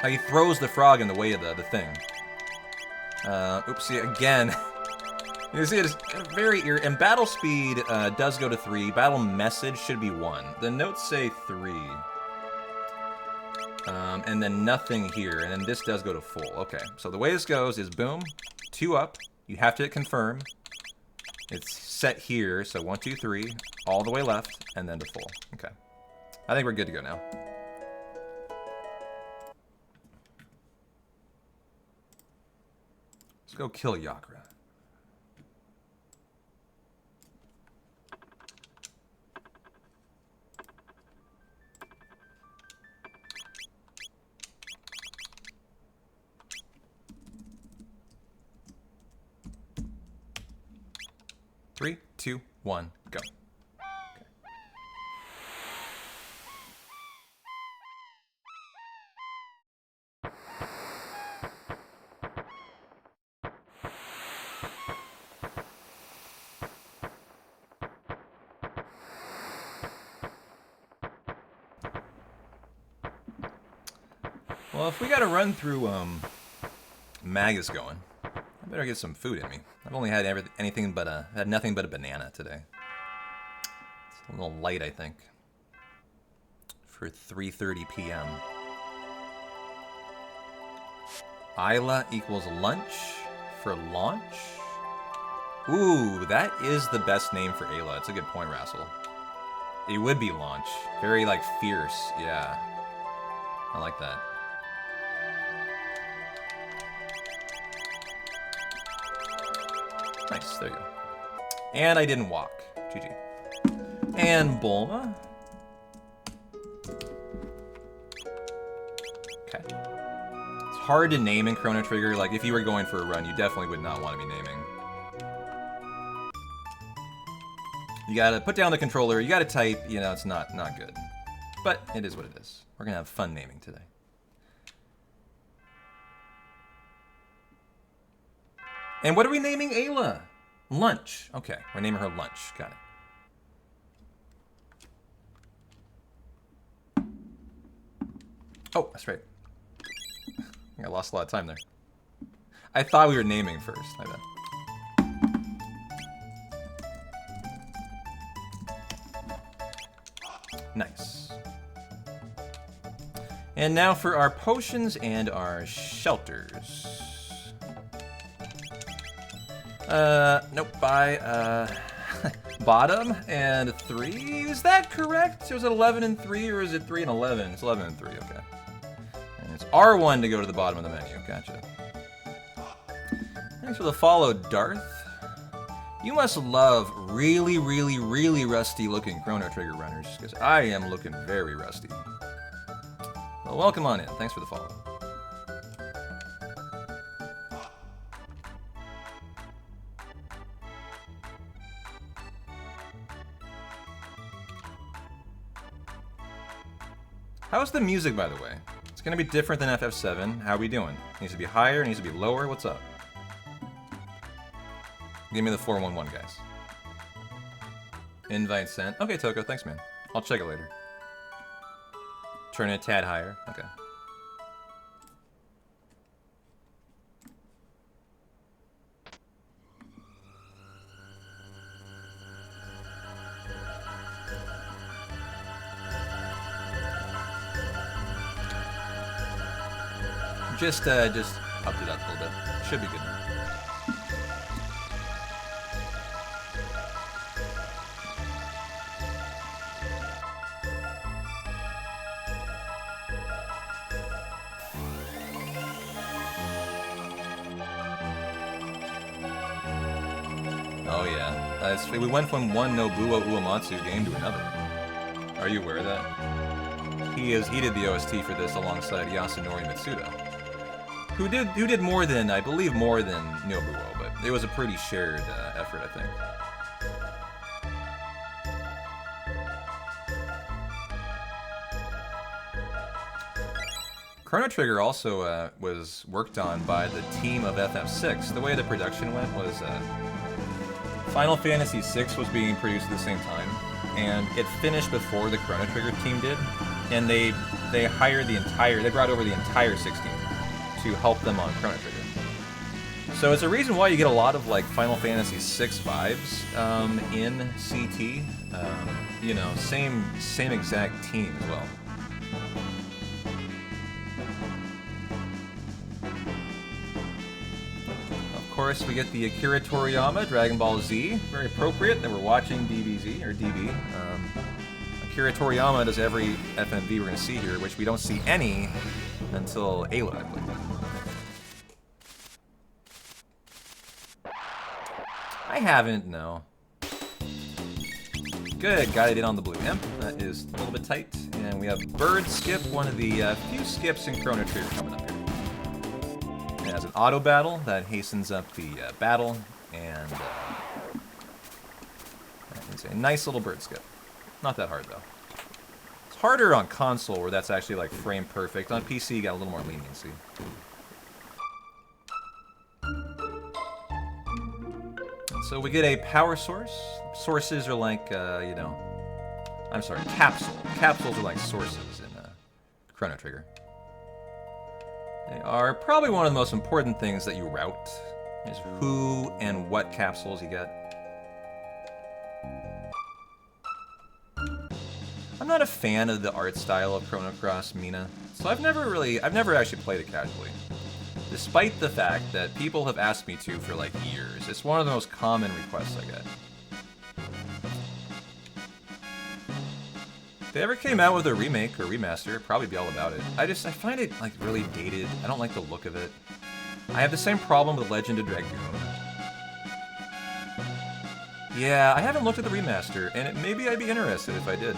Yeah. He throws the frog in the way of the thing. Oopsie, again. You see, it's very and battle speed does go to 3. Battle message should be 1. The notes say 3. And then nothing here. And then this does go to full. Okay, so the way this goes is boom, 2 up. You have to hit confirm. It's set here, so 1, 2, 3, all the way left, and then to full. Okay. I think we're good to go now. Let's go kill Yakra. Three, 2, 1, go. Okay. Well, if we gotta run through Magus going, I better get some food in me. I've only had anything but had nothing but a banana today. It's a little light, I think, for 3:30 p.m. Isla equals lunch for launch. Ooh, that is the best name for Ayla. It's a good point, Rassel. It would be Launch. Very, like, fierce. Yeah. I like that. Nice, there you go. And I didn't walk. GG. And Bulma. Okay. It's hard to name in Chrono Trigger. Like, if you were going for a run, you definitely would not want to be naming. You gotta put down the controller, you gotta type, you know, it's not good. But it is what it is. We're gonna have fun naming today. And what are we naming Ayla? Lunch. Okay, we're naming her Lunch. Got it. Oh, that's right. I think I lost a lot of time there. I thought we were naming first, I bet. Nice. And now for our potions and our shelters. Nope, by, bottom and 3, is that correct? So is it 11 and 3, or is it 3 and 11? It's 11 and 3, okay. And it's R1 to go to the bottom of the menu, gotcha. Thanks for the follow, Darth. You must love really, really, really rusty looking Chrono Trigger runners, because I am looking very rusty. Well, welcome on in. Thanks for the follow. How's the music, by the way? It's going to be different than FF7. How are we doing? Needs to be higher? Needs to be lower? What's up? Give me the 411, guys. Invite sent. Okay, Toko, thanks, man. I'll check it later. Turn it a tad higher. Okay. Just upped it up a little bit. Should be good now. Oh yeah, we went from one Nobuo Uematsu game to another. Are you aware of that? He did the OST for this alongside Yasunori Mitsuda, who did more than, I believe, more than Nobuo, but it was a pretty shared effort, I think. Chrono Trigger also was worked on by the team of FF6. The way the production went was Final Fantasy VI was being produced at the same time, and it finished before the Chrono Trigger team did, and they hired they brought over the entire 6 team to help them on Chrono Trigger. So it's a reason why you get a lot of like Final Fantasy VI vibes in CT. You know, same exact team as well. Of course, we get the Akira Toriyama Dragon Ball Z. Very appropriate that we're watching DBZ or DB. Akira Toriyama does every FMV we're going to see here, which we don't see any until Ayla, I believe. I haven't, no. Good, got it in on the blue imp. That is a little bit tight. And we have Bird Skip, one of the few skips in Chrono Trigger coming up here. It has an auto battle that hastens up the battle, and it's a nice little bird skip. Not that hard, though. It's harder on console, where that's actually like frame perfect. On PC, you got a little more leniency. So we get a power source. Sources are like, you know... I'm sorry, capsule. Capsules are like sources in Chrono Trigger. They are probably one of the most important things that you route, is who and what capsules you get. I'm not a fan of the art style of Chrono Cross Mina, so I've never actually played it casually. Despite the fact that people have asked me to for like years. It's one of the most common requests I get. If they ever came out with a remake or remaster, I'd probably be all about it. I find it like really dated. I don't like the look of it. I have the same problem with Legend of Dragoon. Yeah, I haven't looked at the remaster, and maybe I'd be interested if I did.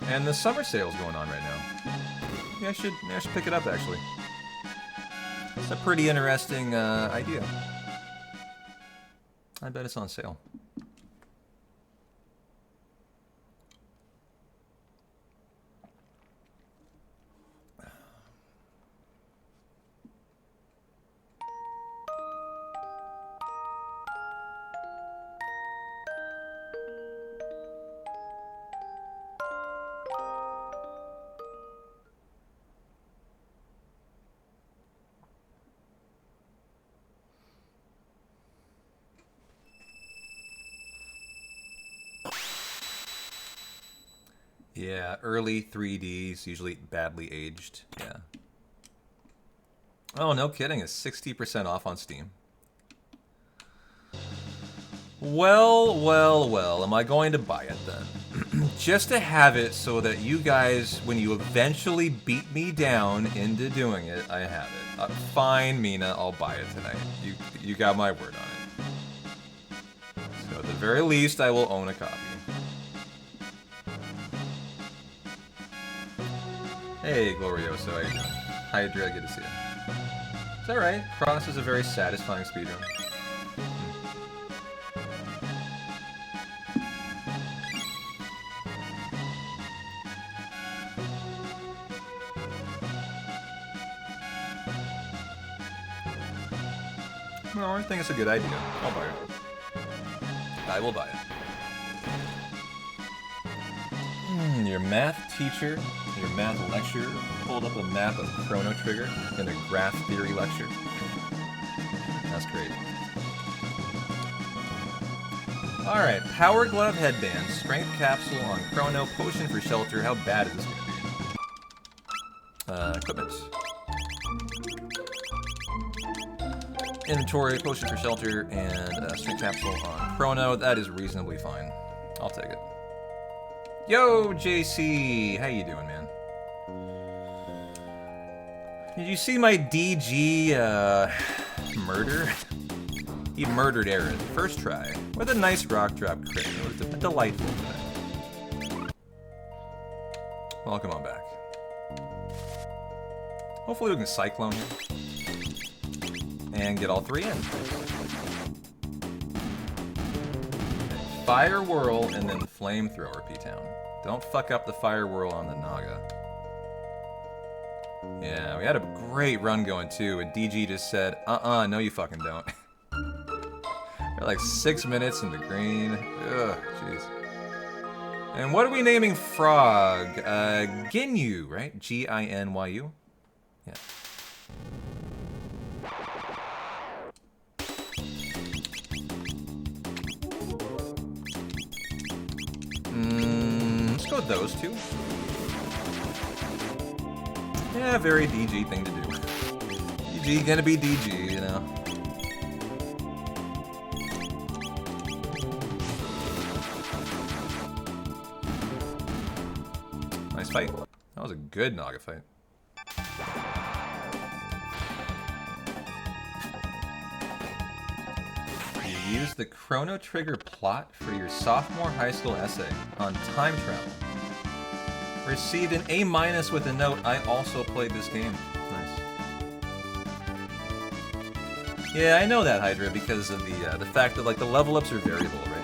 And the summer sale's going on right now. Yeah, I should pick it up, actually. It's a pretty interesting idea. I bet it's on sale. Yeah, early 3Ds, usually badly aged. Yeah. Oh, no kidding. It's 60% off on Steam. Well, am I going to buy it then? Just to have it so that you guys, when you eventually beat me down into doing it, I have it. Fine, Mina, I'll buy it tonight. You got my word on it. So at the very least, I will own a copy. Hey, Glorioso, how you doing? Hydra, good to see you. It's alright. Cross is a very satisfying speedrun. No, I think it's a good idea. I'll buy it. I will buy it. Your math teacher, your math lecturer, pulled up a map of Chrono Trigger in a graph theory lecture. That's great. Alright, Power Glove Headband, Strength Capsule on Chrono, Potion for Shelter. How bad is this going to be? Equipment. Inventory, Potion for Shelter, and Strength Capsule on Chrono. That is reasonably fine. I'll take it. Yo, JC! How you doing, man? Did you see my DG, murder? He murdered Aerith, first try, with a nice rock drop crit. It was a delightful day. Welcome on back. Hopefully we can Cyclone here. And get all three in. Fire Whirl and then Flamethrower, P-Town. Don't fuck up the Fire Whirl on the Naga. Yeah, we had a great run going too, and DG just said, no you fucking don't. We're like 6 minutes in the green. Ugh, jeez. And what are we naming Frog? Ginyu, right? G-I-N-Y-U? Yeah. Let's go with those two. Yeah, very DG thing to do. DG gonna be DG, you know. Nice fight. That was a good Naga fight. You used the Chrono Trigger plot for your sophomore high school essay on time travel. Received an A- with a note, I also played this game. Nice. Yeah, I know that, Hydra, because of the fact that like the level ups are variable, right?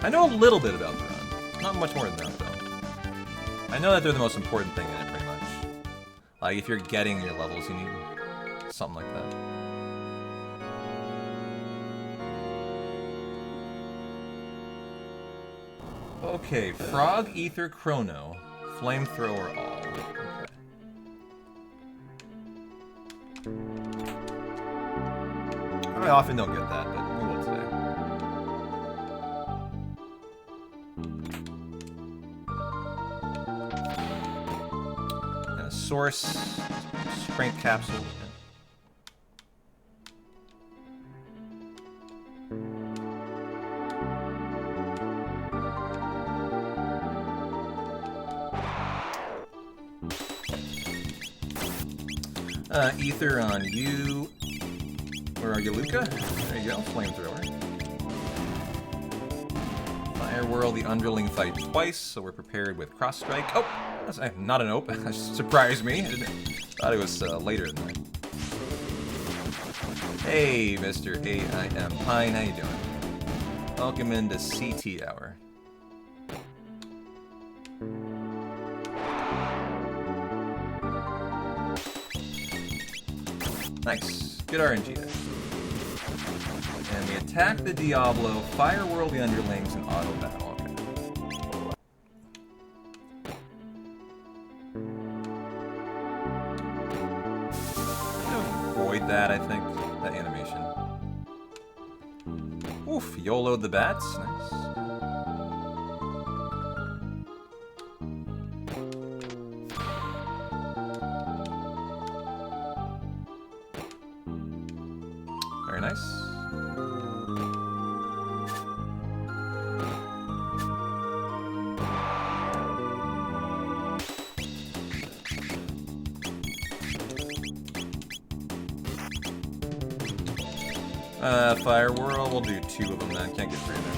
I know a little bit about the run. Not much more than that, though. I know that they're the most important thing in it, pretty much. Like, if you're getting your levels, you need something like that. Okay, Frog, Ether, Chrono, Flamethrower, all. Okay. I often don't get that, but we will today. And a source, Strength Capsule. Ether on you. Where are you, Luca? There you go, Flamethrower. Fire Whirl, the underling fight twice, so we're prepared with Cross Strike. Oh! That's not an ope. That surprised me. I thought it was later than that. Hey, Mr. AIM Pine, how you doing? Welcome into CT Hour. Nice. Good RNG there. And we attack the Diablo, Fire Whirl the underlings, and auto battle. Okay. Avoid that, I think. That animation. Oof, YOLO the bats. Nice. Very nice. Fire Whirl, we'll do 2 of them then. Can't get 3 in there.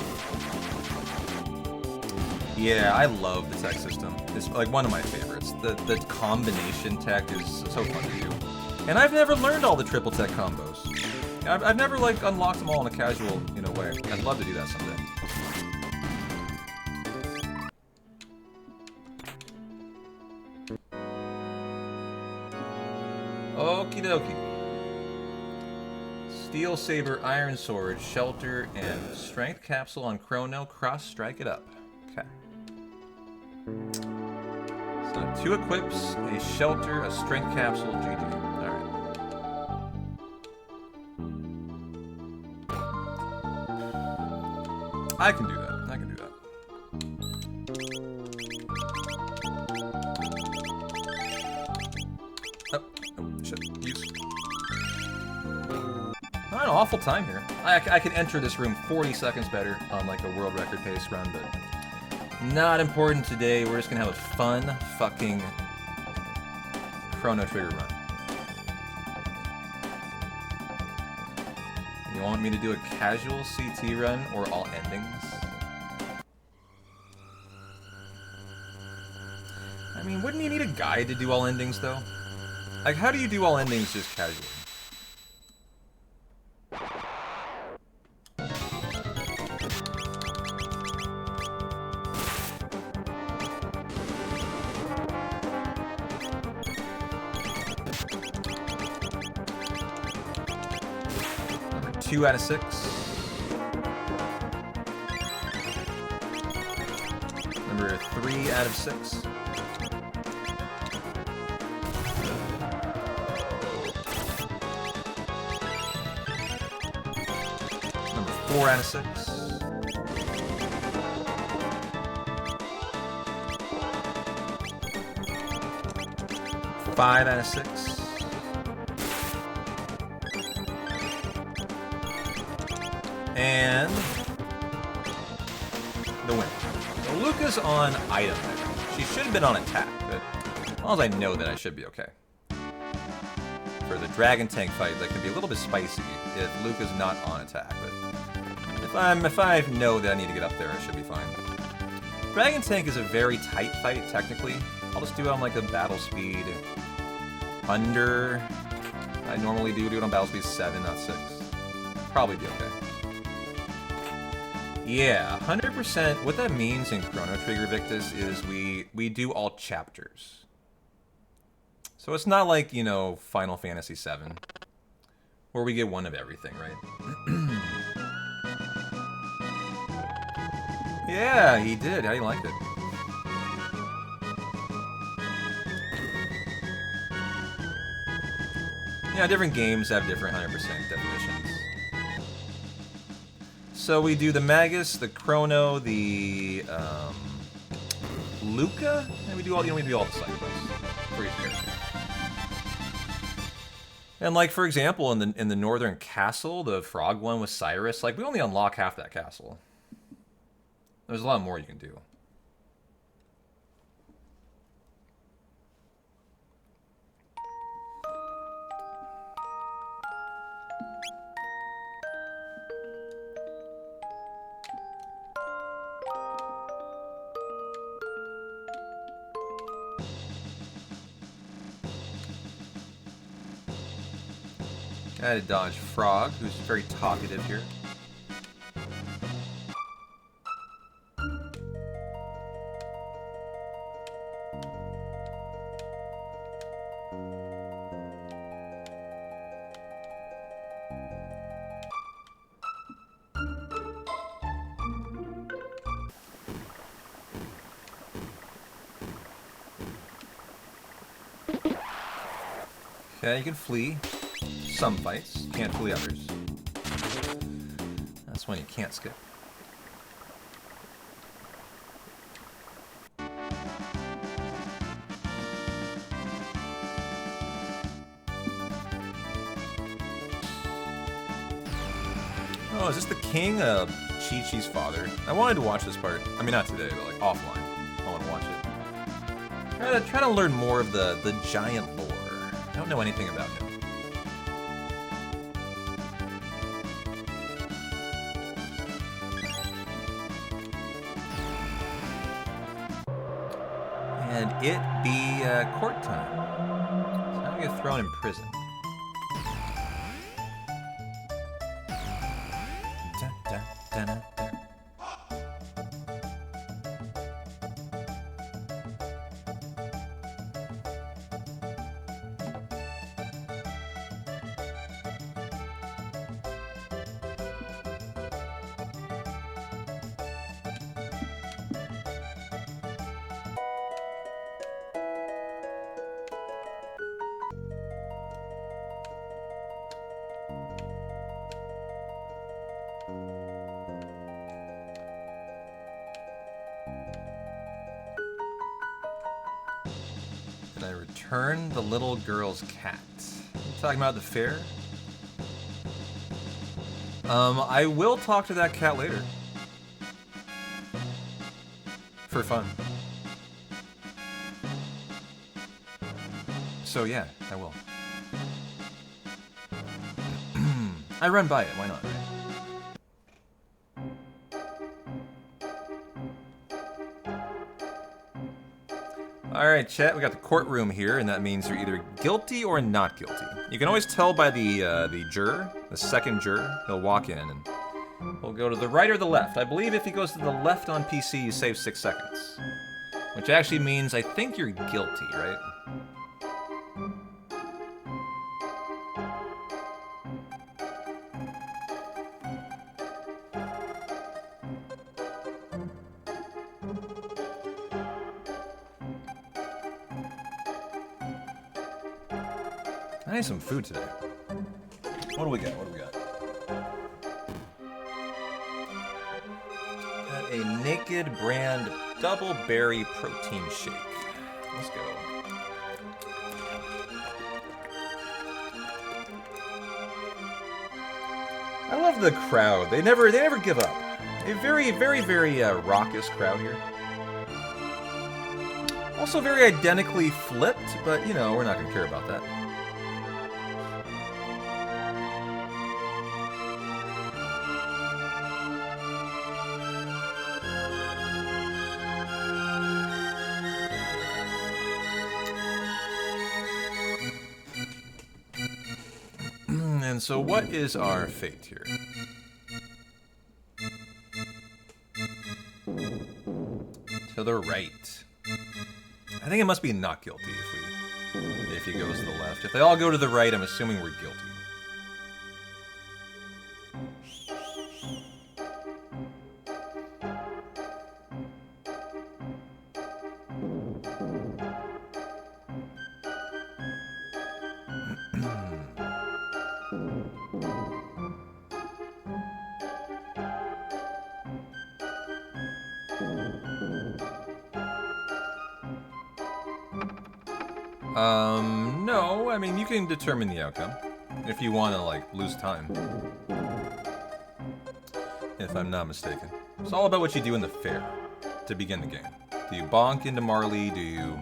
Yeah, I love the tech system. It's like one of my favorites. The combination tech is so fun to do. And I've never learned all the triple tech combos. I've never like unlocked them all in a casual, way. I'd love to do that someday. Okie dokie. Steel Saber, Iron Sword, Shelter, and Strength Capsule on Chrono. Cross Strike it up. Okay. So 2 equips, a Shelter, a Strength Capsule, GG. Alright. I can do that. I can do that. Oh, shit. Use. Not an awful time here. I can enter this room 40 seconds better on like a world record pace run, but not important today. We're just gonna have a fun fucking Chrono Trigger run. You want me to do a casual CT run or all endings? I mean, wouldn't you need a guide to do all endings though? Like, how do you do all endings just casually? 2 out of 6. Number 3 out of 6. Number 4 out of 6. Five out of 6. And the win. So Luca's on item. She should have been on attack, but as long as I know that, I should be okay. For the dragon tank fight, that can be a little bit spicy if Luca's not on attack. But if I know that I need to get up there, I should be fine. Dragon tank is a very tight fight, technically. I'll just do it on like a battle speed under. I normally do it on battle speed 7, not 6. Probably be okay. Yeah, 100%. What that means in Chrono Trigger Victus is we do all chapters. So it's not like, Final Fantasy VII, where we get one of everything, right? Yeah, he did. How do you like it? Yeah, different games have different 100% definitions. So we do the Magus, the Chrono, the Luca, and we do all the side quests for each character. And like for example, in the northern castle, the frog one with Cyrus, like we only unlock half that castle. There's a lot more you can do. I had to dodge Frog, who's very talkative here. Okay, you can flee. Some fights, can't flee others. That's when you can't skip. Oh, is this the king of Chi-Chi's father? I wanted to watch this part. I mean, not today, but like offline. I want to watch it. Try to learn more of the giant lore. I don't know anything about him. And it be court time. So now we get thrown in prison. Da, da, da, da, da. Can I return the little girl's cat? You talking about the fair? I will talk to that cat later. For fun. So yeah, I will. I run by it, why not, right? Alright, chat, we got the courtroom here, and that means you're either guilty or not guilty. You can always tell by the juror, the second juror. He'll walk in, and we'll go to the right or the left. I believe if he goes to the left on PC, you save 6 seconds. Which actually means I think you're guilty, right? I need some food today. What do we got? What do we got? Got a Naked Brand Double Berry Protein Shake. Let's go. I love the crowd. They never give up. A very raucous crowd here. Also very identically flipped, but you know, we're not gonna care about that. And so what is our fate here? To the right. I think it must be not guilty if he goes to the left. If they all go to the right, I'm assuming we're guilty. No, I mean, you can determine the outcome. if you want to, like, lose time. If I'm not mistaken. It's all about what you do in the fair to begin the game. Do you bonk into Marley? Do you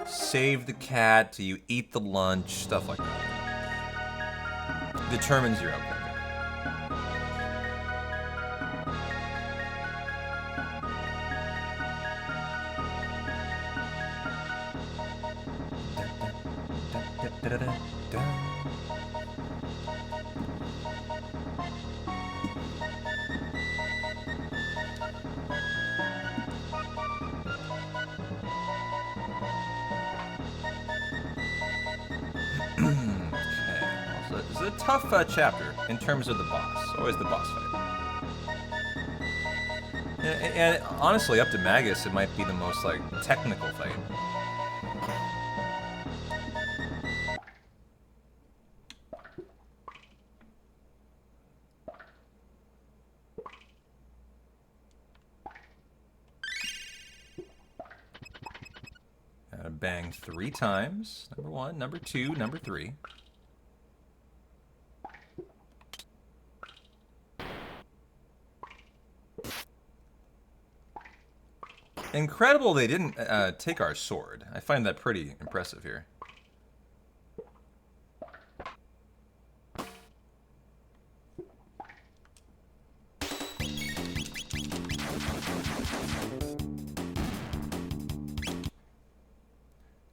save the cat? Do you eat the lunch? Stuff like that. Determines your outcome. It's a tough chapter in terms of the boss. Always the boss fight. And honestly, up to Magus, it might be the most, like, technical fight. Gotta bang 3 times. Number 1, number 2, number 3. Incredible they didn't take our sword. I find that pretty impressive here.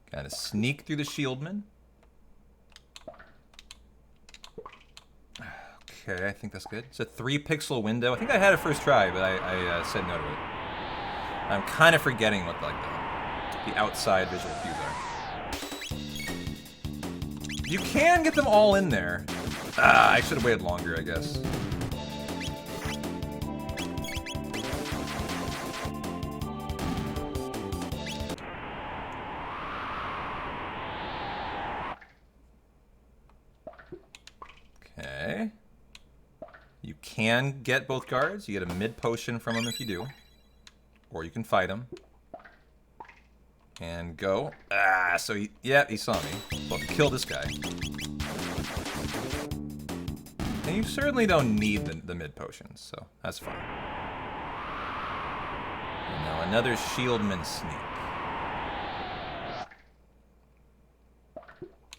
Gotta sneak through the shieldman. Okay, I think that's good. It's a 3-pixel window. I think I had it first try, but I said no to it. I'm kind of forgetting what, like, the outside visual cues are. You can get them all in there. I should have waited longer, I guess. Okay. You can get both guards. You get a mid potion from them if you do. Or you can fight him. And go. So he, yeah, he saw me. Well, kill this guy. And you certainly don't need the mid potions, so that's fine. And now another shieldman sneak.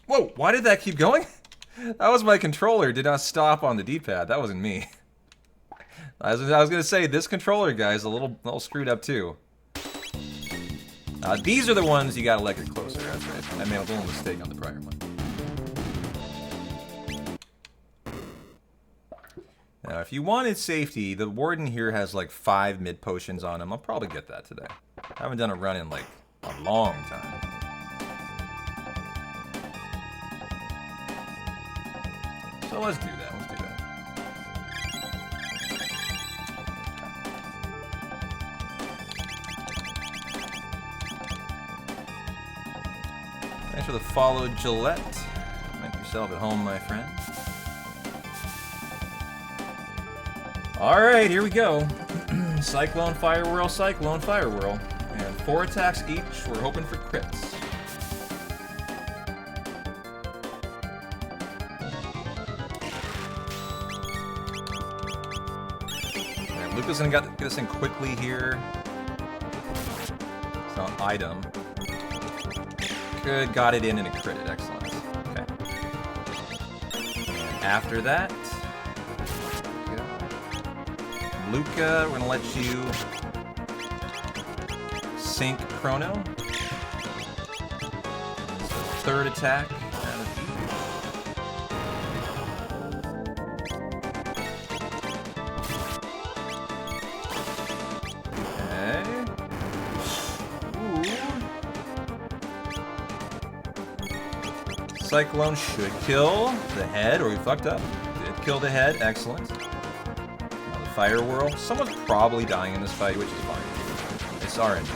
Whoa, why did that keep going? That was my controller. Did not stop on the D-pad. That wasn't me. I was gonna say, this controller guy is a little screwed up too. These are the ones you gotta let get closer. That's right. I made a little mistake on the prior one. Now, if you wanted safety, the warden here has like 5 mid potions on him. I'll probably get that today. I haven't done a run in like a long time. So let's do that. Thanks for the follow, Gillette. Make yourself at home, my friend. Alright, here we go. Cyclone, Fire Whirl, Cyclone, Fire Whirl. And 4 attacks each. We're hoping for crits. And Luca's gonna get this in quickly here. It's not an item. Good, got it in and it critted. Excellent. Okay. And after that, Luca, we're gonna let you sync Chrono. So 3rd attack. Cyclone should kill the head, or we fucked up. Did kill the head, excellent. Now the Fire Whirl. Someone's probably dying in this fight, which is fine. It's RNG.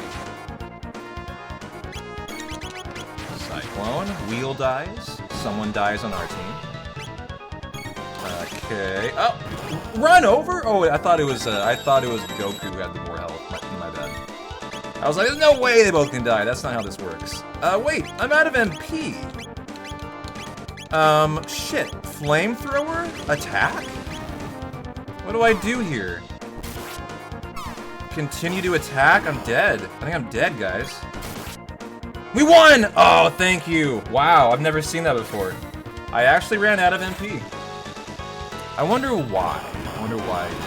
Cyclone, Wheel dies. Someone dies on our team. Okay. Oh, run over! Oh, I thought it was Goku who had the more health. My bad. I was like, there's no way they both can die. That's not how this works. Wait, I'm out of MP. Shit. Flamethrower? Attack? What do I do here? Continue to attack? I'm dead. I think I'm dead, guys. We won! Oh, thank you. Wow, I've never seen that before. I actually ran out of MP. I wonder why. I wonder why I did.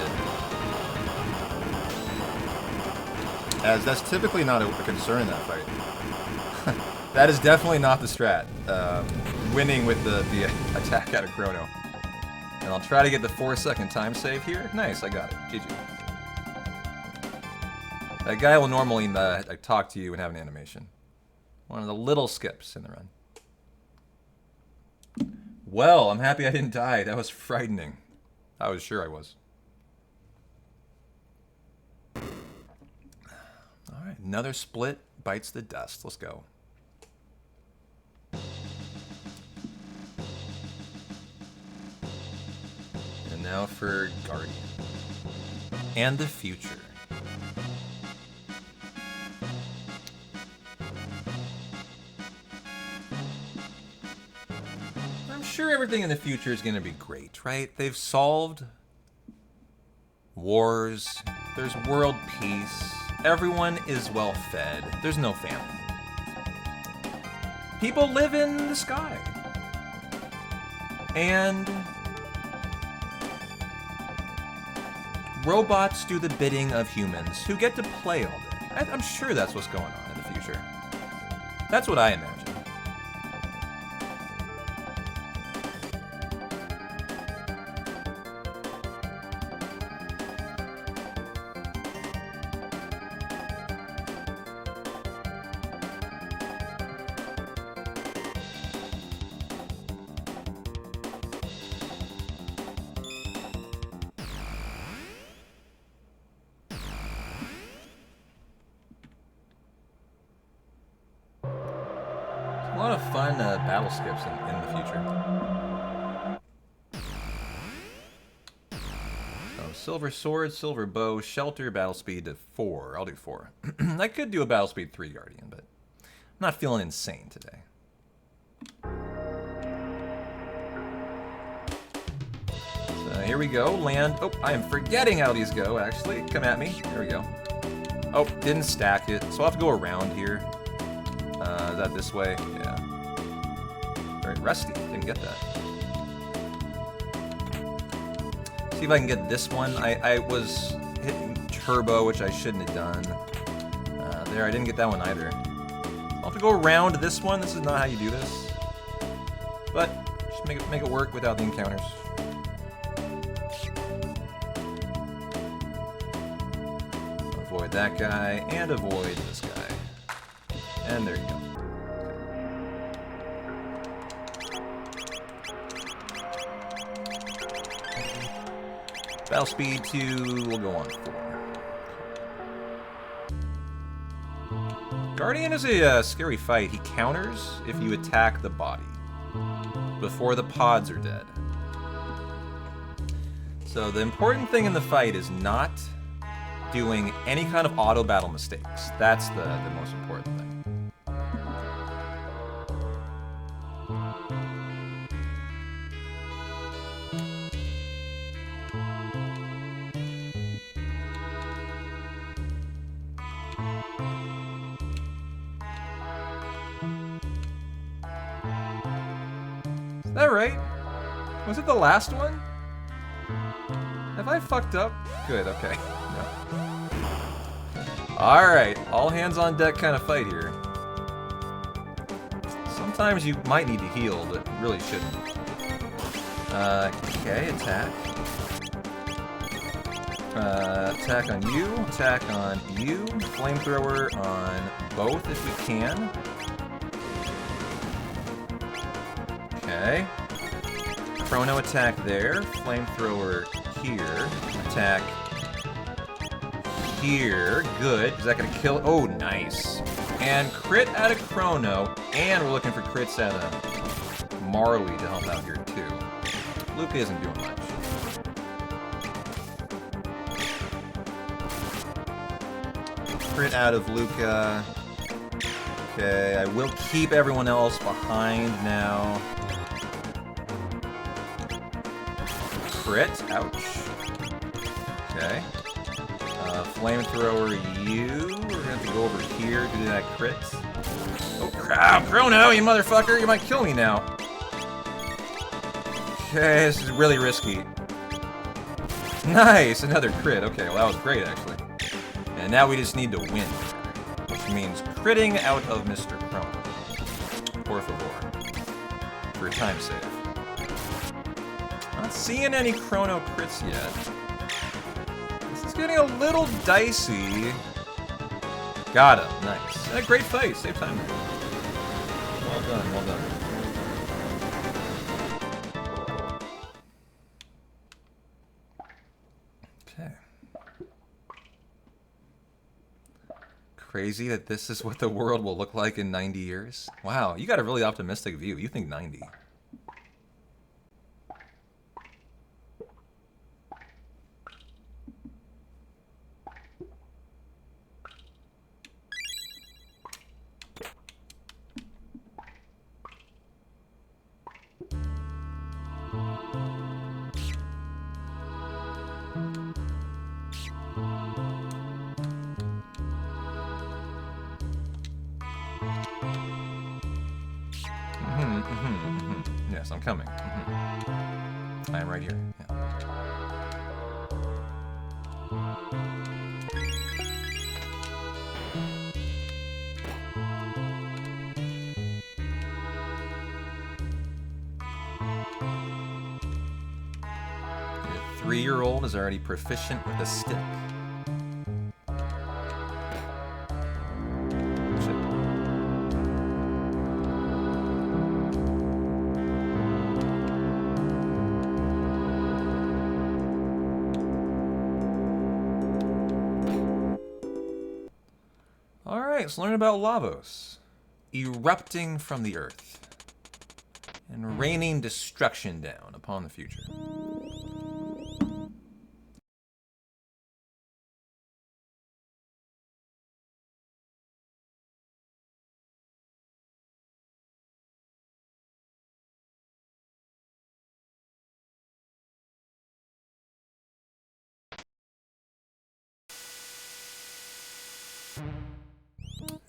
As that's typically not a concern in that fight. That is definitely not the strat. Winning with the attack out of Chrono. And I'll try to get the 4-second time save here. Nice, I got it. GG. That guy will normally talk to you and have an animation. One of the little skips in the run. Well, I'm happy I didn't die. That was frightening. I was sure I was. Alright, another split bites the dust. Let's go. And now for Guardian. And the future. I'm sure everything in the future is going to be great, right? They've solved wars. There's world peace. Everyone is well fed. There's no famine. People live in the sky. And robots do the bidding of humans who get to play all day. I'm sure that's what's going on in the future. That's what I imagine. A lot of fun battle skips in the future. So, silver sword, silver bow, shelter, battle speed to 4. I'll do 4. I could do a battle speed 3 Guardian, but I'm not feeling insane today. So here we go. Land. Oh, I am forgetting how these go, actually. Come at me. There we go. Oh, didn't stack it. So I'll have to go around here. Is that this way? Yeah. Very rusty. Didn't get that. See if I can get this one. I was hitting turbo, which I shouldn't have done. There, I didn't get that one either. I'll have to go around this one. This is not how you do this. But just make it work without the encounters. Avoid that guy and avoid this guy. And there you go. Battle speed 2, we'll go on 4. Guardian is a scary fight. He counters if you attack the body before the pods are dead. So the important thing in the fight is not doing any kind of auto battle mistakes. That's the most important thing. Is that right? Was it the last one? Have I fucked up? Good, okay. No. Alright, all hands on deck kind of fight here. Sometimes you might need to heal, but really shouldn't. Okay, attack. Attack on you, attack on you. Flamethrower on both if we can. Okay. Chrono attack there. Flamethrower here. Attack here. Good. Is that going to kill? Oh, nice. And crit out of Chrono. And we're looking for crits out of Marley to help out here, too. Luca isn't doing much. Crit out of Luca. Okay, I will keep everyone else behind now. crit. Ouch. Okay. Flamethrower you. We're gonna have to go over here to do that crit. Oh, crap. Chrono, you motherfucker. You might kill me now. Okay, this is really risky. Nice, another crit. Okay, well that was great actually. And now we just need to win, which means critting out of Mr. Chrono. Por favor. For a time save. Not seeing any Chrono crits yet. This is getting a little dicey. Got him, nice. A great fight, save time. Well done, well done. Okay. Crazy that this is what the world will look like in 90 years. Wow, you got a really optimistic view. You think 90. Yes, I'm coming. I am right here. Yeah. Your 3-year-old is already proficient with a stick. Let's learn about Lavos. Erupting from the earth. And raining destruction down upon the future.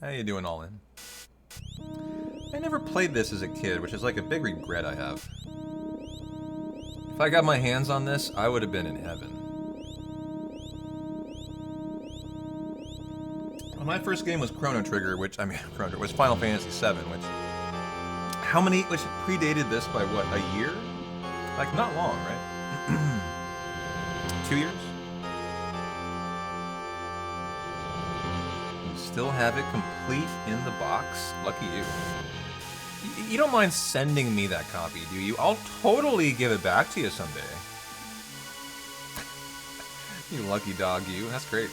How you doing, all in? I never played this as a kid, which is like a big regret I have. If I got my hands on this, I would have been in heaven. Well, my first game was Chrono Trigger, which, I mean, was Final Fantasy VII, which predated this by what, a year? Like, not long, right? 2 years? Still have it complete in the box? Lucky you. You don't mind sending me that copy, do you? I'll totally give it back to you someday. You lucky dog, you. That's great.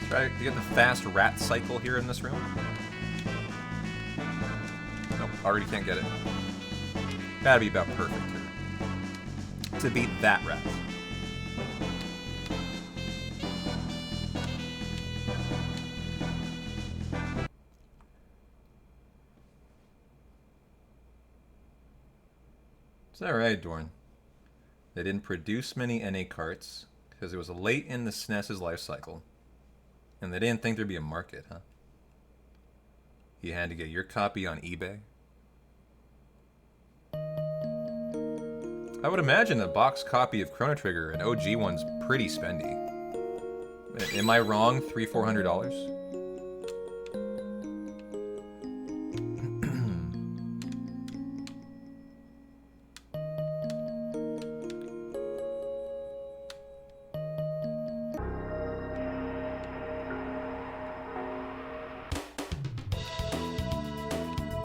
Try to get the fast rat cycle here in this room. Nope, already can't get it. Gotta be about perfect here. To beat that rat. It's alright, Dorn. They didn't produce many NA carts because it was late in the SNES's life cycle. And they didn't think there'd be a market, huh? You had to get your copy on eBay? I would imagine a box copy of Chrono Trigger, an OG one's pretty spendy. Am I wrong? $300-400?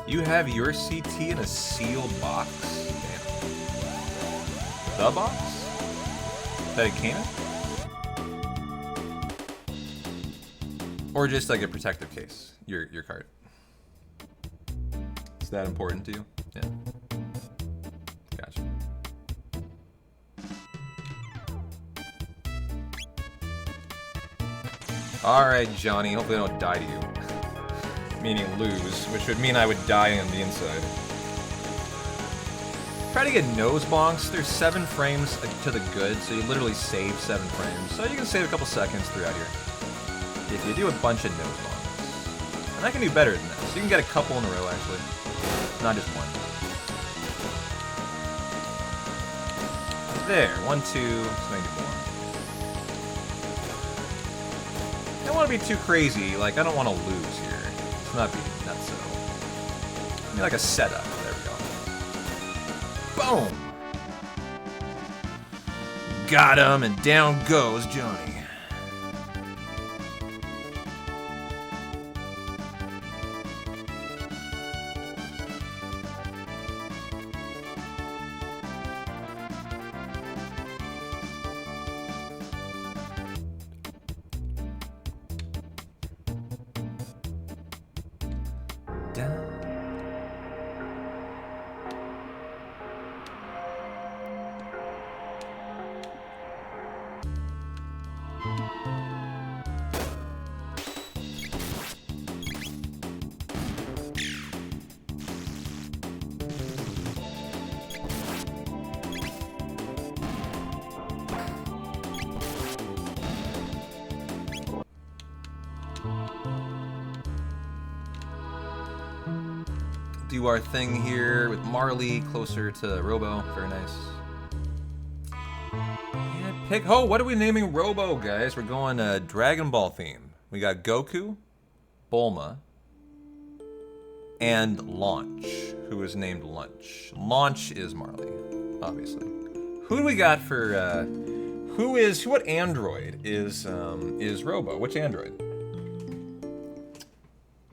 You have your CT in a sealed box? Damn. The box? That it came in? Or just like a protective case, your card. Is that important to you? Yeah. Gotcha. Alright, Johnny, hopefully I don't die to you. Meaning lose, which would mean I would die on the inside. Try to get nose bonks. There's 7 frames to the good, so you literally save 7 frames. So you can save a couple seconds throughout here. If you do a bunch of nose bonks. And I can do better than that. So you can get a couple in a row, actually. Not just one. There. 1, 2, 94. I don't want to be too crazy. Like, I don't want to lose here. It's not be nuts at all. I mean, like a setup. There we go. Boom! Got him, and down goes Johnny. Do our thing here with Marley closer to Robo. Very nice. Yeah, pick. Oh, what are we naming Robo, guys? We're going Dragon Ball theme. We got Goku, Bulma, and Launch, who is named Lunch. Launch is Marley, obviously. Who do we got for? What android is Robo? Which android?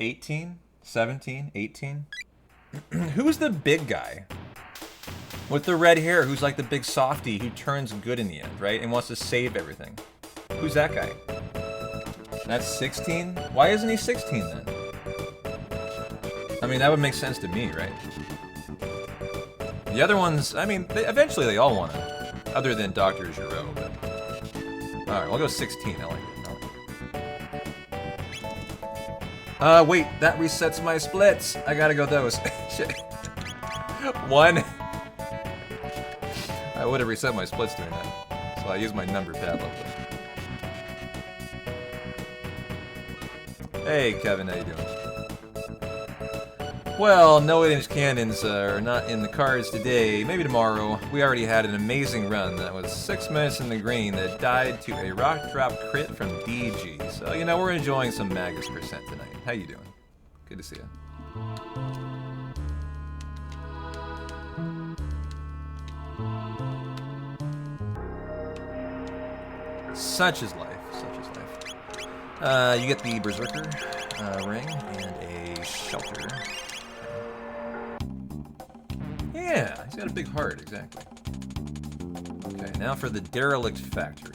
18, 17, 18. Who's the big guy with the red hair who's like the big softie who turns good in the end, right? And wants to save everything. Who's that guy? That's 16? Why isn't he 16 then? I mean, that would make sense to me, right? The other ones, I mean, eventually they all want it. Other than Dr. Giro. Alright, we'll go 16. I like it. Wait, that resets my splits. I gotta go those. Shit. 1. I would have reset my splits doing that. So I use my number pad locally. Hey, Kevin, how you doing? Well, no 8-inch cannons are not in the cards today. Maybe tomorrow. We already had an amazing run that was 6 minutes in the green that died to a rock drop crit from DG. So, you know, we're enjoying some Magus percent tonight. How you doing? Good to see you. Such is life. Such is life. You get the Berserker ring and a shelter. Yeah, he's got a big heart, exactly. Okay, now for the Derelict Factory.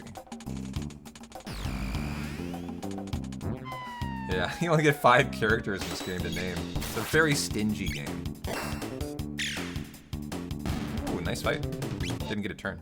Yeah, you only get 5 characters in this game to name. It's a very stingy game. Ooh, nice fight. Didn't get a turn.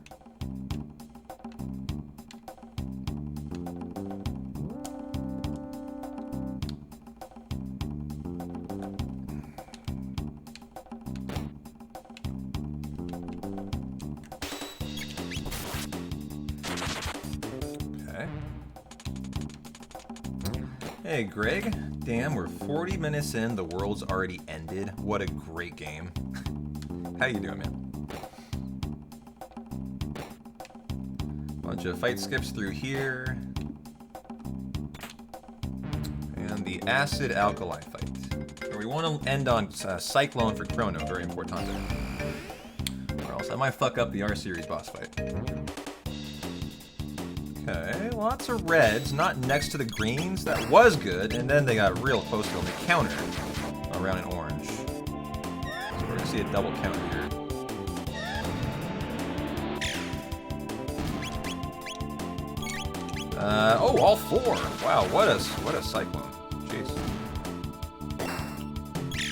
Hey, Greg. Damn, we're 40 minutes in. The world's already ended. What a great game. How you doing, man? Bunch of fight skips through here. And the acid alkali fight. We want to end on Cyclone for Chrono. Very important. Or else I might fuck up the R-Series boss fight. Okay, lots of reds, not next to the greens. That was good, and then they got real close to them. They countered around an orange. So we're gonna see a double count here. Oh, all 4. Wow, what a cyclone. Jeez.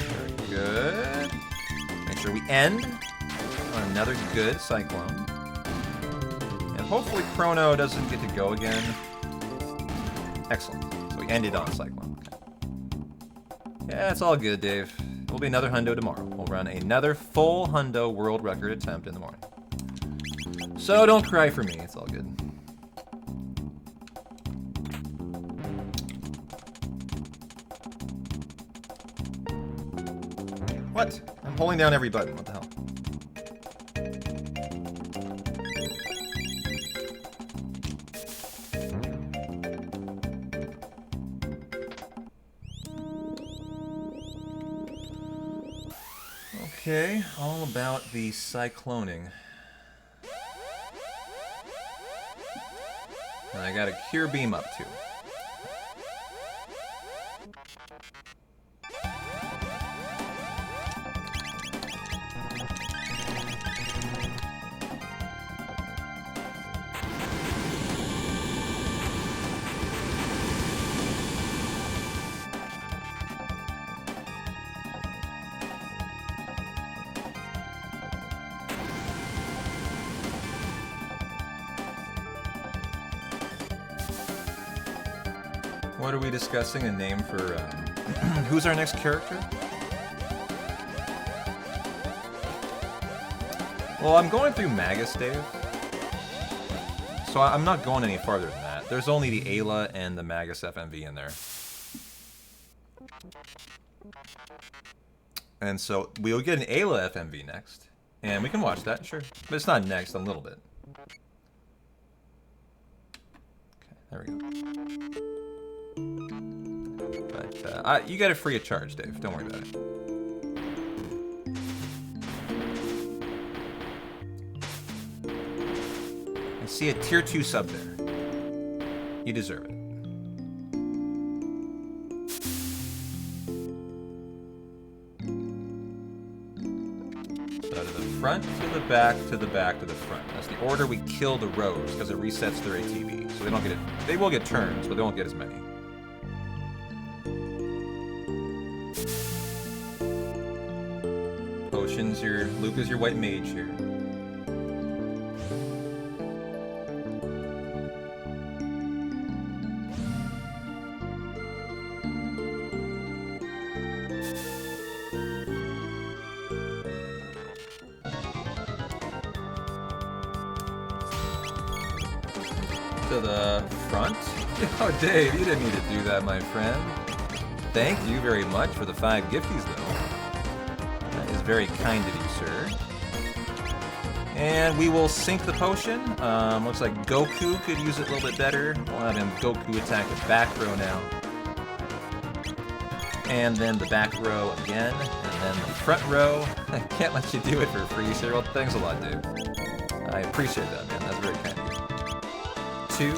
Very good. Make sure we end on another good cyclone. And hopefully Chrono doesn't get to go again. Excellent. So we ended on cyclone. Okay. Yeah, it's all good, Dave. Will be another hundo tomorrow. We'll run another full hundo world record attempt in the morning. So don't cry for me. It's all good. What? I'm holding down every button. What the hell? Okay, all about the cycloning. And I got a cure beam up too. What are we discussing? A name for... who's our next character? Well, I'm going through Magus, Dave. So I'm not going any farther than that. There's only the Ayla and the Magus FMV in there. And so we'll get an Ayla FMV next. And we can watch that, sure. But it's not next, a little bit. Okay, there we go. But you get it free of charge, Dave. Don't worry about it. I see a tier 2 sub there. You deserve it. So to the front, to the back, to the back, to the front. That's the order we kill the rows because it resets their ATB. So they don't get it. They will get turns, but they won't get as many. Potions, Luke is your white mage here. To the front. Oh, Dave, you didn't need to do that, my friend. Thank you very much for the 5 gifties, though. That is very kind of you, sir. And we will sync the potion. Looks like Goku could use it a little bit better. We'll have him Goku attack the back row now. And then the back row again. And then the front row. I can't let you do it for free, sir. Well, thanks a lot, Dave. I appreciate that, man. That's very kind of you. 2,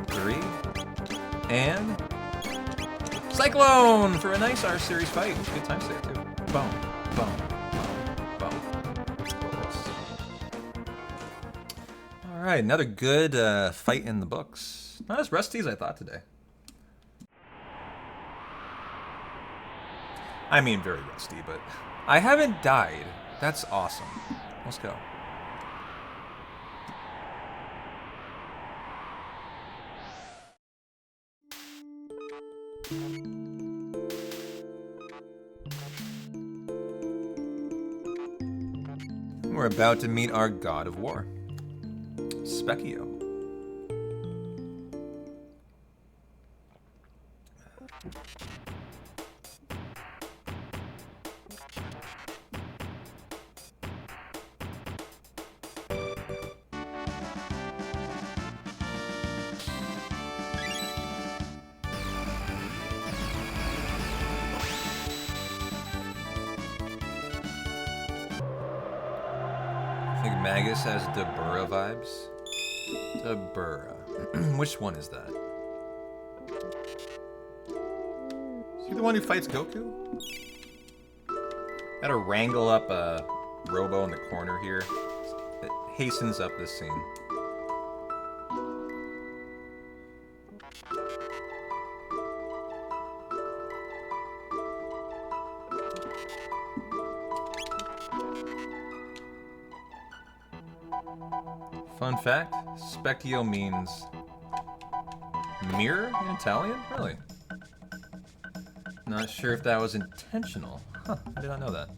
3, and Cyclone for a nice R-Series fight. Good time save, too. Boom, boom, boom, boom. Alright, another good fight in the books. Not as rusty as I thought today. I mean, very rusty, but I haven't died. That's awesome. Let's go. We're about to meet our god of war, Specchio. I think Magus has Dabura vibes. Dabura. Which one is that? Is he the one who fights Goku? Gotta wrangle up a Robo in the corner here. It hastens up this scene. Fun fact, Specchio means mirror in Italian? Really? Not sure if that was intentional. Huh, I did not know that.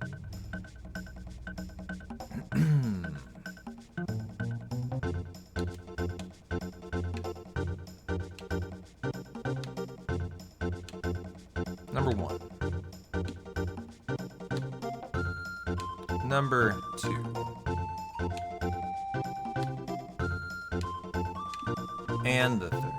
Number 1. Number 2. And the 3rd.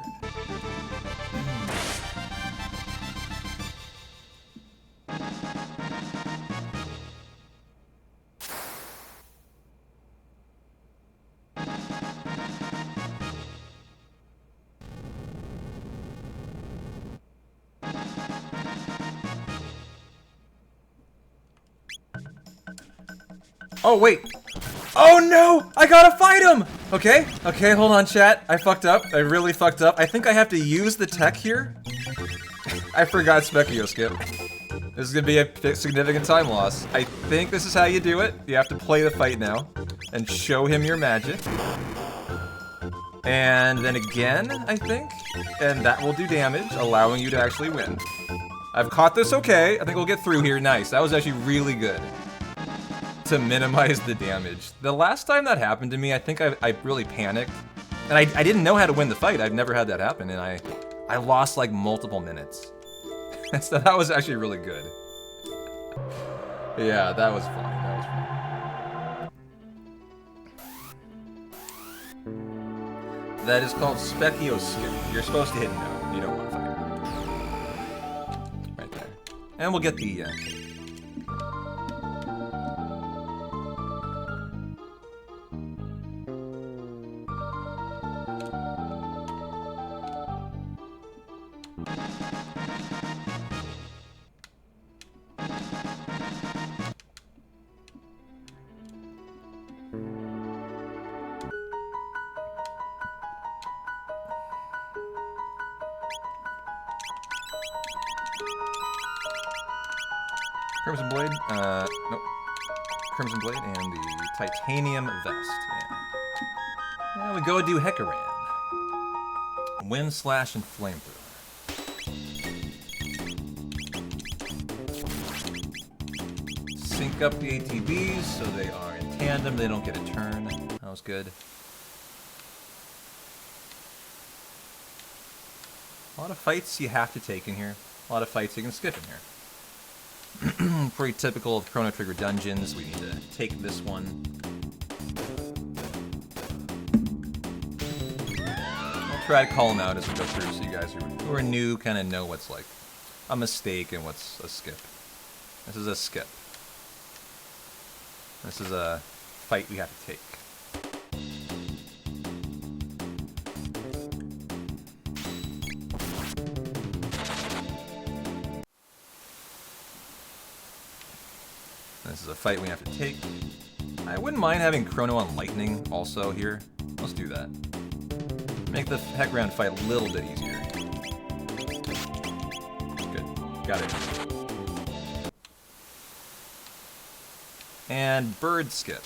Oh, wait. Oh, no! I gotta fight him! Okay, hold on, chat. I fucked up. I really fucked up. I think I have to use the tech here. I forgot Specchio skip. This is gonna be a significant time loss. I think this is how you do it. You have to play the fight now and show him your magic. And then again, I think. And that will do damage, allowing you to actually win. I've caught this okay. I think we'll get through here. Nice. That was actually really good. To minimize the damage. The last time that happened to me, I think I really panicked. And I didn't know how to win the fight. I've never had that happen, and I lost like multiple minutes. So that was actually really good. Yeah, that was fun. That was fun. That is called Specchio skip. You're supposed to hit no. You don't want to fight. Right there. And we'll get the Crimson Blade, nope. Crimson Blade and the Titanium Vest, yeah. And we go do Hecaran. Wind Slash and Flamethrower. Sync up the ATBs so they are in tandem, they don't get a turn. That was good. A lot of fights you have to take in here. A lot of fights you can skip in here. Pretty typical of Chrono Trigger dungeons. We need to take this one. I'll try to call them out as we go through so you guys who are new kind of know what's like a mistake and what's a skip. This is a skip. This is a fight we have to take. This is a fight we have to take. I wouldn't mind having Chrono on Lightning also here. Let's do that. Make the Hecaran fight a little bit easier. Good. Got it. And Bird Skip.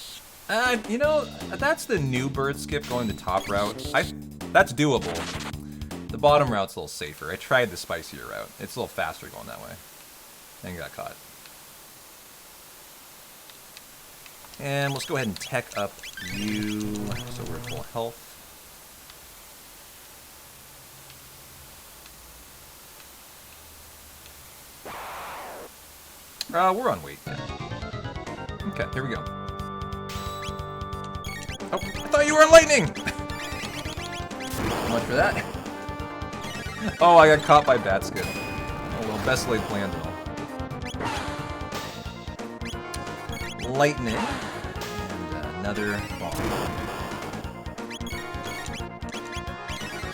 You know, that's the new Bird Skip going the top route. That's doable. The bottom route's a little safer. I tried the spicier route. It's a little faster going that way. And got caught. And let's go ahead and tech up you, so we're at full health. We're on weight. Okay, here we go. Oh, I thought you were on lightning! So much for that. Oh, I got caught by Batskip. Oh well, best laid plan though. Lightning. Another ball.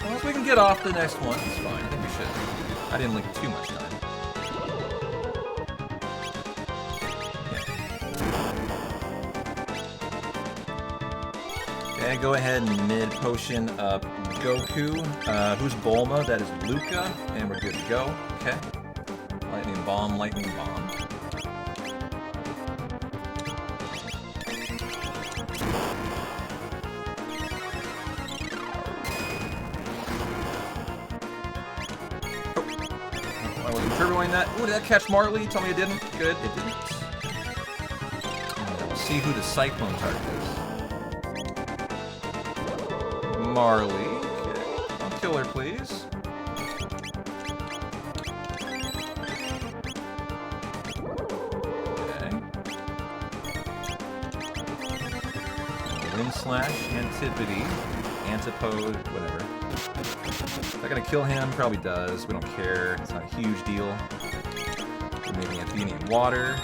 Well, if we can get off the next one, it's fine. I think we should. I didn't leave too much time. Yeah. Okay, go ahead and mid-potion up Goku. Who's Bulma? That is Luca, and we're good to go. Okay. Lightning Bomb, Lightning Bomb. I wasn't turboing that. Ooh, did that catch Marley? Tell me it didn't. Good, it didn't. We'll see who the Cyclone target is. Marley. Okay. Don't kill her, please. Okay. Wind Slash, Antipode, Antipode, whatever. Is that gonna kill him? Probably does. We don't care. It's not a huge deal. Maybe Athena in water.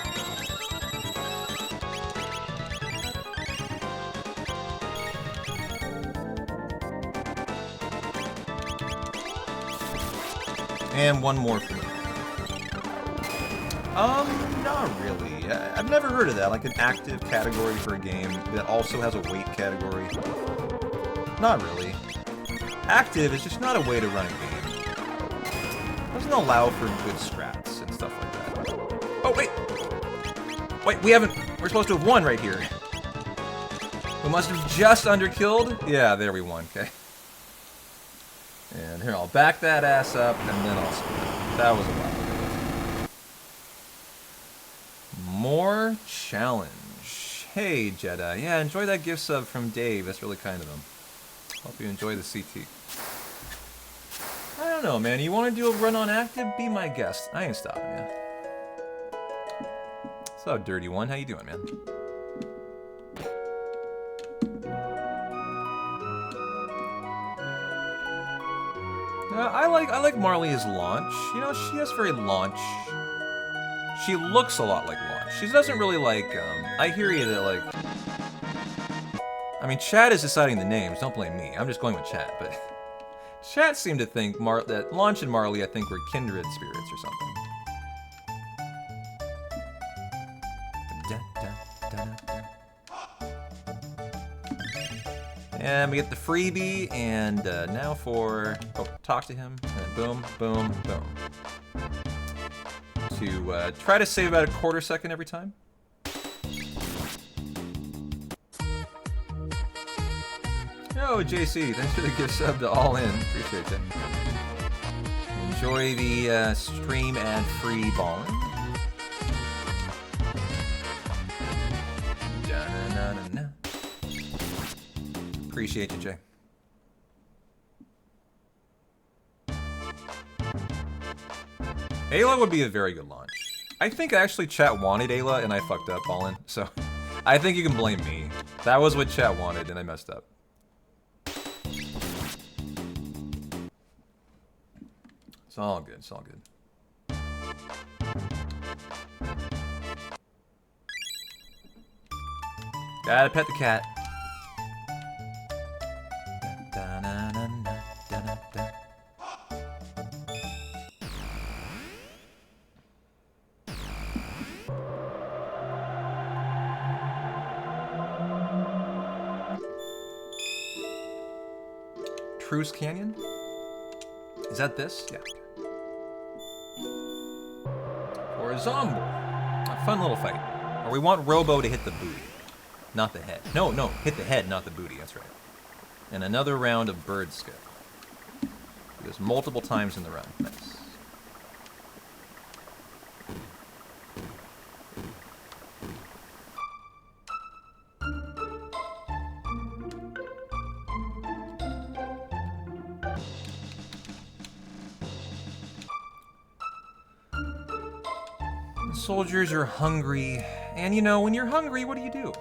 And one more for me. Not really. I've never heard of that. Like an active category for a game that also has a weight category. Not really. Active is just not a way to run a game. It doesn't allow for good strats and stuff like that. Oh, wait! Wait, we haven't... We're supposed to have won right here. We must have just underkilled? Yeah, there we won, okay. And here, I'll back that ass up, and then I'll split. That was a while ago. More challenge. Hey, Jedi. Yeah, enjoy that gift sub from Dave. That's really kind of him. Hope you enjoy the CT. I don't know, man. You want to do a run on active? Be my guest. I ain't stopping you. What's up, Dirty One? How you doing, man? I like Marley as Launch. You know, she has very Launch. She looks a lot like Launch. She doesn't really like, I hear you that, like... I mean, Chad is deciding the names. Don't blame me. I'm just going with Chad, but... Chad seemed to think that Launch and Marley, I think, were kindred spirits or something. And we get the freebie, and now for... Oh, talk to him, and then boom, boom, boom. To try to save about a quarter second every time. Yo, JC, thanks for the gift sub to All In. Appreciate it. Enjoy the stream ad-free balling. Da-na-na-na-na. Appreciate you, Jay. Ayla would be a very good launch. I think actually chat wanted Ayla and I fucked up, Ballin. So I think you can blame me. That was what chat wanted and I messed up. It's all good, it's all good. Gotta pet the cat. Truce Canyon? Is that this? Yeah. For a Zombo. A fun little fight. Or we want Robo to hit the booty. Not the head. No, hit the head, not the booty, that's right. And another round of Bird Skip. Do this multiple times in the run. Nice. Soldiers are hungry, and you know, when you're hungry, what do?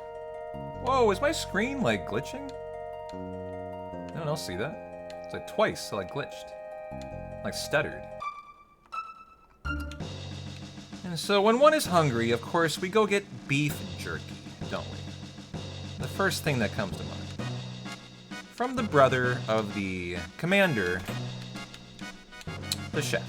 Whoa, is my screen, like, glitching? Anyone else see that? It's like twice, so, like, glitched. Like, stuttered. And so, when one is hungry, of course, we go get beef jerky, don't we? The first thing that comes to mind. From the brother of the commander, the chef.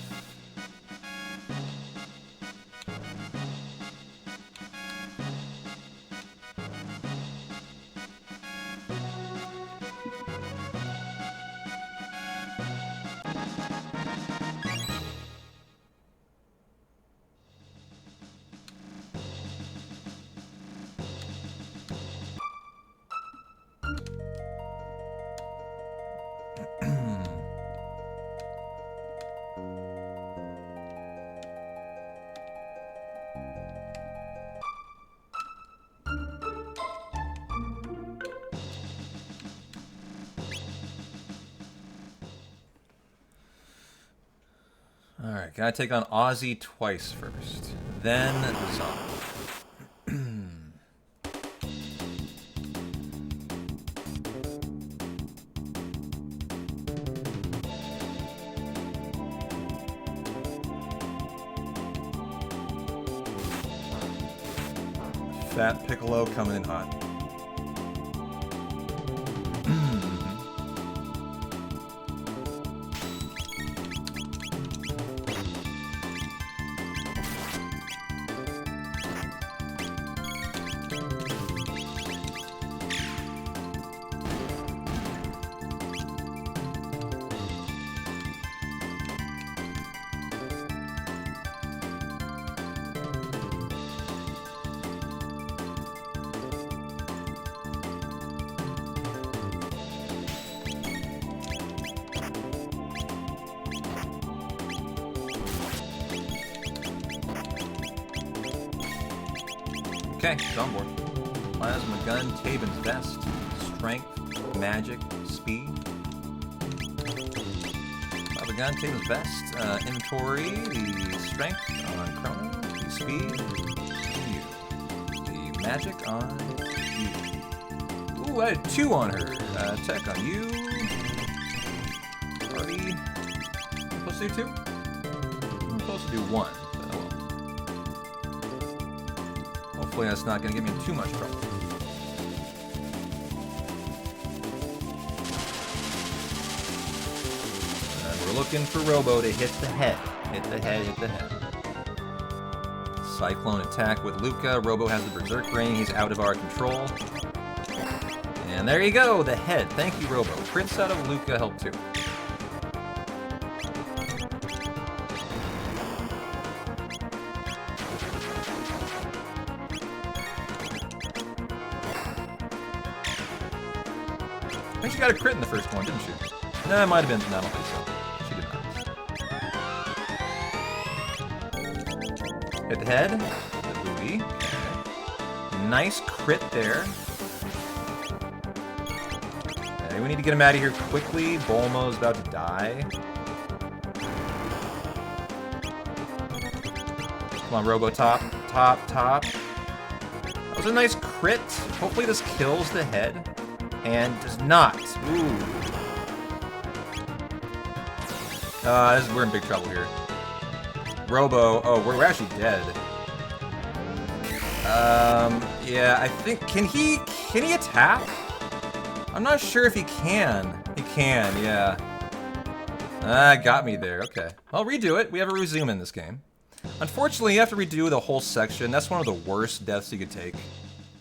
Alright, gotta take on Ozzy twice first. Then the zombie. Fat Piccolo coming in hot. Okay, it's on board. Plasma gun, Taven's vest, strength, magic, speed. Plasma gun, Taven's vest, inventory, the strength on Chrono, the speed, you. The magic on you. Ooh, I had 2 on her. Tech on you. Party. I'm supposed to do 2? I'm supposed to do 1. Hopefully that's not going to get me in too much trouble. And we're looking for Robo to hit the head. Hit the head, hit the head. Cyclone attack with Luca. Robo has the Berserk Ring. He's out of our control. And there you go, the head. Thank you, Robo. Crits out of Luca help too. I think she got a crit in the first one, didn't she? No, it might have been. No, I don't think so. She did not. Hit the head. The booty. Okay. Nice crit there. Okay, we need to get him out of here quickly. Bulma's about to die. Come on, Robo, top. Top. That was a nice crit. Hopefully this kills the head. And does not. Ooh. We're in big trouble here. Robo. Oh, we're actually dead. Yeah, I think... Can he attack? I'm not sure if he can. He can, yeah. Got me there. Okay. I'll redo it. We have a resume in this game. Unfortunately, you have to redo the whole section. That's one of the worst deaths you could take,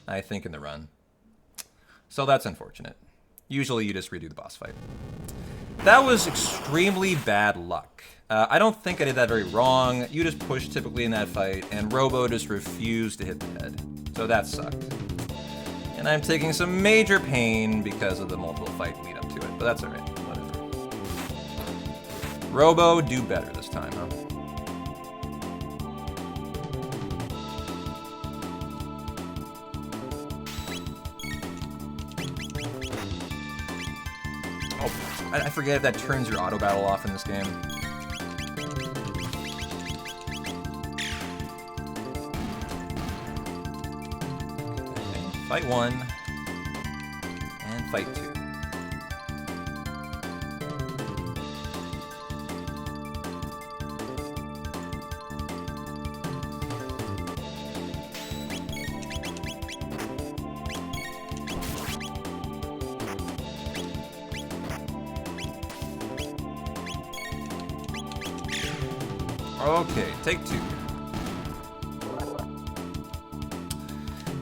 I think, in the run. So that's unfortunate. Usually you just redo the boss fight. That was extremely bad luck. I don't think I did that very wrong. You just pushed typically in that fight, and Robo just refused to hit the head. So that sucked. And I'm taking some major pain because of the multiple fight lead up to it, but that's alright. Whatever. Robo, do better this time, huh? I forget if that turns your auto battle off in this game. Okay, fight 1 and fight 2. Okay, take 2.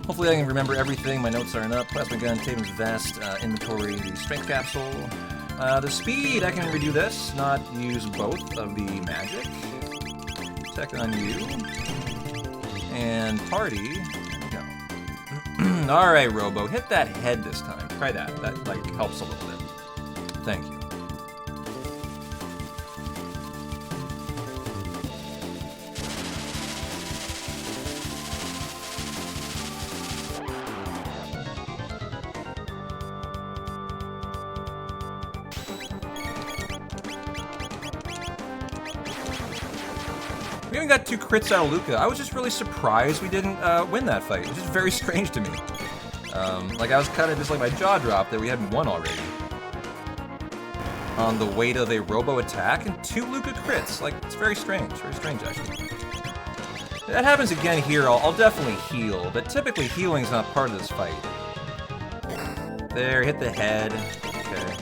Hopefully I can remember everything. My notes aren't up. Plasma gun, Taven's vest, inventory, the strength capsule. The speed, I can redo this, not use both of the magic. Tech on you. And party. Go. Alright, Robo, hit that head this time. Try that. That, like, helps a little bit. Thank you. We even got 2 crits out of Luca. I was just really surprised we didn't win that fight. It's just very strange to me. Like, I was kind of just like my jaw dropped that we hadn't won already. On the weight of a robo attack and 2 Luca crits. Like, it's very strange actually. If that happens again here, I'll definitely heal, but typically healing's not part of this fight. There, hit the head. Okay.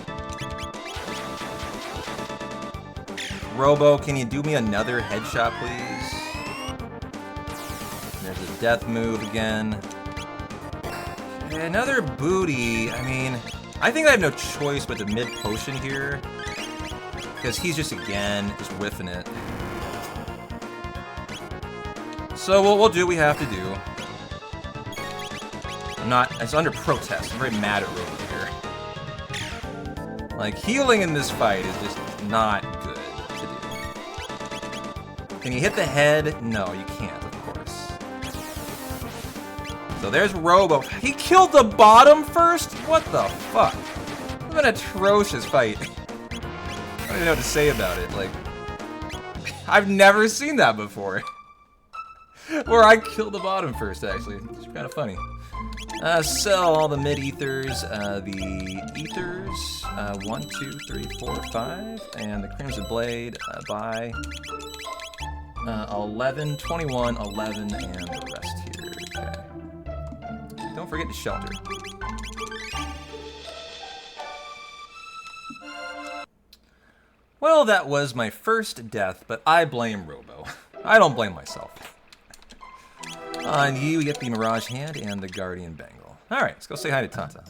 Robo, can you do me another headshot, please? There's a death move again. Another booty. I mean, I think I have no choice but to mid potion here, because he's just whiffing it. So we'll do what we have to do. It's under protest. I'm very mad at Robo here. Like, healing in this fight is just not good to do. Can you hit the head? No, you can't, of course. So there's Robo. He killed the bottom first? What the fuck? What an atrocious fight. I don't even know what to say about it. Like, I've never seen that before. Where I killed the bottom first, actually. It's kind of funny. Sell all the mid-ethers, the ethers, 1, 2, 3, 4, 5, and the Crimson Blade, buy 11, 21, 11, and the rest here. Okay. Don't forget to shelter. Well, that was my first death, but I blame Robo. I don't blame myself. On you get the Mirage Hand and the Guardian Bangle. Alright, let's go say hi to Tata.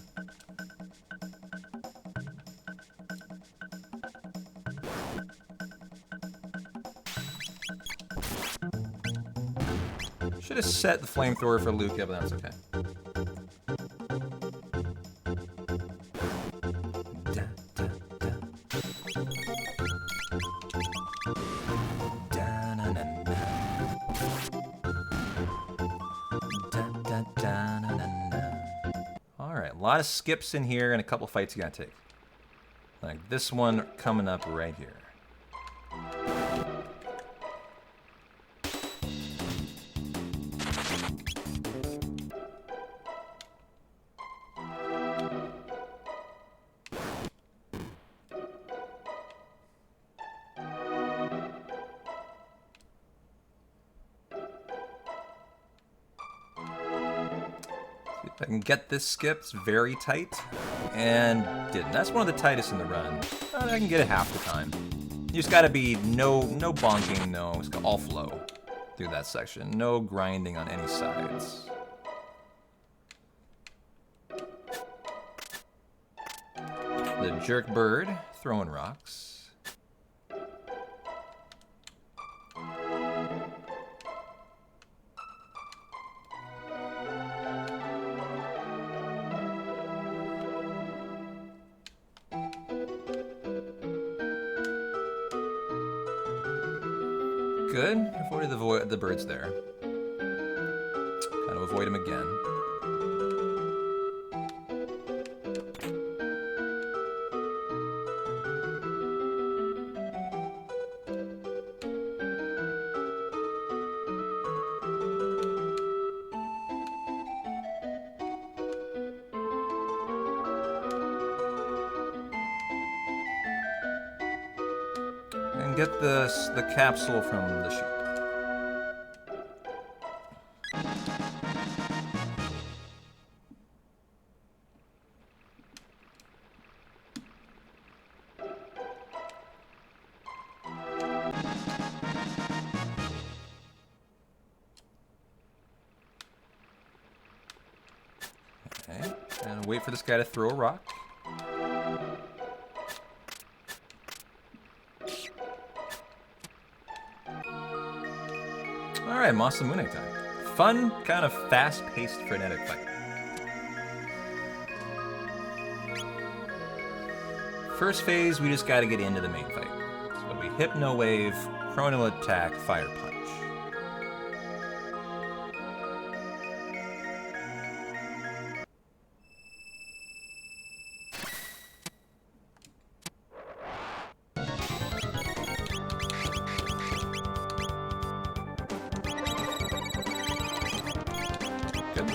Should have set the flamethrower for Luca, but that's okay. Alright, a lot of skips in here and a couple fights you gotta take. Like this one coming up right here. I can get this skip, it's very tight, and didn't. That's one of the tightest in the run. I can get it half the time. You just gotta be no bonking, no, it's all flow through that section. No grinding on any sides. The jerk bird, throwing rocks. Good. Avoided the birds there. Kind of avoid him again. And get the capsule from the sheep. Okay, and wait for this guy to throw a rock. Alright, Masamune time. Fun, kind of fast-paced, frenetic fight. First phase, we just gotta get into the main fight. So we Hypno Wave, Chrono Attack, Fire Punch. Good.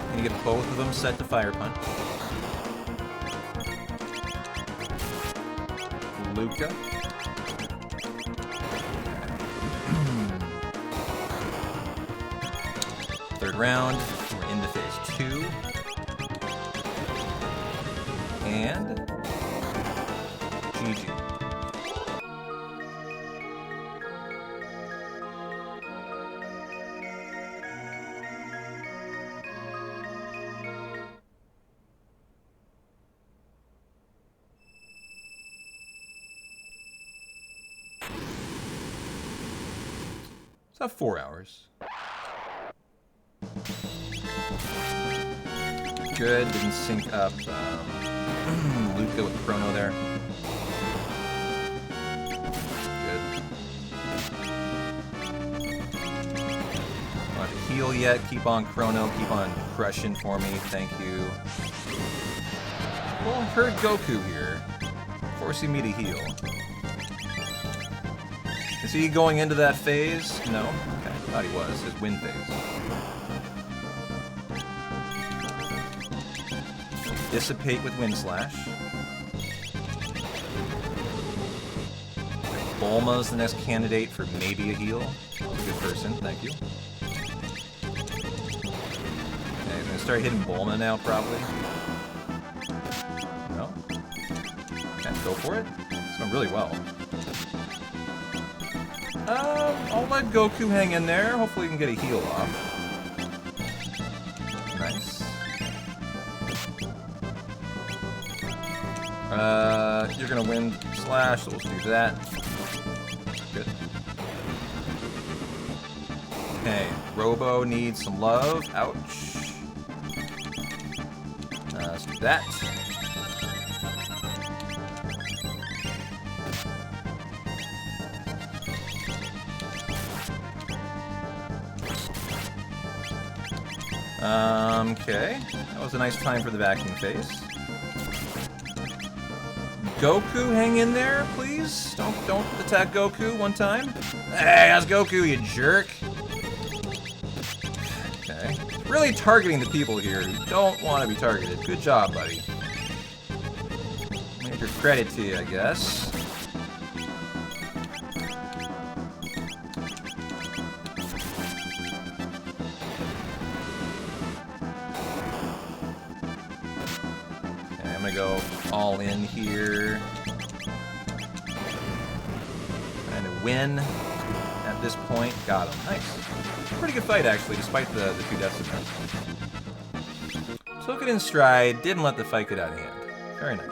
And you get both of them set to Fire Punch. Luca. Third round, we're into phase 2. And GG. It's about 4 hours. Good, didn't sync up Luca with Chrono there. Good. Not to heal yet, keep on Chrono, keep on crushing for me, thank you. Well, heard Goku here, forcing me to heal. Is he going into that phase? No? Okay, thought he was, his win phase. Dissipate with Wind Slash. Bulma's the next candidate for maybe a heal. Good person, thank you. Okay, I'm gonna start hitting Bulma now, probably. No? Okay, go for it. It's going really well. I'll let Goku hang in there. Hopefully we can get a heal off. Nice. You're gonna Wind Slash, so we'll do that. Good. Okay, Robo needs some love. Ouch. Let's do that. Okay. That was a nice time for the vacuum phase. Goku, hang in there, please. Don't attack Goku one time. Hey, how's Goku, you jerk? Okay. Really targeting the people here who don't want to be targeted. Good job, buddy. Major credit to you, I guess. Okay, I'm gonna go all in here. Trying to win at this point. Got him. Nice. Pretty good fight, actually, despite the 2 deaths attempt. Took it in stride, didn't let the fight get out of hand. Very nice.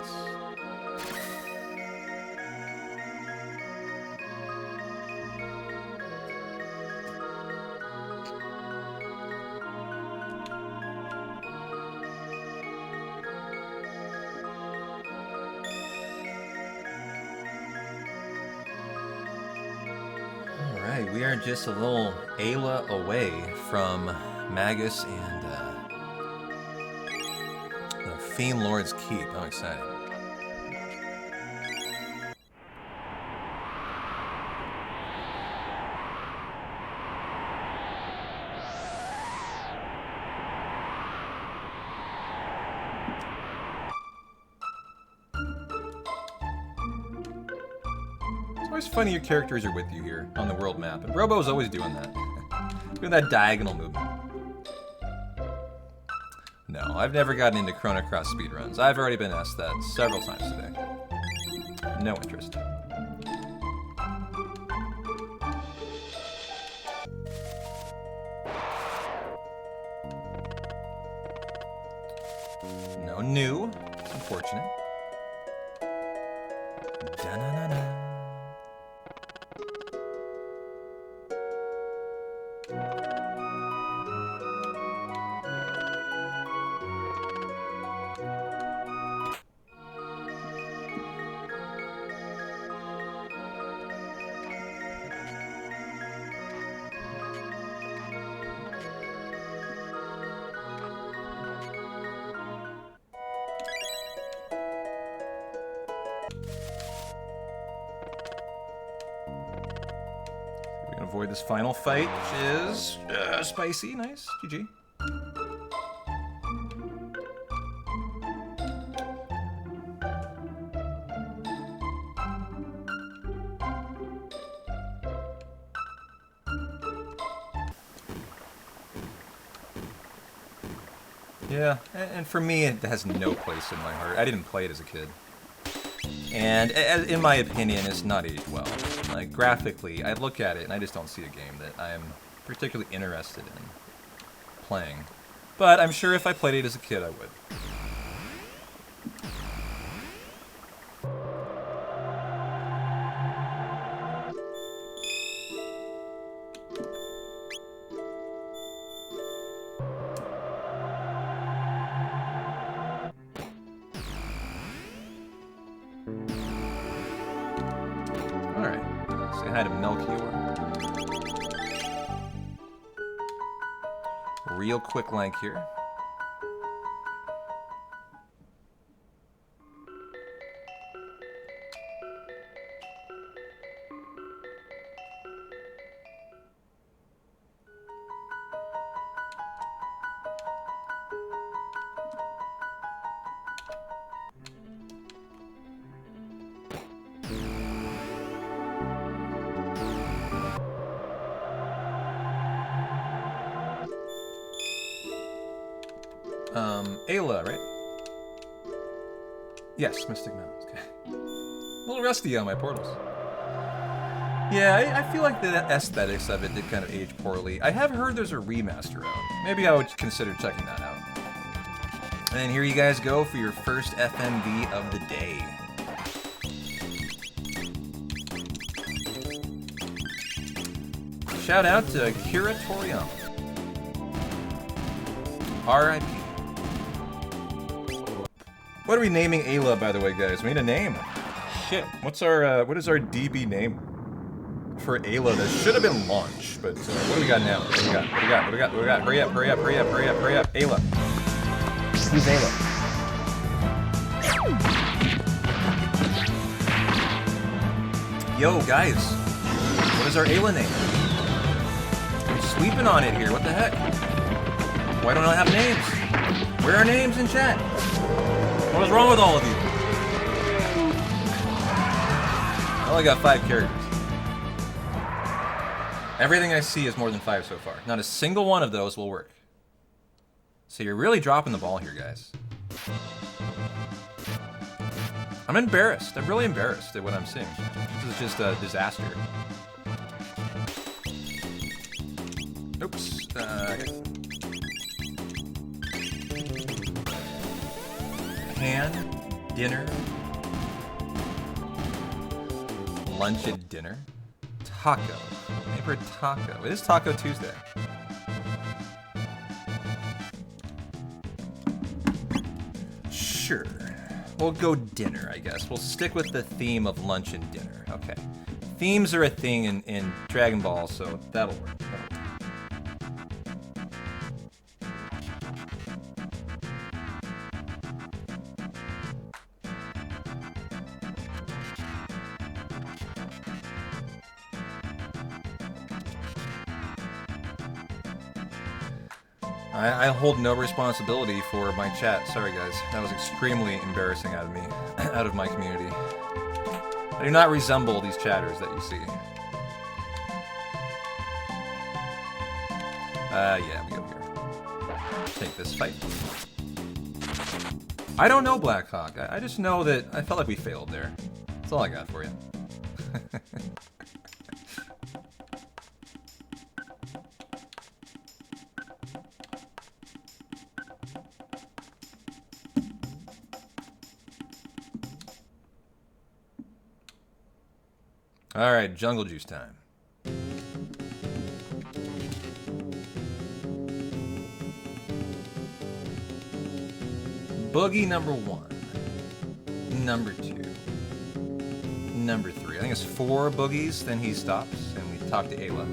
Alright, we are just a little Ayla away from Magus and the Fiend Lord's Keep. I'm excited. It's always funny your characters are with you here on the world map, and Robo's always doing that. Doing that diagonal movement. No, I've never gotten into Chrono Cross speedruns. I've already been asked that several times today. No interest. No new. It's unfortunate. Da-na-na-na. Gonna avoid this final fight, which is spicy. Nice. GG. Yeah, and for me, it has no place in my heart. I didn't play it as a kid. And in my opinion, it's not aged well. Like, graphically, I look at it and I just don't see a game that I'm particularly interested in playing. But I'm sure if I played it as a kid, I would. Alright, say hi to Melchior. Real quick like here. Ayla, right? Yes, Mystic Mountains. Okay. A little rusty on my portals. Yeah, I feel like the aesthetics of it did kind of age poorly. I have heard there's a remaster out. Maybe I would consider checking that out. And here you guys go for your first FMV of the day. Shout out to Kira Toriyama. R.I.P. What are we naming Ayla, by the way, guys? We need a name. Shit. What is our DB name for Ayla that should have been Launch? But what do we got now? What do we got? Hurry up. Ayla. Who's Ayla? Yo, guys. What is our Ayla name? I'm sleeping on it here. What the heck? Why don't I have names? Where are names in chat? What is wrong with all of you? I only got 5 characters. Everything I see is more than 5 so far. Not a single one of those will work. So you're really dropping the ball here, guys. I'm embarrassed. I'm really embarrassed at what I'm seeing. This is just a disaster. Oops. Okay. Pan, dinner, lunch and dinner, taco. Maybe for taco. It is Taco Tuesday. Sure. We'll go dinner, I guess. We'll stick with the theme of lunch and dinner. Okay. Themes are a thing in Dragon Ball, so that'll work. I hold no responsibility for my chat. Sorry, guys. That was extremely embarrassing out of me, out of my community. I do not resemble these chatters that you see. Yeah, we go here. Take this fight. I don't know, Blackhawk. I just know that I felt like we failed there. That's all I got for you. Alright, Jungle Juice time. Boogie number 1. Number 2. Number 3. I think it's 4 boogies, then he stops, and we talk to Ayla.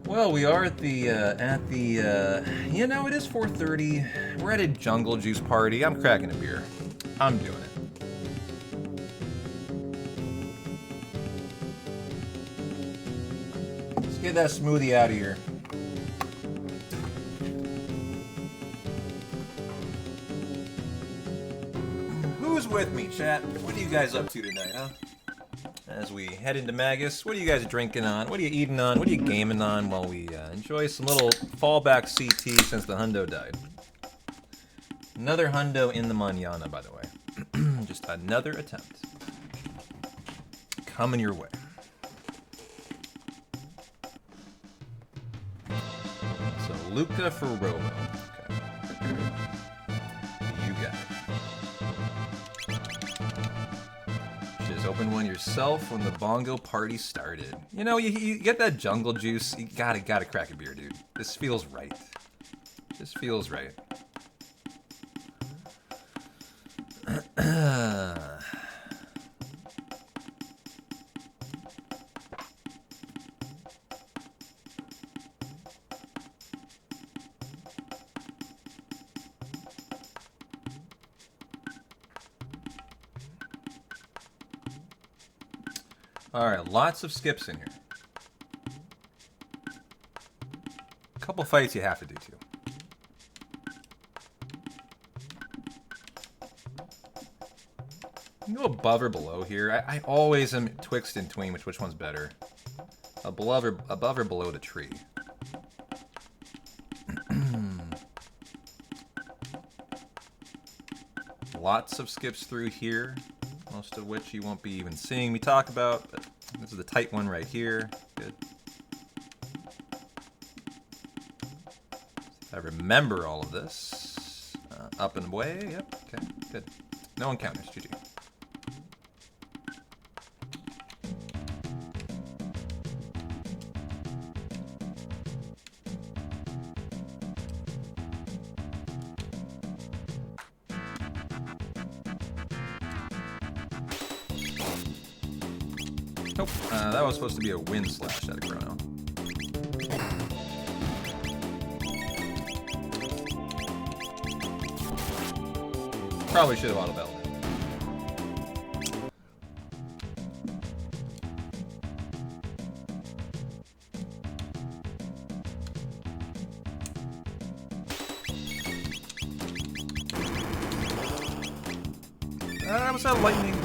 Well, we are at the, you know, it is 4:30. We're at a jungle juice party. I'm cracking a beer. I'm doing it. Let's get that smoothie out of here. Who's with me, chat? What are you guys up to tonight, huh? As we head into Magus, what are you guys drinking on? What are you eating on? What are you gaming on while we enjoy some little fallback CT since the hundo died? Another hundo in the manana, by the way. Just another attempt. Coming your way. So, Luca for Robo. Okay. You got it. Just open one yourself when the bongo party started. You know, you get that jungle juice, you gotta crack a beer, dude. This feels right. This feels right. Alright, lots of skips in here. A couple fights you have to do too. You go above or below here. I always am twixt and tween which one's better. Above or below the tree. Lots of skips through here. Most of which you won't be even seeing me talk about, but this is the tight one right here. Good. I remember all of this. Up and away. Yep. Okay. Good. No encounters. GG. Nope. That was supposed to be a wind slash out of Chrono. Probably should have auto-battled it. Was that lightning?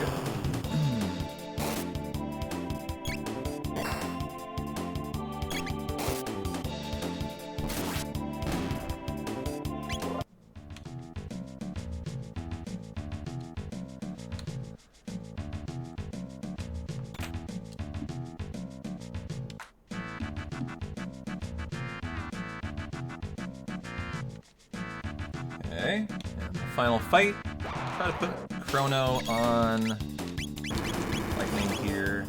Okay, and the final fight. Try to put Chrono on lightning here.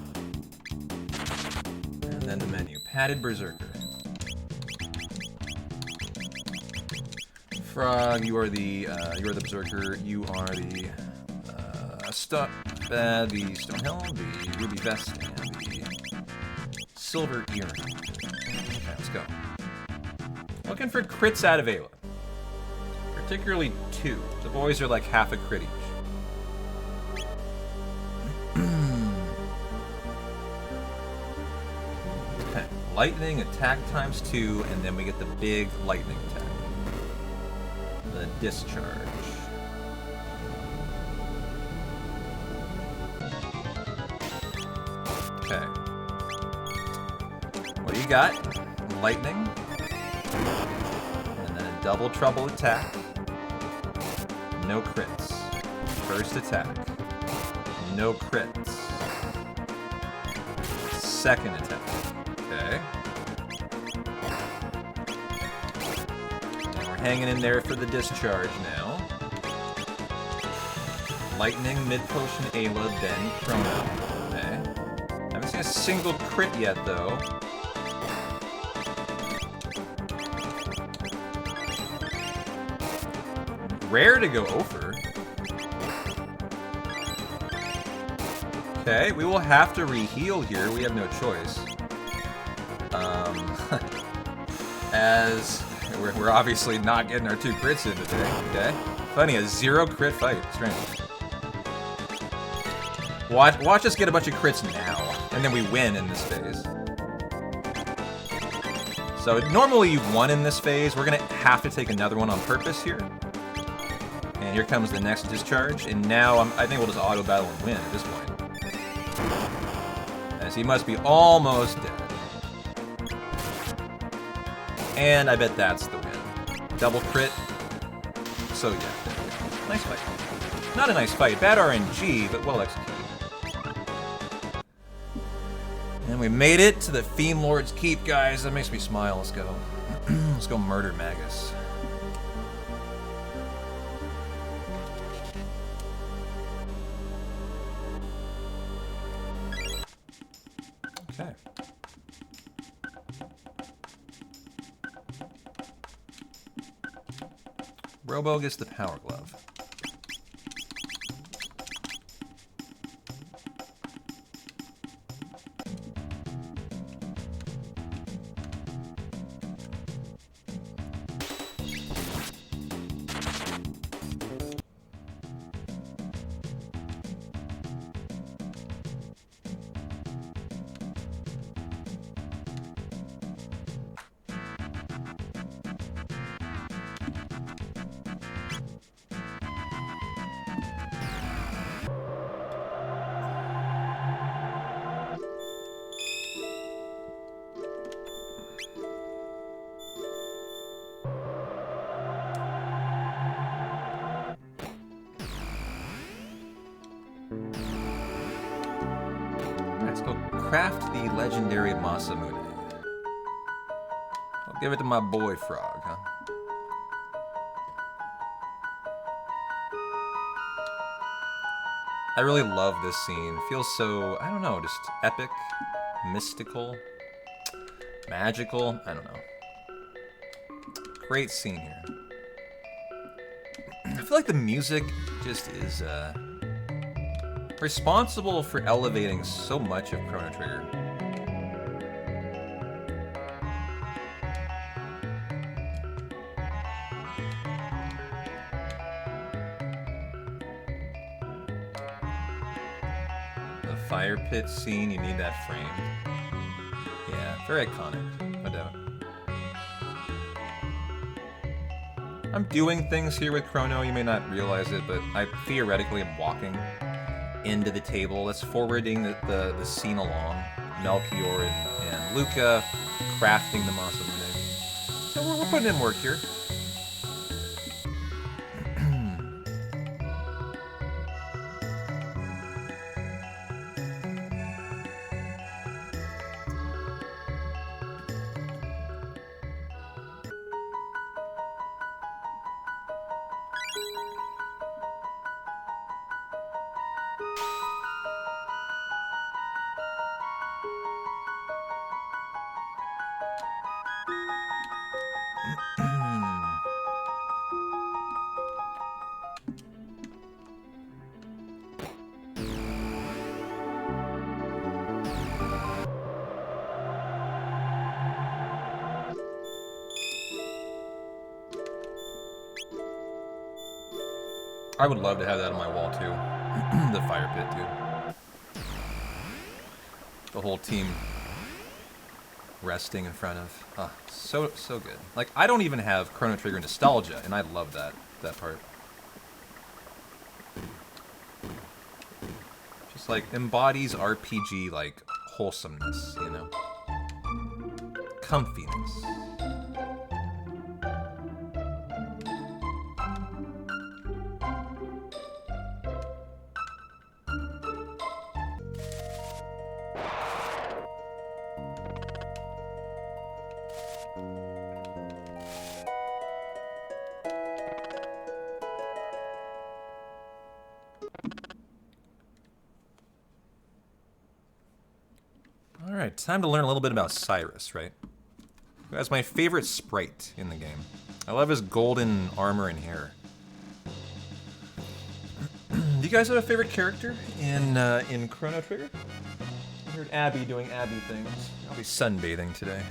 And then the menu. Padded Berserker. Frog, you are the Berserker. You are the the Stonehelm, the Ruby Vest, and the Silver Earring. Okay, let's go. Looking for crits out of Ayla. Particularly 2. The boys are like half a crit each. Okay. Lightning attack times 2, and then we get the big lightning attack. The discharge. Okay. What do you got? Lightning. And then a double trouble attack. No crits. First attack. No crits. Second attack. Okay. And we're hanging in there for the discharge now. Lightning, mid-potion Ayla, then Chrono. Okay. Haven't seen a single crit yet, though. Rare to go over. Okay, we will have to re-heal here. We have no choice. As we're obviously not getting our 2 crits in today, okay? Funny, a 0 crit fight. Strange. Watch us get a bunch of crits now, and then we win in this phase. So normally you've won in this phase. We're gonna have to take another one on purpose here. And here comes the next discharge, and now I think we'll just auto battle and win at this point. As he must be almost dead. And I bet that's the win. Double crit. So yeah, nice fight. Not a nice fight, bad RNG, but well executed. And we made it to the Theme Lord's Keep, guys. That makes me smile. Let's go. Let's go murder Magus. Okay. Robo gets the Power Glove. Let's go craft the legendary Masamune. I'll give it to my boy Frog, huh? I really love this scene. Feels so, I don't know, just epic, mystical, magical. I don't know. Great scene here. I feel like the music just is responsible for elevating so much of Chrono Trigger. The fire pit scene, you need that framed. Yeah, very iconic, no doubt. I'm doing things here with Chrono, you may not realize it, but I theoretically am walking into the table. That's forwarding the scene along. Melchior and Luca crafting the Masamune. So we're putting in work here. I would love to have that on my wall too. The fire pit too. The whole team resting in front of. Oh, so good. Like, I don't even have Chrono Trigger nostalgia, and I love that part. Just like embodies RPG like wholesomeness, you know? Comfiness. Alright, time to learn a little bit about Cyrus, right? That's my favorite sprite in the game. I love his golden armor and hair. Do you guys have a favorite character in Chrono Trigger? Heard Abby doing Abby things. I'll be sunbathing today.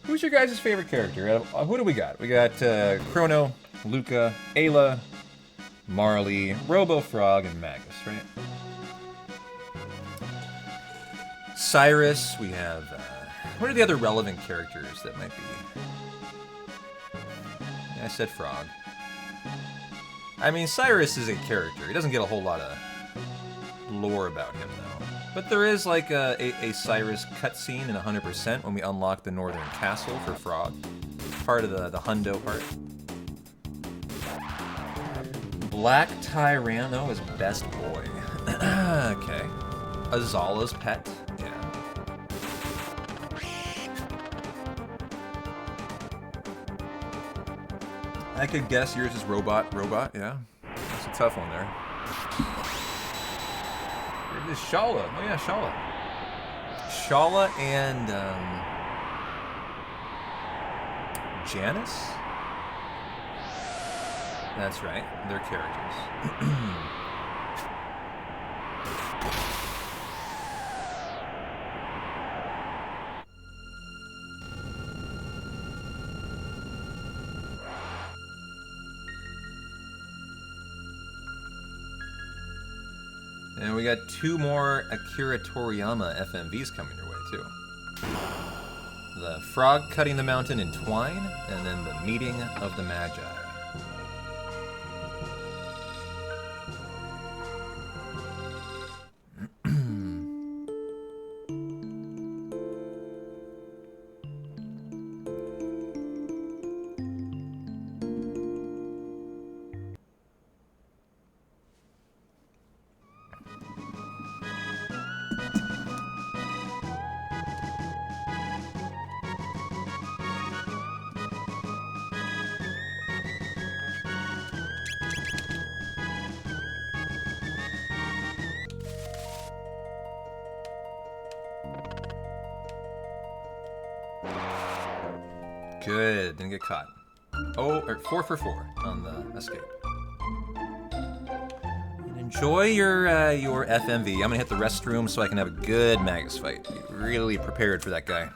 Who's your guys' favorite character? Who do we got? We got Chrono, Luca, Ayla, Marley, Robo Frog, and Magus, right? Cyrus, we have... what are the other relevant characters that might be? Yeah, I said Frog. I mean, Cyrus is a character. He doesn't get a whole lot of lore about him, though. But there is, like, a Cyrus cutscene in 100% when we unlock the Northern Castle for Frog. Part of the Hundo part. Black Tyranno is best boy. Okay. Azala's pet. Yeah. I could guess yours is Robot, yeah. That's a tough one there. This is Shala. Oh yeah, Shala. Shala and Janice? That's right, they're characters. And we got 2 more Akira Toriyama FMVs coming your way, too. The Frog Cutting the Mountain in Twine, and then the Meeting of the Magi. Good, didn't get caught. Oh, or 4 for 4 on the escape. And enjoy your FMV. I'm gonna hit the restroom so I can have a good Magus fight. Be really prepared for that guy.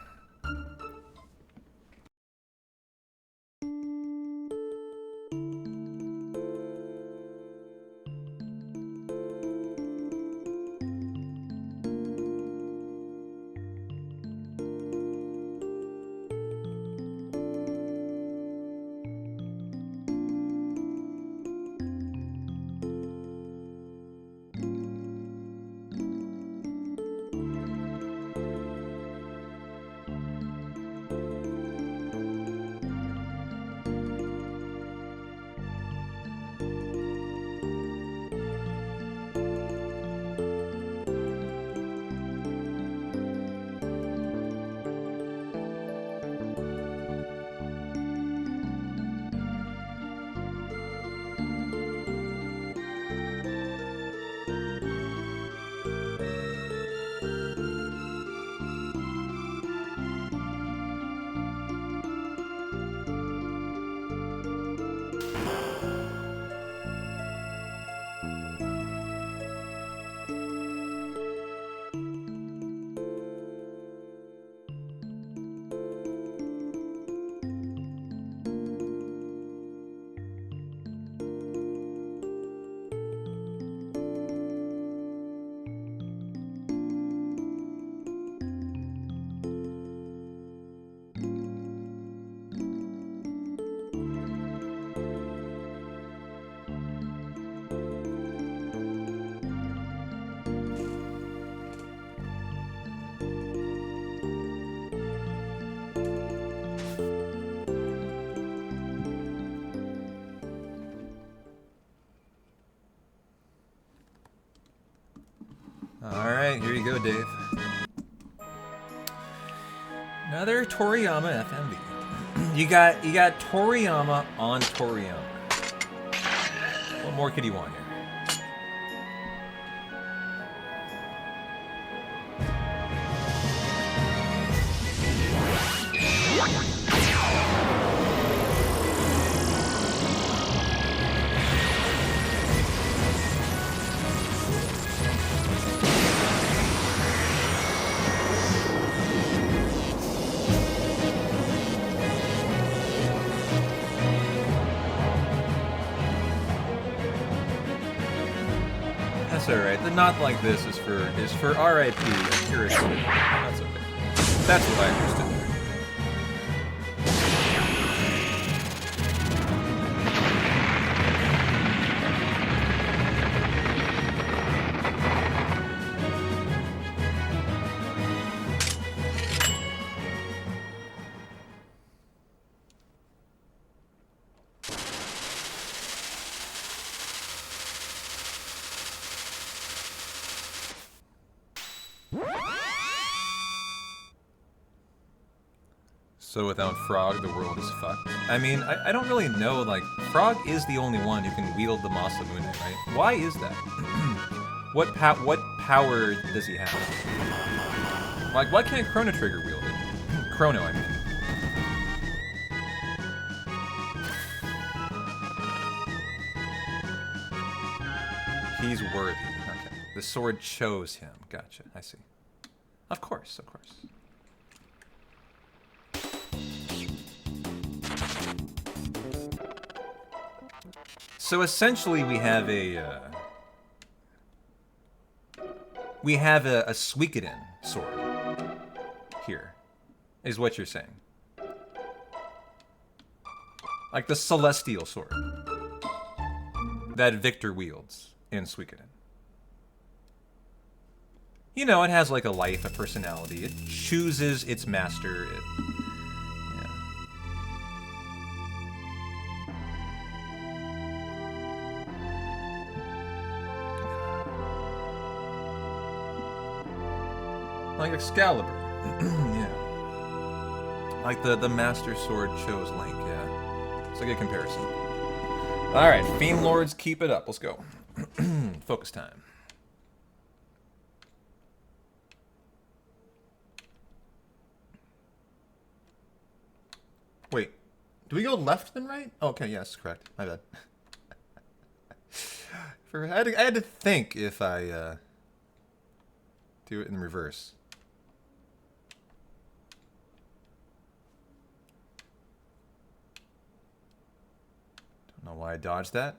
Alright, here you go, Dave. Another Toriyama FMV. You got Toriyama on Toriyama. What more could you want here? That's alright. The not like this is for R.I.P. Akira. That's okay. That's what I understood. So without Frog, the world is fucked. I mean, I don't really know, like, Frog is the only one who can wield the Masamune, right? Why is that? What power does he have? Like, why can't Chrono Trigger wield it? Chrono, I mean. He's worthy. Okay. The sword chose him. Gotcha. I see. Of course, of course. So essentially, we have a Suikoden sword here, is what you're saying. Like the celestial sword that Victor wields in Suikoden. You know, it has like a life, a personality. It chooses its master. Like Excalibur. Yeah. Like the Master Sword chose Link, yeah. It's a good comparison. Alright, Fiend Lords, keep it up. Let's go. Focus time. Wait. Do we go left then right? Oh, okay, yes, correct. My bad. I had to think if I do it in reverse. Don't know why I dodged that.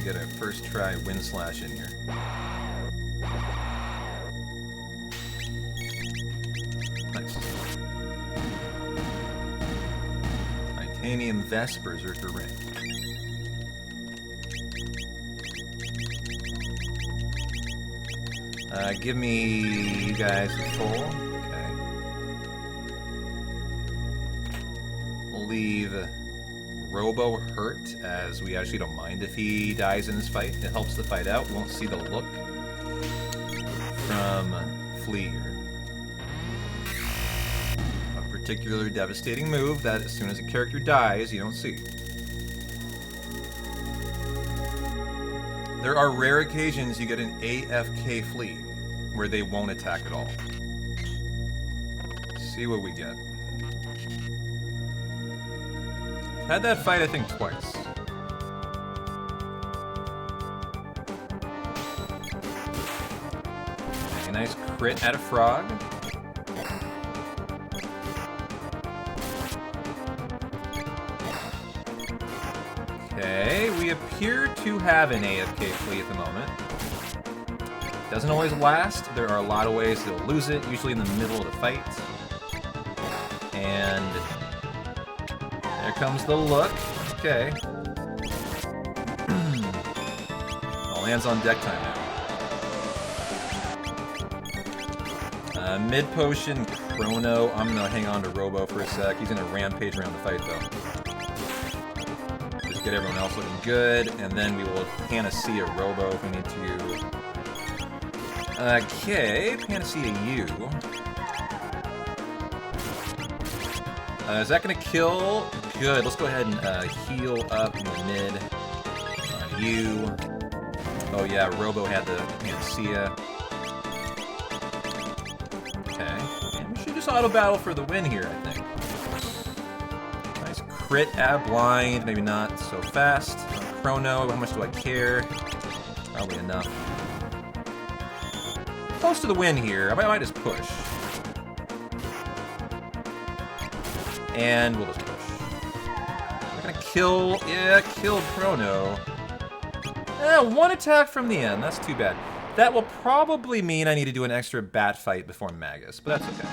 Get a first try wind slash in here. Nice. Titanium Vest, Berserker Ring. Give me you guys a full. Okay. We'll leave Robo hurt, as we actually don't mind if he dies in this fight. It helps the fight out. We won't see the look from Flea here. A particularly devastating move that as soon as a character dies, you don't see. There are rare occasions you get an AFK Flea, where they won't attack at all. Let's see what we get. Had that fight, I think, twice. A nice crit at a frog. Okay, we appear to have an AFK Flea at the moment. Doesn't always last. There are a lot of ways to lose it, usually in the middle of the fight. And there comes the look. Okay. All hands on deck time now. Mid potion, Chrono. I'm gonna hang on to Robo for a sec. He's gonna rampage around the fight though. Just get everyone else looking good, and then we will Panacea Robo if we need to. Okay, Panacea U. Is that gonna kill? Good. Let's go ahead and heal up in the mid. U. Oh yeah, Robo had the Panacea. Okay. And we should just auto battle for the win here, I think. Nice crit at blind, maybe not so fast. Chrono, how much do I care? Probably enough. Close to the win here. I might just push. And we'll just push. We're gonna kill, yeah, kill Chrono. One attack from the end, that's too bad. That will probably mean I need to do an extra bat fight before Magus, but that's okay.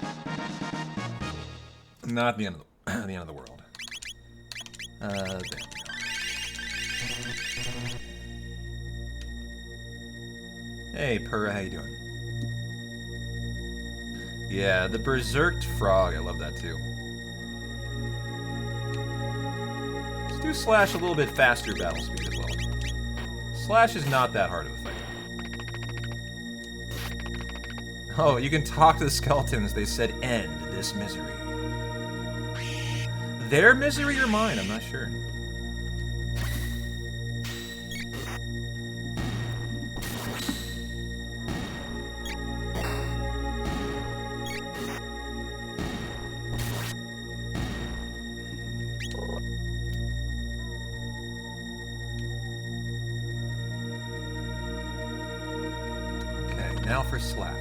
Not the end of the end of the world. There. Hey, Purra, how you doing? Yeah, the Berserked Frog, I love that too. Let's do Slash a little bit faster battle speed as well. Slash is not that hard of a fight. Oh, you can talk to the skeletons. They said end this misery. Their misery or mine? I'm not sure. Now for Slash.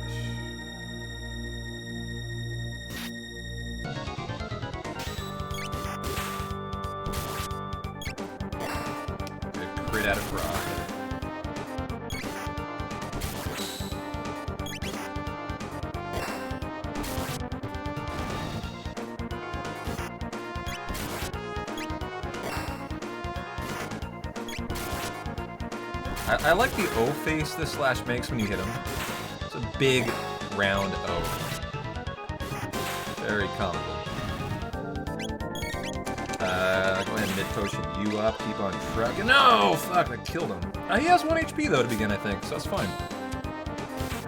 Good crit out of Frog. I like the O face this Slash makes when you hit him. Big, round O. Very comical. Go ahead and mid-potion you up, keep on trucking. No! Fuck, I killed him. He has 1 HP though to begin, I think, so that's fine.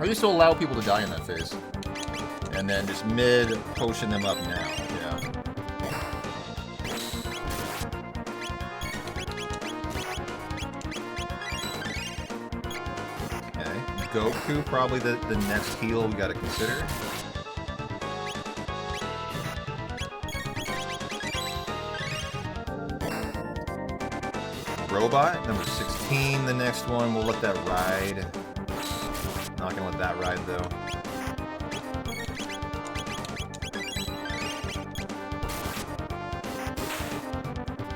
I used to allow people to die in that phase. And then just mid-potion them up now, yeah. Goku, probably the next heal we gotta consider. Robot, number 16, the next one. We'll let that ride. Not gonna let that ride, though.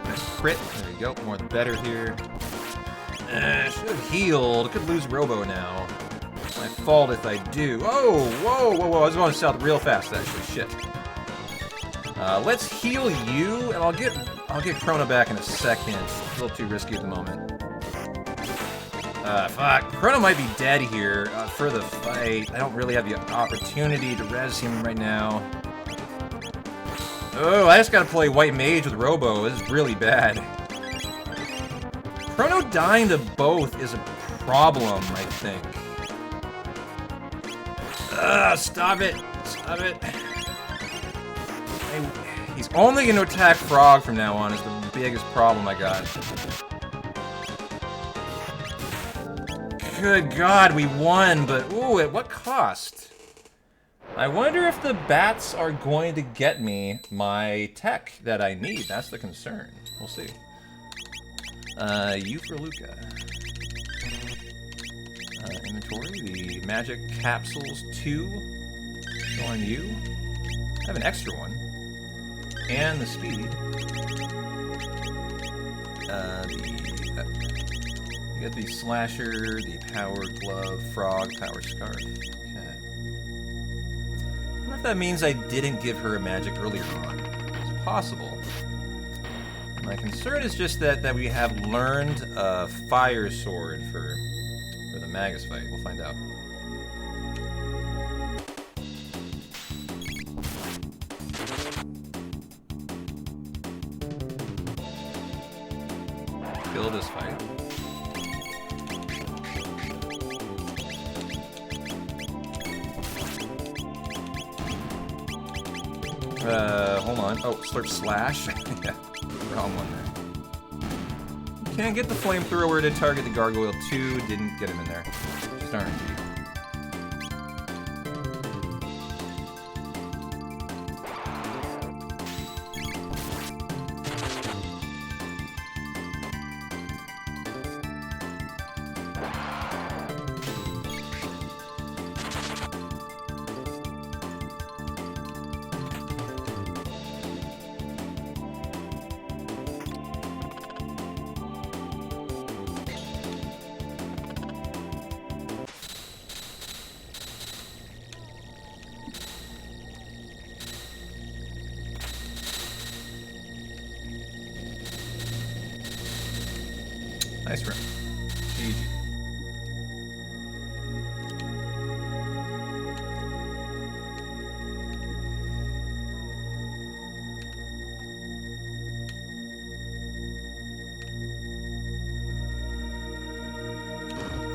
Nice crit. There you go. More the better here. Should have healed. Could lose Robo now. My fault if I do. Oh, whoa, whoa, whoa. I was going south real fast, actually. Shit. Let's heal you, and I'll get Chrono back in a second. It's a little too risky at the moment. Fuck. Chrono might be dead here for the fight. I don't really have the opportunity to res him right now. Oh, I just gotta play White Mage with Robo. This is really bad. Chrono dying to both is a problem, I think. Stop it! Stop it! He's only going to attack Frog from now on is the biggest problem I got. Good God, we won, but ooh, at what cost? I wonder if the bats are going to get me my tech that I need. That's the concern. We'll see. U for Luca. Inventory, the magic capsules 2. Go on you. I have an extra one. And the speed. You get the slasher, the power glove, frog, power scarf. Okay. I wonder if that means I didn't give her a magic earlier on. It's possible. My concern is just that we have learned a fire sword for the Magus fight. We'll find out. kill this fight. Hold on. Oh, Slurp Slash. Yeah, wrong one there. Can't get the flamethrower to target the Gargoyle 2. Didn't get him in there. Just RNG. Nice room. GG.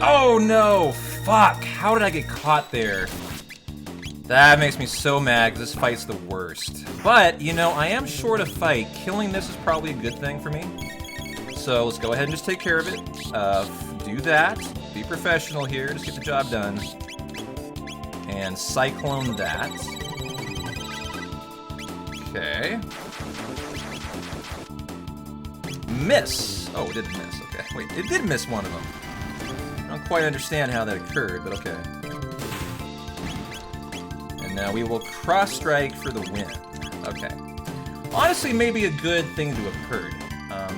Oh no! Fuck! How did I get caught there? That makes me so mad, because this fight's the worst. But, you know, I am short a fight. Killing this is probably a good thing for me. So let's go ahead and just take care of it. Do that. Be professional here. Just get the job done. And Cyclone that. Okay. Miss. Oh, it didn't miss. Okay. Wait, it did miss one of them. I don't quite understand how that occurred, but okay. And now we will cross-strike for the win. Okay. Honestly, maybe a good thing to have occurred.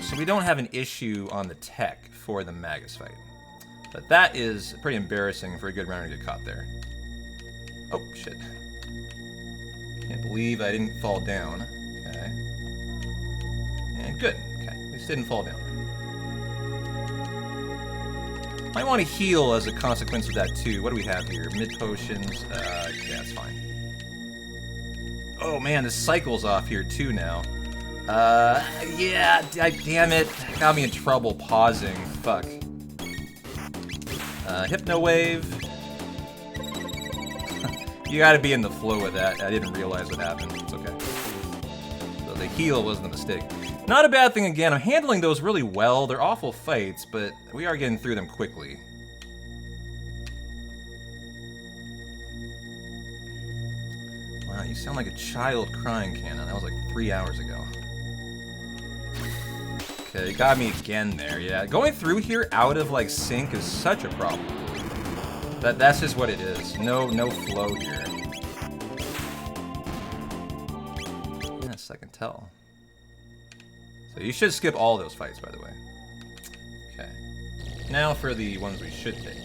So we don't have an issue on the tech for the Magus fight. But that is pretty embarrassing for a good runner to get caught there. Oh, shit. Can't believe I didn't fall down. Okay. And good. Okay, at least didn't fall down. Might want to heal as a consequence of that, too. What do we have here? Mid potions. Yeah, that's fine. Oh, man, the cycle's off here, too, now. Yeah, damn it. Got me in trouble pausing. Fuck. Hypno Wave. You gotta be in the flow with that. I didn't realize what happened. It's okay. So the heal wasn't a mistake. Not a bad thing again. I'm handling those really well. They're awful fights, but we are getting through them quickly. Wow, you sound like a child crying, Cannon. That was like 3 hours ago. Okay, it got me again there, yeah. Going through here out of, like, sync is such a problem. That's just what it is. No flow here. Yes, I can tell. So you should skip all those fights, by the way. Okay. Now for the ones we should take.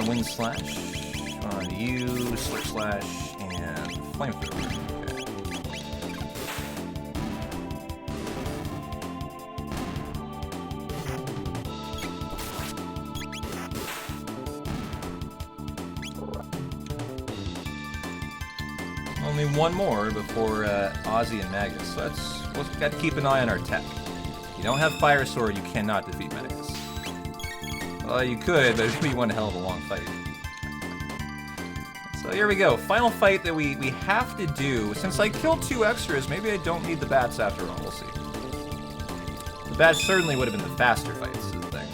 Wind Slash. On you, Slurp Slash, and Flamethrower. Okay. Only one more before Ozzy and Magus, so we'll got to keep an eye on our tech. If you don't have Fire Sword, you cannot defeat Magus. Well, you could, but it'd be one hell of a long fight. So here we go, final fight that we have to do. Since I killed 2 extras, maybe I don't need the bats after all, we'll see. The bats certainly would have been the faster fights, is the thing.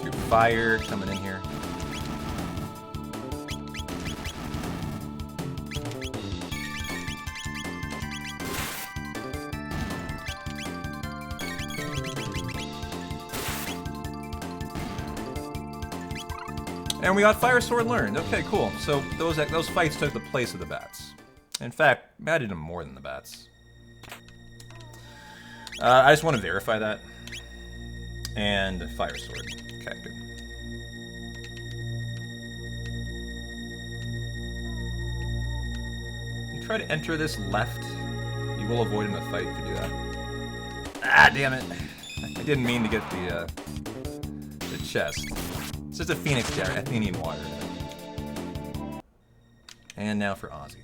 Two fire coming in here. And we got Fire Sword learned. Okay, cool. So those fights took the place of the bats. In fact, I did them more than the bats. I just want to verify that. And Fire Sword. Okay, good. You try to enter this left. You will avoid in a fight if you do that. Ah, damn it. I didn't mean to get the chest. It's just a Phoenix Jar, Athenian water. And now for Ozzy.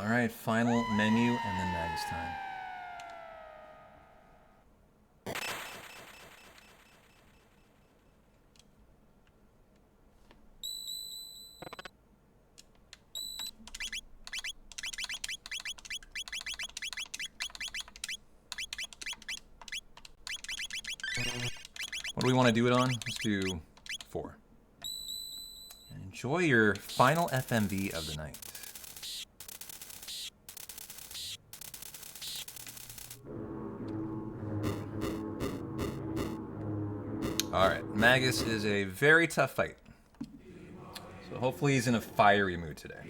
Alright, final menu, and then Magus time. What do we want to do it on? Let's do 4. Enjoy your final FMV of the night. Alright, Magus is a very tough fight. So hopefully he's in a fiery mood today.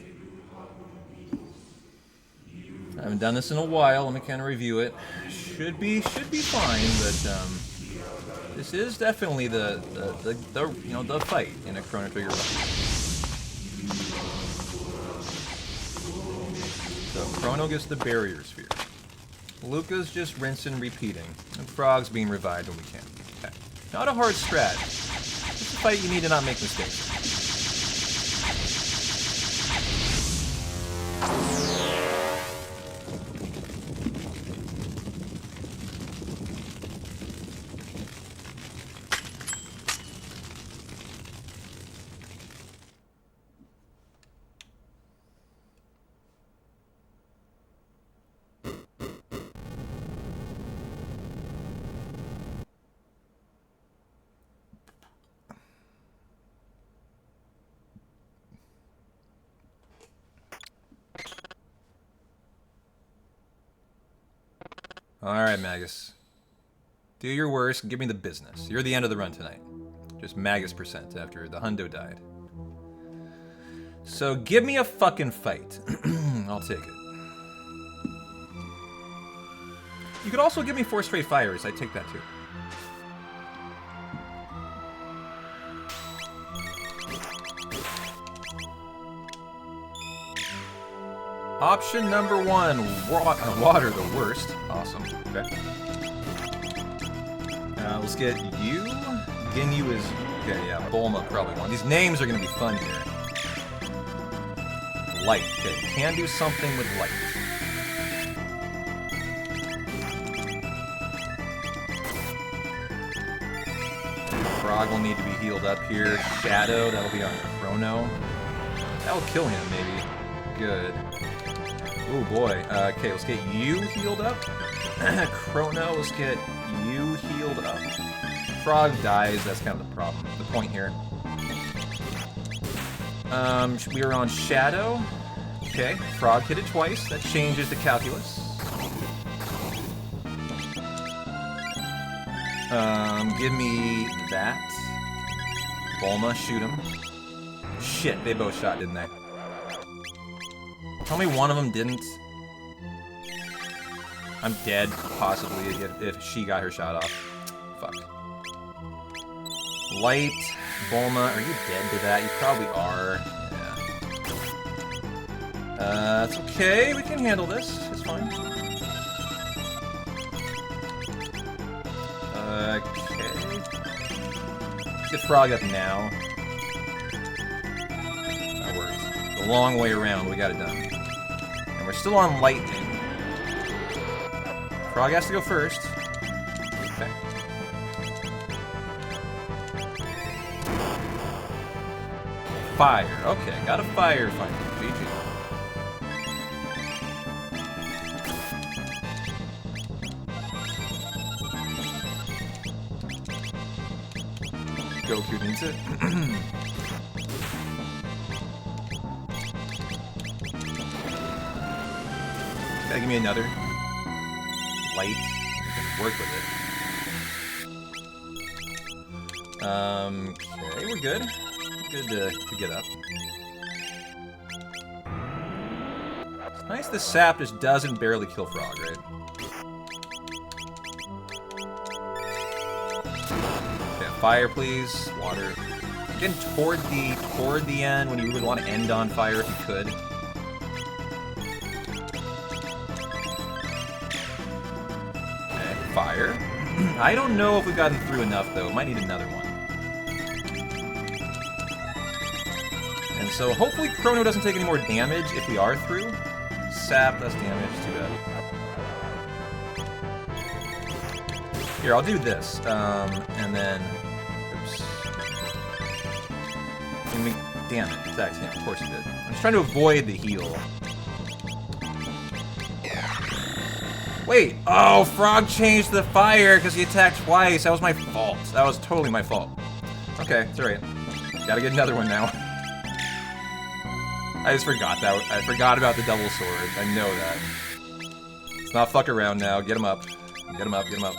I haven't done this in a while, let me kind of review it. Should be fine, but this is definitely the you know, the fight in a Chrono Trigger run. So Chrono gets the barrier sphere. Luca's just rinsing, repeating, and Frog's being revived when we can. Okay. Not a hard strat. It's a fight you need to not make mistakes. Alright, Magus. Do your worst and give me the business. You're the end of the run tonight. Just Magus % after the hundo died. So give me a fucking fight. I'll take it. You could also give me 4 straight fires. I'd take that too. Option number 1, water the worst. Awesome. Okay. Let's get you. Ginyu is... Okay, yeah, Bulma probably one. These names are going to be fun here. Light. Okay, can do something with light. Frog will need to be healed up here. Shadow, that'll be on Chrono. That'll kill him, maybe. Good. Oh boy. Okay, let's get you healed up. Chrono, let's get you healed up. Frog dies, that's kind of the problem. The point here. We are on Shadow. Okay, Frog hit it twice. That changes the calculus. Give me that. Bulma, shoot him. Shit, they both shot, didn't they? Tell me one of them didn't. I'm dead, possibly, if she got her shot off. Fuck. Light, Bulma, are you dead to that? You probably are. Yeah. It's okay, we can handle this. It's fine. Okay. Let's get Frog up now. That works. The long way around, we got it done. And we're still on lightning. Frog has to go first. Okay. Fire. Okay, got a fire finally. GG. Goku needs it. Gotta give me another light. Work with it. Okay, we're good. Good to get up. It's nice the sap just doesn't barely kill Frog, right? Okay, fire please. Water. Getting toward the end when you would want to end on fire if you could. Okay, fire. I don't know if we've gotten through enough though. Might need another one. And so hopefully Chrono doesn't take any more damage if we are through. Sap, less damage, too bad. Here, I'll do this. And then... Oops. Damn it, attacked him. Of course he did. I'm just trying to avoid the heal. Wait! Oh, Frog changed the fire because he attacked twice. That was my fault. That was totally my fault. Okay, it's alright. Gotta get another one now. I just forgot that. I forgot about the double sword. I know that. Let's not fuck around now. Get him up. Get him up. Get him up.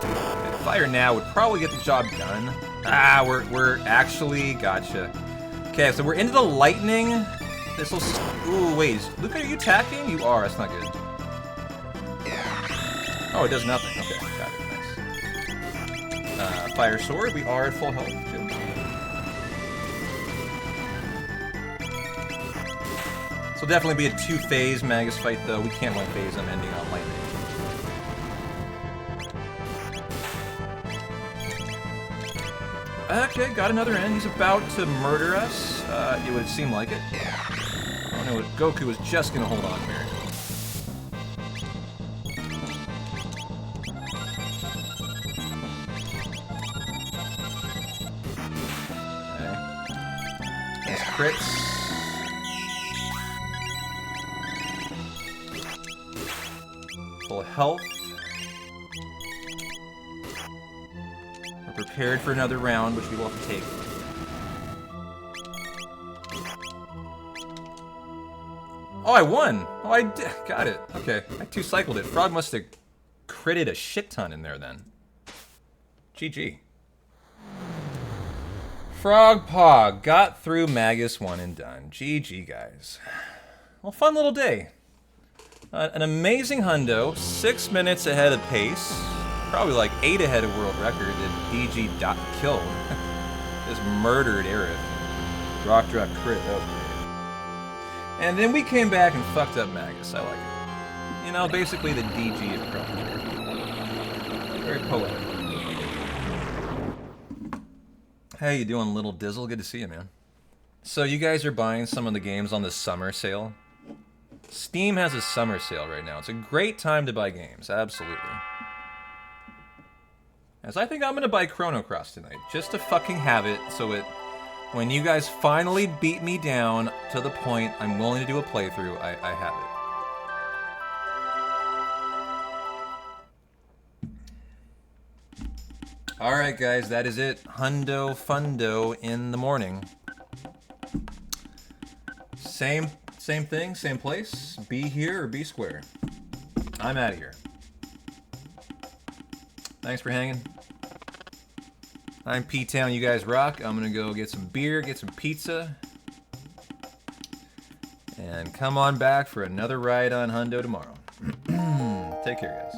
Okay, fire now would probably get the job done. Ah, we're actually gotcha. Okay, so we're into the lightning. This will. Ooh, wait. Luca, are you attacking? You are. That's not good. Oh, it does nothing. Okay, got it. Nice. Fire sword. We are at full health. Good. This will definitely be a two-phase Magus fight, though. We can't one phase them ending on lightning. Okay, got another end. He's about to murder us. It would seem like it. Oh no, Goku was just gonna hold on here. Crits. Full health. We're prepared for another round, which we will have to take. Oh, I won! Oh, I did. Got it. Okay. I two-cycled it. Frog must have critted a shit ton in there then. GG. Frog Pog got through Magus 1 and done. GG, guys. Well, fun little day. An amazing hundo, 6 minutes ahead of pace, probably like 8 ahead of world record that DG killed. Just murdered Aerith. Rock drop crit, that was great. And then we came back and fucked up Magus, I like it. You know, basically the DG of Chrono. Very poetic. Hey, you doing, Little Dizzle? Good to see you, man. So you guys are buying some of the games on the summer sale? Steam has a summer sale right now. It's a great time to buy games, absolutely. As I think I'm gonna buy Chrono Cross tonight, just to fucking have it, so it, when you guys finally beat me down to the point I'm willing to do a playthrough, I have it. Alright guys, that is it. Hundo Fundo in the morning. Same thing, same place. Be here or be square. I'm out of here. Thanks for hanging. I'm P-Town, you guys rock. I'm gonna go get some beer, get some pizza. And come on back for another ride on Hundo tomorrow. Take care, guys.